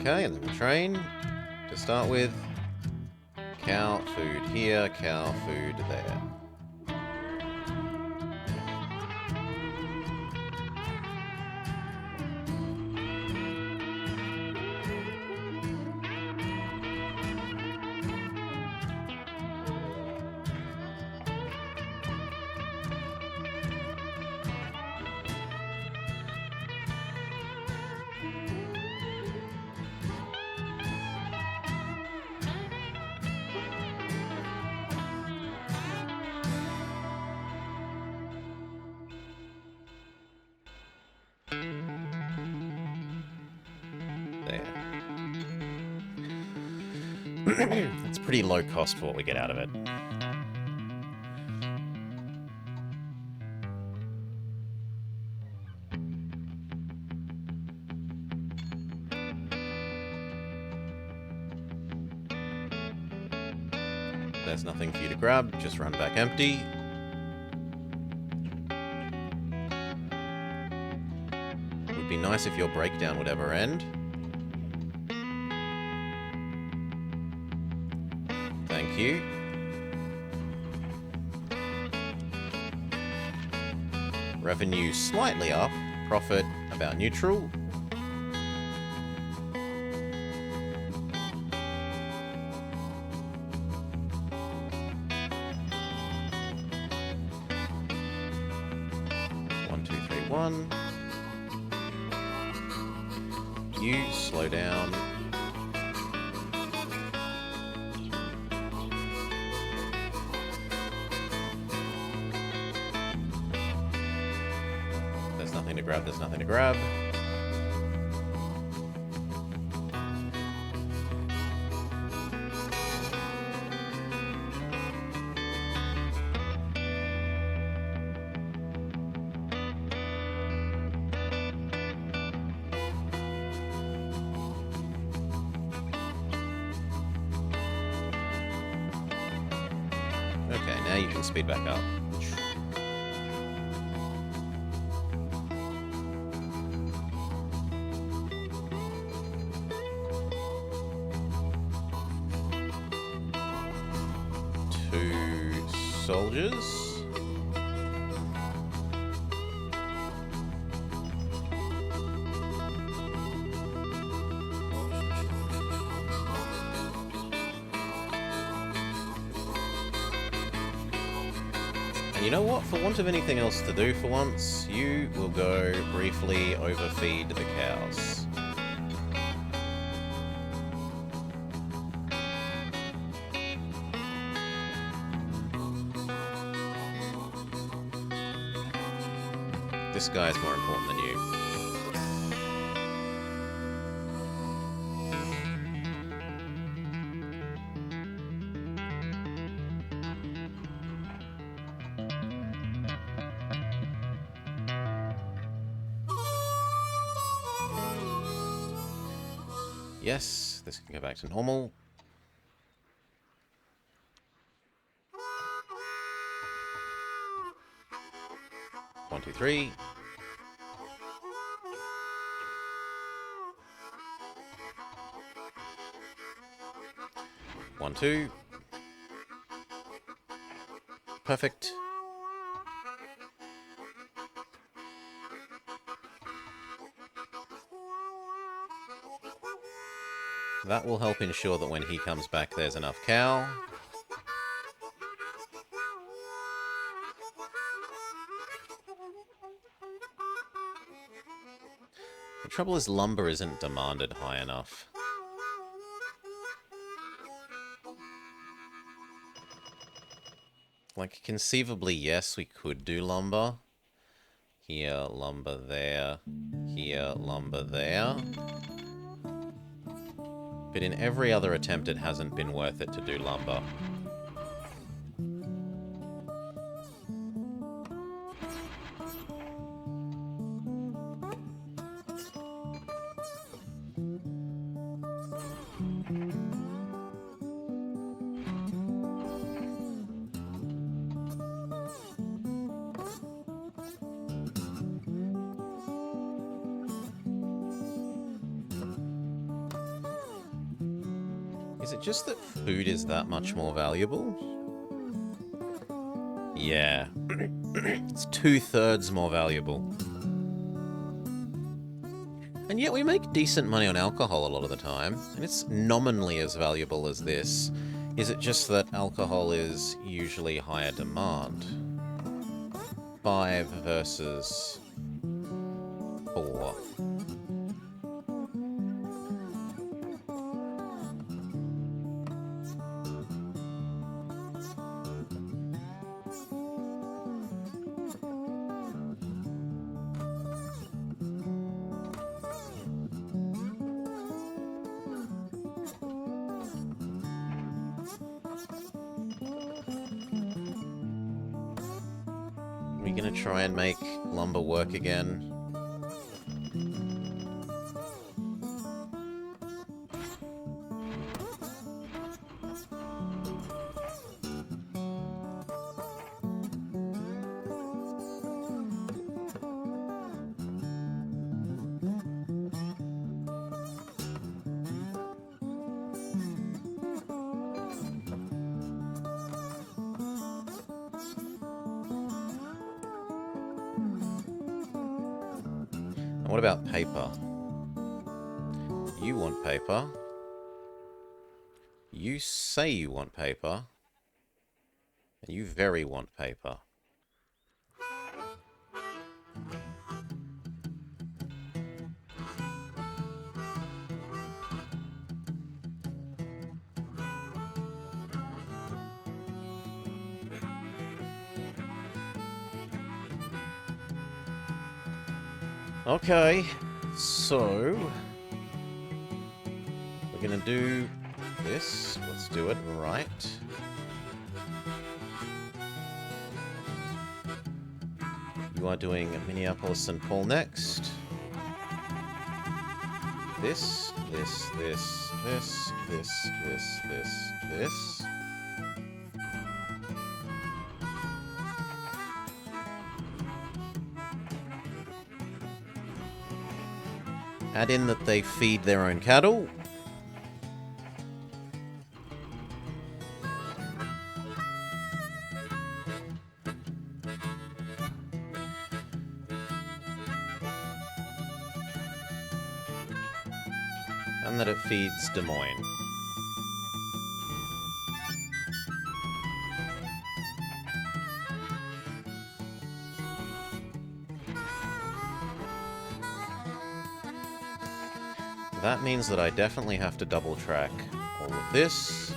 Okay, and then we'll train. To start with, cow food here, cow food there. It's pretty low cost for what we get out of it. There's nothing for you to grab, just run back empty. Would be nice if your breakdown would ever end. Thank you. Revenue slightly up, profit about neutral. You slow down. There's nothing to grab, there's nothing to grab. Okay, now you can speed back up. Two soldiers. And you know what? For want of anything else to do for once, you will go briefly overfeed the cows. This guy is more important than you. Yes, this can go back to normal. One, two, three. One, two. Perfect. That will help ensure that when he comes back, there's enough cow. The trouble is, lumber isn't demanded high enough. Like, conceivably, yes, we could do lumber. Here, lumber there. Here, lumber there. But in every other attempt, it hasn't been worth it to do lumber. Is it just that food is that much more valuable? Yeah. It's 2/3 more valuable. And yet we make decent money on alcohol a lot of the time, and it's nominally as valuable as this. Is it just that alcohol is usually higher demand? 5 versus 4. We're gonna try and make lumber work again. What about paper? You want paper. You say you want paper. And you very want paper. Okay, so we're gonna do this. Let's do it right. You are doing Minneapolis St. Paul next. This. Add in that they feed their own cattle. And that it feeds Des Moines. That means that I definitely have to double track all of this.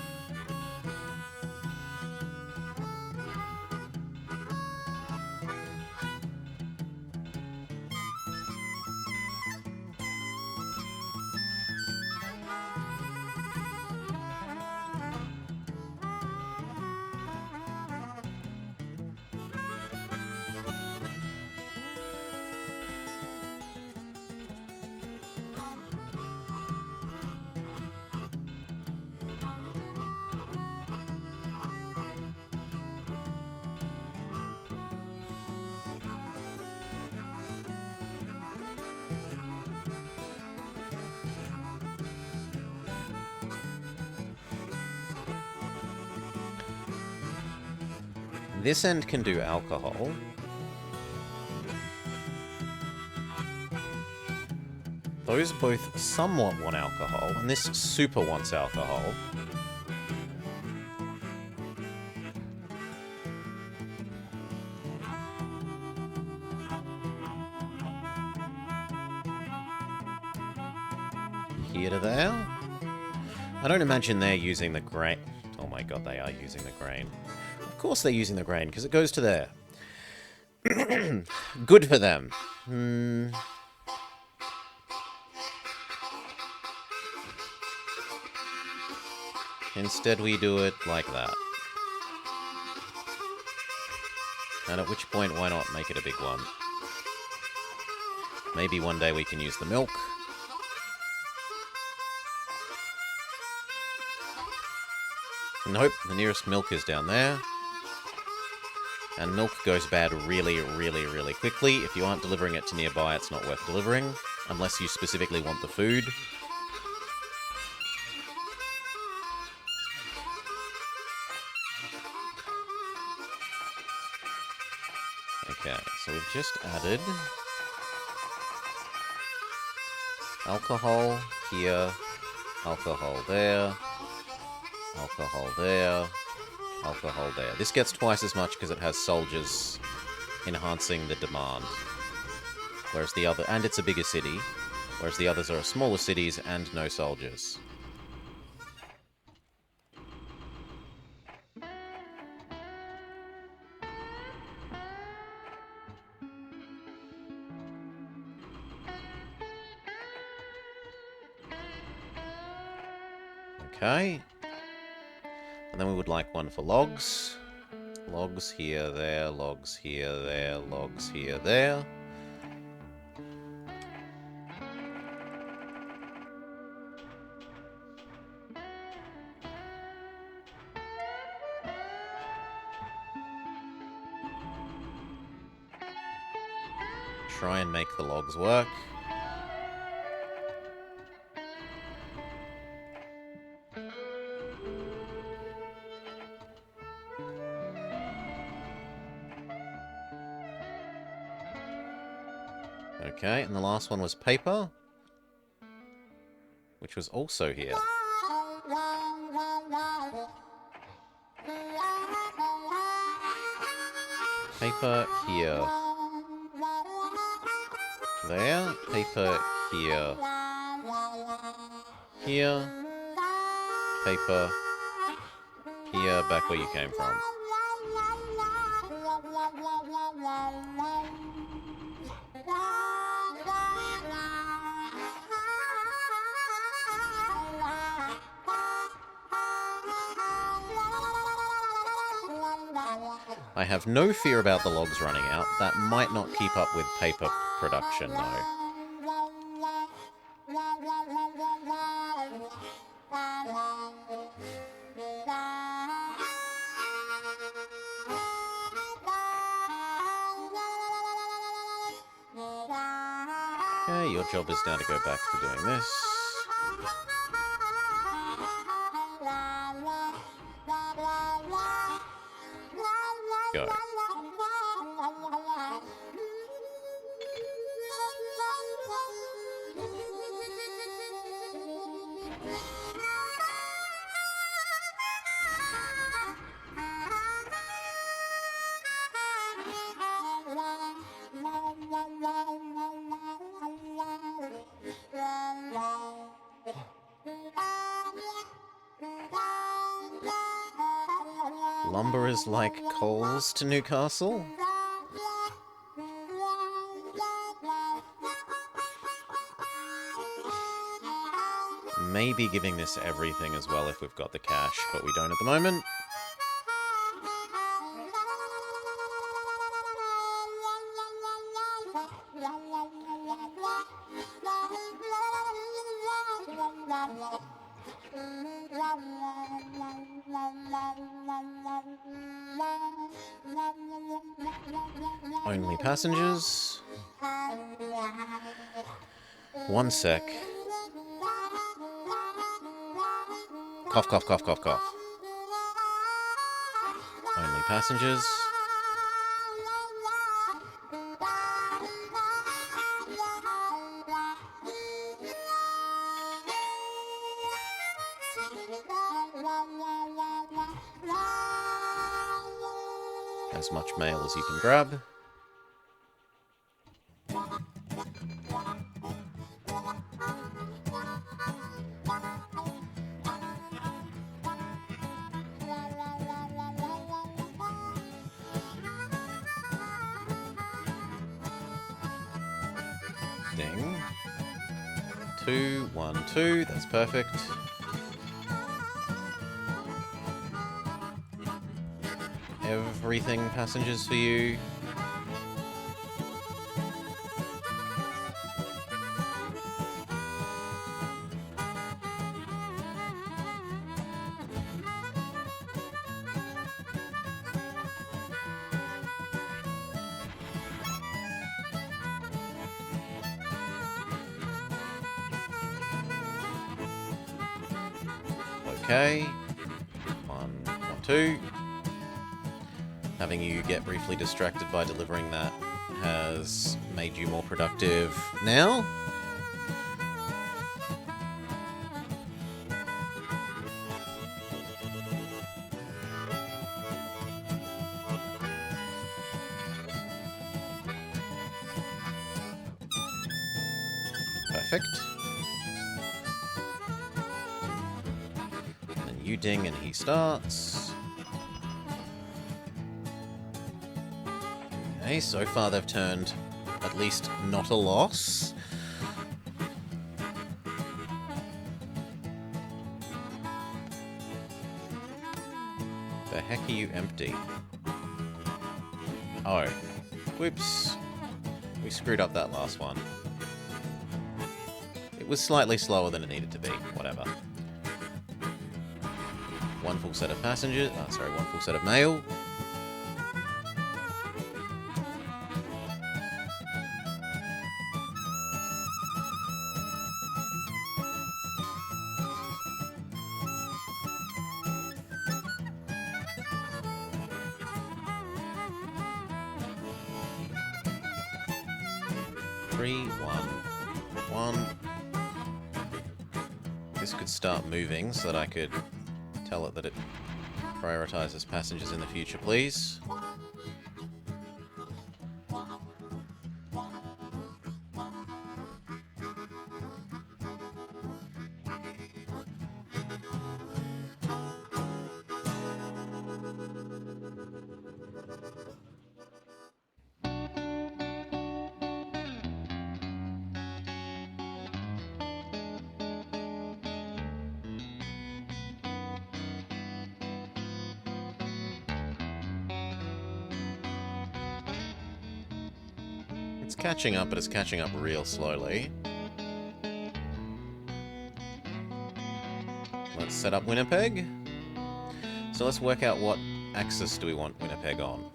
This end can do alcohol. Those both somewhat want alcohol, and this super wants alcohol. Here to there. I don't imagine they're using the grain. Oh my god, they are using the grain. Of course they're using the grain, because it goes to there. Good for them. Instead we do it like that. And at which point, why not make it a big one? Maybe one day we can use the milk. Nope, the nearest milk is down there. And milk goes bad really, really, really quickly. If you aren't delivering it to nearby, it's not worth delivering. Unless you specifically want the food. Okay, so we've just added alcohol here, alcohol there, alcohol there, alcohol there. This gets twice as much because it has soldiers enhancing the demand. Whereas the other, and it's a bigger city, whereas the others are smaller cities and no soldiers. Okay. And then we would like one for logs. Logs here, there, logs here, there, logs here, there. Try and make the logs work. Okay, and the last one was paper, which was also here. Paper here. There. Paper here. Here. Paper here, back where you came from. I have no fear about the logs running out. That might not keep up with paper production, though. Okay, your job is now to go back to doing this. Go. Lumber is like coals to Newcastle. Maybe giving this everything as well if we've got the cash, but we don't at the moment. Only passengers. One sec. Cough, cough, cough, cough, cough. Only passengers. As much mail as you can grab. Ding. 2, 1, 2. That's perfect. Everything passengers for you. Okay. 1, 1, 2. having you get briefly distracted by delivering that has made you more productive now. Perfect. And you ding and he starts. Okay, so far they've turned at least not a loss. The heck are you empty? Oh. Whoops. We screwed up that last one. It was slightly slower than it needed to be. Whatever. One full set of passengers. One full set of mail. One. This could start moving so that I could tell it that it prioritizes passengers in the future, please. It's catching up, but it's catching up real slowly. Let's set up Winnipeg. So let's work out what axis do we want Winnipeg on.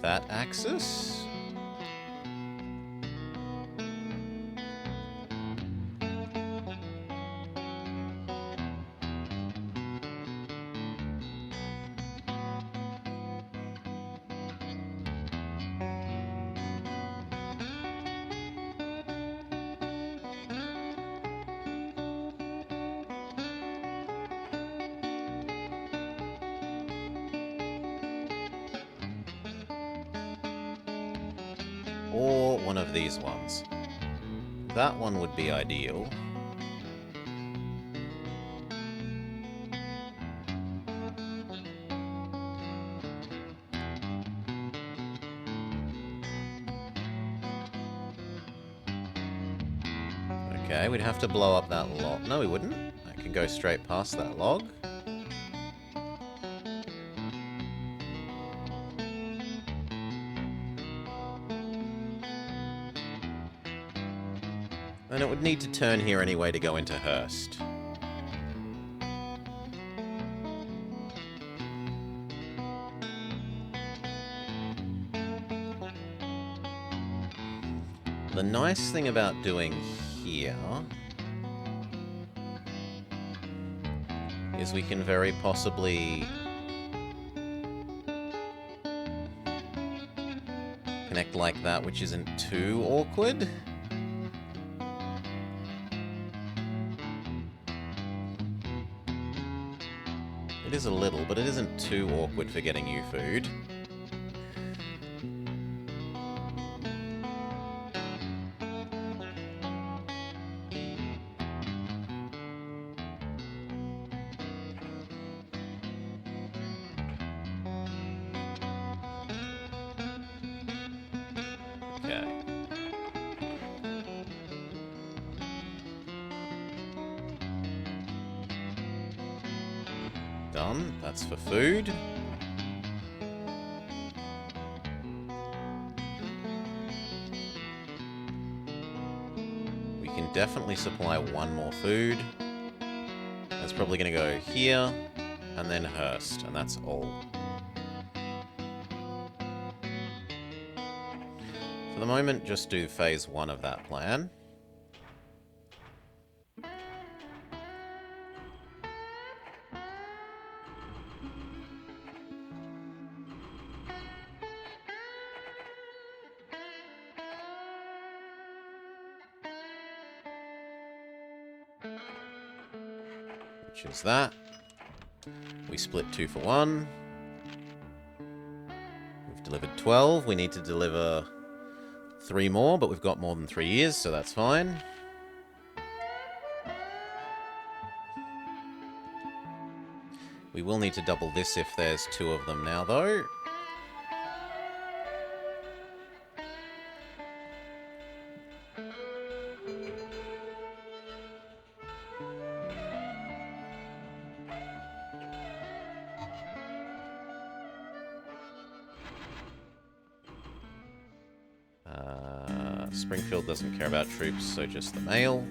That axis? Or one of these ones. That one would be ideal. Okay, we'd have to blow up that log. No, we wouldn't. I can go straight past that log. And it would need to turn here anyway to go into Hearst. The nice thing about doing here is we can very possibly connect like that, which isn't too awkward. It is a little, but it isn't too awkward for getting you food. Okay. Done. That's for food. We can definitely supply one more food. That's probably going to go here, and then Hearst, and that's all. For the moment, just do phase 1 of that plan. Which is that. We split 2 for 1. We've delivered 12. We need to deliver 3 more, but we've got more than 3 years, so that's fine. We will need to double this if there's 2 of them now, though. Springfield doesn't care about troops, so just the mail.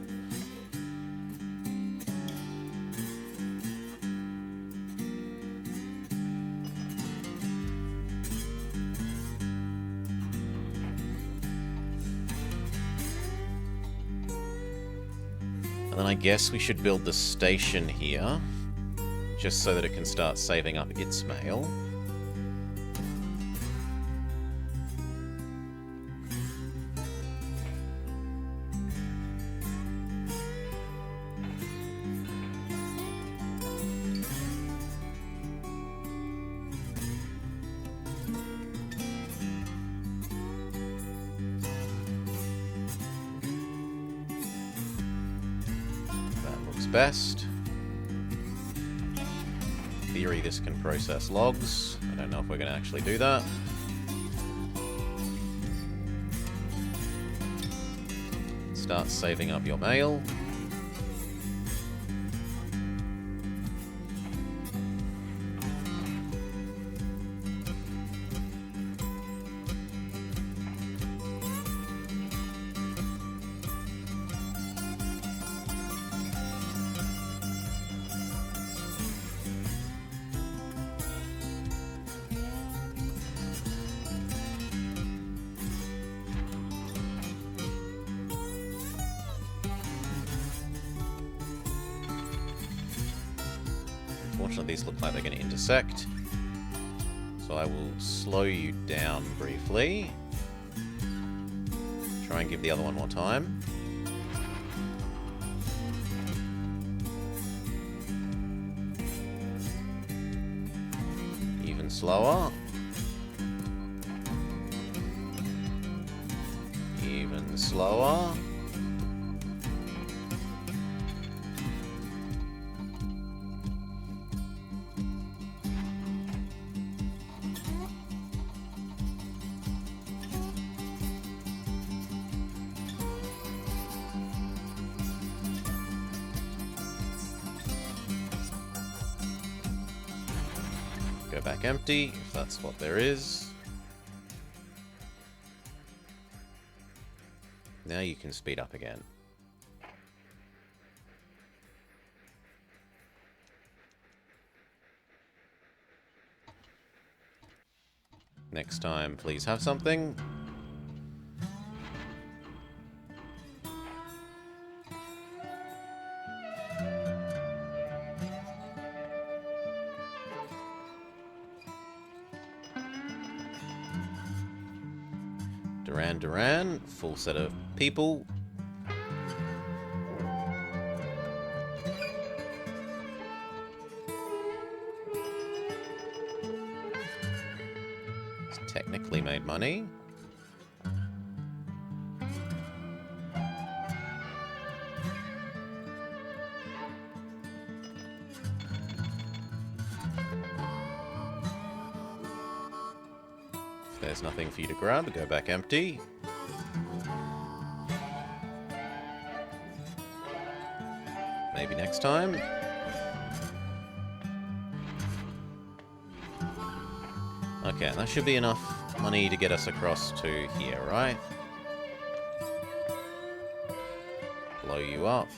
And then I guess we should build the station here, just so that it can start saving up its mail. Best. In theory, this can process logs. I don't know if we're going to actually do that. Start saving up your mail. Unfortunately, these look like they're going to intersect. So I will slow you down briefly. Try and give the other one more time. Even slower. Even slower. Go back empty, if that's what there is. Now you can speed up again. Next time, please have something. Duran, full set of people. It's technically made money. If there's nothing for you to grab, go back empty. Maybe next time. Okay, that should be enough money to get us across to here, right? Blow you up.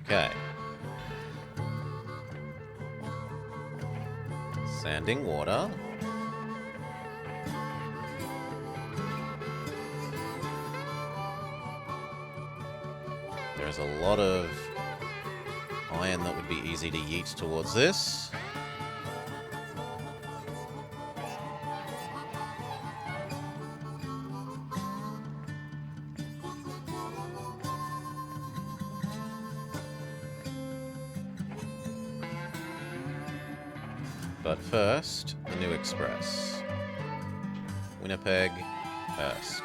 Okay. Sanding water. There's a lot of iron that would be easy to yeet towards this. But first, the new express. Winnipeg, Hearst.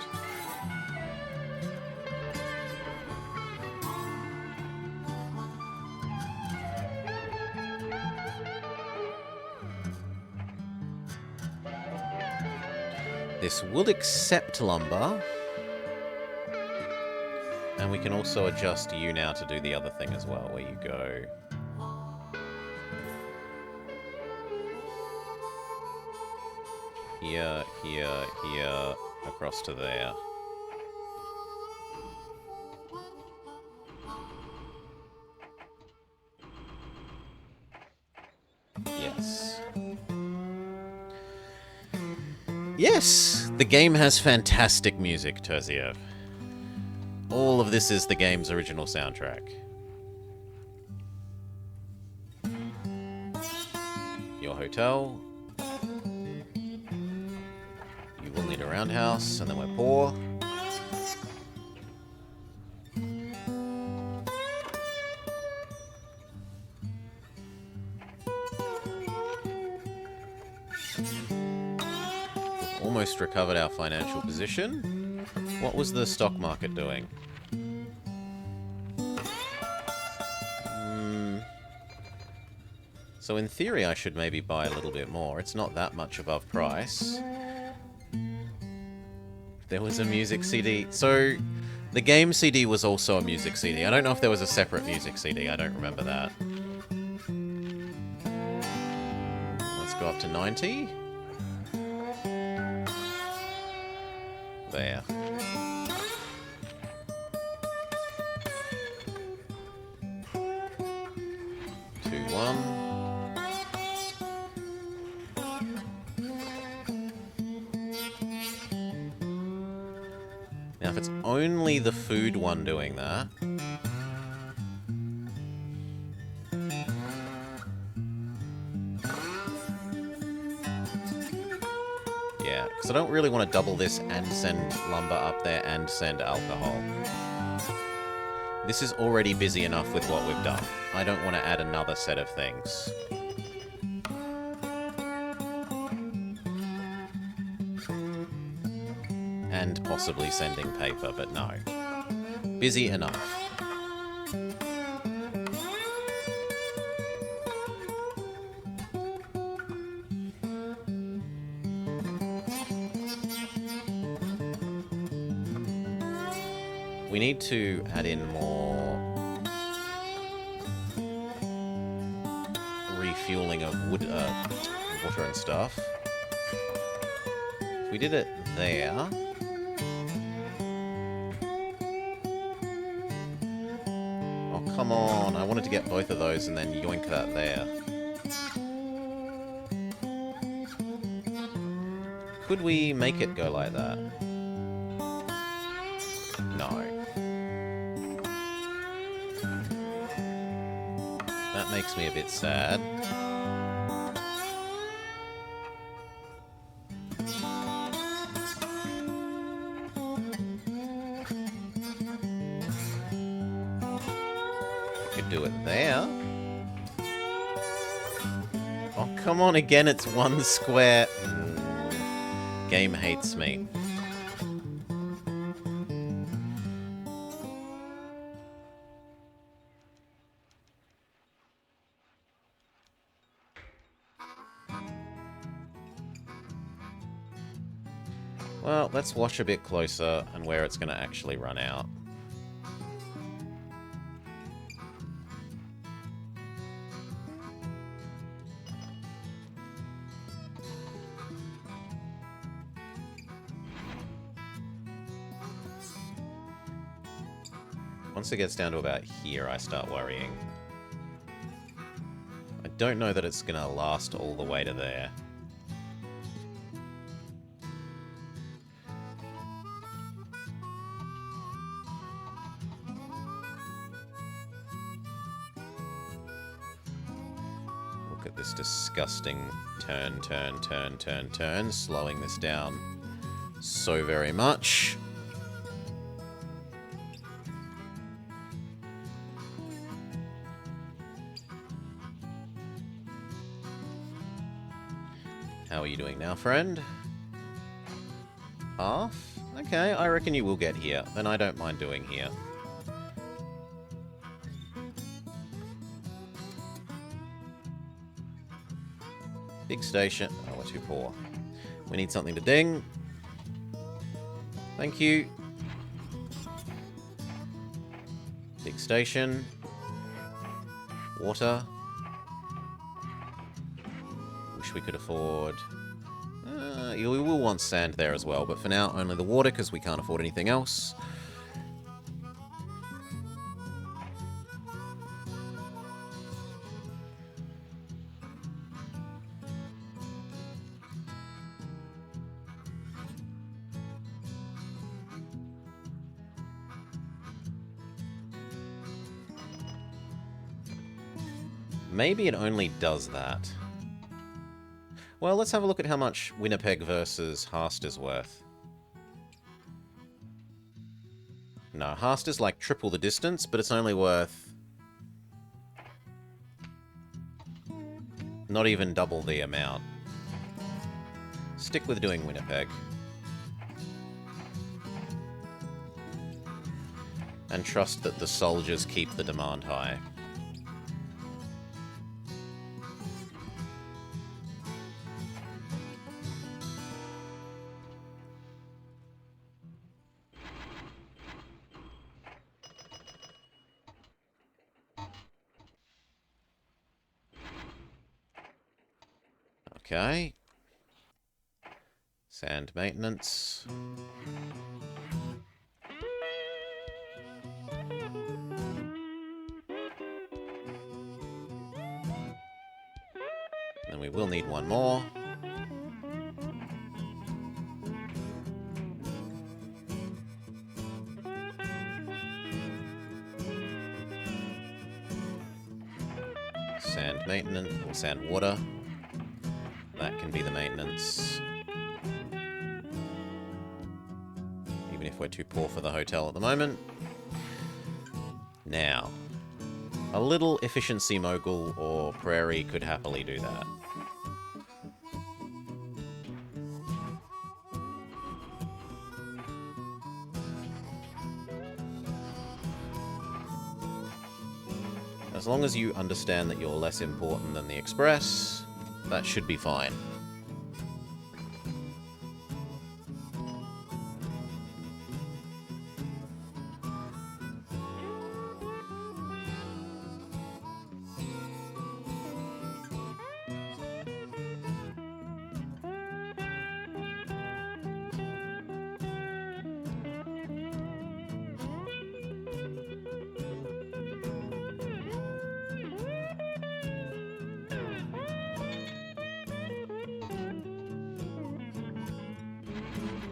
This would accept lumber. And we can also adjust you now to do the other thing as well, where you go... Here, here, here, across to there. Yes. Yes! The game has fantastic music, Terziev. All of this is the game's original soundtrack. Your hotel. You will need a roundhouse, and then we're poor. We've almost recovered our financial position. What was the stock market doing? So in theory I should maybe buy a little bit more. It's not that much above price. There was a music CD. So, the game CD was also a music CD. I don't know if there was a separate music CD. I don't remember that. Let's go up to 90. There. Two, one. Now, if it's only the food one doing that... Yeah, because I don't really want to double this and send lumber up there and send alcohol. This is already busy enough with what we've done. I don't want to add another set of things. And possibly sending paper, but no. Busy enough. We need to add in more refueling of wood, water and stuff. If we did it there... Come on, I wanted to get both of those and then yoink that there. Could we make it go like that? No. That makes me a bit sad. Do it there. Oh, come on again, it's one square. Game hates me. Well, let's watch a bit closer and where it's going to actually run out. Once it gets down to about here, I start worrying. I don't know that it's going to last all the way to there. disgusting turn, slowing this down so very much. How are you doing now, friend? Half? Okay, I reckon you will get here. Then I don't mind doing here. Big station. Oh, we're too poor. We need something to ding. Thank you. Big station. Water. Wish we could afford... we will want sand there as well, but for now, only the water, because we can't afford anything else. Maybe it only does that. Well, let's have a look at how much Winnipeg versus Haast is worth. No, Haast is like triple the distance, but it's only worth... not even double the amount. Stick with doing Winnipeg. And trust that the soldiers keep the demand high. Okay. Sand maintenance. And we will need one more. Sand maintenance, or sand water. That can be the maintenance. Even if we're too poor for the hotel at the moment. Now, a little efficiency mogul or prairie could happily do that. As long as you understand that you're less important than the Express, that should be fine.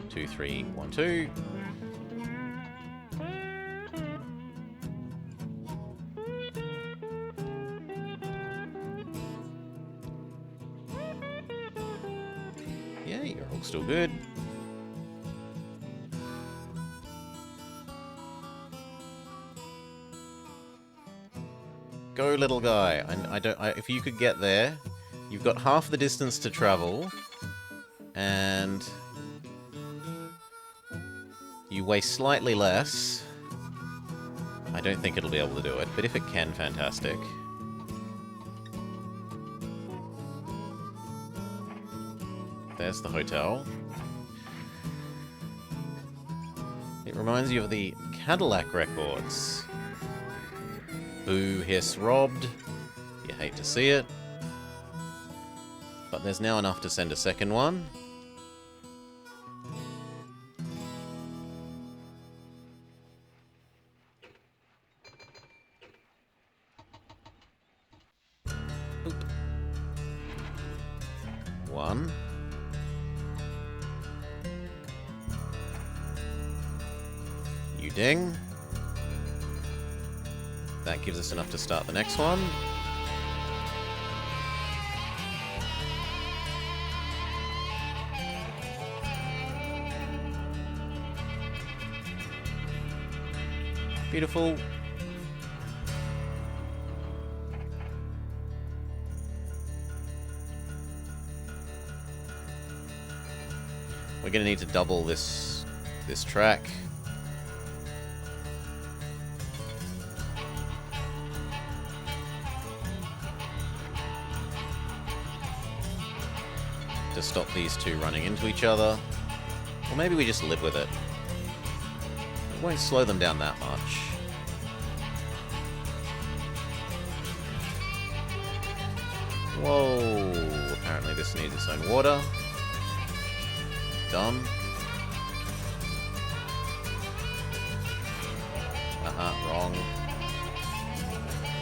Two, 3, 1, 2. Yeah, you're all still good. Go, little guy. If you could get there, you've got half the distance to travel, and you weigh slightly less. I don't think it'll be able to do it, but if it can, fantastic. There's the hotel. It reminds you of the Cadillac records. Boo, hiss, robbed. You hate to see it. But there's now enough to send a second one. One. You ding. That gives us enough to start the next one. Beautiful. We're going to need to double this track. To stop these two running into each other. Or maybe we just live with it. It won't slow them down that much. Whoa! Apparently this needs its own water. Dumb. Wrong.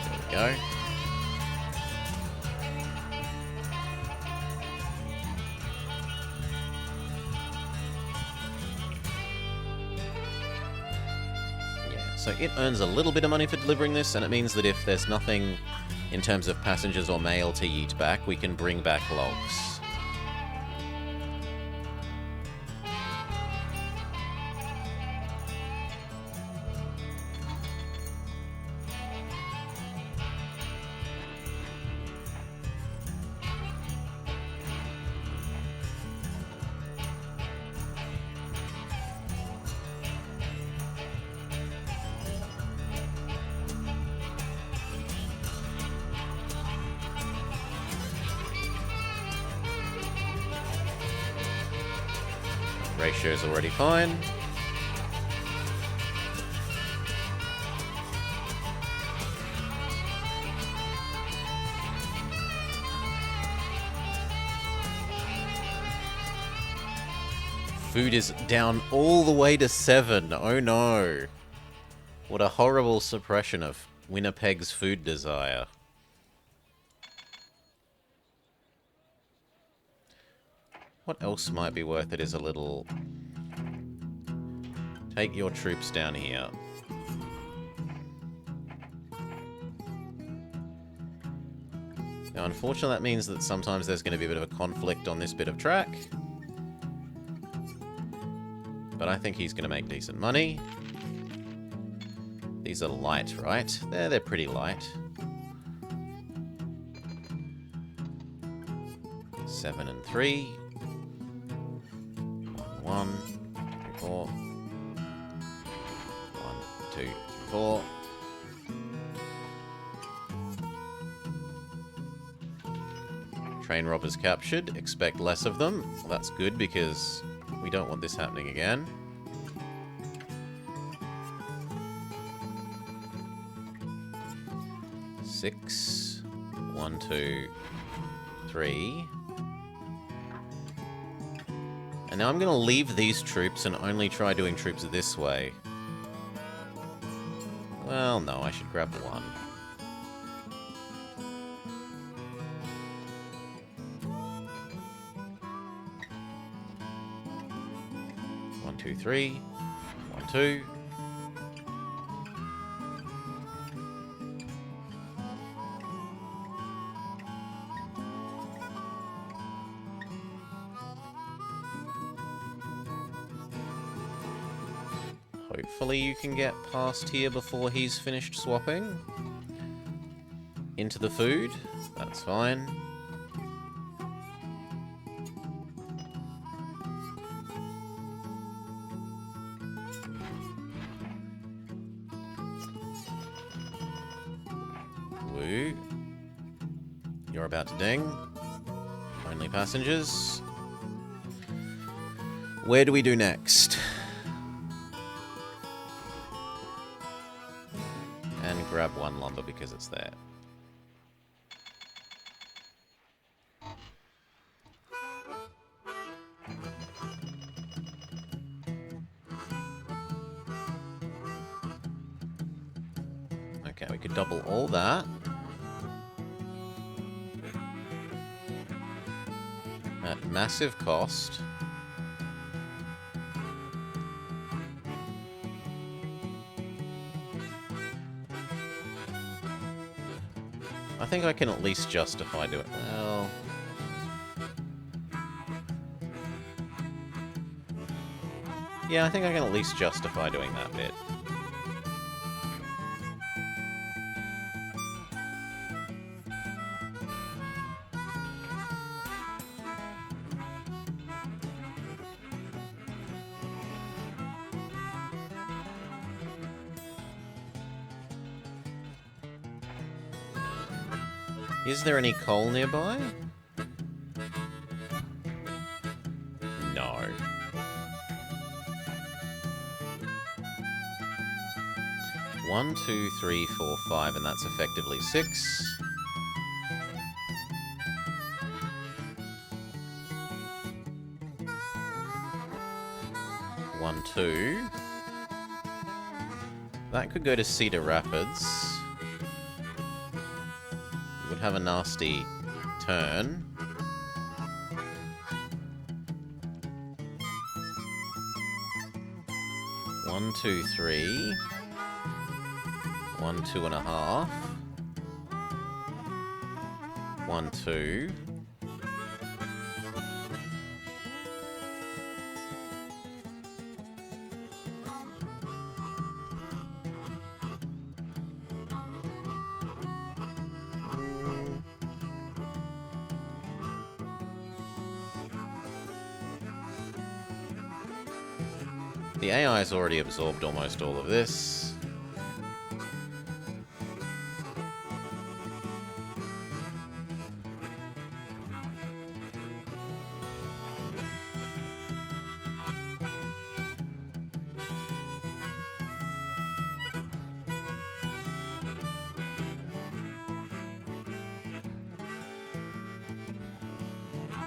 There we go. So it earns a little bit of money for delivering this, and it means that if there's nothing in terms of passengers or mail to yeet back, we can bring back logs. Ratio's already fine. Food is down all the way to 7. Oh no. What a horrible suppression of Winnipeg's food desire. What else might be worth it is a little... Take your troops down here. Now, unfortunately, that means that sometimes there's going to be a bit of a conflict on this bit of track. But I think he's going to make decent money. These are light, right? They're pretty light. 7 and 3. 1, 4. 1, 2, 4. Train robbers captured. Expect less of them. Well, that's good because we don't want this happening again. Six. 1, 2, 3. And now I'm going to leave these troops and only try doing troops this way. Well, no, I should grab one. One, two, three. 1, 2. Hopefully you can get past here before he's finished swapping. Into the food. That's fine. Woo. You're about to ding. Only passengers. Where do we do next? And grab one lumber because it's there. Okay, we could double all that. At massive cost. I think I can at least justify doing it. Well... yeah, I think I can at least justify doing that bit. Is there any coal nearby? No. One, two, three, four, five, and that's effectively 6. One, two. That could go to Cedar Rapids. It would have a nasty turn. One, two, three. 1, 2.5. 1, 2. The AI has already absorbed almost all of this.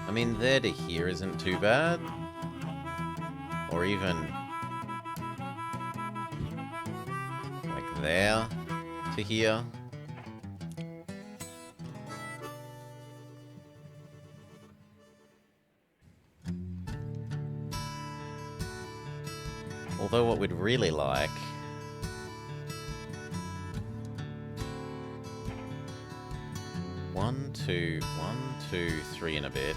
I mean, there to here isn't too bad. Or even like there to here. Although what we'd really like one, two, 3 and a bit.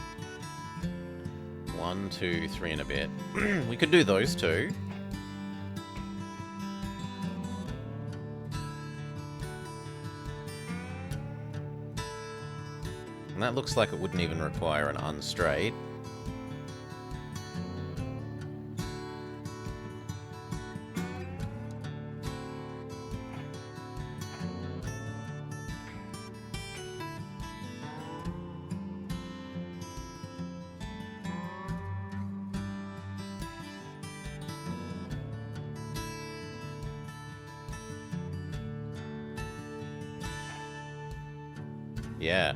1, 2, 3 and a bit. We could do those two. And that looks like it wouldn't even require an unstraight. Yeah.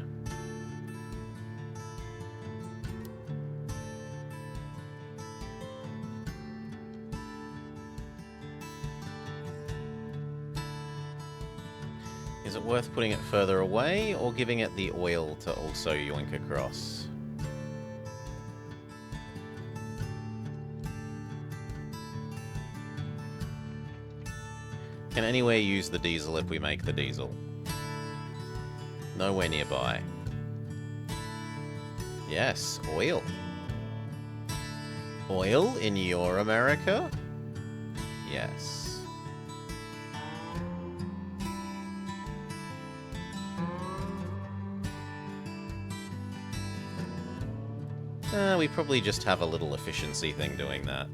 Is it worth putting it further away or giving it the oil to also yoink across? Can anywhere use the diesel if we make the diesel? Nowhere nearby. Yes, oil. Oil in your America? Yes. We probably just have a little efficiency thing doing that.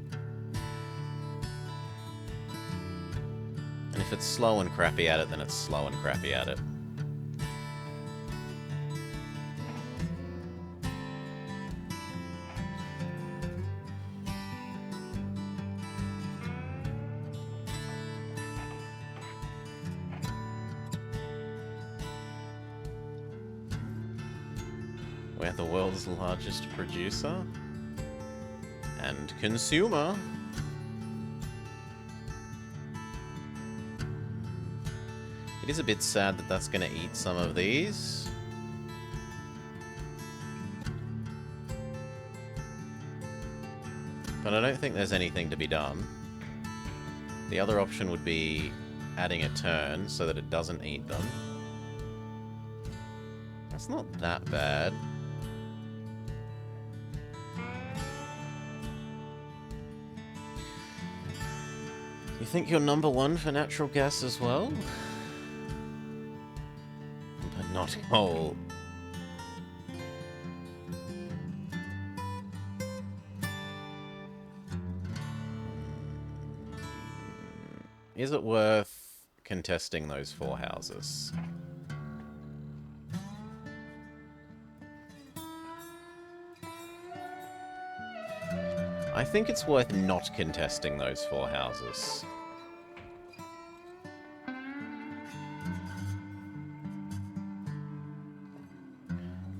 And if it's slow and crappy at it, then it's slow and crappy at it. We're the world's largest producer and consumer. It is a bit sad that that's going to eat some of these. But I don't think there's anything to be done. The other option would be adding a turn so that it doesn't eat them. That's not that bad. You think you're number one for natural gas as well? But not coal. Is it worth contesting those 4 houses? I think it's worth not contesting those 4 houses.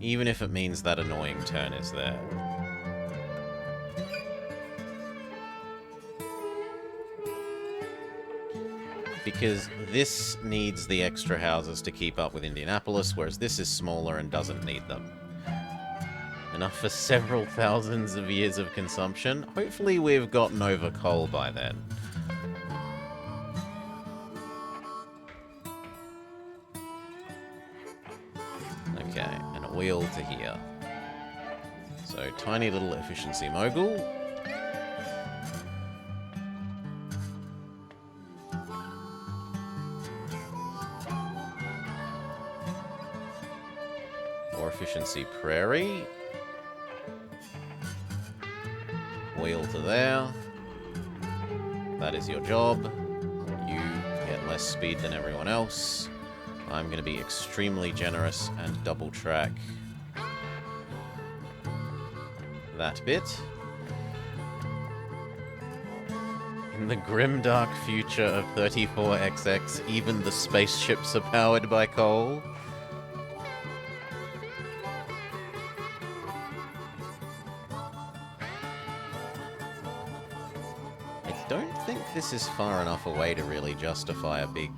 Even if it means that annoying turn is there. Because this needs the extra houses to keep up with Indianapolis, whereas this is smaller and doesn't need them. Enough for several thousands of years of consumption. Hopefully we've gotten over coal by then. Okay, and a wheel to here. So, tiny little efficiency mogul. More efficiency prairie. Wheel to there. That is your job. You get less speed than everyone else. I'm going to be extremely generous and double track that bit. In the grimdark future of 34XX, even the spaceships are powered by coal. I don't think this is far enough away to really justify a big...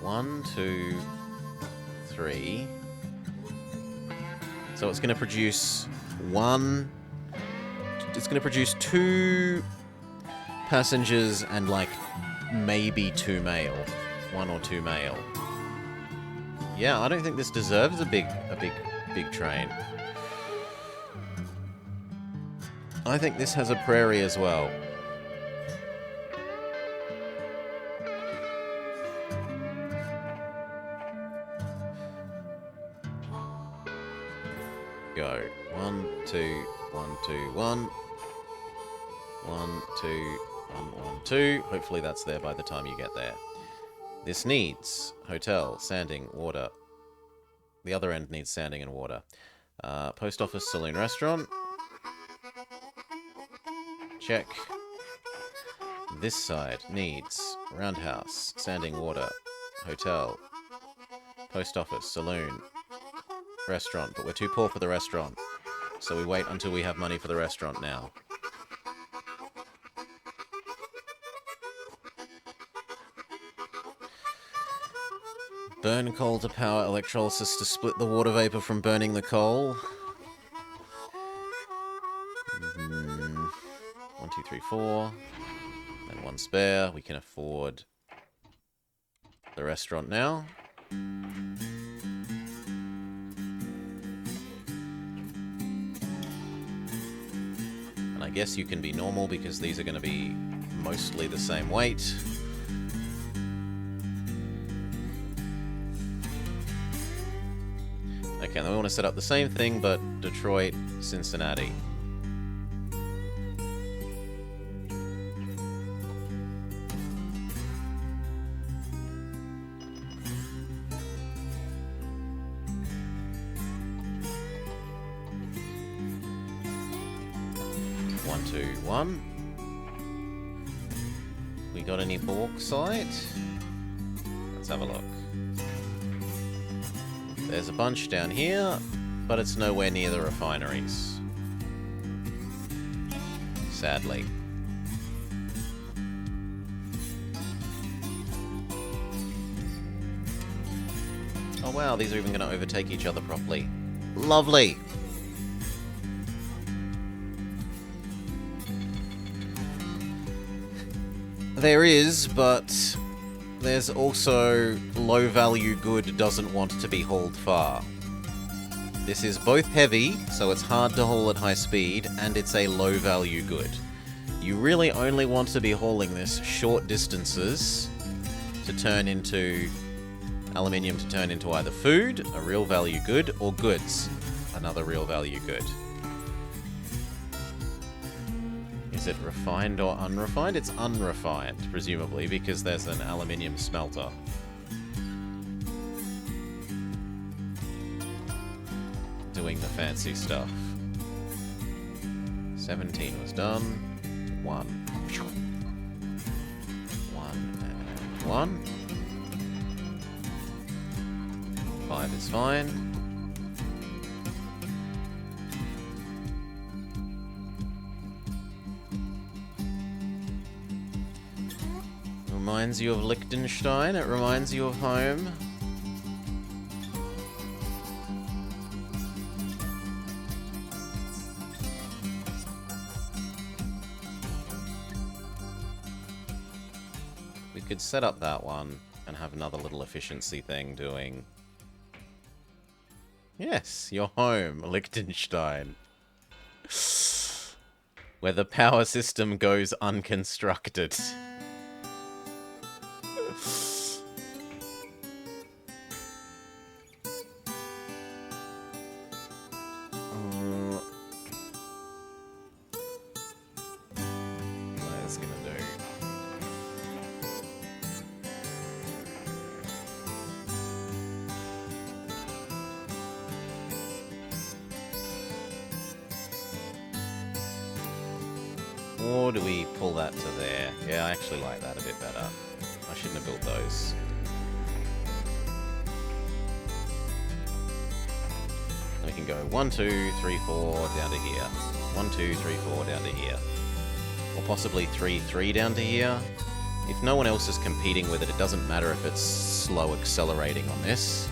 1, 2, 3. So it's going to produce 1... It's going to produce 2 passengers and, like, maybe 2 male. 1 or 2 male. Yeah, I don't think this deserves a big train. I think this has a prairie as well. Go. 1, 2, 1, 2, 1. 1, 2, 1, 1, 2. Hopefully that's there by the time you get there. This needs hotel, sanding, water. The other end needs sanding and water. Post office, saloon, restaurant. Check. This side needs roundhouse, sanding, water, hotel, post office, saloon, restaurant, but we're too poor for the restaurant, so we wait until we have money for the restaurant now. Burn coal to power electrolysis to split the water vapor from burning the coal. 1, 2, 3, 4. And 1 spare. We can afford the restaurant now. And I guess you can be normal because these are going to be mostly the same weight. Okay, then we want to set up the same thing, but Detroit, Cincinnati. We got any bauxite? Let's have a look. There's a bunch down here, but it's nowhere near the refineries. Sadly. Oh wow, these are even going to overtake each other properly. Lovely! There is, but there's also low-value good doesn't want to be hauled far. This is both heavy, so it's hard to haul at high speed, and it's a low-value good. You really only want to be hauling this short distances to turn into aluminium to turn into either food, a real value good, or goods, another real value good. Is it refined or unrefined? It's unrefined, presumably, because there's an aluminium smelter. Doing the fancy stuff. 17 was done. 1. 1 and 1. 5 is fine. Reminds you of Liechtenstein, it reminds you of home. We could set up that one and have another little efficiency thing doing... Yes, your home, Liechtenstein. Where the power system goes unconstructed. What is gonna do? Or do we pull that to there? Yeah, I actually like that a bit better. I shouldn't have built those. We can go 1, 2, 3, 4 down to here. 1, 2, 3, 4 down to here. Or possibly 3, 3 down to here. If no one else is competing with it, it doesn't matter if it's slow accelerating on this.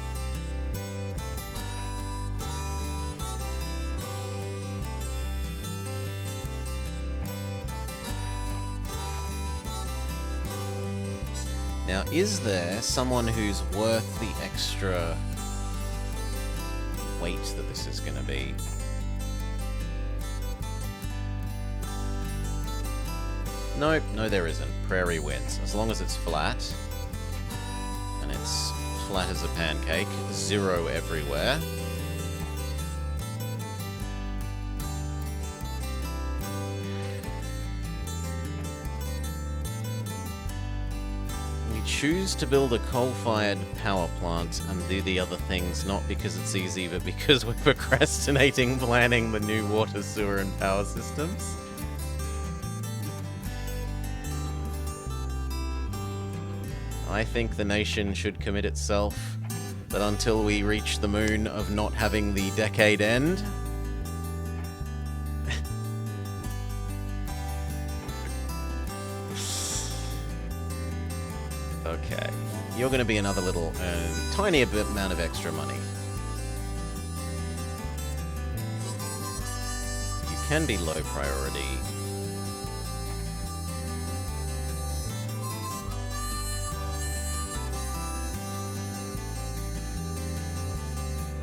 Now, is there someone who's worth the extra weight that this is going to be? Nope, no there isn't. Prairie wins. As long as it's flat. And it's flat as a pancake. 0 everywhere. Choose to build a coal-fired power plant and do the other things, not because it's easy, but because we're procrastinating planning the new water, sewer, and power systems. I think the nation should commit itself that until we reach the moon of not having the decade end, okay, you're going to be another little, tiny amount of extra money. You can be low priority.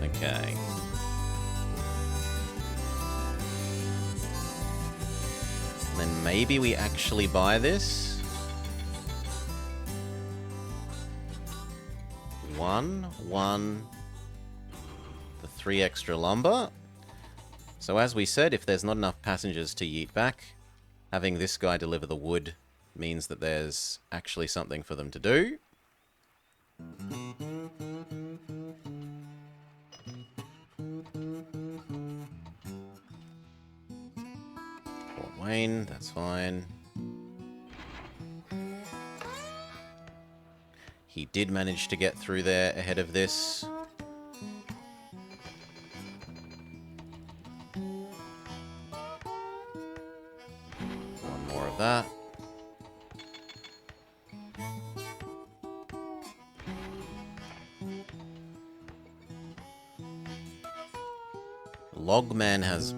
Okay. Then maybe we actually buy this. 1, the 3 extra lumber. So as we said, if there's not enough passengers to yeet back, having this guy deliver the wood means that there's actually something for them to do. Fort Wayne, that's fine. He did manage to get through there ahead of this. One more of that. Logman has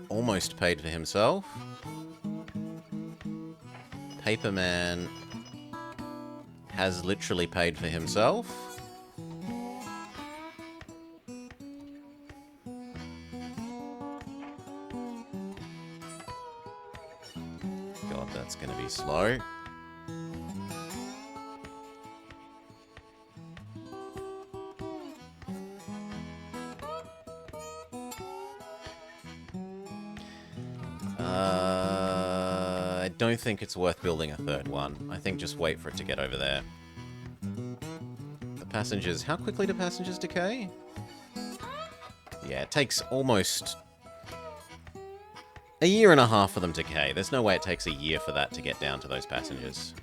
almost paid for himself. Paperman has literally paid for himself. God, that's going to be slow. I don't think it's worth building a third one. I think just wait for it to get over there. The passengers... How quickly do passengers decay? Yeah, it takes almost A year and a half for them to decay. There's no way it takes a year for that to get down to those passengers.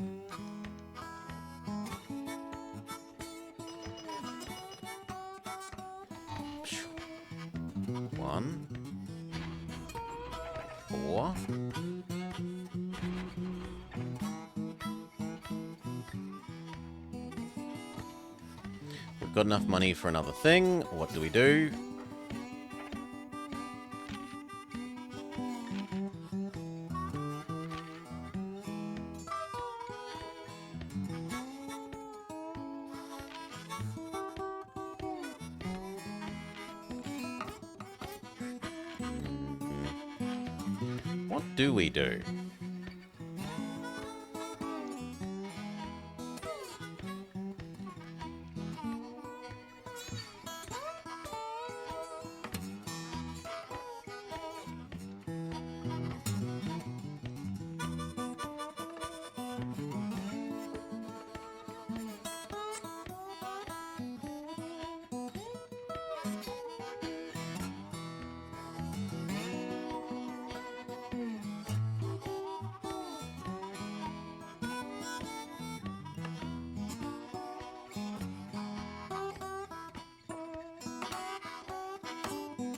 One. 4. We've got enough money for another thing. What do we do? What do we do?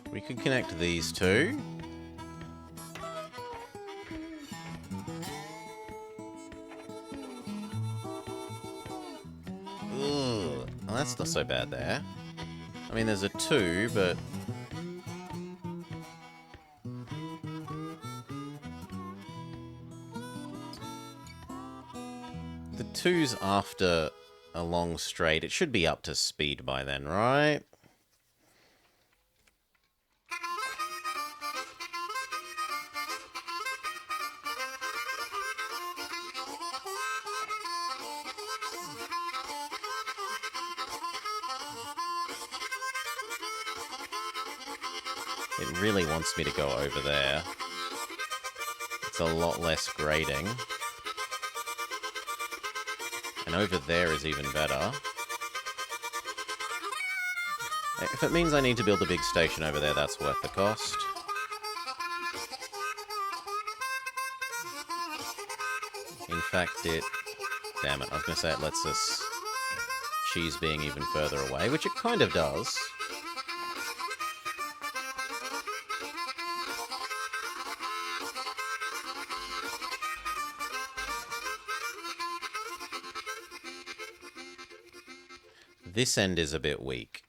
We could connect these two. Ugh, well, that's not so bad there. I mean, there's a 2, but... The 2's after a long straight. It should be up to speed by then, right? It really wants me to go over there. It's a lot less grading. And over there is even better. If it means I need to build a big station over there, that's worth the cost. In fact, it... Damn it, I was going to say it lets us choose being even further away, which it kind of does. This end is a bit weak.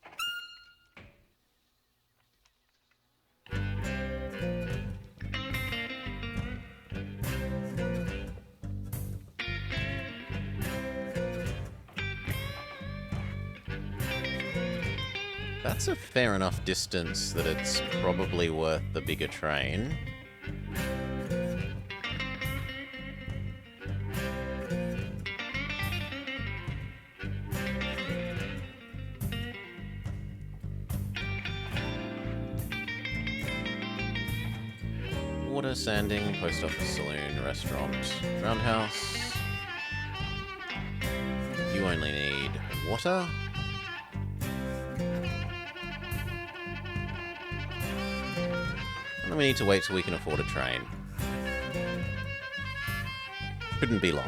That's a fair enough distance that it's probably worth the bigger train. Water, sanding, post office, saloon, restaurant, roundhouse. You only need water. And then we need to wait till we can afford a train. Couldn't be long.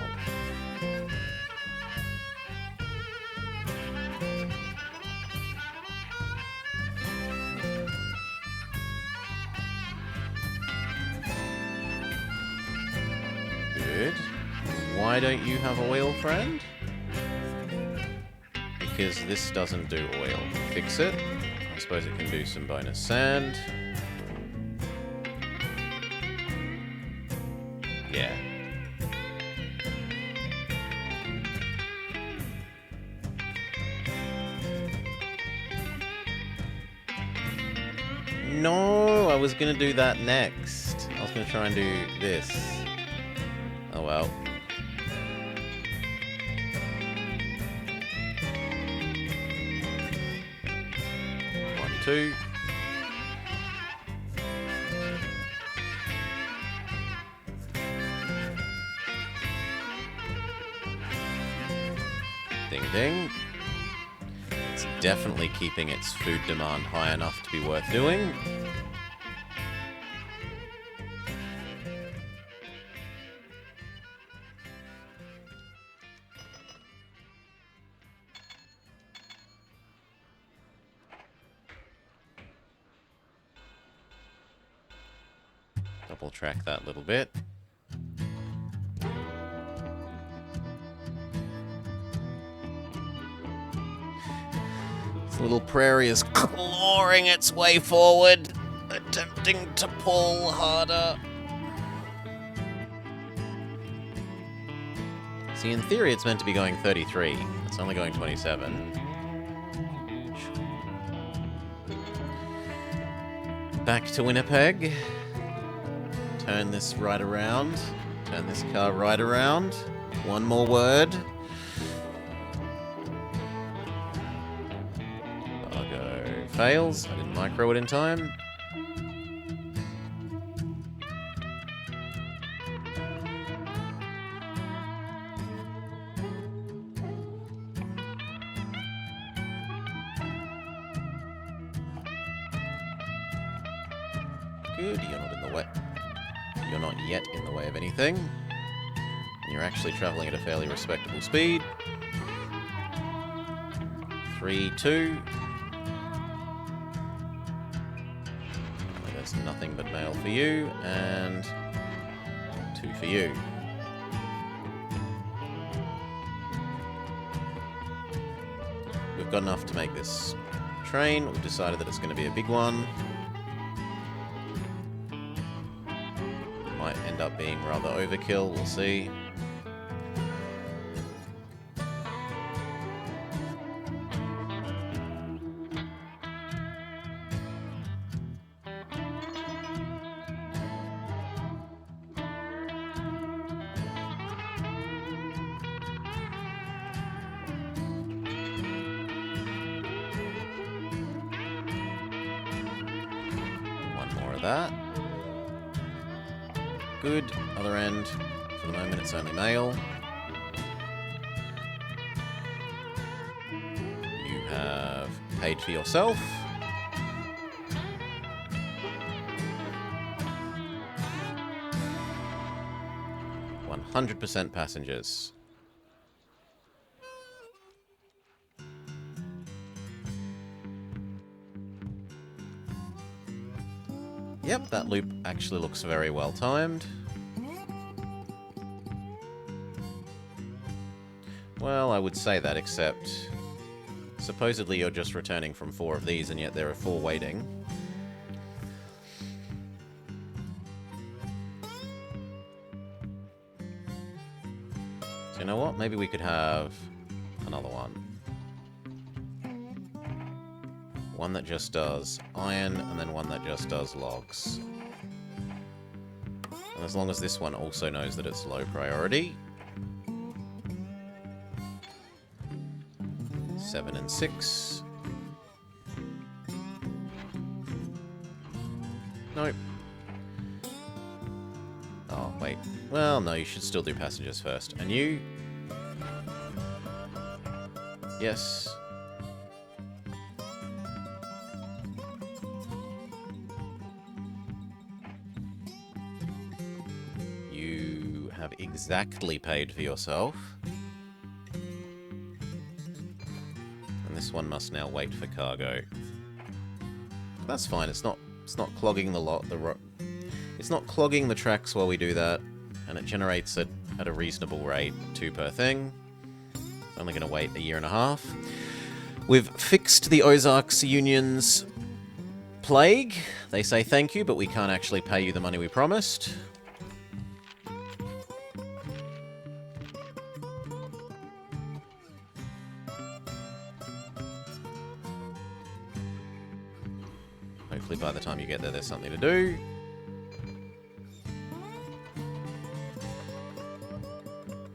Good. Why don't you have oil, friend? Because this doesn't do oil. Fix it. I suppose it can do some bonus sand. Yeah. No, I was gonna do that next. I was gonna try and do this. Oh well. One, two. Ding ding. It's definitely keeping its food demand high enough to be worth doing. double track that little bit. This little prairie is clawing its way forward, attempting to pull harder. See, in theory, it's meant to be going 33. It's only going 27. Back to Winnipeg. Turn this right around. Turn this car right around. One more word. Cargo fails. I didn't micro it in time. Good, you're not in the way. You're not yet in the way of anything. And you're actually travelling at a fairly respectable speed. 3-2. There's nothing but mail for you, and 2 for you. We've got enough to make this train. We've decided that it's going to be a big one. Might end up being rather overkill, we'll see. One more of that. Good. Other end. For the moment, it's only mail. You have paid for yourself. "100% passengers." Yep, that loop actually looks very well timed. Well, I would say that, except supposedly you're just returning from 4 of these, and yet there are 4 waiting. So you know what? Maybe we could have another one. One that just does iron, and then one that just does logs. And as long as this one also knows that it's low priority. 7 and 6. Nope. Oh, wait. Well, no, you should still do passengers first. And you? Yes. You have exactly paid for yourself. And this one must now wait for cargo. That's fine. It's not clogging it's not clogging the tracks while we do that, and it generates it at a reasonable rate, 2 per thing. It's only going to wait a year and a half. We've fixed the Ozarks Union's plague. They say thank you, but we can't actually pay you the money we promised. Hopefully by the time you get there, there's something to do.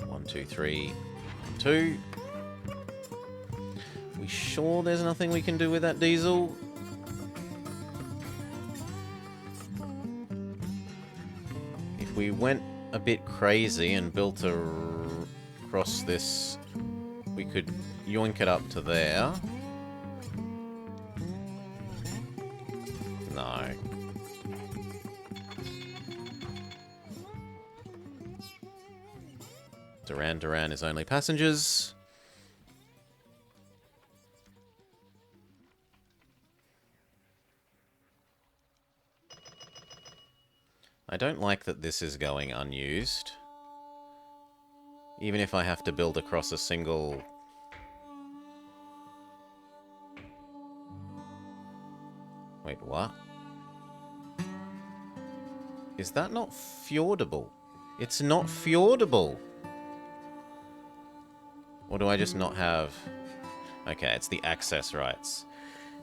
One, 2, 3, 2. We sure there's nothing we can do with that diesel? If we went a bit crazy and built across this, we could yoink it up to there. No. Duran Duran is only passengers. I don't like that this is going unused. Even if I have to build across a single... Wait, what? Is that not fjordable? It's not fjordable! Or do I just not have... Okay, it's the access rights.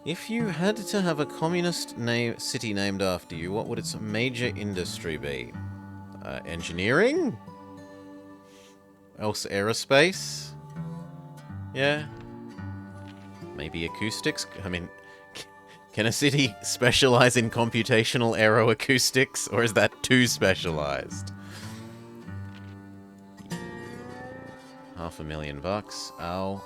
If you had to have a communist city named after you, what would its major industry be? Engineering? Else aerospace? Yeah. Maybe acoustics? I mean, can a city specialize in computational aeroacoustics, or is that too specialized? $500,000. Ow.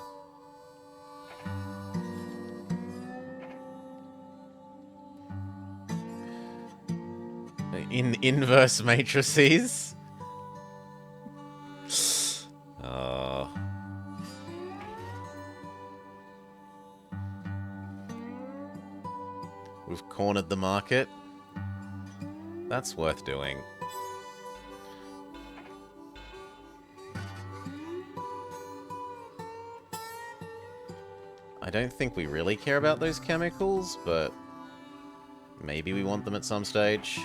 In inverse matrices? We've cornered the market. That's worth doing. I don't think we really care about those chemicals, but maybe we want them at some stage.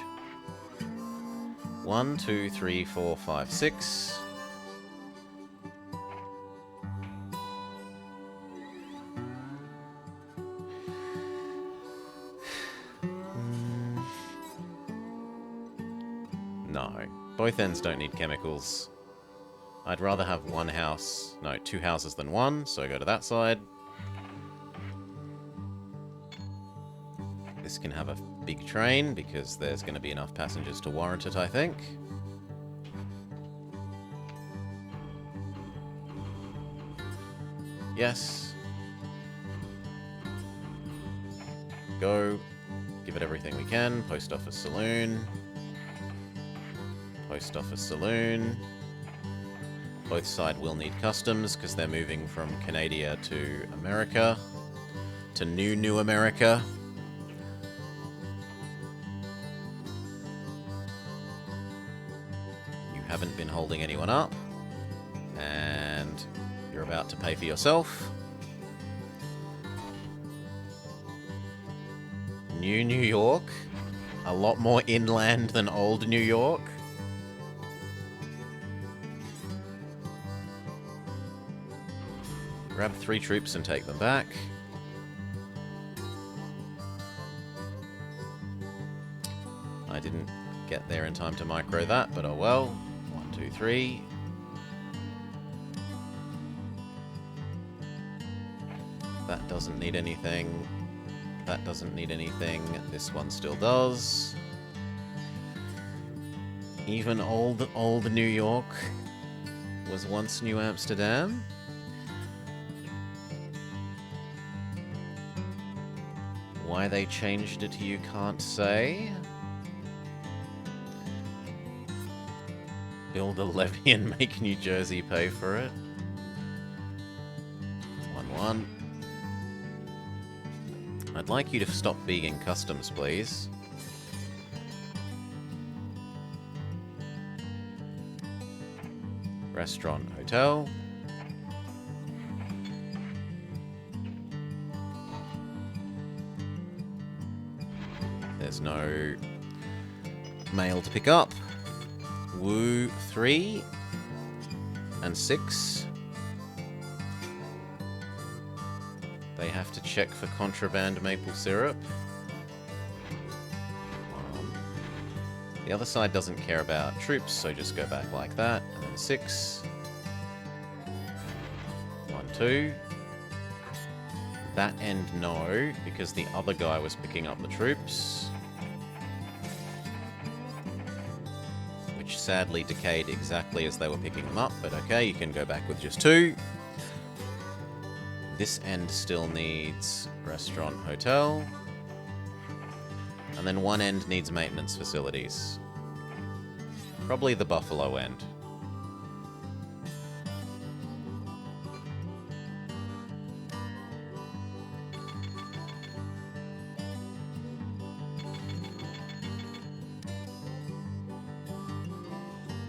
1, 2, 3, 4, 5, 6. No. Both ends don't need chemicals. I'd rather have one house... No, 2 houses than one, so I go to that side. This can have a big train, because there's going to be enough passengers to warrant it, I think. Yes. Go. Give it everything we can. Post office saloon. Post office saloon. Both sides will need customs, because they're moving from Canada to America. To New America. Haven't been holding anyone up, and you're about to pay for yourself. New York, a lot more inland than old New York. Grab 3 troops and take them back. I didn't get there in time to micro that, but oh well. 1, 2, 3. That doesn't need anything. That doesn't need anything. This one still does. Even old New York was once New Amsterdam. Why they changed it, you can't say. Build a levy and make New Jersey pay for it. 1-1. I'd like you to stop being in customs, please. Restaurant, hotel. There's no mail to pick up. Woo 3 and 6. They have to check for contraband maple syrup. The other side doesn't care about troops, so just go back like that. And then 6. 1, 2. That end, no, because the other guy was picking up the troops. Which sadly decayed exactly as they were picking them up, but okay, you can go back with just 2. This end still needs restaurant, hotel. And then one end needs maintenance facilities. Probably the Buffalo end.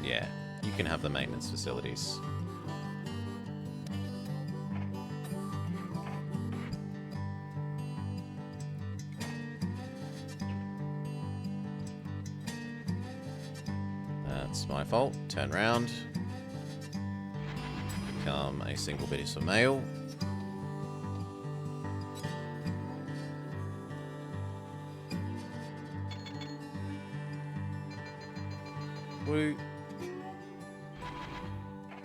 Yeah, you can have the maintenance facilities. That's my fault. Turn round. Become a single bit of mail. Woo.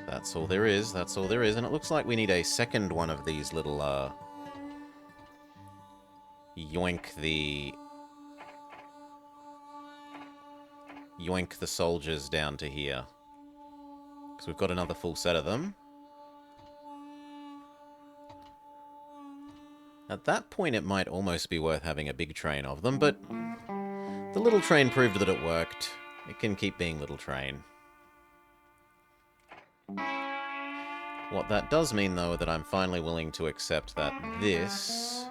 That's all there is. That's all there is. And it looks like we need a second one of these little, yoink the soldiers down to here. Because we've got another full set of them. At that point, it might almost be worth having a big train of them, but the little train proved that it worked. It can keep being little train. What that does mean, though, that I'm finally willing to accept that this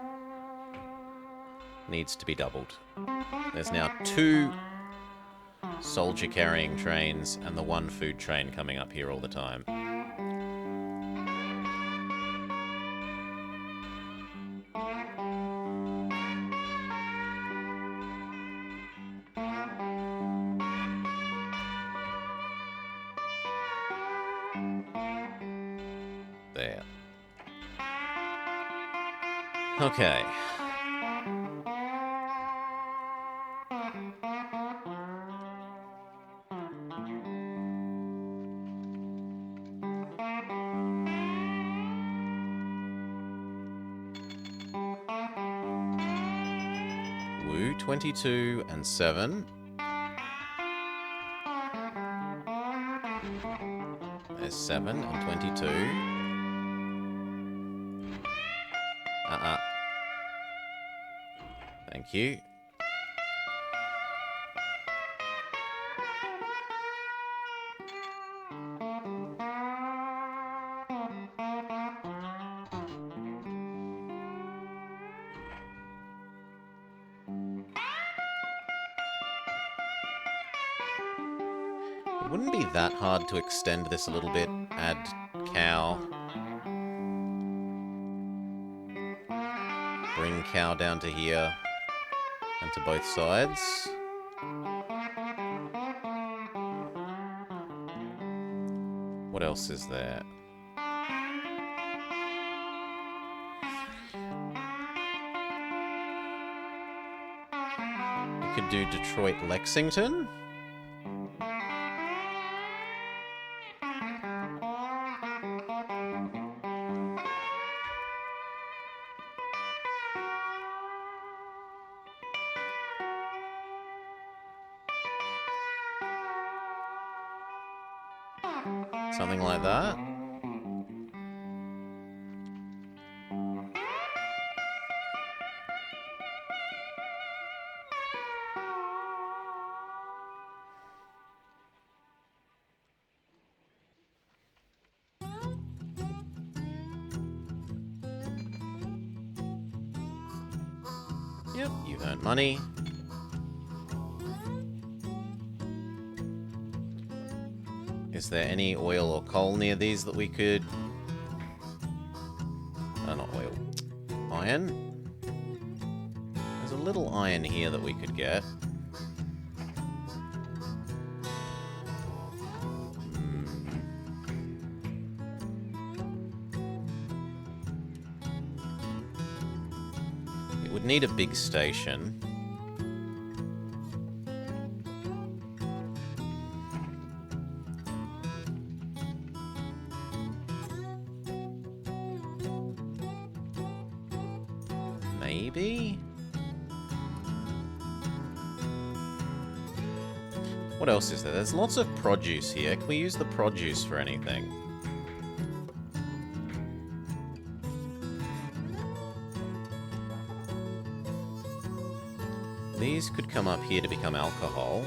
needs to be doubled. There's now 2 soldier-carrying trains and the 1 food train coming up here all the time. There. Okay. Woo, 22 and 7. There's 7 and 22. Thank you. It wouldn't be that hard to extend this a little bit. Add cow. Bring cow down to here. And to both sides. What else is there? You could do Detroit-Lexington. Something like that. Yep, you've earned money. Is there any oil or coal near these that we could... not oil. Iron? There's a little iron here that we could get. It would need a big station. Maybe? What else is there? There's lots of produce here. Can we use the produce for anything? These could come up here to become alcohol.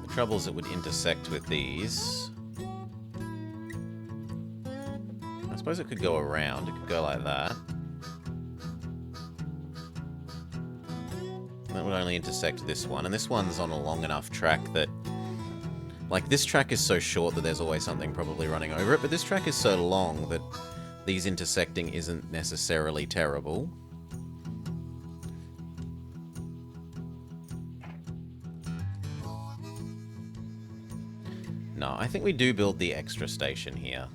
The trouble is it would intersect with these. I suppose it could go around. It could go like that. That would only intersect this one. And this one's on a long enough track that... Like, this track is so short that there's always something probably running over it, but this track is so long that these intersecting isn't necessarily terrible. No, I think we do build the extra station here.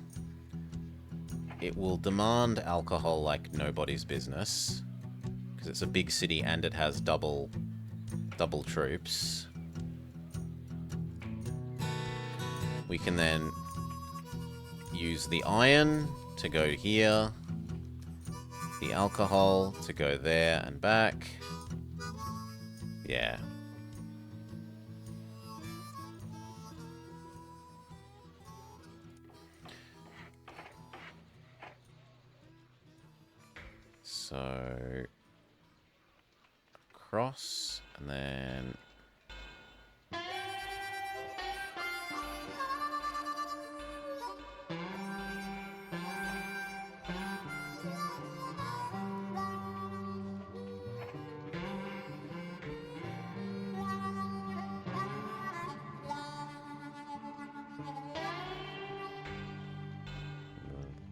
It will demand alcohol like nobody's business, because it's a big city and it has double troops. We can then use the iron to go here, the alcohol to go there and back. Yeah. So, across, and then...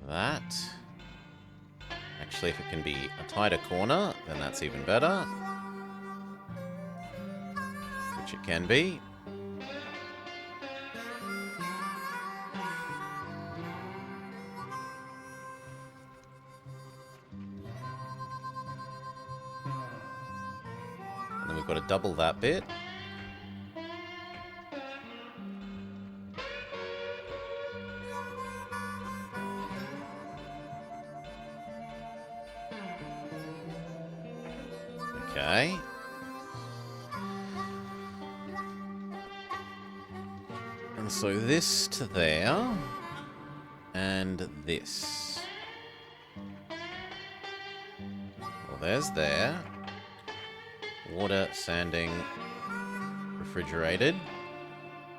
that. Actually, if it can be a tighter corner, then that's even better. Which it can be. And then we've got to double that bit. Okay. And so this to there, and this. Well, there's there. Water, sanding, refrigerated.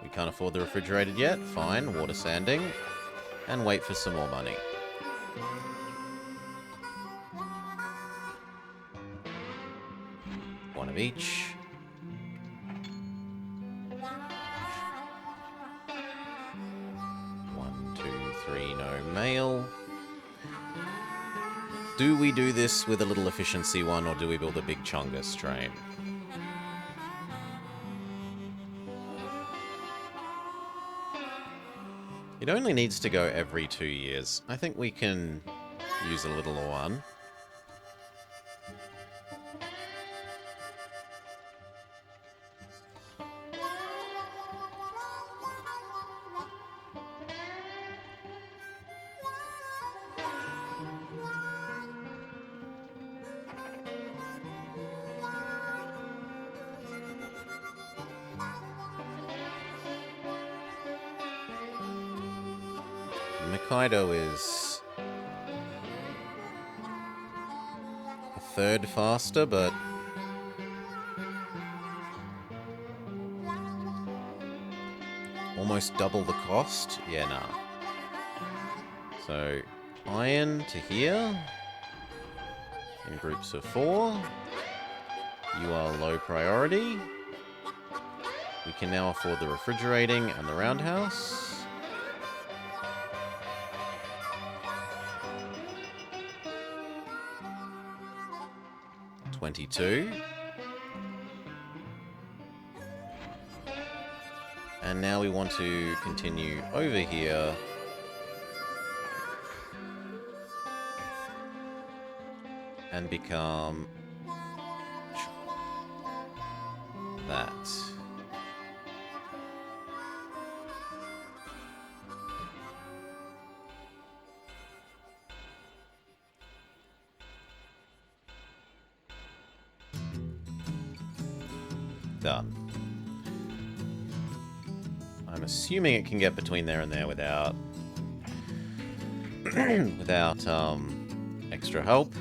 We can't afford the refrigerated yet. Fine, water sanding. And wait for some more money. One of each. One, two, three, no mail. Do we do this with a little efficiency one, or do we build a big Chungus train? It only needs to go every 2 years. I think we can use a little one. Hokkaido is a third faster, but almost double the cost. Yeah, nah. So, iron to here in groups of 4. You are low priority. We can now afford the refrigerating and the roundhouse. 22. And now we want to continue over here. And become that. Done. I'm assuming it can get between there and there without extra help.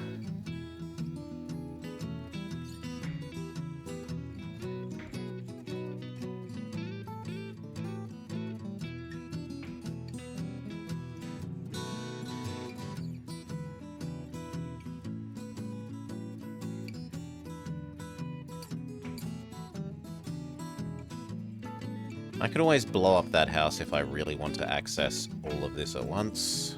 I could always blow up that house if I really want to access all of this at once.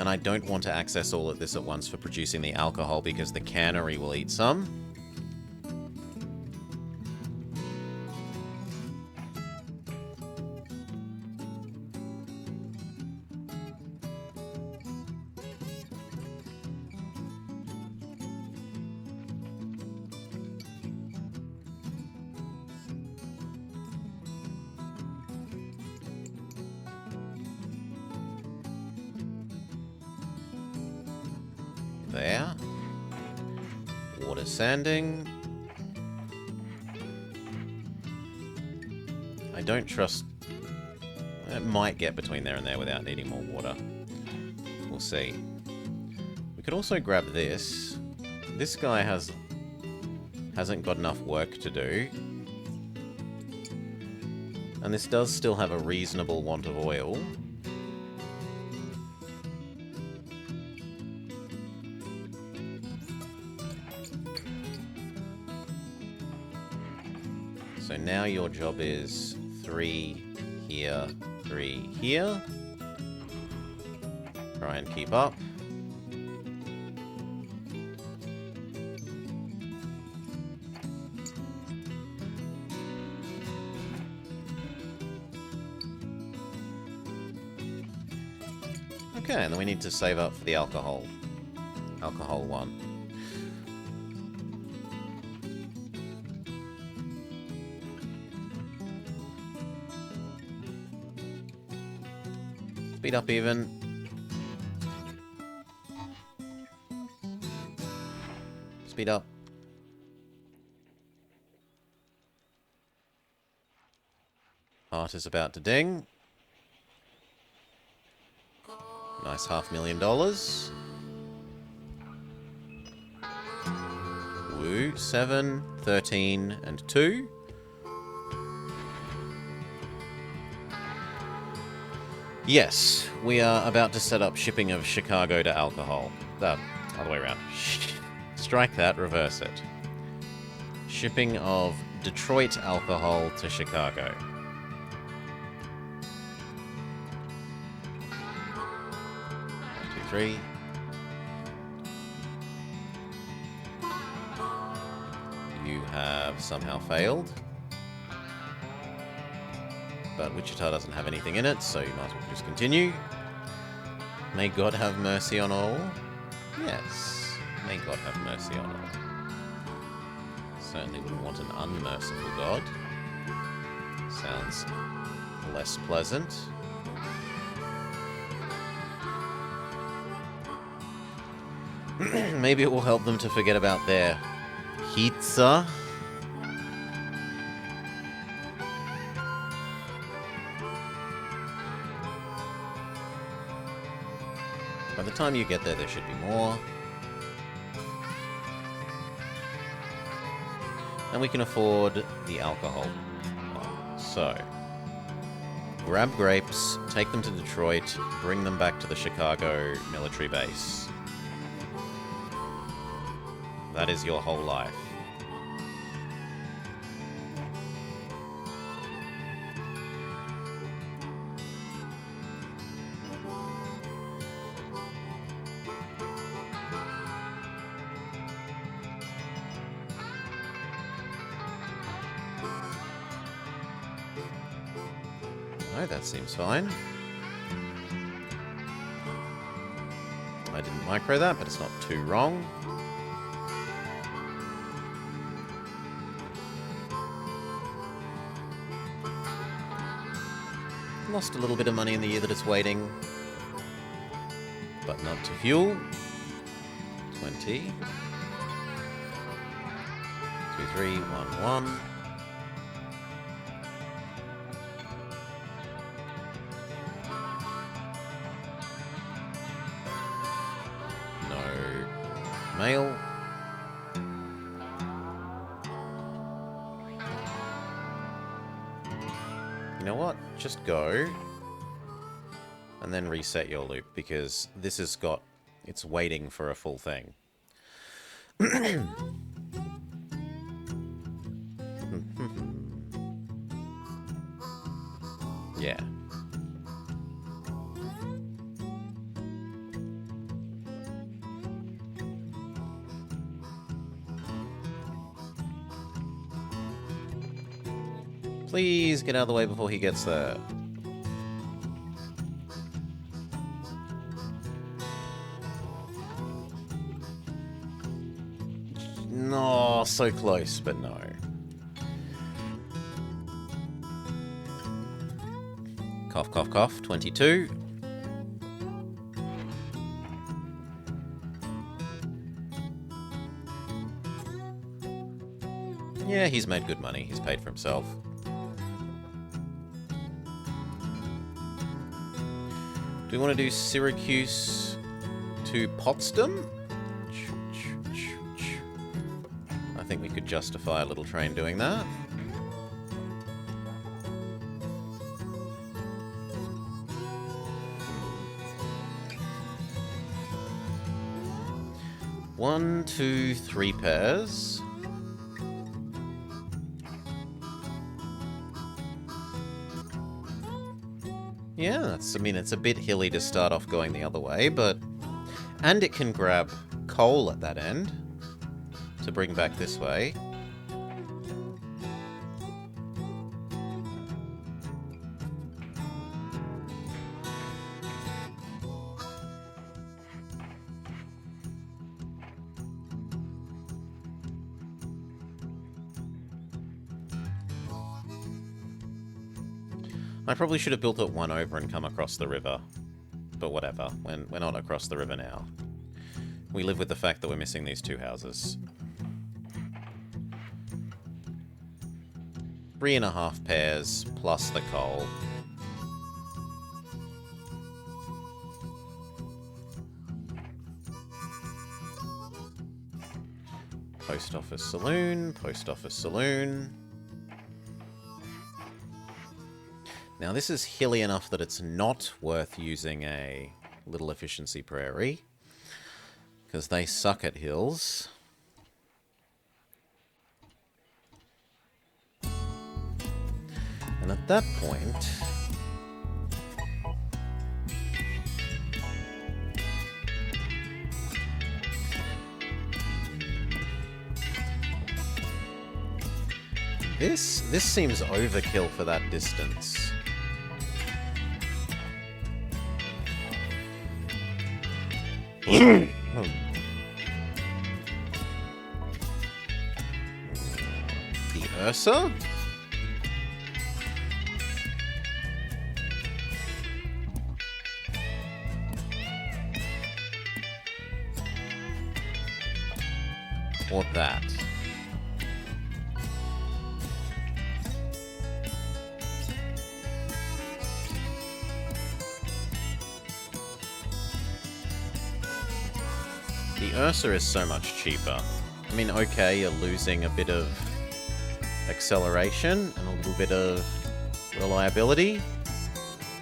And I don't want to access all of this at once for producing the alcohol because the cannery will eat some. There. Water sanding. I don't trust... It might get between there and there without needing more water. We'll see. We could also grab this. This guy hasn't got enough work to do. And this does still have a reasonable want of oil. So now your job is 3 here, 3 here. Try and keep up. Okay, and then we need to save up for the alcohol. Alcohol 1. Speed up even. Speed up. Heart is about to ding. Nice $500,000. Woo. 7, 13, and 2. Yes, we are about to set up shipping of Chicago to alcohol. Other way around. Strike that, reverse it. Shipping of Detroit alcohol to Chicago. One, two, three. You have somehow failed. But Wichita doesn't have anything in it, so you might as well just continue. May God have mercy on all. Yes, may God have mercy on all. Certainly wouldn't want an unmerciful God. Sounds less pleasant. Maybe it will help them to forget about their pizza. By the time you get there, there should be more. And we can afford the alcohol. So, grab grapes, take them to Detroit, bring them back to the Chicago military base. That is your whole life. No, that seems fine. I didn't micro that, but it's not too wrong. Lost a little bit of money in the year that it's waiting, but not to fuel. 20. 2, 3, 1, 1. No mail. You know what? Just go. And then reset your loop, because this has got... It's waiting for a full thing. Yeah. Please get out of the way before he gets there. No, so close, but no. Cough, cough, cough. 22. Yeah, he's made good money. He's paid for himself. Do we want to do Syracuse to Potsdam? I think we could justify a little train doing that. One, two, three pairs. Yeah, that's, I mean, it's a bit hilly to start off going the other way, but... And it can grab coal at that end to bring back this way. I probably should have built it one over and come across the river. But whatever, we're not across the river now. We live with the fact that we're missing these two houses. 3.5 pairs plus the coal. Post office saloon, post office saloon. Now this is hilly enough that it's not worth using a little efficiency prairie, because they suck at hills. And at that point... This seems overkill for that distance. The Ursa? Or that? The Ursa is so much cheaper. I mean, okay, you're losing a bit of acceleration and a little bit of reliability,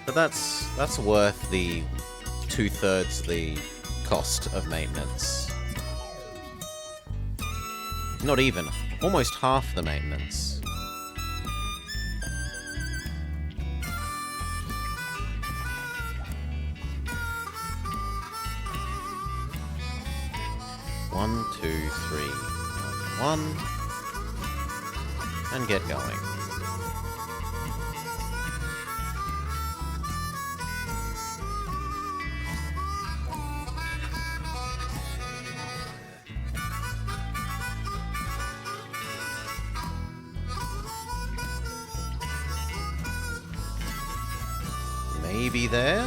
but that's worth the 2/3 the cost of maintenance. Not even, almost half the maintenance. One, two, three, one, and get going. Maybe there?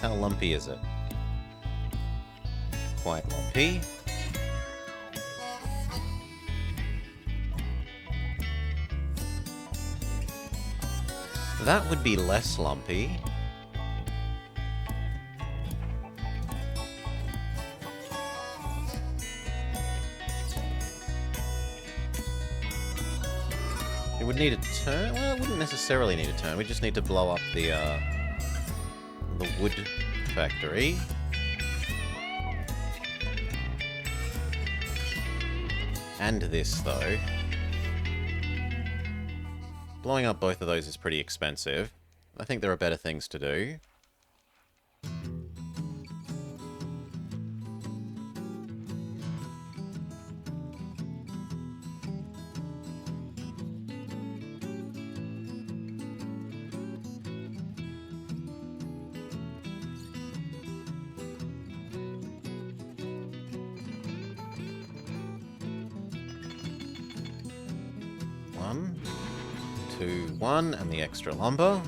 How lumpy is it? Quite lumpy. That would be less lumpy. It would need a turn? Well, it wouldn't necessarily need a turn. We just need to blow up the wood factory. And this, though. Blowing up both of those is pretty expensive. I think there are better things to do. One, two, one, and the extra lumber.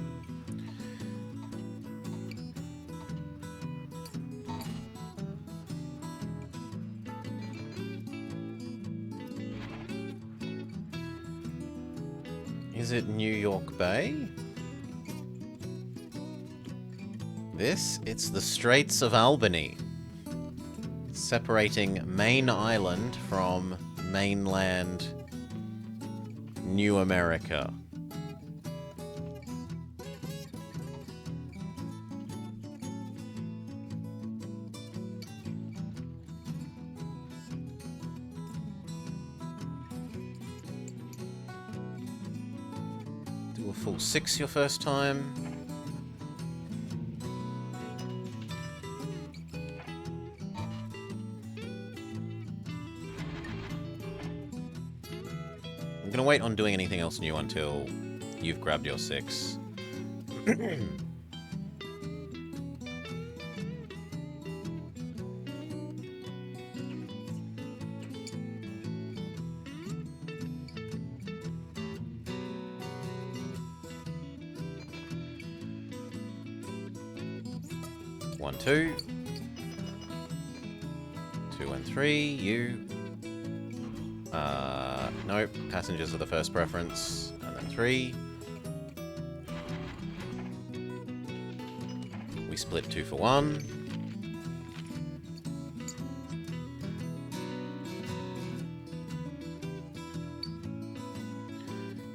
Is it New York Bay? It's the Straits of Albany, separating Main Island from mainland New America. Do a full 6 your first time. I'm gonna wait on doing anything else new until you've grabbed your 6. One, 2. 2 and 3, you. Nope, passengers are the first preference. And then 3. We split 2 for 1.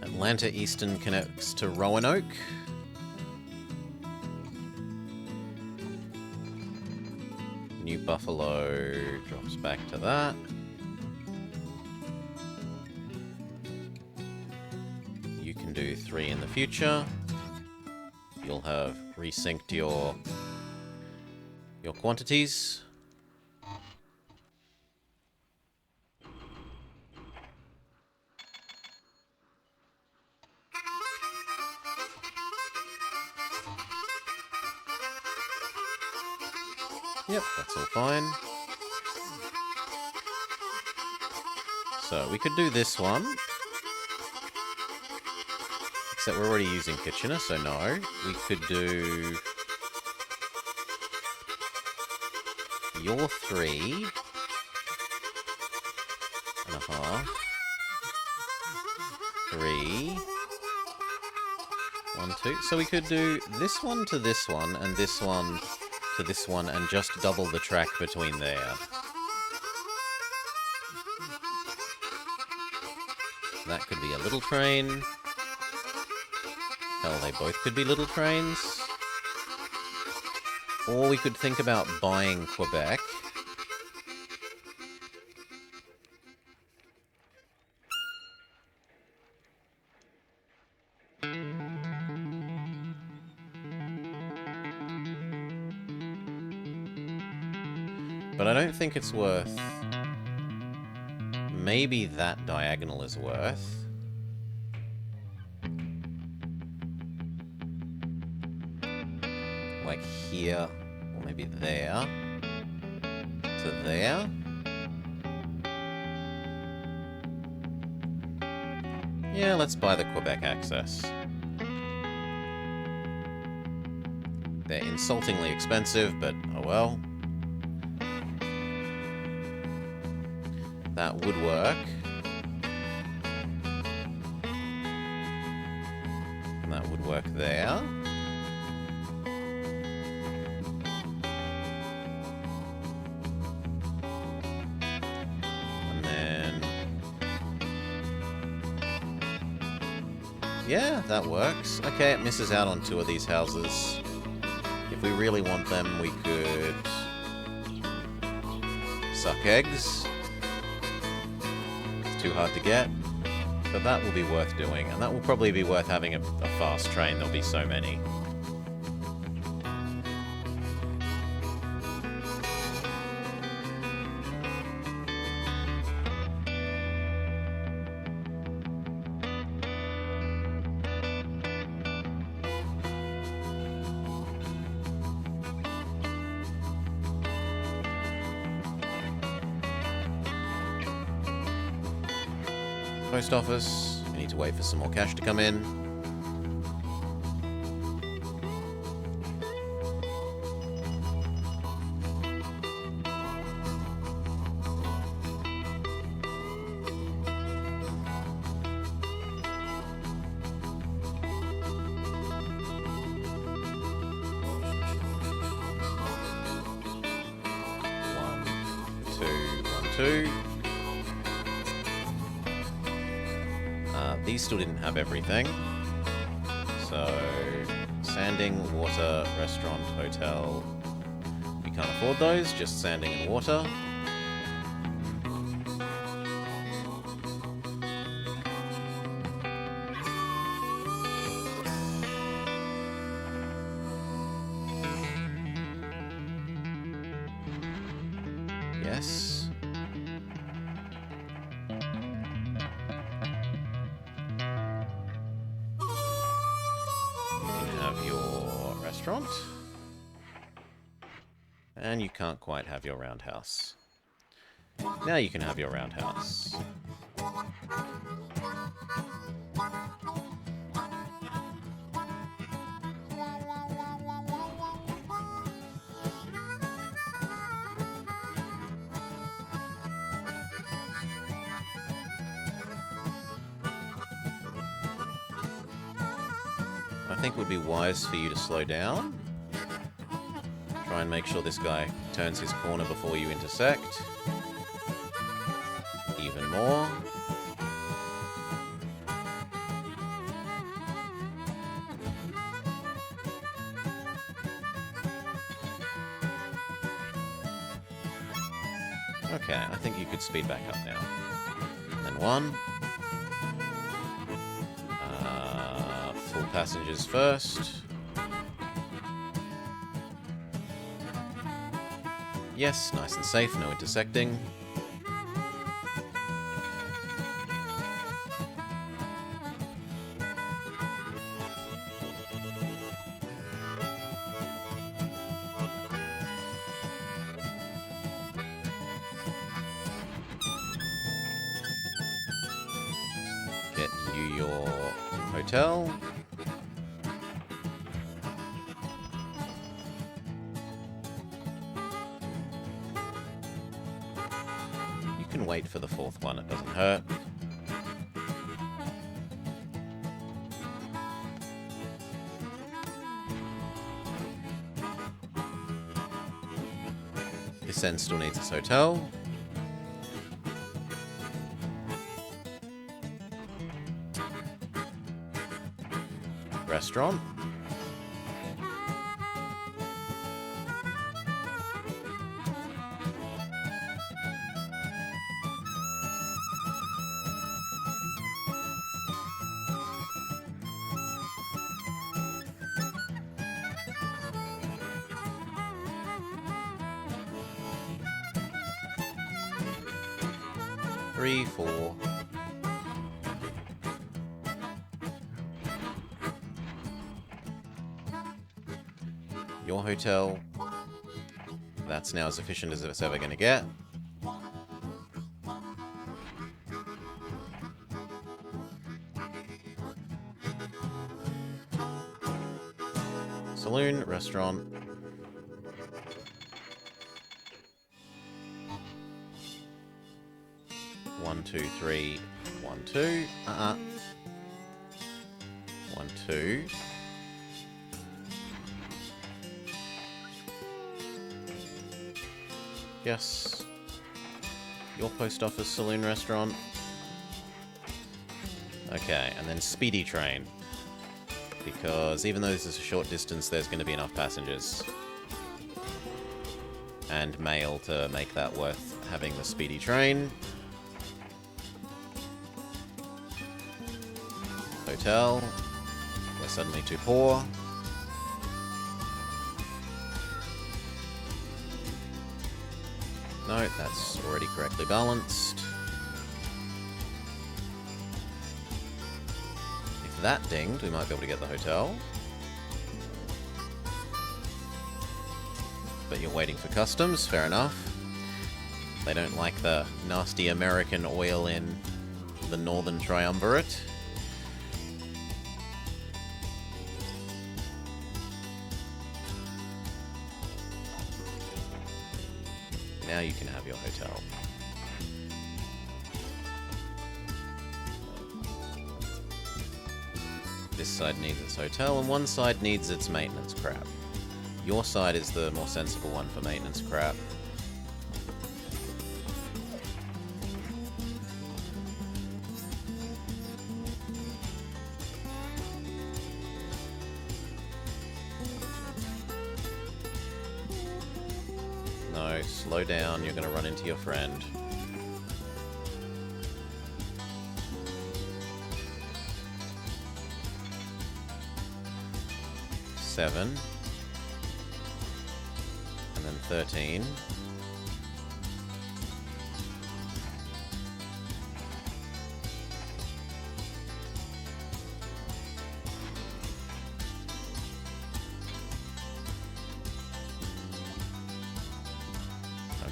Atlanta Eastern connects to Roanoke. New Buffalo drops back to that. You can do 3 in the future. You'll have resynced your quantities. Yep, that's all fine. So we could do this one. Except we're already using Kitchener, so no. We could do your 3.5. 3. 1, 2. So we could do this one to this one, and this one to this one, and just double the track between there. That could be a little train. Hell, they both could be little trains. Or we could think about buying Quebec. But I don't think it's worth... Maybe that diagonal is worth... like here, or maybe there, to there. Yeah, let's buy the Quebec access. They're insultingly expensive, but oh well. That would work. And that would work there. Yeah, that works. Okay, it misses out on 2 of these houses. If we really want them, we could... suck eggs. It's too hard to get. But that will be worth doing, and that will probably be worth having a fast train. There'll be so many. Post office. We need to wait for some more cash to come in. Two. These still didn't have everything. So, sanding, water, restaurant, hotel. We can't afford those, just sanding and water. Yes. Restaurant. And you can't quite have your roundhouse. Now you can have your roundhouse. I think it would be wise for you to slow down. Try and make sure this guy turns his corner before you intersect. Even more. Okay, I think you could speed back up now. And then one. Full passengers first. Yes, nice and safe, no intersecting. Get you your hotel. Wait for the fourth one, it doesn't hurt. This end still needs its hotel. Restaurant. Three, four. Your hotel. That's now as efficient as it's ever going to get. Saloon, restaurant. One, two, three, 1, 2. 1, 2. Yes. Your post office, saloon, restaurant. Okay, and then speedy train. Because even though this is a short distance, there's going to be enough passengers. And mail to make that worth having the speedy train. Hotel. We're suddenly too poor. No, that's already correctly balanced. If that dinged, we might be able to get the hotel. But you're waiting for customs, fair enough. They don't like the nasty American oil in the Northern Triumvirate. Now you can have your hotel. This side needs its hotel, and one side needs its maintenance crap. Your side is the more sensible one for maintenance crap. No, slow down, you're gonna run into your friend. Seven. And then 13.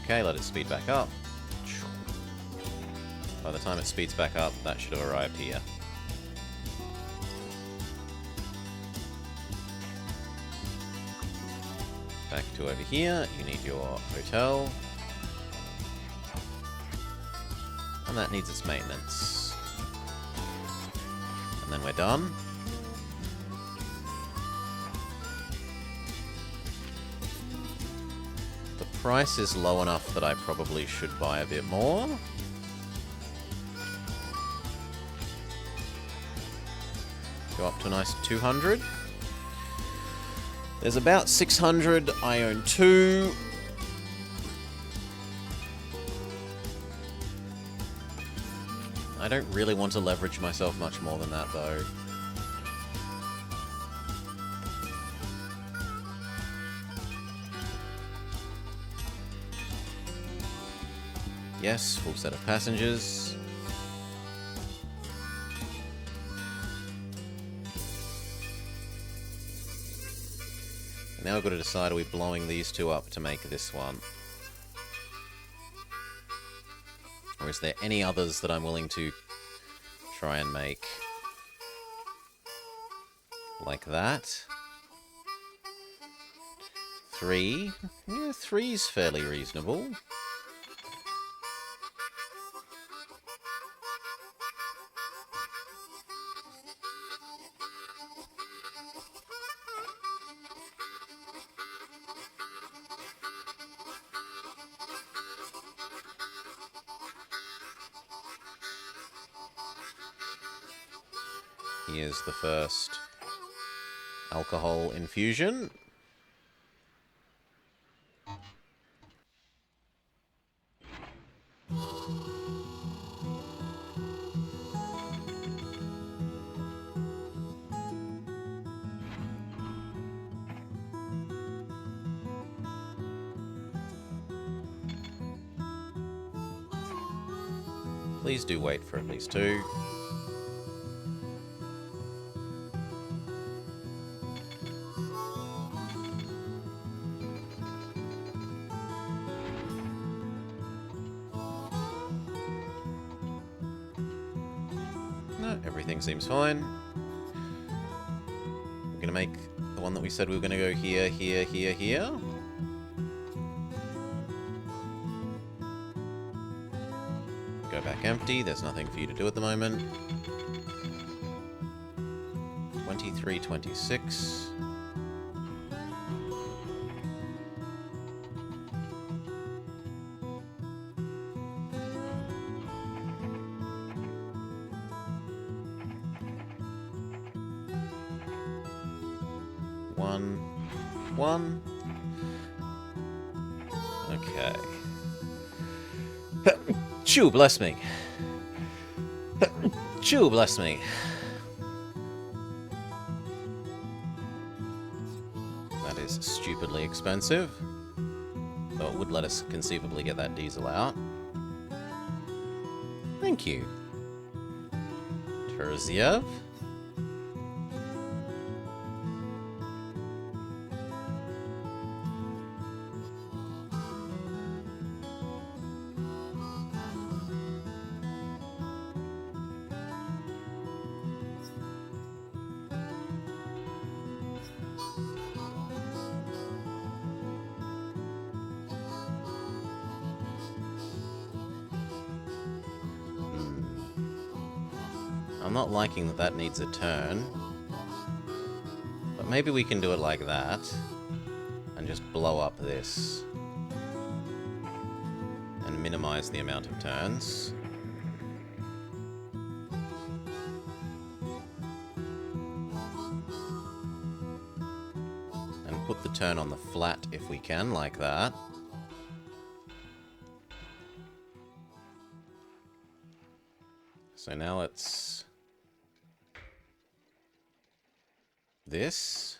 Okay, let it speed back up. By the time it speeds back up, that should have arrived here. Back to over here, you need your hotel. And that needs its maintenance. And then we're done. The price is low enough that I probably should buy a bit more. Go up to a nice 200. There's about 600. I own 2. I don't really want to leverage myself much more than that, though. Yes, full set of passengers. Now we've got to decide, are we blowing these two up to make this one? Or is there any others that I'm willing to try and make? Like that. 3. Yeah, 3's fairly reasonable. Here's the first alcohol infusion. Please do wait for at least 2. No, everything seems fine. We're gonna make the one that we said we were gonna go here, here, here, here. Go back empty, there's nothing for you to do at the moment. 23, 26. One. Okay. Chew, bless me. Chew, bless me. That is stupidly expensive. Though it would let us conceivably get that diesel out. Thank you. Terziev. I'm not liking that that needs a turn. But maybe we can do it like that. And just blow up this. And minimize the amount of turns. And put the turn on the flat if we can, like that. So now it's this.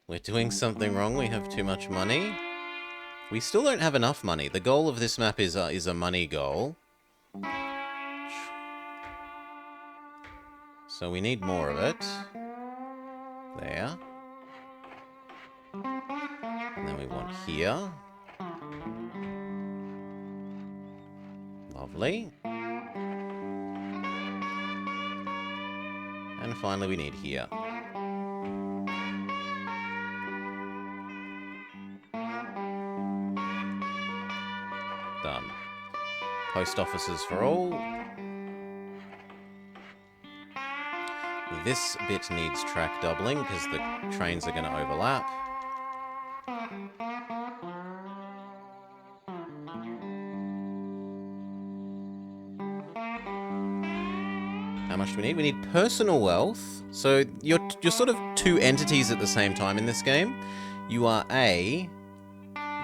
We're doing something wrong. We have too much money. We still don't have enough money. The goal of this map is a money goal. So we need more of it. There. And then we want here. Lovely. And finally we need here. Done. Post offices for all. This bit needs track doubling because the trains are going to overlap. How much do we need? We need personal wealth. So you're sort of two entities at the same time in this game. You are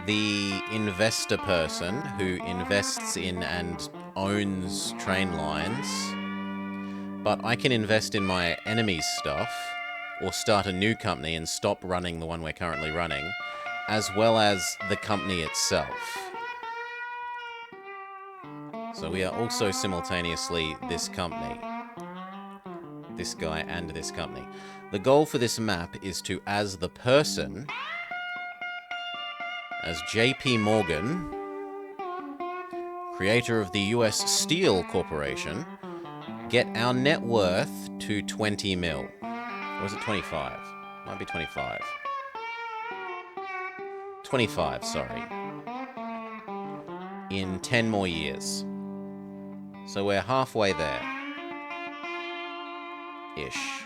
the investor person who invests in and owns train lines. But I can invest in my enemy's stuff or start a new company and stop running the one we're currently running, as well as the company itself. So we are also simultaneously this company. This guy and this company. The goal for this map is to, as the person, as JP Morgan, creator of the US Steel Corporation, get our net worth to 20 mil. Or is it 25? Might be 25. 25, sorry. In 10 more years. So we're halfway there. Ish.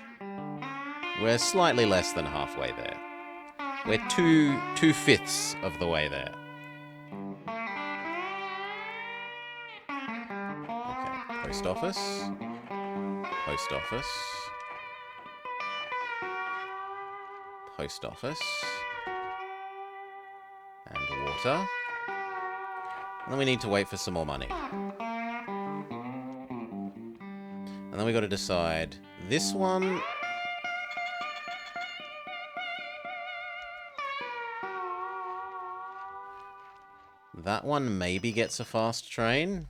We're slightly less than halfway there. We're two-fifths of the way there. Okay, post office. Post office. Post office. And water. And then we need to wait for some more money. And then we got to decide this one. That one maybe gets a fast train.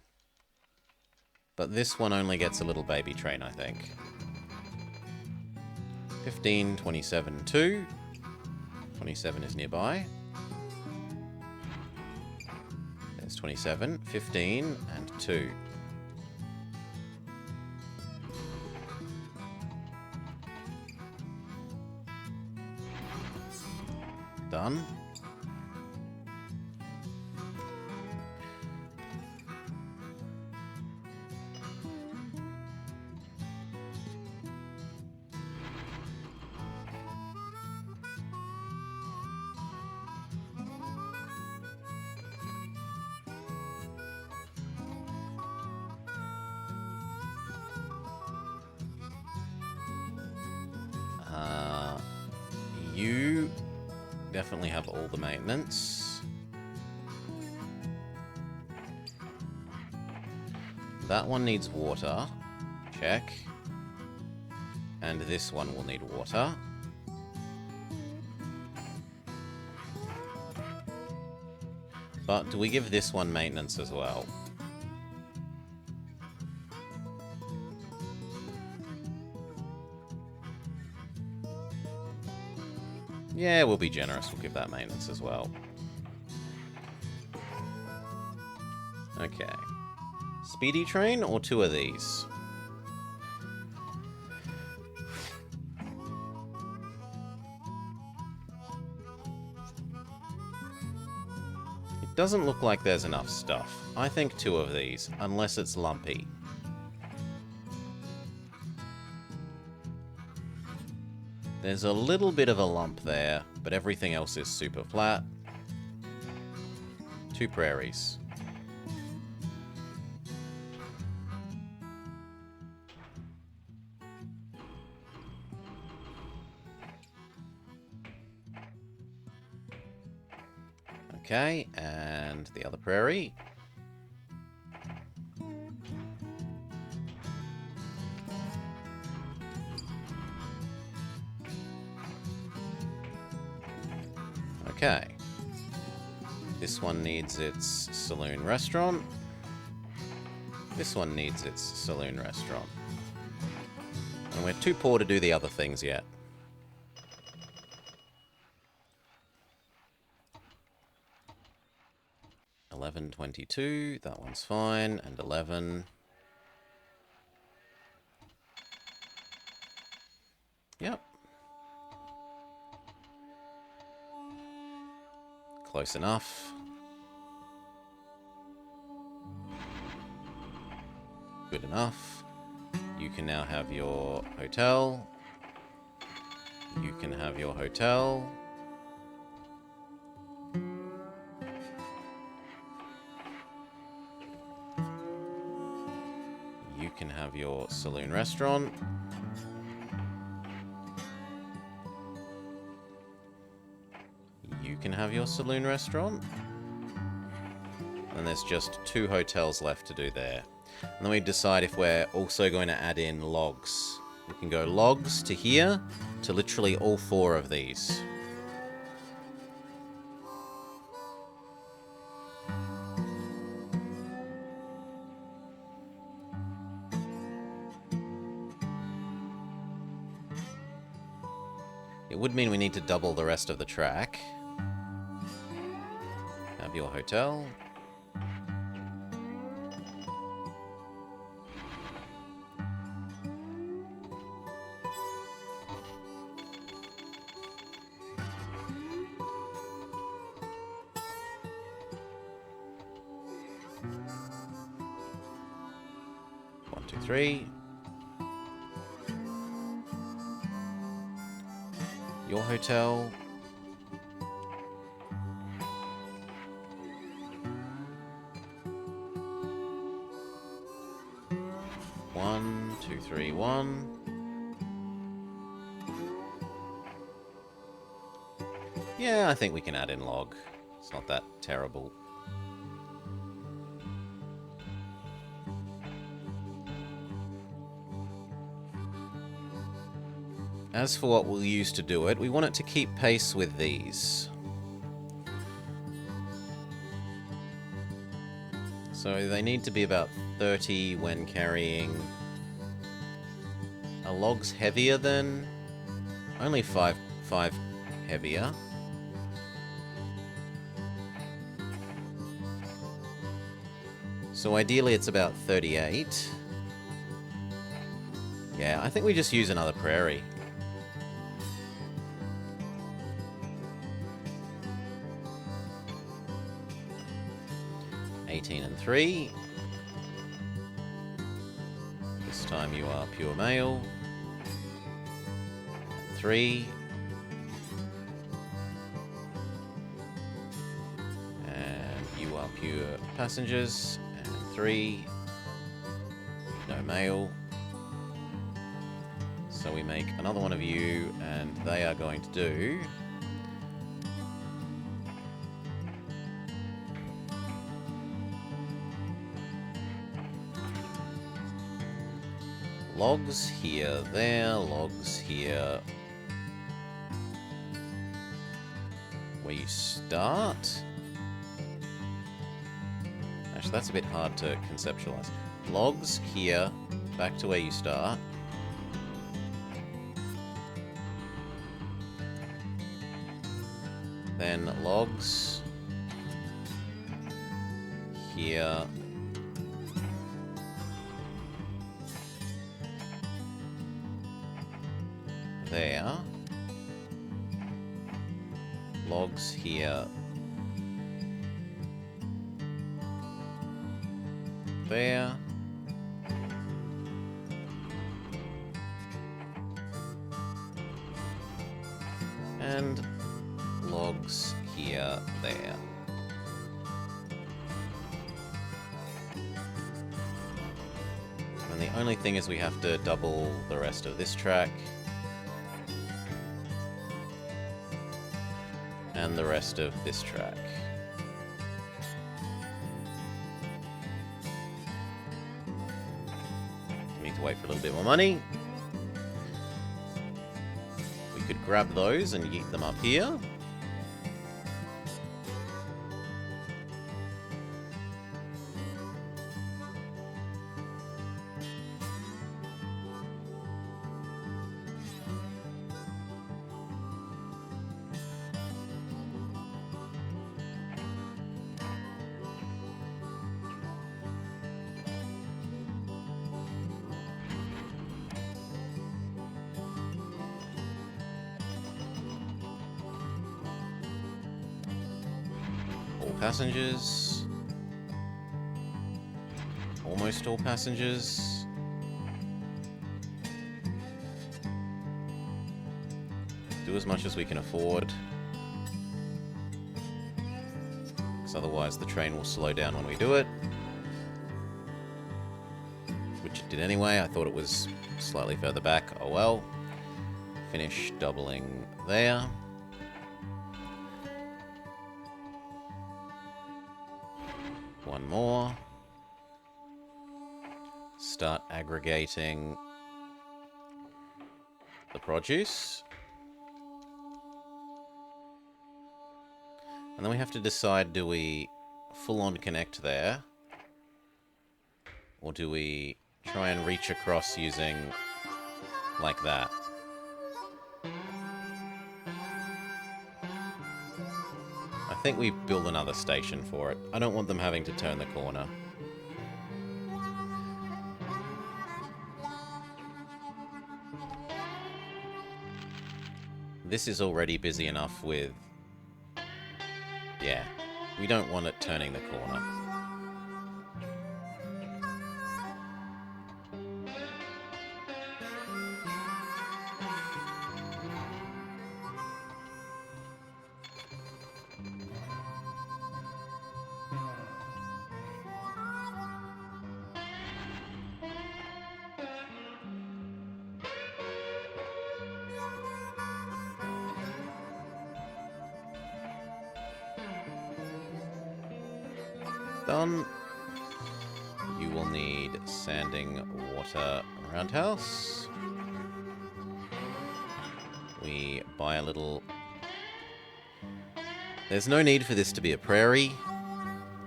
But this one only gets a little baby train, I think. 15, 27, 2. 27 is nearby. There's 27, 15, and 2. Done. You definitely have all the maintenance. That one needs water. Check. And this one will need water. But do we give this one maintenance as well? Yeah, we'll be generous. We'll give that maintenance as well. Okay. Speedy train or two of these? It doesn't look like there's enough stuff. I think two of these, unless it's lumpy. There's a little bit of a lump there, but everything else is super flat. 2 prairies. Okay, and the other prairie. Okay. This one needs its saloon restaurant. This one needs its saloon restaurant. And we're too poor to do the other things yet. $11.22, that one's fine, and 11. Yep. Close enough. Good enough. You can now have your hotel. You can have your hotel. You can have your saloon restaurant. You can have your saloon restaurant. And there's just 2 hotels left to do there. And then we decide if we're also going to add in logs. We can go logs to here, to literally all 4 of these. It would mean we need to double the rest of the track. Have your hotel. One, two, three. Your hotel. One, two, three, one. Yeah, I think we can add in log. It's not that terrible. As for what we'll use to do it, we want it to keep pace with these. So they need to be about 30 when carrying. Are logs heavier than? Only 5 heavier. So ideally it's about 38. Yeah, I think we just use another prairie. And 3. This time you are pure male. 3. And you are pure passengers. And 3. No male. So we make another one of you, and they are going to do logs here, there, logs here. Where you start? Actually, that's a bit hard to conceptualize. Logs here, back to where you start. Then logs here. There. Logs here. There. And logs here, there. And the only thing is we have to double the rest of this track. And the rest of this track. We need to wait for a little bit more money. We could grab those and yeet them up here. Passengers. Almost all passengers. Do as much as we can afford. Because otherwise the train will slow down when we do it. Which it did anyway. I thought it was slightly further back. Oh well. Finish doubling there. One more. Start aggregating the produce. And then we have to decide, do we full-on connect there? Or do we try and reach across using like that? I think we build another station for it. I don't want them having to turn the corner. This is already busy enough with... Yeah, we don't want it turning the corner. Done. You will need sanding water roundhouse. We buy a little... There's no need for this to be a prairie.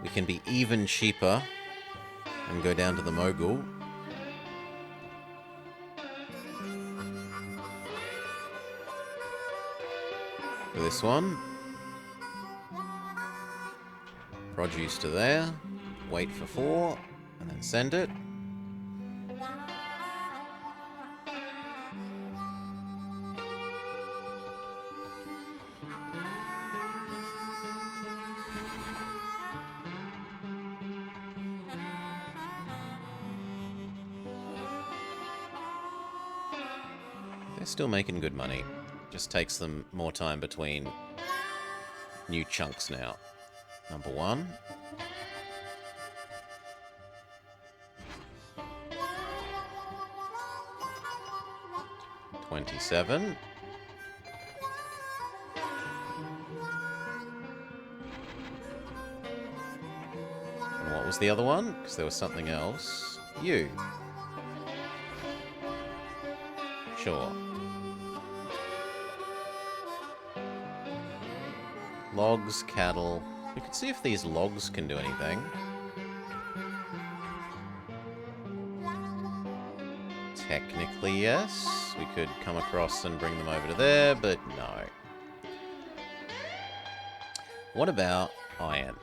We can be even cheaper and go down to the mogul. For this one. Produce to there, wait for 4, and then send it. They're still making good money. Just takes them more time between new chunks now. Number 1. $27. And what was the other one? Because there was something else. You. Sure. Logs, cattle. We could see if these logs can do anything. Technically, yes. We could come across and bring them over to there, but no. What about iron?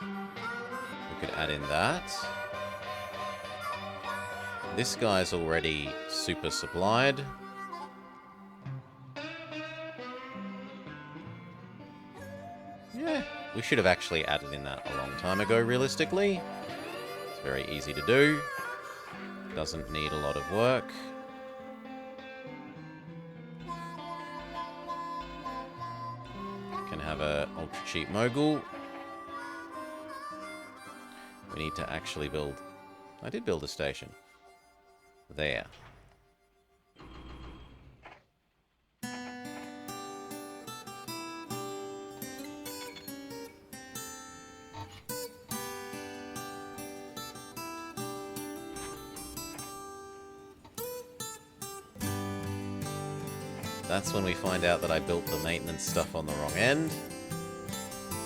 We could add in that. This guy's already super supplied. Yeah, we should have actually added in that a long time ago, realistically. It's very easy to do. Doesn't need a lot of work. Can have a ultra cheap mogul. We need to actually build... I did build a station. There. That's when we find out that I built the maintenance stuff on the wrong end.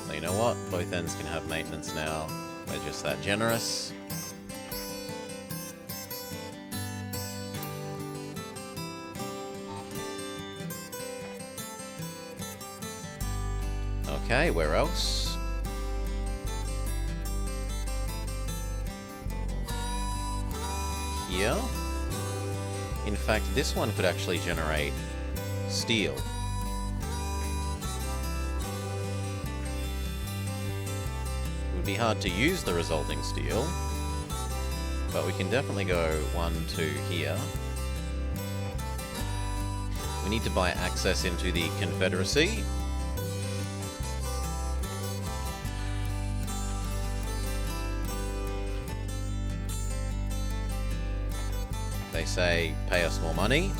So you know what? Both ends can have maintenance now. We're just that generous. Okay, where else? Here. In fact, this one could actually generate steel. It would be hard to use the resulting steel, but we can definitely go 1, 2 here. We need to buy access into the Confederacy. They say, pay us more money.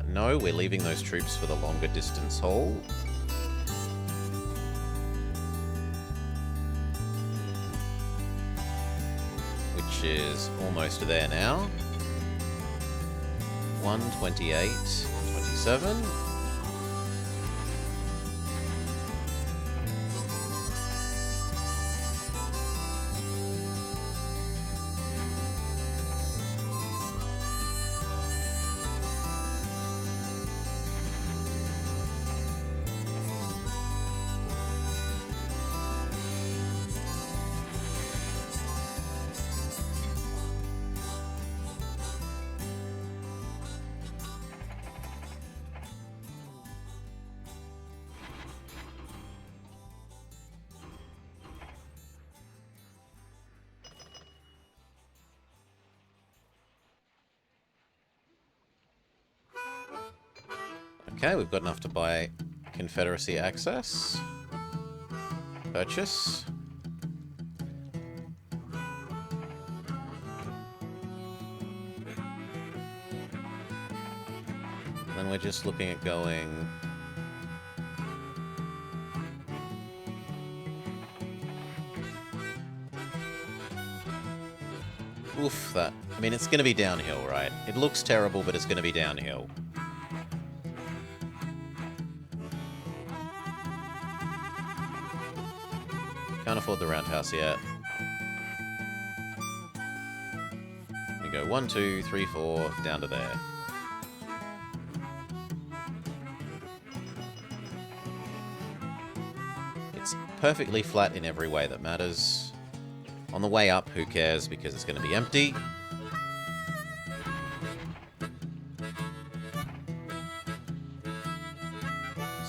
No, we're leaving those troops for the longer distance haul. Which is almost there now. 128, 27. Okay, we've got enough to buy Confederacy access. Purchase. Then we're just looking at going... Oof, that... I mean, it's going to be downhill, right? It looks terrible, but it's going to be downhill. Can't afford the roundhouse yet. We go 1, 2, 3, 4, down to there. It's perfectly flat in every way that matters. On the way up, who cares, because it's going to be empty.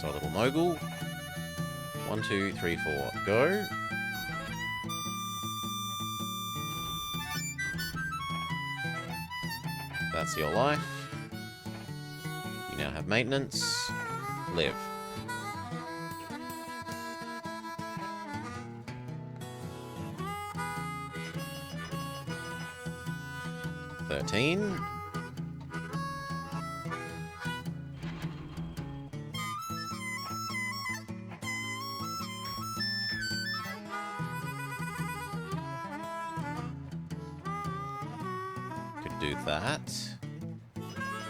So a little mogul. 1, 2, 3, 4, go. That's your life. You now have maintenance. Live. $13. Could do that.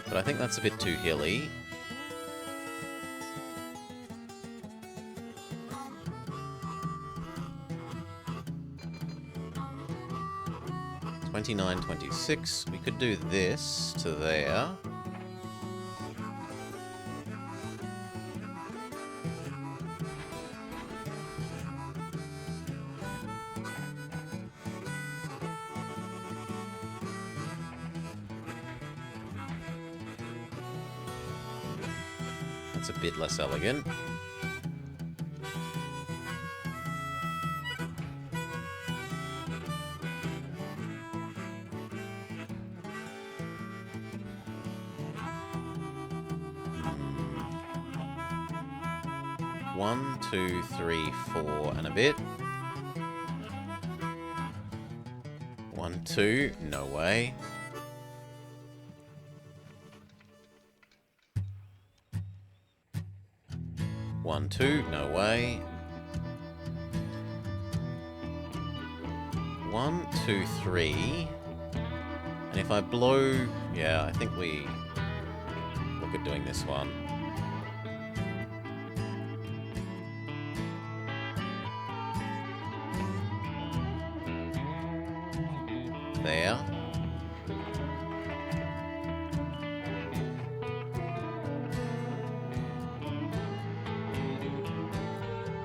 But I think that's a bit too hilly. 29, 26. We could do this to there. That's a bit less elegant. One, two, three, four, and a bit. 1, 2, no way. One, two, no way. 1, 2, 3. And if I blow... Yeah, I think we look at doing this one. There.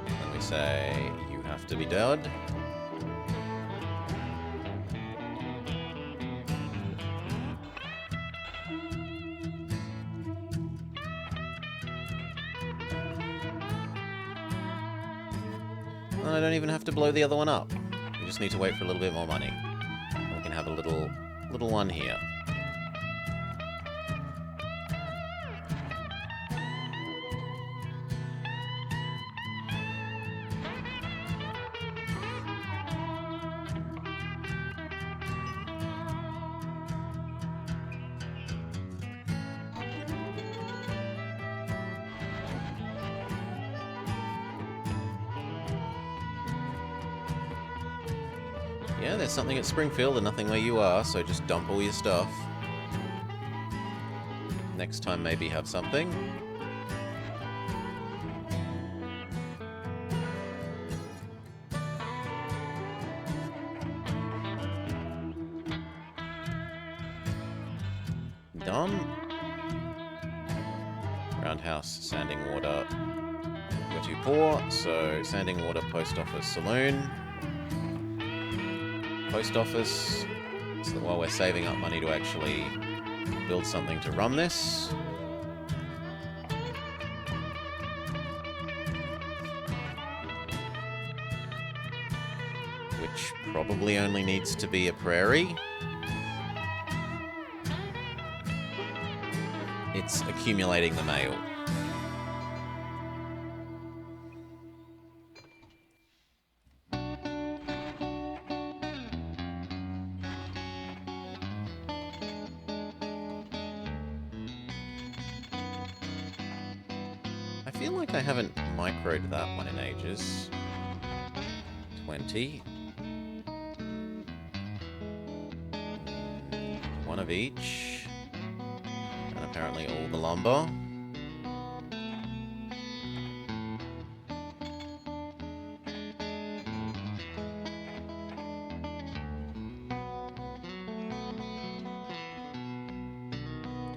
And we say, you have to be dead. And I don't even have to blow the other one up. We just need to wait for a little bit more money. We can have a little one here. Yeah, there's something at Springfield and nothing where you are, so just dump all your stuff. Next time maybe have something. Done. Roundhouse, sanding water. We're too poor, so sanding water, post office, saloon. Post office, so that while we're saving up money to actually build something to run this. Which probably only needs to be a prairie. It's accumulating the mail. I feel like I haven't microed that one in ages. 20. One of each. And apparently all the lumber.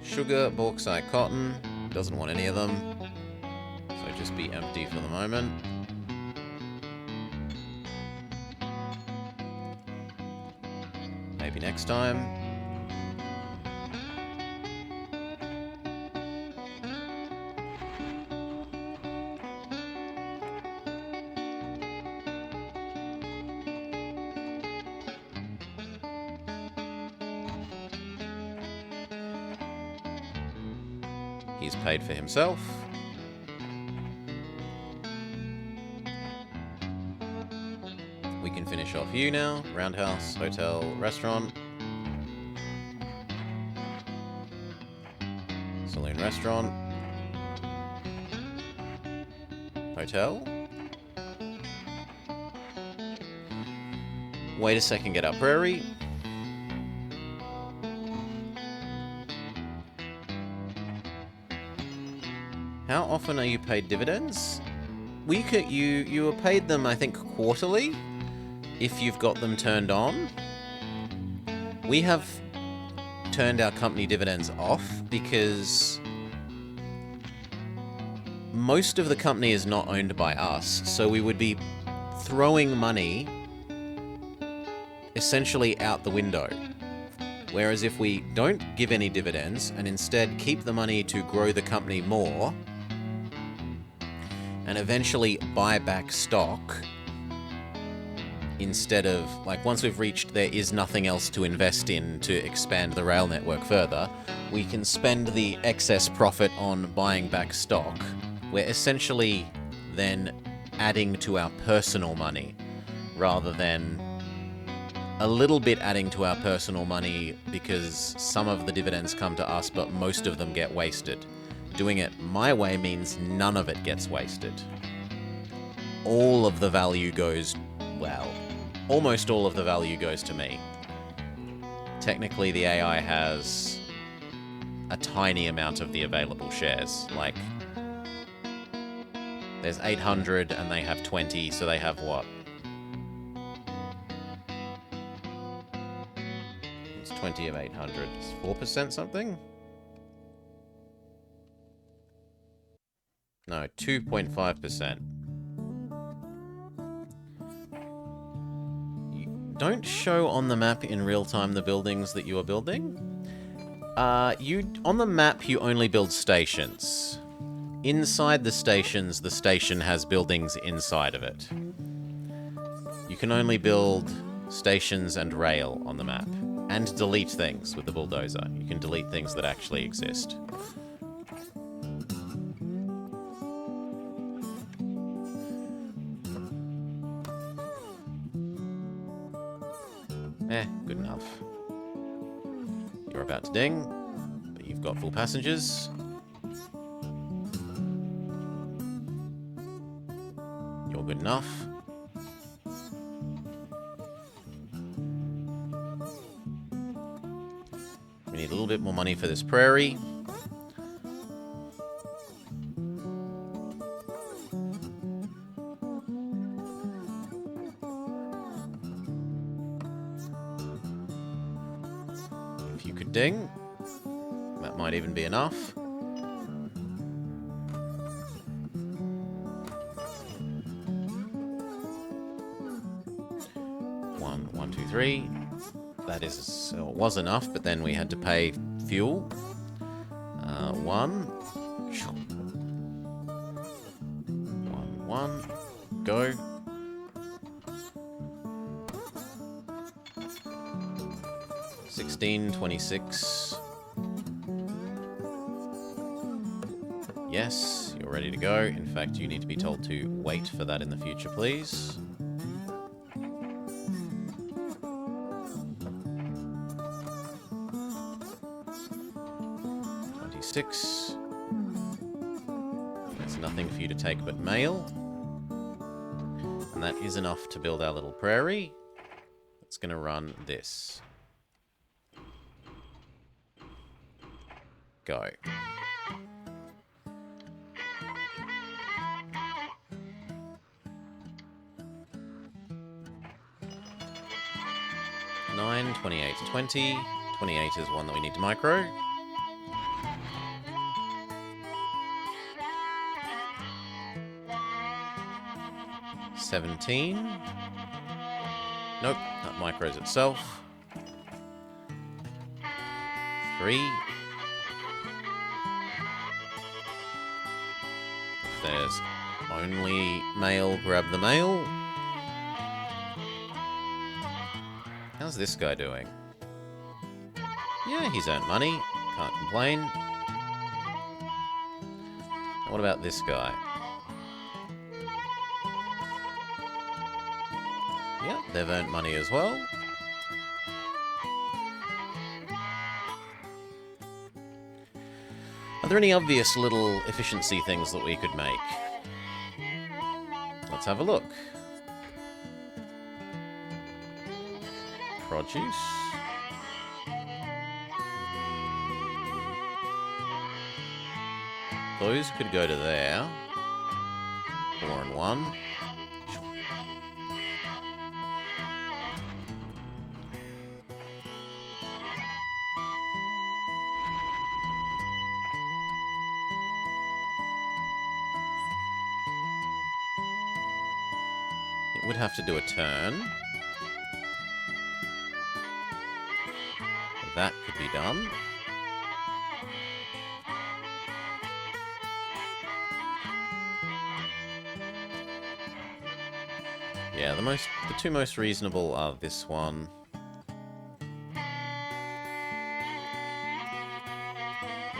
Sugar, bauxite, cotton. Doesn't want any of them. Just be empty for the moment. Maybe next time. He's paid for himself. We can finish off you now. Roundhouse, hotel, restaurant. Saloon, restaurant. Hotel. Wait a second, get our prairie. How often are you paid dividends? You were paid them, I think, quarterly. If you've got them turned on. We have turned our company dividends off because most of the company is not owned by us, so we would be throwing money essentially out the window. Whereas if we don't give any dividends and instead keep the money to grow the company more and eventually buy back stock instead of, like, once we've reached there is nothing else to invest in to expand the rail network further, we can spend the excess profit on buying back stock. We're essentially then adding to our personal money rather than a little bit adding to our personal money because some of the dividends come to us, but most of them get wasted. Doing it my way means none of it gets wasted. All of the value goes, well, almost all of the value goes to me. Technically, the AI has a tiny amount of the available shares. Like, there's 800 and they have 20, so they have what? It's 20 of 800. It's 4% something? No, 2.5%. Don't show on the map in real time the buildings that you are building. On the map, you only build stations. Inside the stations, the station has buildings inside of it. You can only build stations and rail on the map. And delete things with the bulldozer. You can delete things that actually exist. Good enough. You're about to ding, but you've got full passengers. You're good enough. We need a little bit more money for this prairie. If you could ding, that might even be enough. One, two, three. That is, it was enough, but then we had to pay fuel. One. One. Go. $16.26. Yes, you're ready to go. In fact, you need to be told to wait for that in the future, please. $26. There's nothing for you to take but mail. And that is enough to build our little prairie. It's going to run this. Go. $9, 28, 20. 28 is one that we need to micro. $17. Nope, that micros itself. 3. If there's only mail, grab the mail. How's this guy doing? Yeah, he's earned money. Can't complain. What about this guy? Yeah, they've earned money as well. Are there any obvious little efficiency things that we could make? Let's have a look. Produce. Those could go to there. 4 and 1. would have to do a turn. That could be done. Yeah, the two most reasonable are this one.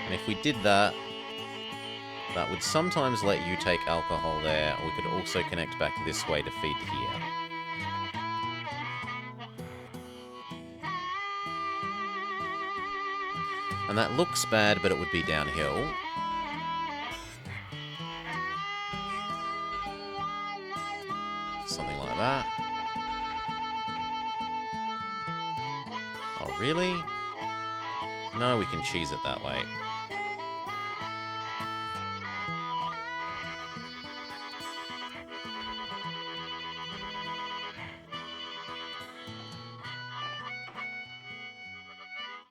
And if we did that, that would sometimes let you take alcohol there. We could also connect back this way to feed here. And that looks bad, but it would be downhill. Something like that. Oh, really? No, we can cheese it that way.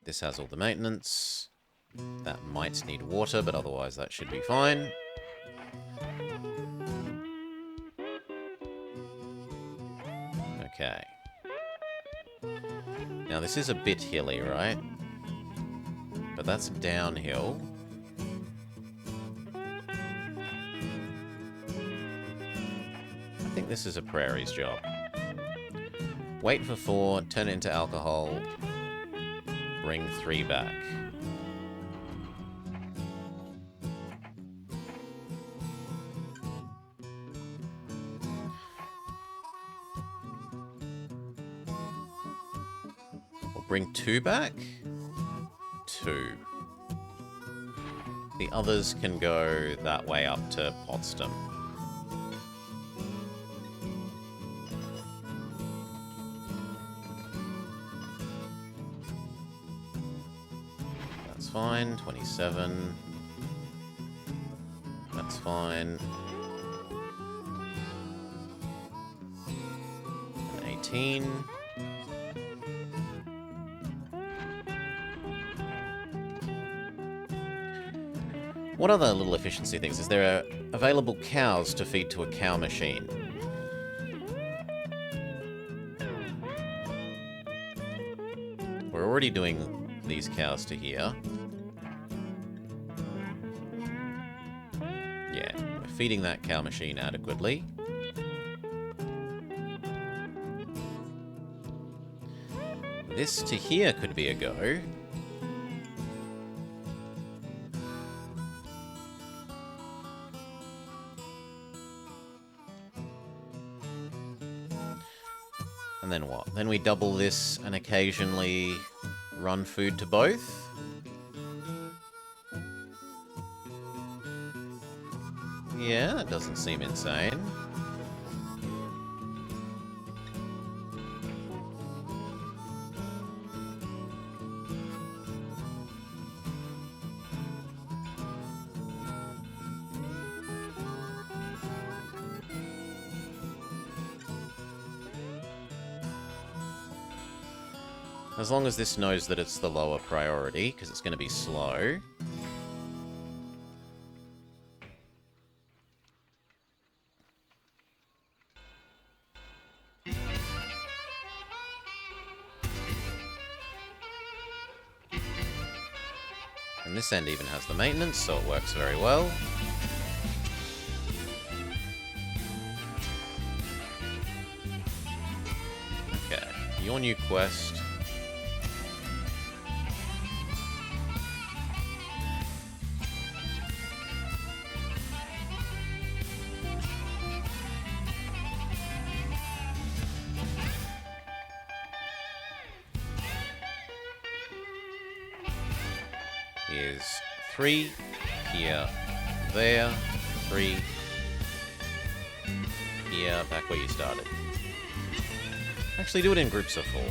This has all the maintenance. That might need water, but otherwise that should be fine. Okay. Now this is a bit hilly, right? But that's downhill. I think this is a prairie's job. Wait for 4, turn it into alcohol, bring 3 back. Bring 2 back? 2. The others can go that way up to Potsdam. That's fine. 27. That's fine. 18. What other little efficiency things? Is there available cows to feed to a cow machine? We're already doing these cows to here. Yeah, we're feeding that cow machine adequately. This to here could be a go. And then what? Then we double this and occasionally run food to both? Yeah, that doesn't seem insane. As long as this knows that it's the lower priority, because it's going to be slow. And this end even has the maintenance, so it works very well. Okay, your new quest. Is 3 here, there, 3 here, back where you started. Actually, do it in groups of 4.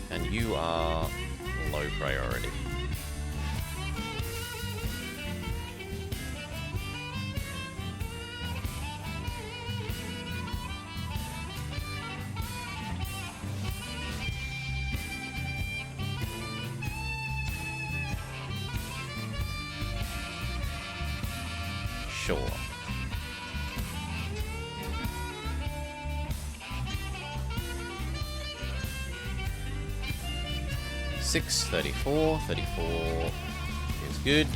And you are low priority. Sure. Six, 34, 34 is good,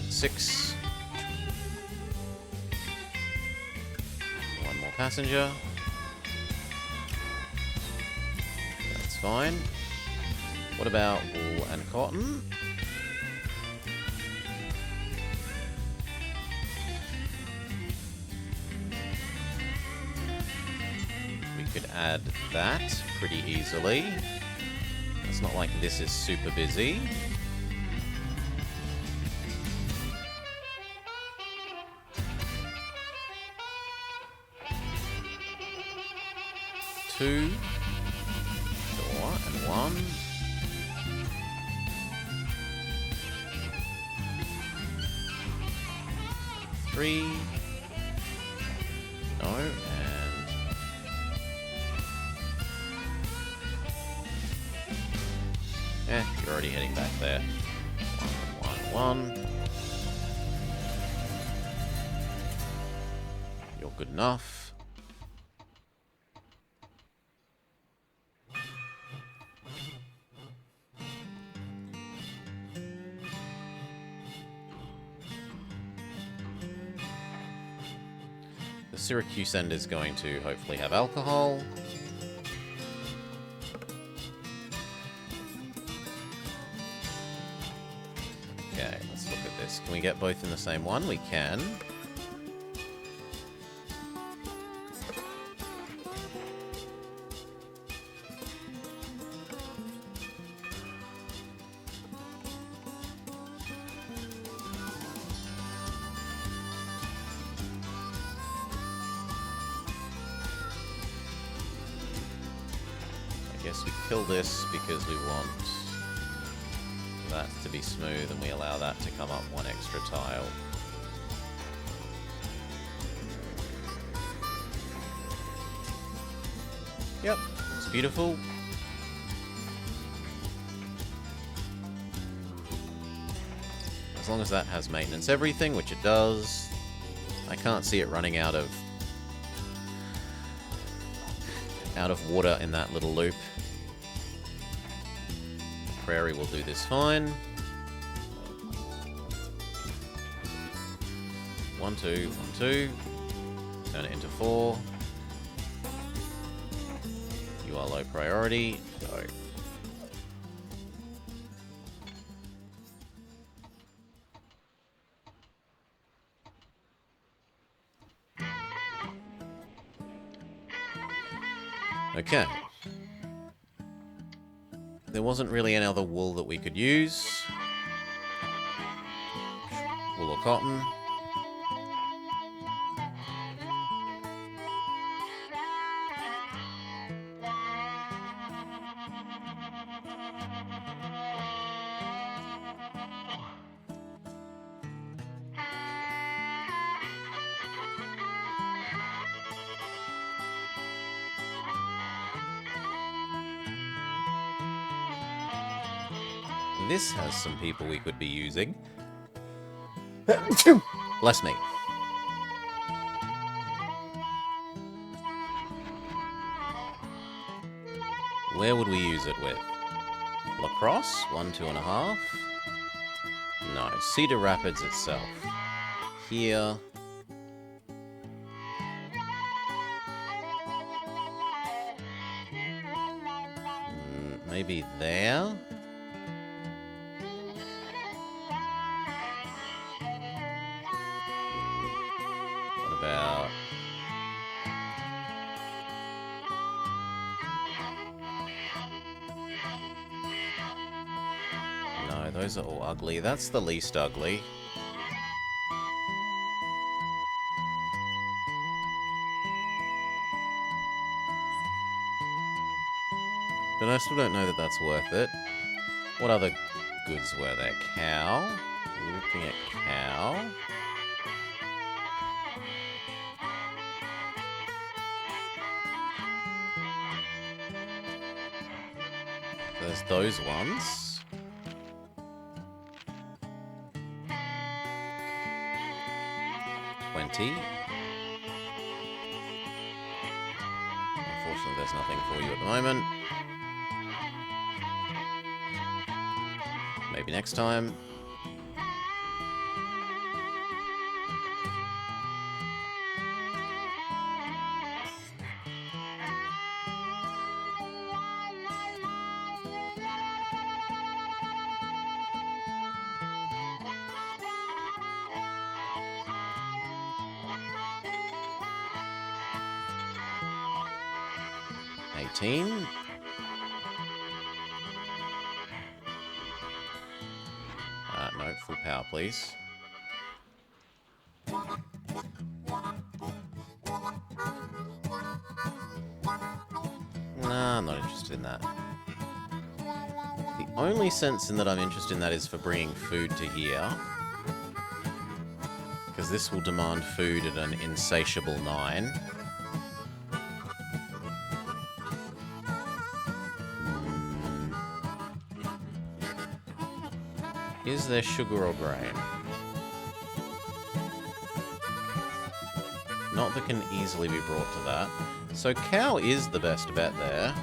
and 6. One more passenger. That's fine. What about wool and cotton? We could add that pretty easily. It's not like this is super busy. Two. Sure, and 1. Three. No, and you're already heading back there. 1, 1, 1. You're good enough. The Syracuse end is going to hopefully have alcohol. Okay, let's look at this. Can we get both in the same one? We can. I guess we kill this because we want that to be smooth, and we allow that to come up 1 extra tile. Yep, it's beautiful. As long as that has maintenance everything, which it does. I can't see it running out of water in that little loop. Prairie will do this fine. 1, 2, 1, 2. Turn it into 4. You are low priority. Go. Okay. There wasn't really any other wool that we could use. Wool or cotton. This has some people we could be using. Bless me. Where would we use it with? Lacrosse? 1, 2.5. No, Cedar Rapids itself. Here. Maybe there? What about... No, those are all ugly. That's the least ugly. But I still don't know that that's worth it. What other goods were there? Cow. Looking at cow. There's those ones. 20. Unfortunately, there's nothing for you at the moment. Maybe next time. No, full power, please. Nah, I'm not interested in that. The only sense in that I'm interested in that is for bringing food to here. Because this will demand food at an insatiable 9. Is there sugar or grain? Not that can easily be brought to that. So cow is the best bet there.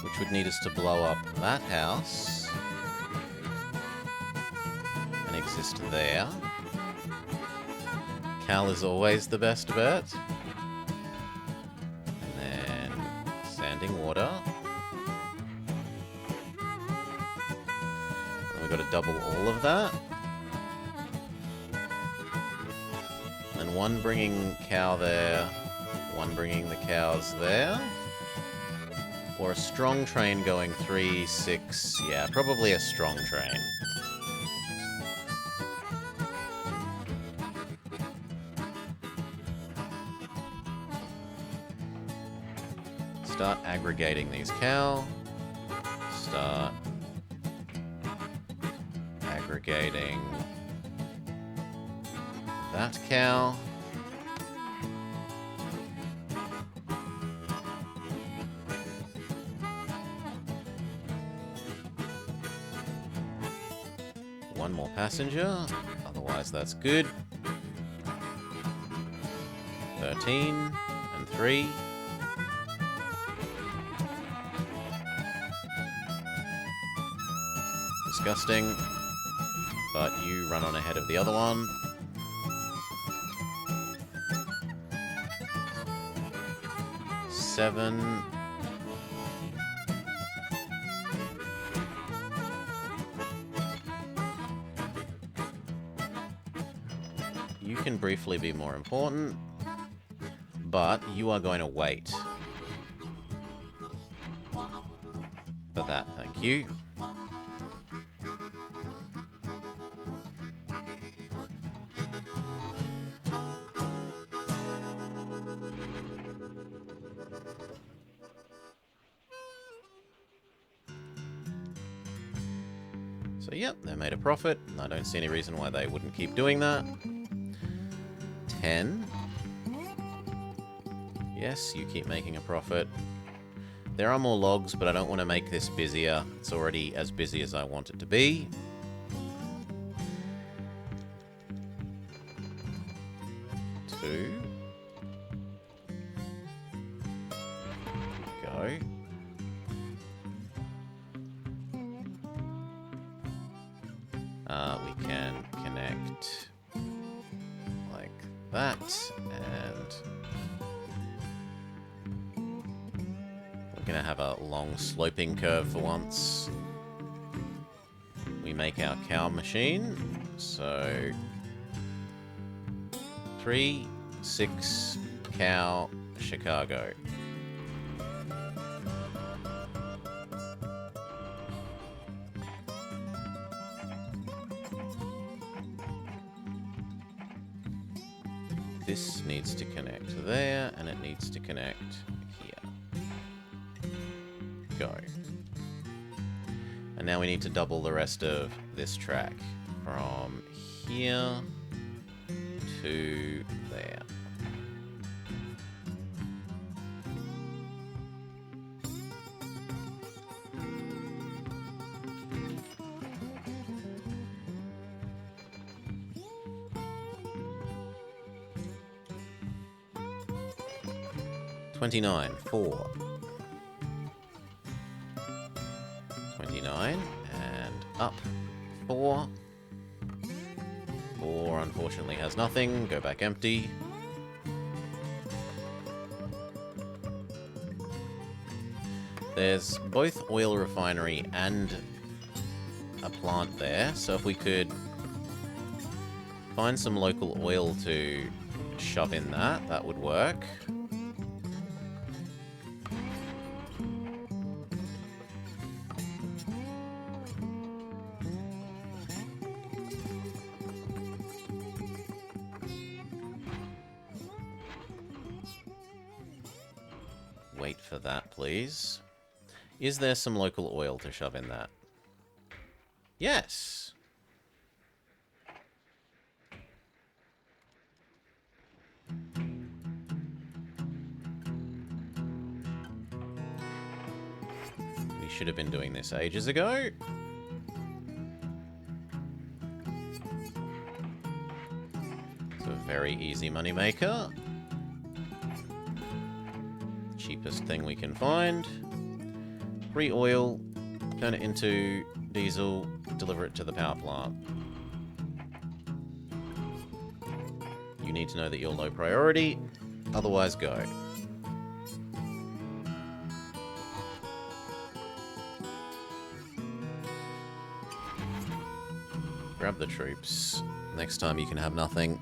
Which would need us to blow up that house. And exist there. Cow is always the best bet. Water. And we've got to double all of that. And one bringing cow there, one bringing the cows there. Or a strong train going 3, 6, yeah, probably a strong train. Start aggregating these cow. Start aggregating that cow. One more passenger, otherwise that's good. 13 and 3. Disgusting, but you run on ahead of the other one. Seven. You can briefly be more important, but you are going to wait. For that, thank you. So yep, they made a profit, and I don't see any reason why they wouldn't keep doing that. 10. Yes, you keep making a profit. There are more logs, but I don't want to make this busier. It's already as busy as I want it to be. Two. Go. We can connect like that, and we're going to have a long sloping curve for once. We make our cow machine, so 3, 6, cow, Chicago. This needs to connect there, and it needs to connect here. Go. And now we need to double the rest of this track from here to there. 29, 4. 29, and up 4. 4 unfortunately has nothing. Go back empty. There's both oil refinery and a plant there, so if we could find some local oil to shove in that, that would work. Wait for that, please. Is there some local oil to shove in that? Yes! We should have been doing this ages ago. It's a very easy moneymaker. Cheapest thing we can find. Free oil, turn it into diesel, deliver it to the power plant. You need to know that you're low priority, otherwise go. Grab the troops. Next time you can have nothing.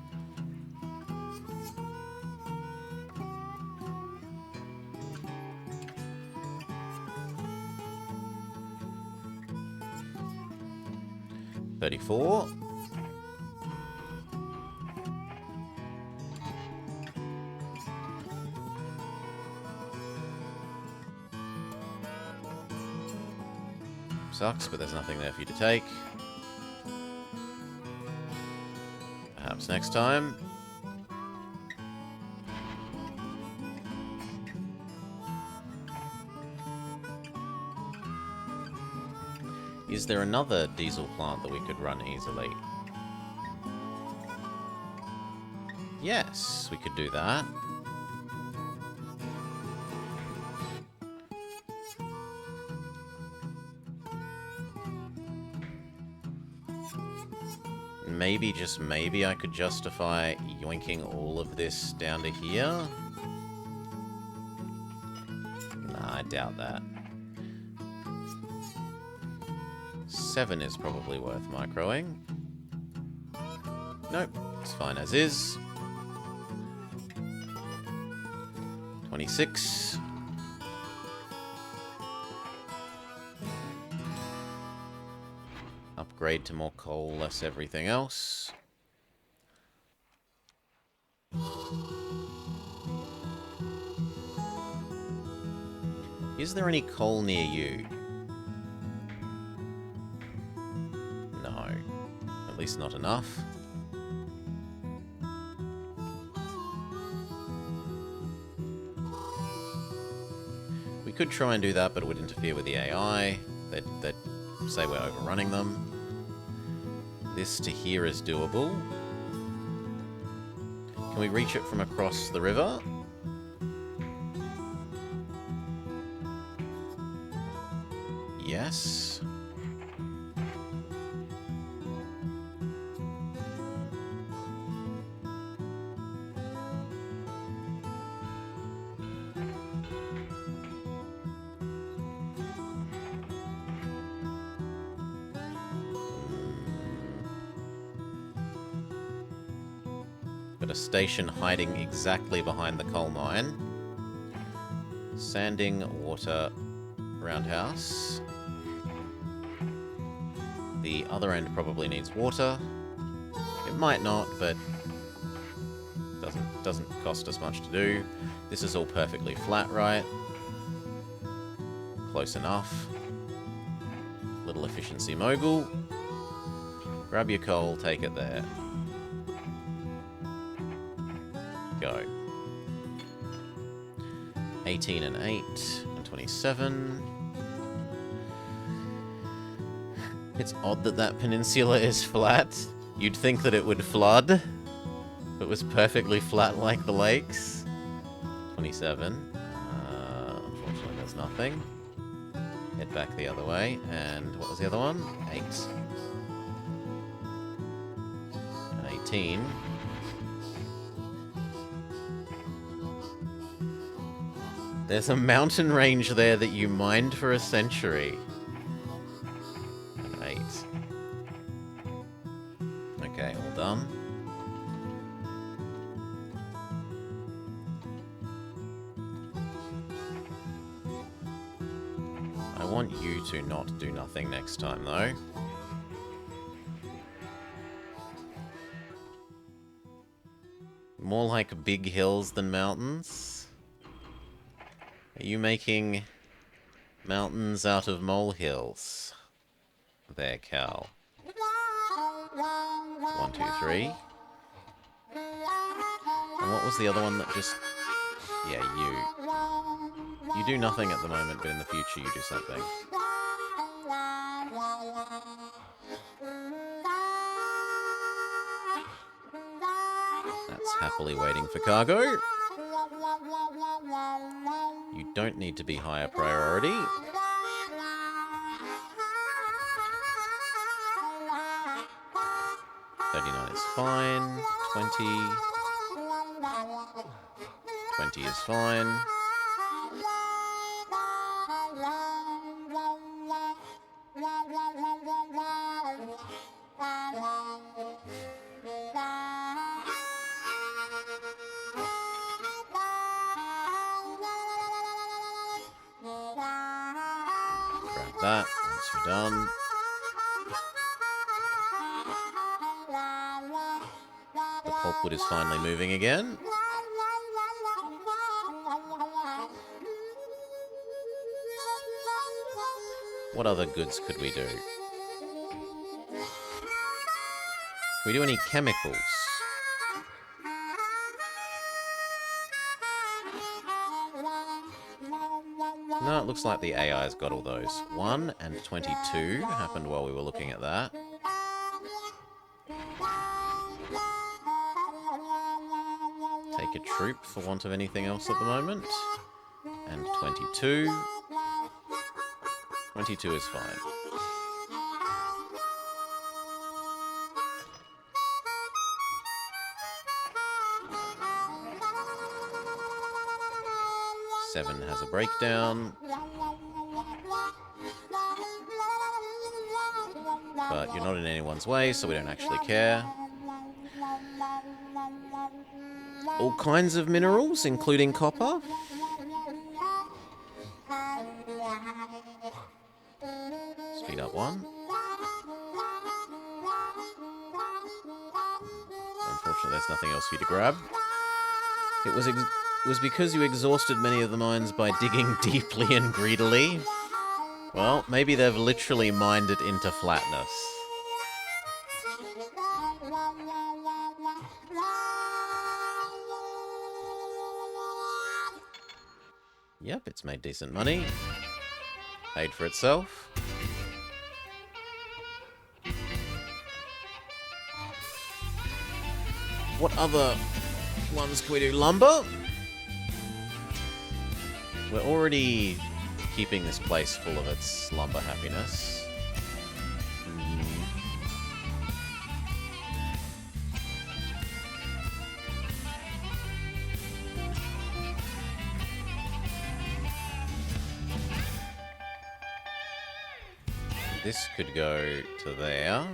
$34. Sucks, but there's nothing there for you to take. Perhaps next time. Is there another diesel plant that we could run easily? Yes, we could do that. Maybe, just maybe, I could justify yoinking all of this down to here. Nah, I doubt that. 7 is probably worth microing. Nope, it's fine as is. 26. Upgrade to more coal, less everything else. Is there any coal near you? No. At least not enough. We could try and do that, but it would interfere with the AI. They'd say we're overrunning them. This to here is doable. Can we reach it from across the river? Yes. Got a station hiding exactly behind the coal mine. Sanding, water, roundhouse. The other end probably needs water. It might not, but doesn't cost us much to do. This is all perfectly flat, right? Close enough. Little efficiency mogul. Grab your coal, take it there. Go. 18 and 8 and 27. It's odd that that peninsula is flat. You'd think that it would flood if it was perfectly flat like the lakes. 27. something. Head back the other way. And what was the other one? 8. And 18. There's a mountain range there that you mined for a century. And 8. Okay, all done. I want you to not do nothing next time, though. More like big hills than mountains. Are you making mountains out of molehills? There, Cal. 1, 2, 3. And what was the other one that just... Yeah, you. You do nothing at the moment, but in the future you do something. That's happily waiting for cargo. You don't need to be higher priority. $39 is fine. 20 is fine. Grab that once you're done. The pulpwood is finally moving again. What other goods could we do? Can we do any chemicals? No, it looks like the AI's got all those. 1 and 22 happened while we were looking at that. Take a troop for want of anything else at the moment. And 22. 22 is fine. Seven has a breakdown. But you're not in anyone's way, so we don't actually care. All kinds of minerals, including copper. Speed up 1. Unfortunately, there's nothing else for you to grab. It was because you exhausted many of the mines by digging deeply and greedily. Well, maybe they've literally mined it into flatness. Yep, it's made decent money. Paid for itself. What other ones can we do? Lumber? We're already keeping this place full of its lumber happiness. This could go to there.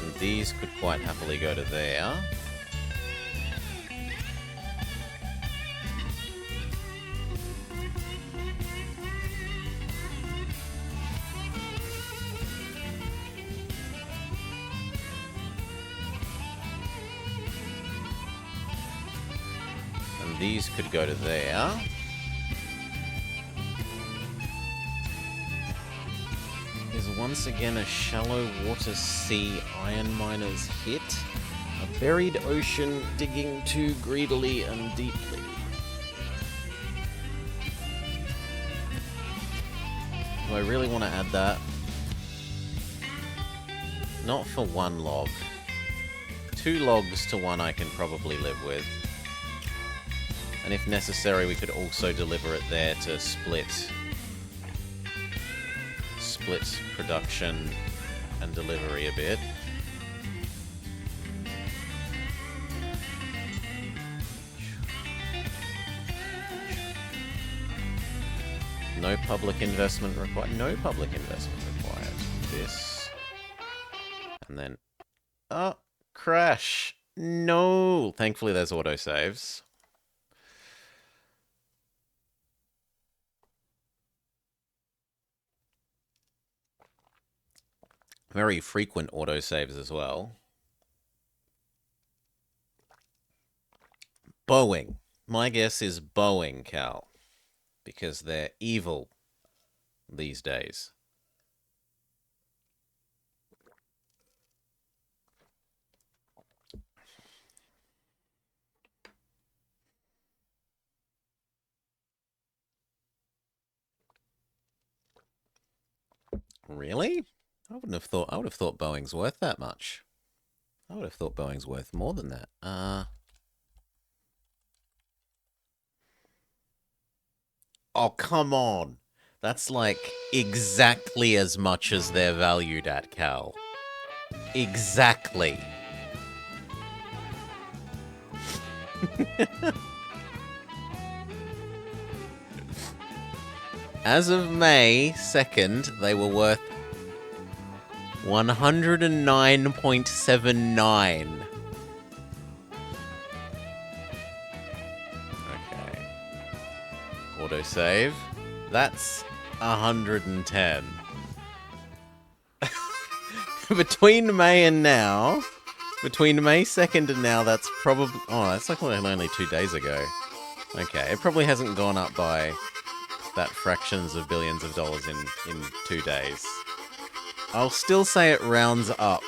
And these could quite happily go to there. These could go to there. Is once again a shallow water sea iron miner's hit. A buried ocean digging too greedily and deeply. Do I really want to add that? Not for one log. 2 logs to 1 I can probably live with. And if necessary, we could also deliver it there to split production and delivery a bit. No public investment required. No public investment required. This. And then... Oh, crash. No. Thankfully, there's autosaves. Very frequent autosaves as well. Boeing. My guess is Boeing, Cal. Because they're evil these days. Really? I would have thought Boeing's worth that much. I would have thought Boeing's worth more than that. Oh, come on. That's like exactly as much as they're valued at, Cal. Exactly. As of May 2nd, they were worth 109.79. Okay. Autosave. That's 110. Between May and now, between May 2nd and now, that's probably... Oh, that's like only 2 days ago. Okay, it probably hasn't gone up by that fractions of billions of dollars in 2 days. I'll still say it rounds up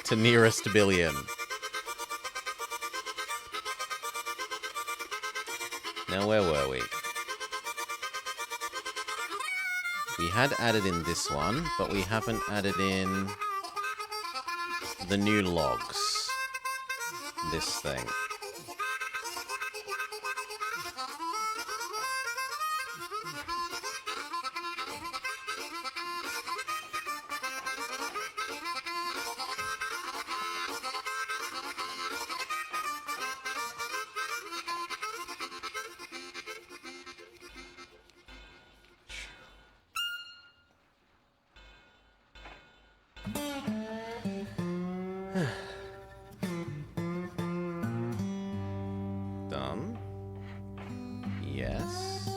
to nearest billion. Now, where were we? We had added in this one, but we haven't added in the new logs. This thing. Done. Yes.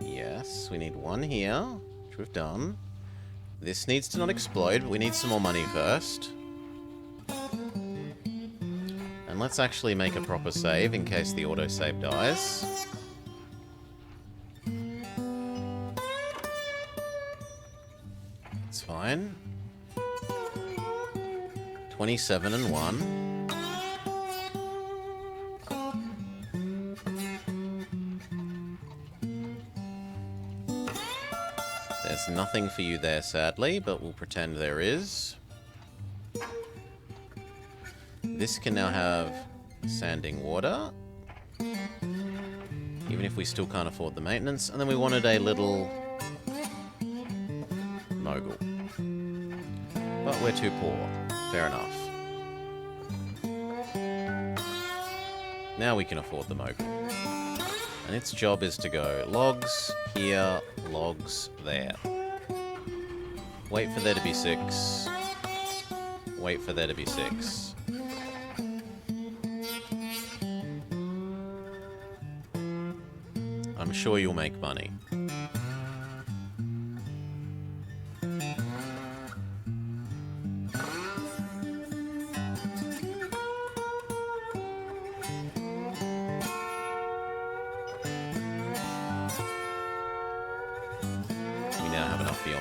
Yes. We need one here, which we've done. This needs to not explode, but we need some more money first. And let's actually make a proper save in case the autosave dies. It's fine. 27 and 1. There's nothing for you there, sadly, but we'll pretend there is. This can now have sanding water. Even if we still can't afford the maintenance. And then we wanted a little mogul. But we're too poor. Fair enough. Now we can afford the mogul. And its job is to go logs here, logs there. Wait for there to be 6. Wait for there to be 6. I'm sure you'll make money.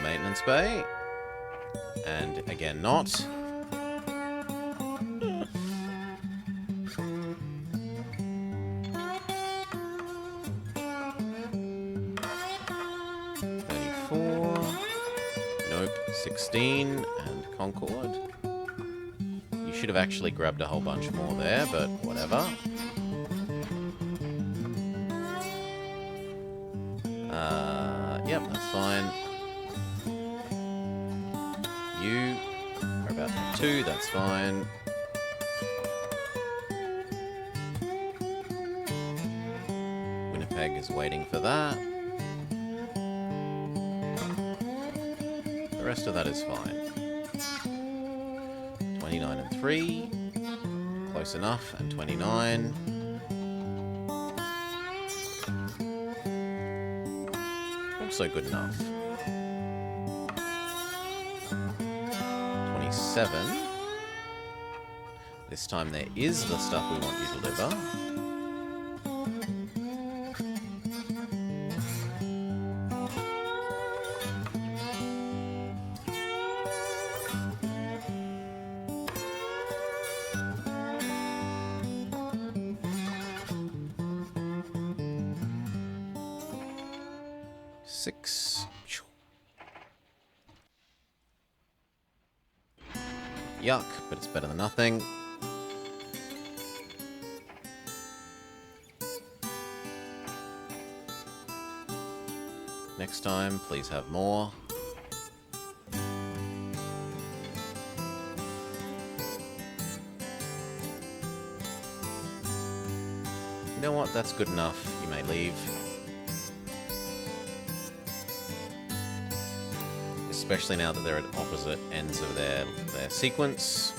Maintenance bay. And again, not. $34. 16 and Concord. You should have actually grabbed a whole bunch more there, but whatever. Yep, that's fine. You are about to have 2, that's fine. Winnipeg is waiting for that. The rest of that is fine. 29 and 3. Close enough. And 29. Also good enough. 27. This time there is the stuff we want you to deliver. Yuck, but it's better than nothing. Next time, please have more. You know what? That's good enough. You may leave. Especially now that they're at opposite ends of their sequence.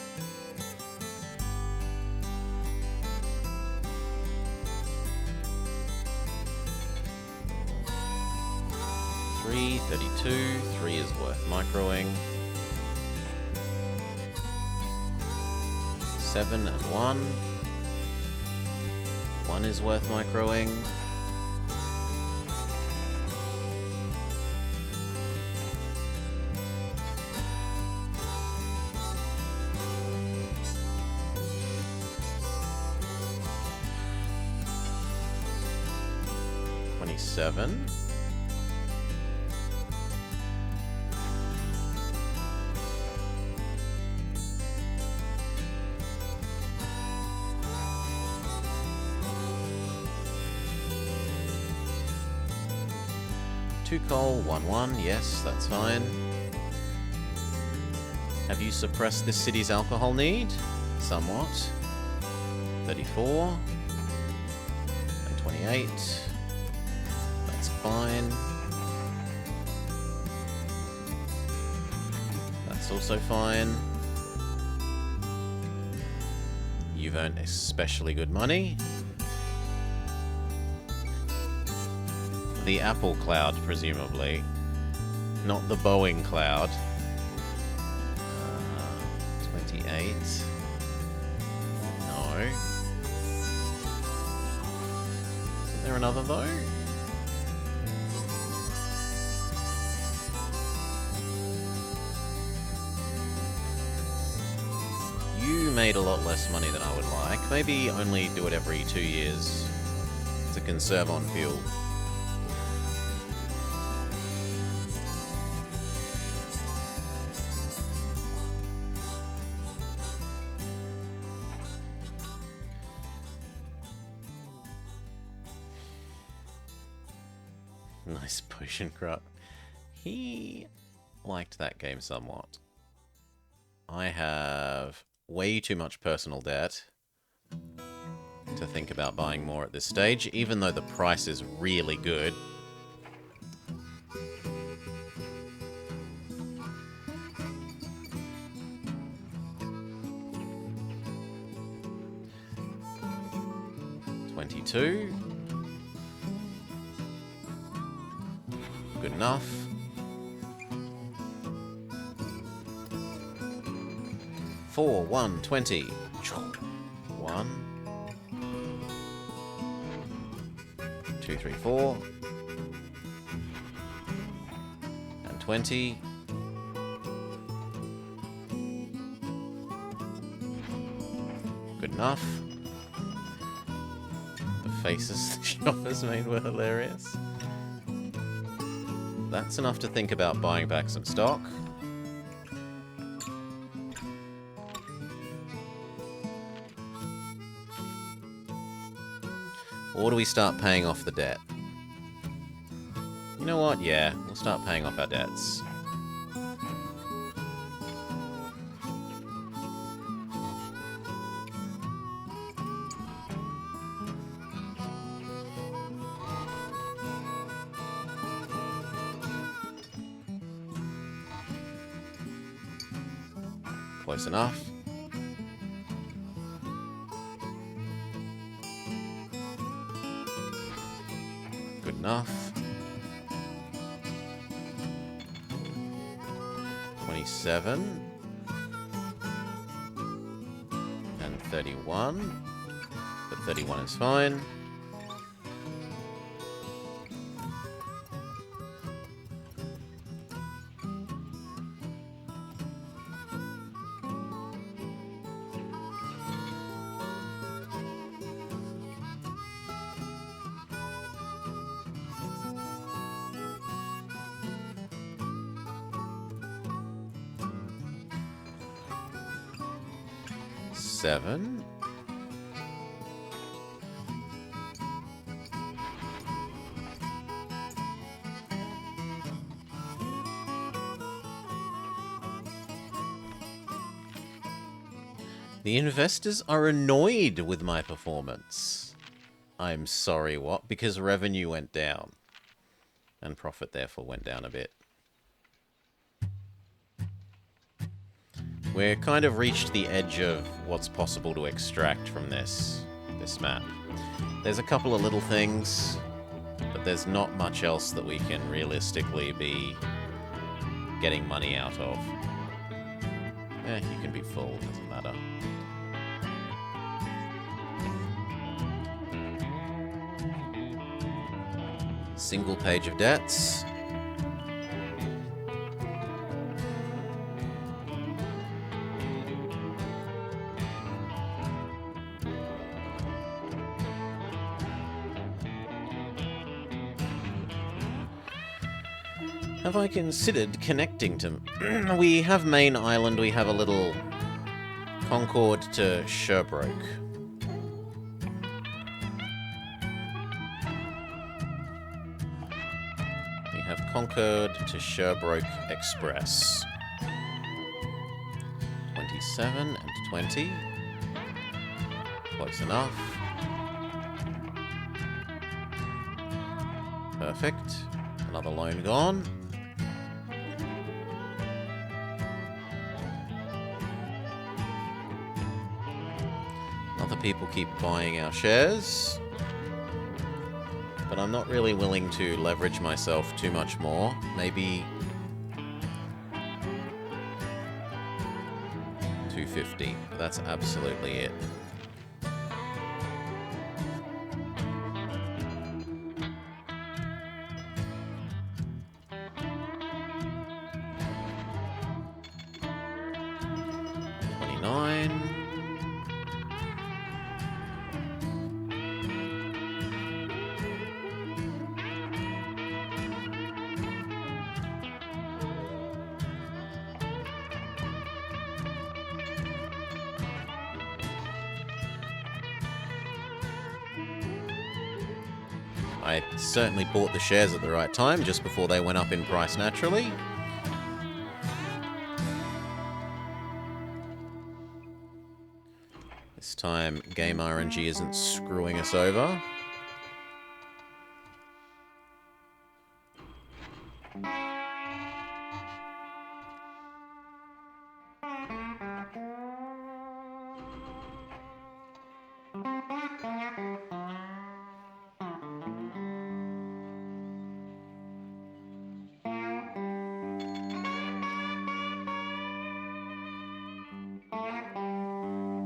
Three, 32. 3 is worth microing. 7 and 1. 1 is worth microing. 27. Two coal, 1-1. Yes, that's fine. Have you suppressed this city's alcohol need? Somewhat. 34. And 28. That's fine. That's also fine. You've earned especially good money. The Apple Cloud, presumably. Not the Boeing Cloud. 28. No. Isn't there another, though? You made a lot less money than I would like. Maybe only do it every 2 years to conserve on fuel. Nice potion crop. He liked that game somewhat. I have way too much personal debt to think about buying more at this stage, even though the price is really good. $22. Good enough. Four, 1, 20. 1, 2, 3, 4. And 20. Good enough. The faces the shoppers made were hilarious. That's enough to think about buying back some stock. Or do we start paying off the debt? You know what? Yeah, we'll start paying off our debts. Close enough. Good enough. 27. And 31. But 31 is fine. Seven. The investors are annoyed with my performance. I'm sorry, what? Because revenue went down. And profit therefore went down a bit. We're kind of reached the edge of what's possible to extract from this map. There's a couple of little things, but there's not much else that we can realistically be getting money out of. You can be full, doesn't matter. Single page of debts. Have I considered connecting to... We have Main Island, we have a little Concord to Sherbrooke. We have Concord to Sherbrooke Express. 27 and 20. Close enough. Perfect. Another loan gone. Other people keep buying our shares. But I'm not really willing to leverage myself too much more. Maybe 250. That's absolutely it. I certainly bought the shares at the right time, just before they went up in price naturally. This time, Game RNG isn't screwing us over.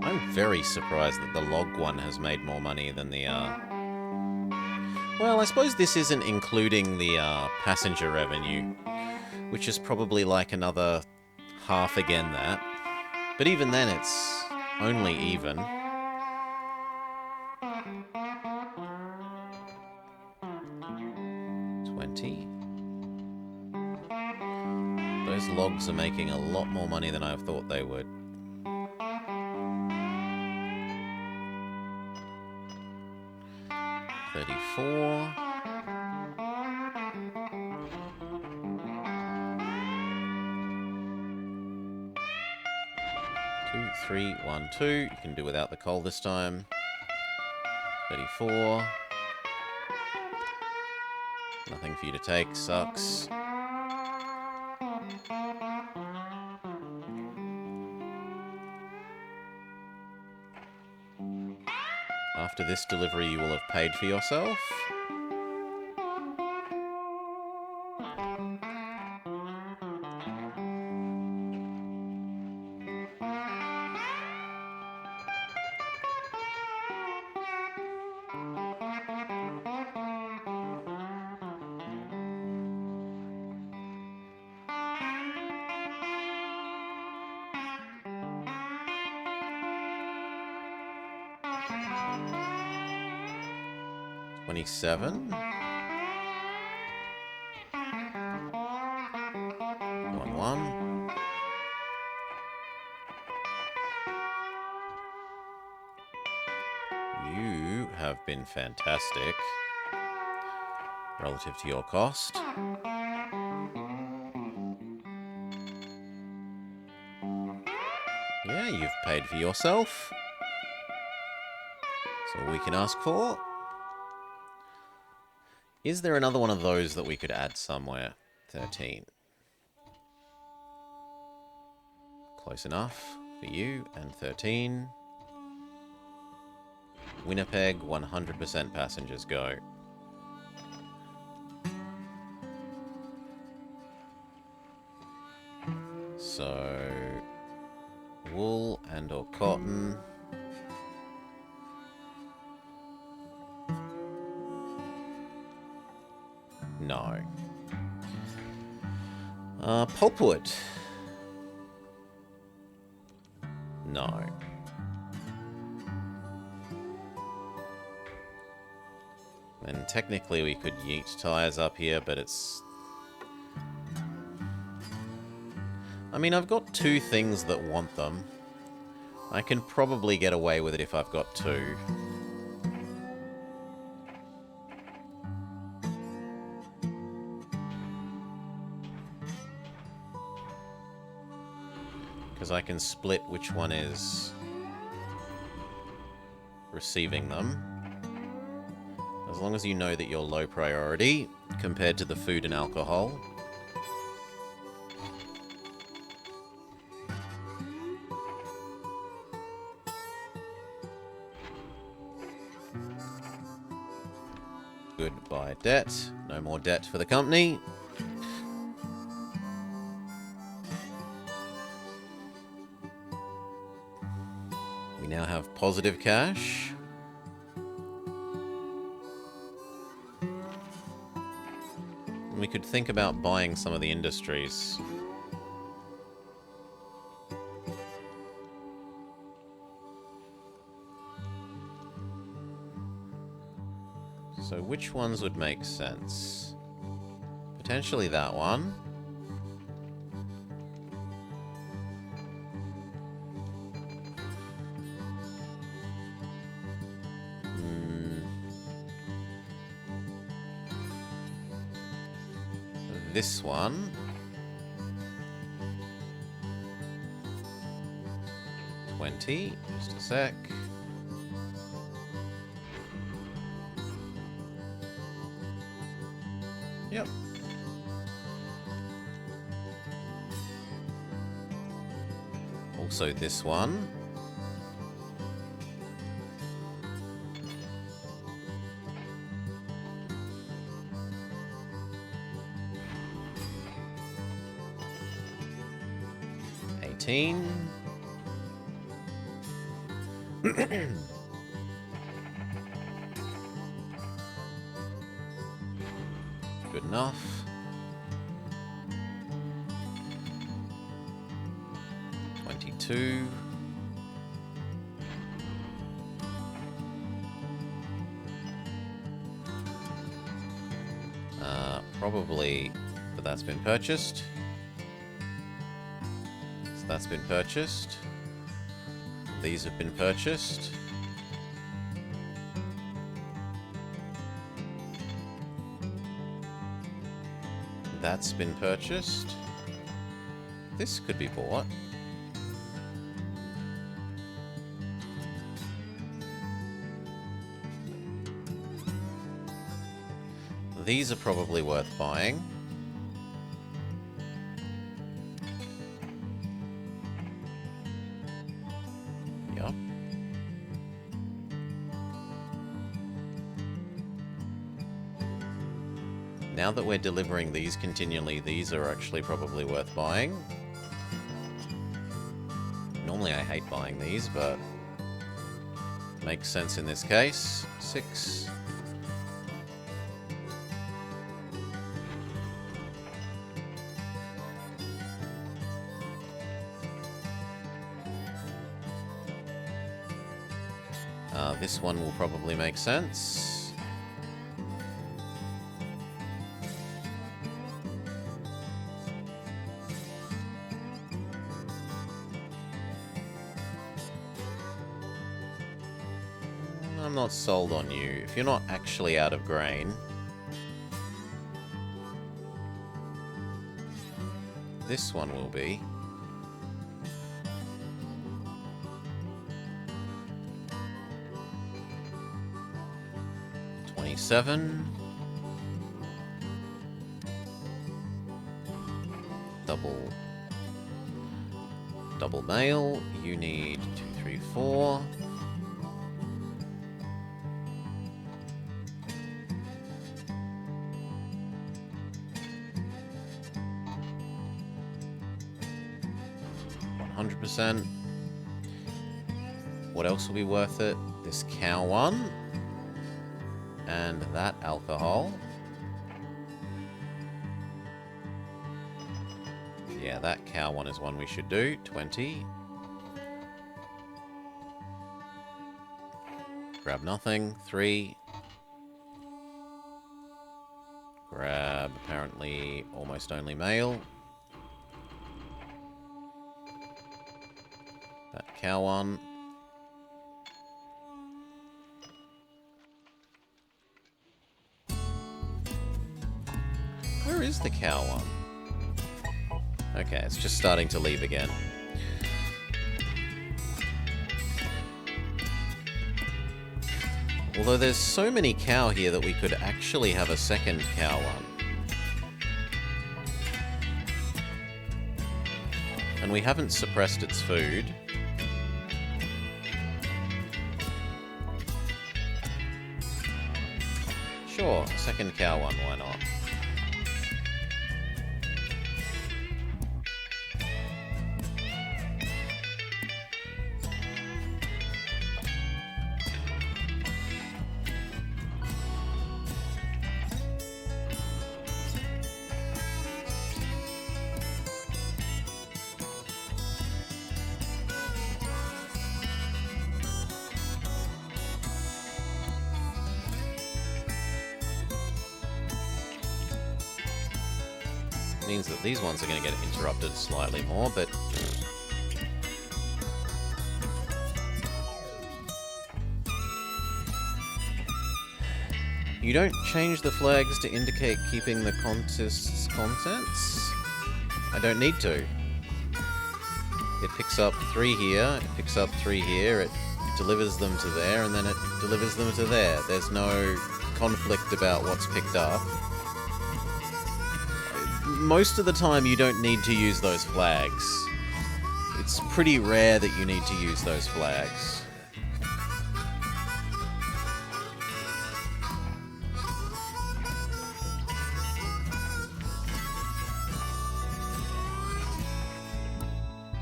I'm very surprised that the log one has made more money than the, Well, I suppose this isn't including the, passenger revenue, which is probably like another half again that. But even then, it's only even. Those logs are making a lot more money than I thought they would. 34. 2, 3, 1, 2. You can do without the coal this time. 34. Nothing for you to take. Sucks. After this delivery, you will have paid for yourself. $27. 1, 1. You have been fantastic relative to your cost. Yeah, you've paid for yourself. That's all we can ask for. Is there another one of those that we could add somewhere? 13. Close enough for you. And 13. Winnipeg, 100% passengers go. So, wool and or cotton. No. Pulpwood. No. And technically we could yeet tires up here, but it's... I mean, I've got 2 things that want them. I can probably get away with it if I've got 2. Because I can split which one is receiving them. As long as you know that you're low priority compared to the food and alcohol. Goodbye, debt. No more debt for the company. We now have positive cash. We could think about buying some of the industries. So which ones would make sense? Potentially that one. This one. $20. Just a sec. Yep. Also this one. Good enough. 22. Probably, but that's been purchased. So that's been purchased. These have been purchased. That's been purchased. This could be bought. These are probably worth buying. Yep. Now that we're delivering these continually, these are actually probably worth buying. Normally I hate buying these, but makes sense in this case. 6. This one will probably make sense. I'm not sold on you. If you're not actually out of grain, this one will be. $27. Double mail. You need 2, 3, 4. %. What else will be worth it? This cow one. And that alcohol. Yeah, that cow one is one we should do. 20. Grab nothing. 3. Grab apparently almost only mail. That cow one. Where is the cow one? Okay, it's just starting to leave again. Although there's so many cow here that we could actually have a second cow one. And we haven't suppressed its food. Sure, second cow one, why not? Means that these ones are going to get interrupted slightly more, but you don't change the flags to indicate keeping the contest's contents? I don't need to. It picks up 3 here, it picks up 3 here, it delivers them to there, and then it delivers them to there. There's no conflict about what's picked up. Most of the time you don't need to use those flags. It's pretty rare that you need to use those flags.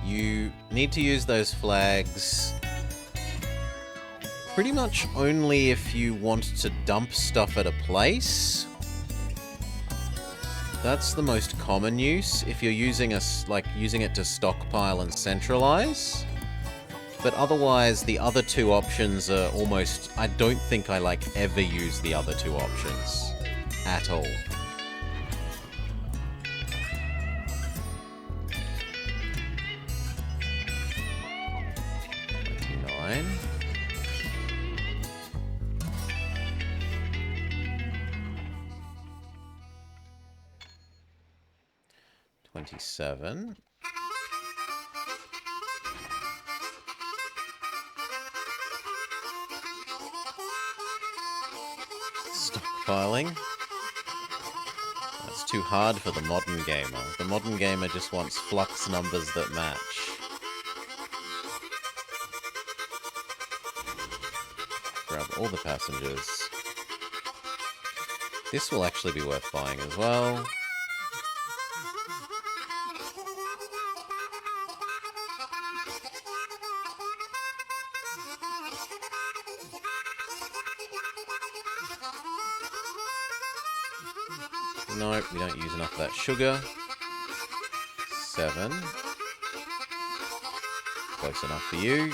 You need to use those flags pretty much only if you want to dump stuff at a place. That's the most common use, if you're using using it to stockpile and centralize. But otherwise, the other 2 options are almost... I don't think I ever use the other 2 options. At all. 27. Stockpiling. That's too hard for the modern gamer. The modern gamer just wants flux numbers that match. Grab all the passengers. This will actually be worth buying as well. Nope, we don't use enough of that sugar. 7. Close enough for you.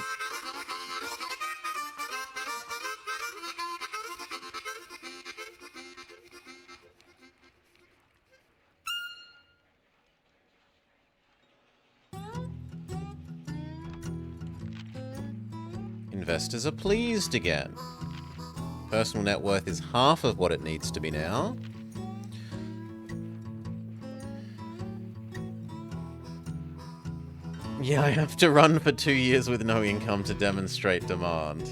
Investors are pleased again. Personal net worth is half of what it needs to be now. Yeah, I have to run for 2 years with no income to demonstrate demand.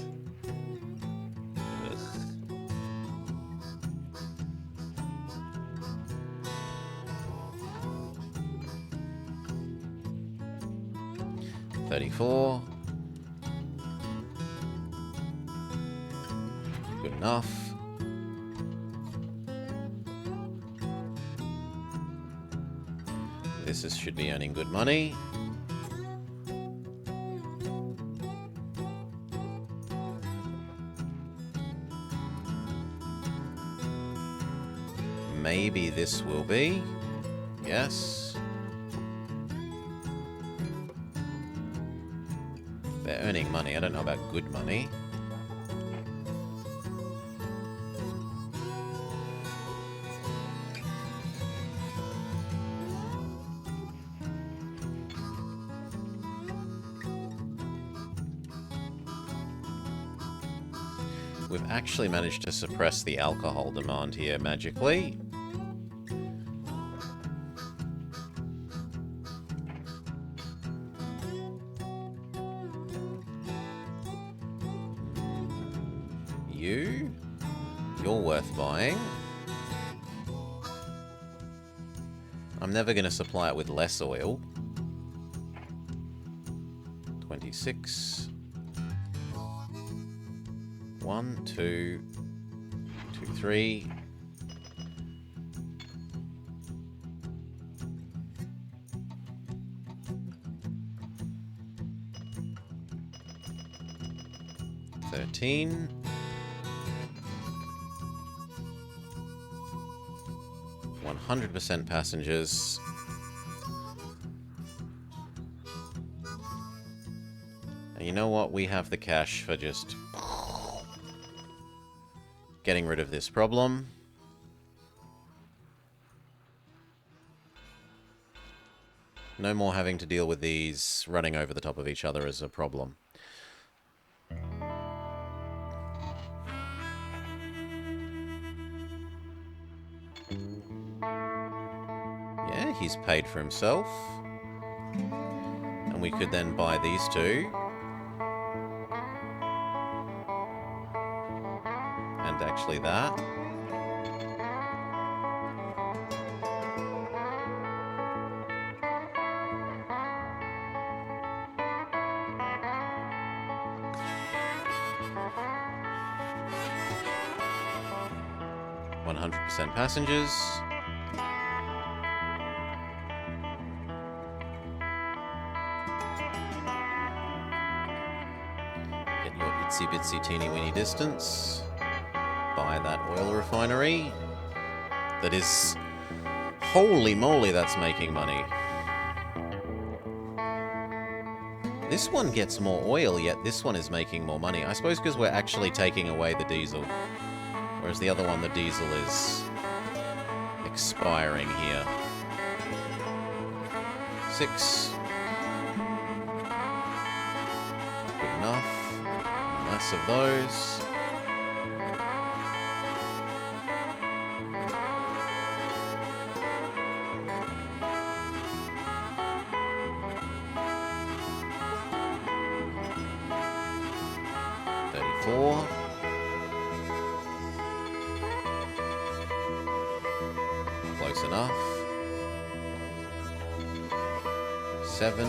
Ugh. 34. Good enough. Should be earning good money. Maybe this will be. Yes. They're earning money. I don't know about good money. We've actually managed to suppress the alcohol demand here magically. You're worth buying. I'm never going to supply it with less oil. 26. 1, 2, 2, 3. $13. 100% passengers. And you know what? We have the cash for just getting rid of this problem. No more having to deal with these running over the top of each other as a problem. Yeah, he's paid for himself. And we could then buy these two. And actually that. %, passengers. Get your itsy bitsy teeny weeny distance. Buy that oil refinery. That is... Holy moly, that's making money. This one gets more oil, yet this one is making more money. I suppose because we're actually taking away the diesel. Whereas the other one, the diesel is expiring here. 6. Good enough. Less of those. 4. Close enough. 7.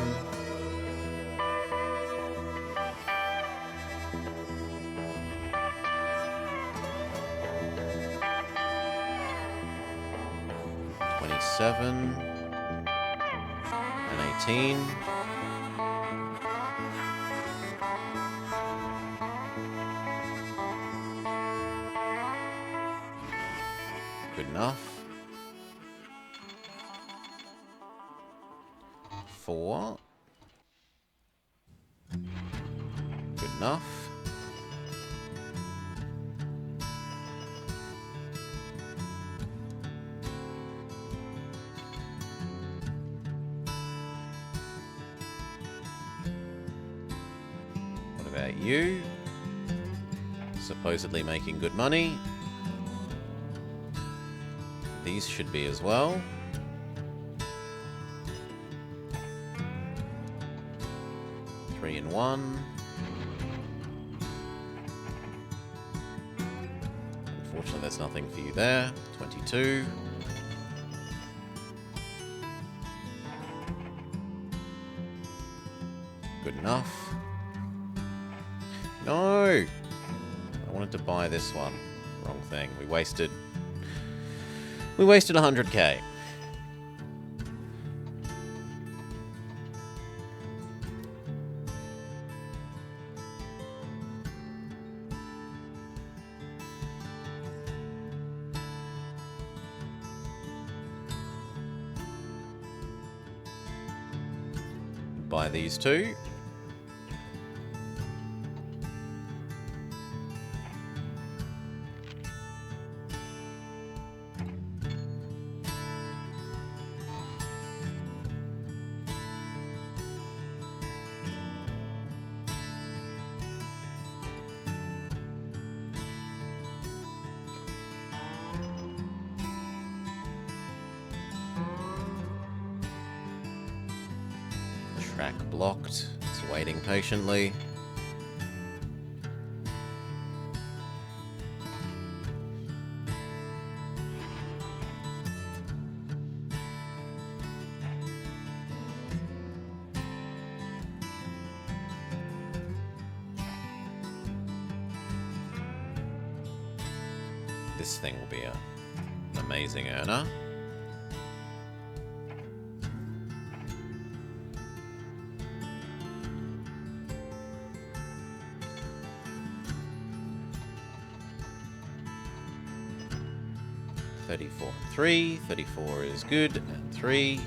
$27 and 18. Good enough. 4. Good enough. What about you? Supposedly making good money. These should be as well. Three and 1. Unfortunately, there's nothing for you there. 22. Good enough. No! I wanted to buy this one. Wrong thing. We wasted 100k. Buy these two. Track blocked. It's waiting patiently. This thing will be an amazing earner. $34 and 3. 34 is good, and 3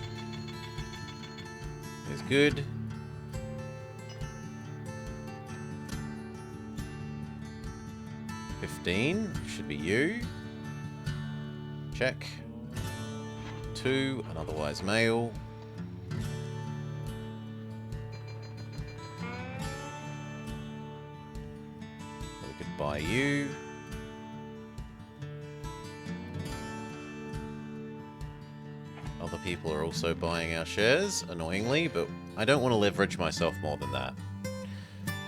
is good. $15 should be you. Check. 2, an otherwise male. We could buy you. Other people are also buying our shares, annoyingly, but I don't want to leverage myself more than that.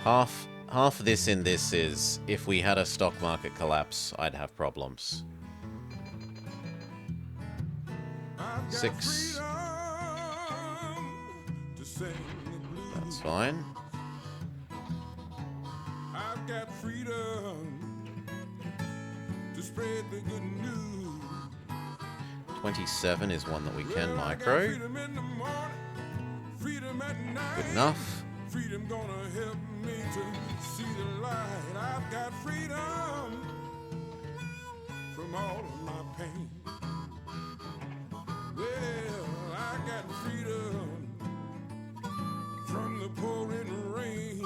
Half of this in this is, if we had a stock market collapse, I'd have problems. 6. That's fine. I've got freedom to spread the good news. 27 is one that we can micro. Good enough. Freedom gonna help me to see the light. I've got freedom from all of my pain. Well, I got freedom from the pouring rain.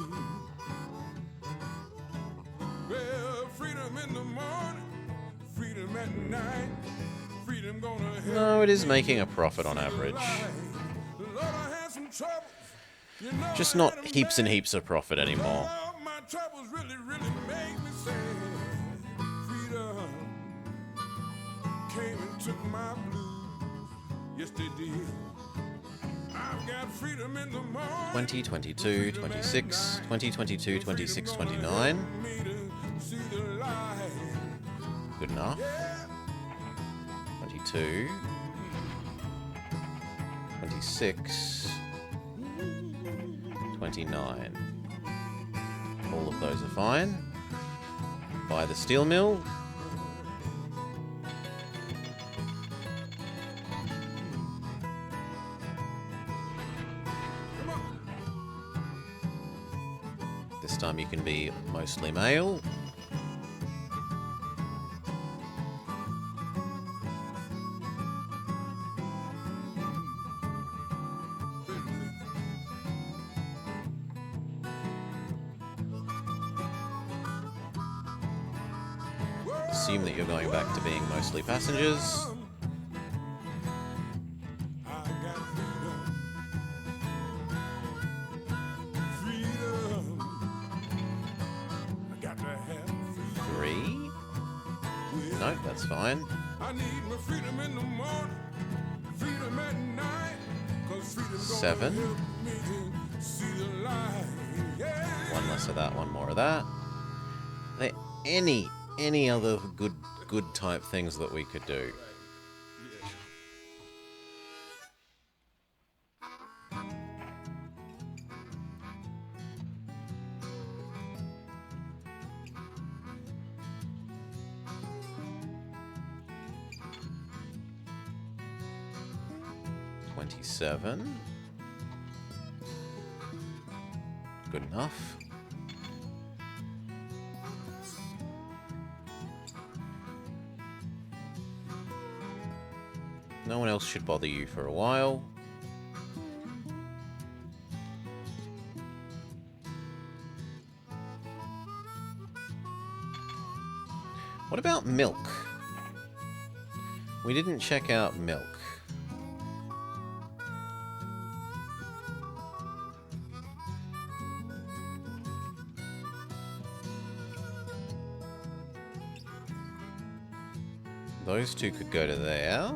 Well, freedom in the morning, freedom at night. Freedom gonna help. No, it is making a profit on average. Lord, I had some trouble. Just not heaps and heaps of profit anymore. My troubles really make me sad. Freedom came and took my blues. Yes, they did. I've got freedom in the morning. 20, 22, 26, 20, 22, 26, 29. see the light. Good enough. 22. 26. 29. All of those are fine. Buy the steel mill. This time you can be mostly male. Assume that you're going back to being mostly passengers. I got freedom. I got to have freedom. 3. No, that's fine. I need my freedom in the morning, freedom at night, 'cause freedom 7. help me to see the light. Yeah. One less of that, one more of that. Are there any other good type things that we could do? $27. Good enough. No one else should bother you for a while. What about milk? We didn't check out milk. Those two could go to there.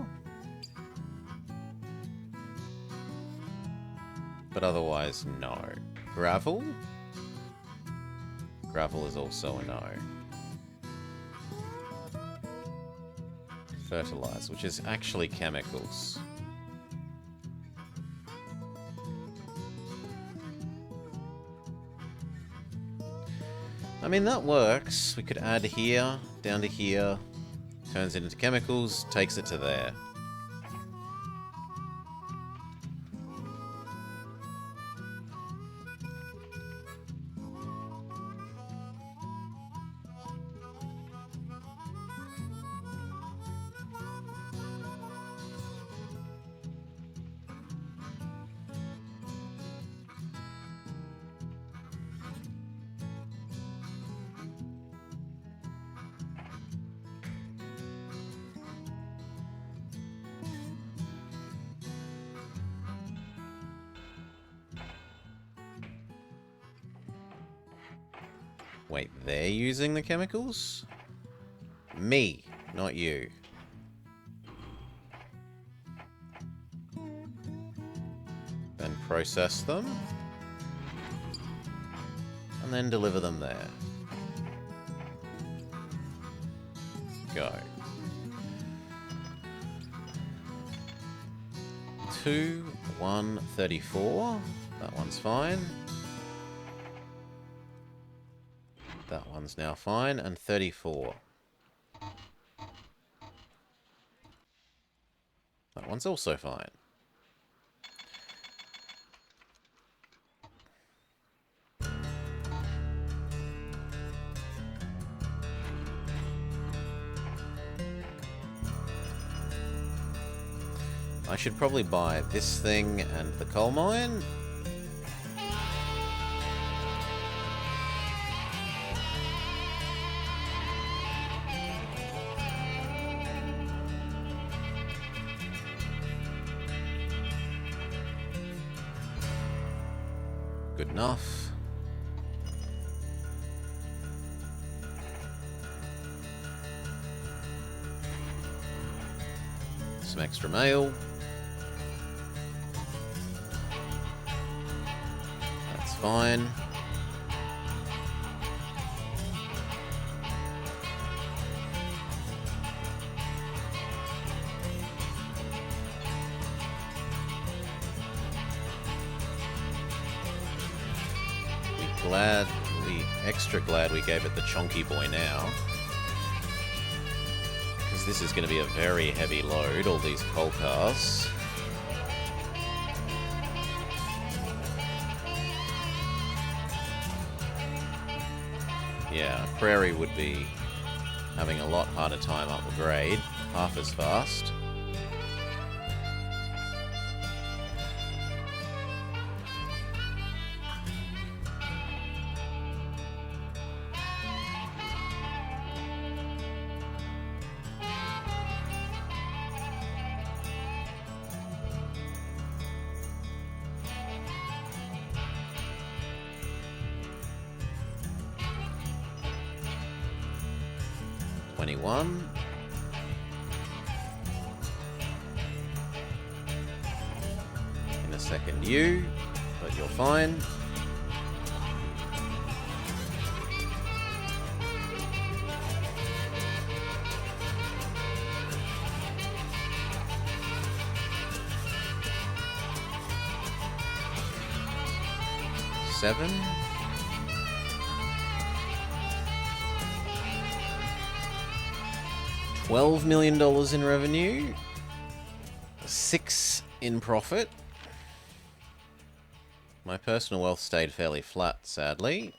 But otherwise, no. Gravel? Gravel is also a no. Fertilize, which is actually chemicals. I mean, that works. We could add here, down to here, turns it into chemicals, takes it to there. Wait, they're using the chemicals? Me, not you. Then process them. And then deliver them there. Go. 2, 1, 34. That one's fine. That one's now fine, and 34. That one's also fine. I should probably buy this thing and the coal mine. Good enough. Some extra mail. That's fine. extra glad we gave it the chonky boy now. Because this is going to be a very heavy load, all these coal cars. Yeah, Prairie would be having a lot harder time up the grade, half as fast. In a second you, but you're fine. Seven. $12 million in revenue, 6 in profit. My personal wealth stayed fairly flat, sadly.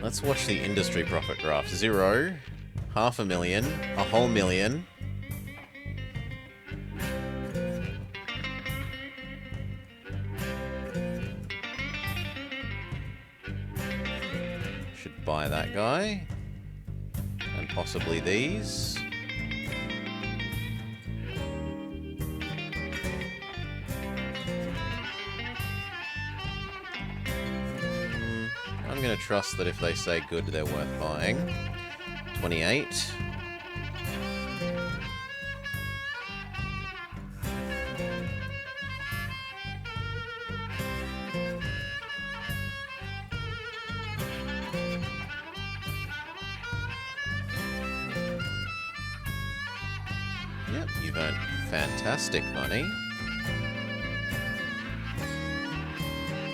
Let's watch the industry profit graph. 0, $500,000, $1,000,000. Buy that guy, and possibly these. I'm going to trust that if they say good, they're worth buying. 28. You've earned fantastic money.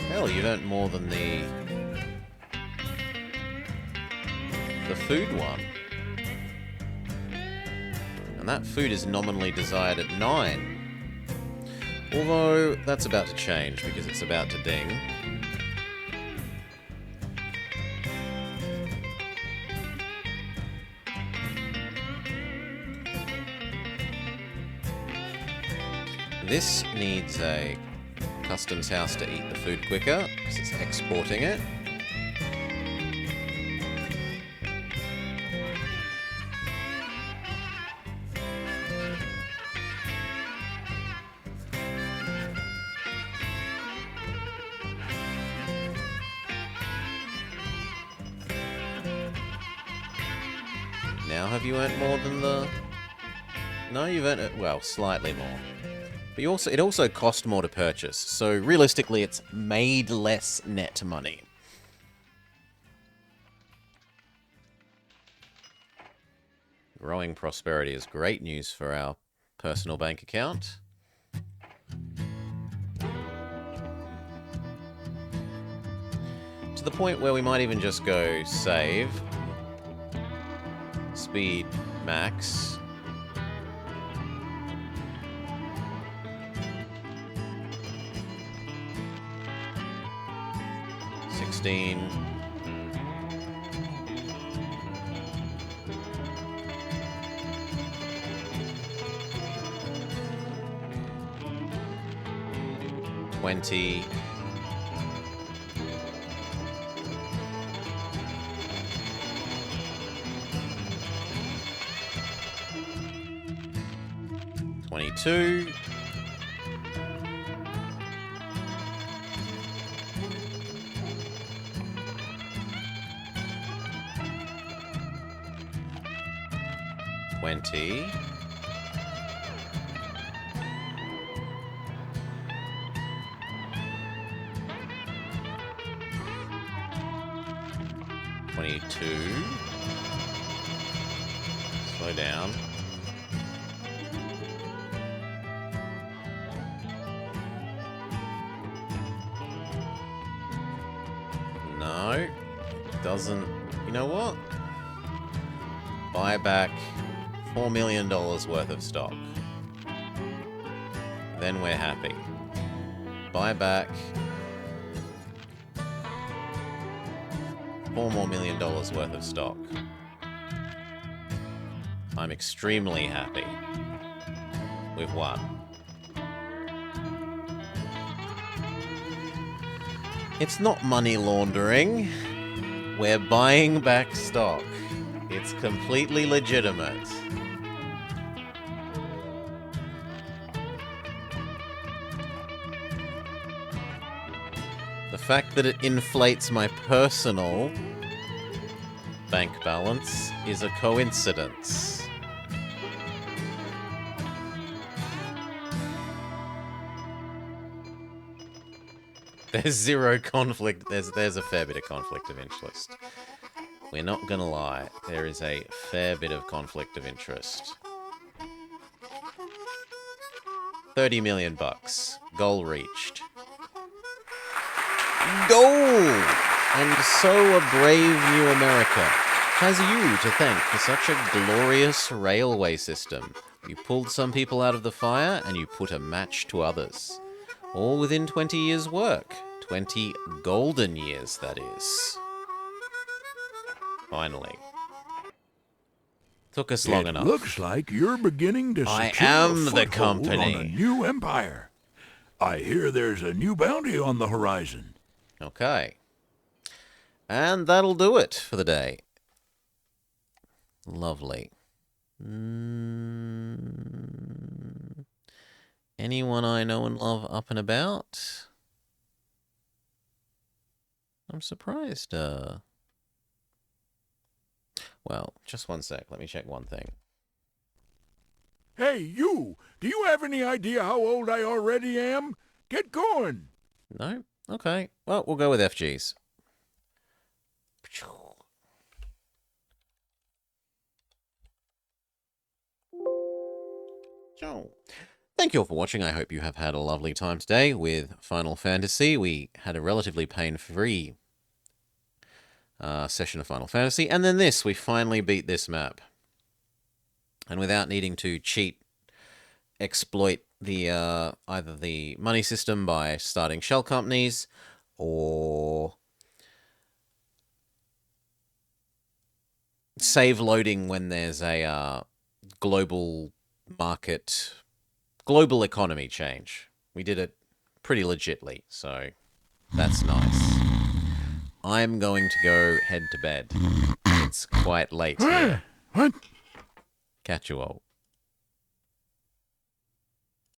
Hell, you've earned more than the food one. And that food is nominally desired at 9. Although, that's about to change because it's about to ding. This needs a customs house to eat the food quicker, because it's exporting it. Now have you earned more than the... No, you've earned it, well, slightly more. But it also cost more to purchase, so realistically it's made less net money. Growing prosperity is great news for our personal bank account. To the point where we might even just go save, speed max. $16. $20. $22. $20. 22. Slow down. No. Doesn't... You know what? Buy back $4 million worth of stock. Then we're happy. Buy back $4 million worth of stock. I'm extremely happy. We've won. It's not money laundering. We're buying back stock. It's completely legitimate. The fact that it inflates my personal bank balance is a coincidence. There's zero conflict. There's a fair bit of conflict of interest. We're not gonna lie. There is a fair bit of conflict of interest. 30 million bucks. Goal reached. Goal! And so a brave new America has you to thank for such a glorious railway system. You pulled some people out of the fire and you put a match to others. All within 20 years' work. 20 golden years, that is. Finally. Took us long enough. It looks like you're beginning to I secure am a the foothold company. on a new empire. I hear there's a new bounty on the horizon. Okay. And that'll do it for the day. Lovely. Anyone I know and love up and about? I'm surprised. Well, just one sec. Let me check one thing. Hey, you! Do you have any idea how old I already am? Get going! No? Okay. Well, we'll go with FG's. Thank you all for watching. I hope you have had a lovely time today with Final Fantasy. We had a relatively pain-free session of Final Fantasy. And then this, we finally beat this map. And without needing to cheat, exploit the either the money system by starting shell companies, or save loading when there's a global market, global economy change. We did it pretty legitly, so that's nice. I'm going to go head to bed. It's quite late here. What? Catch you all.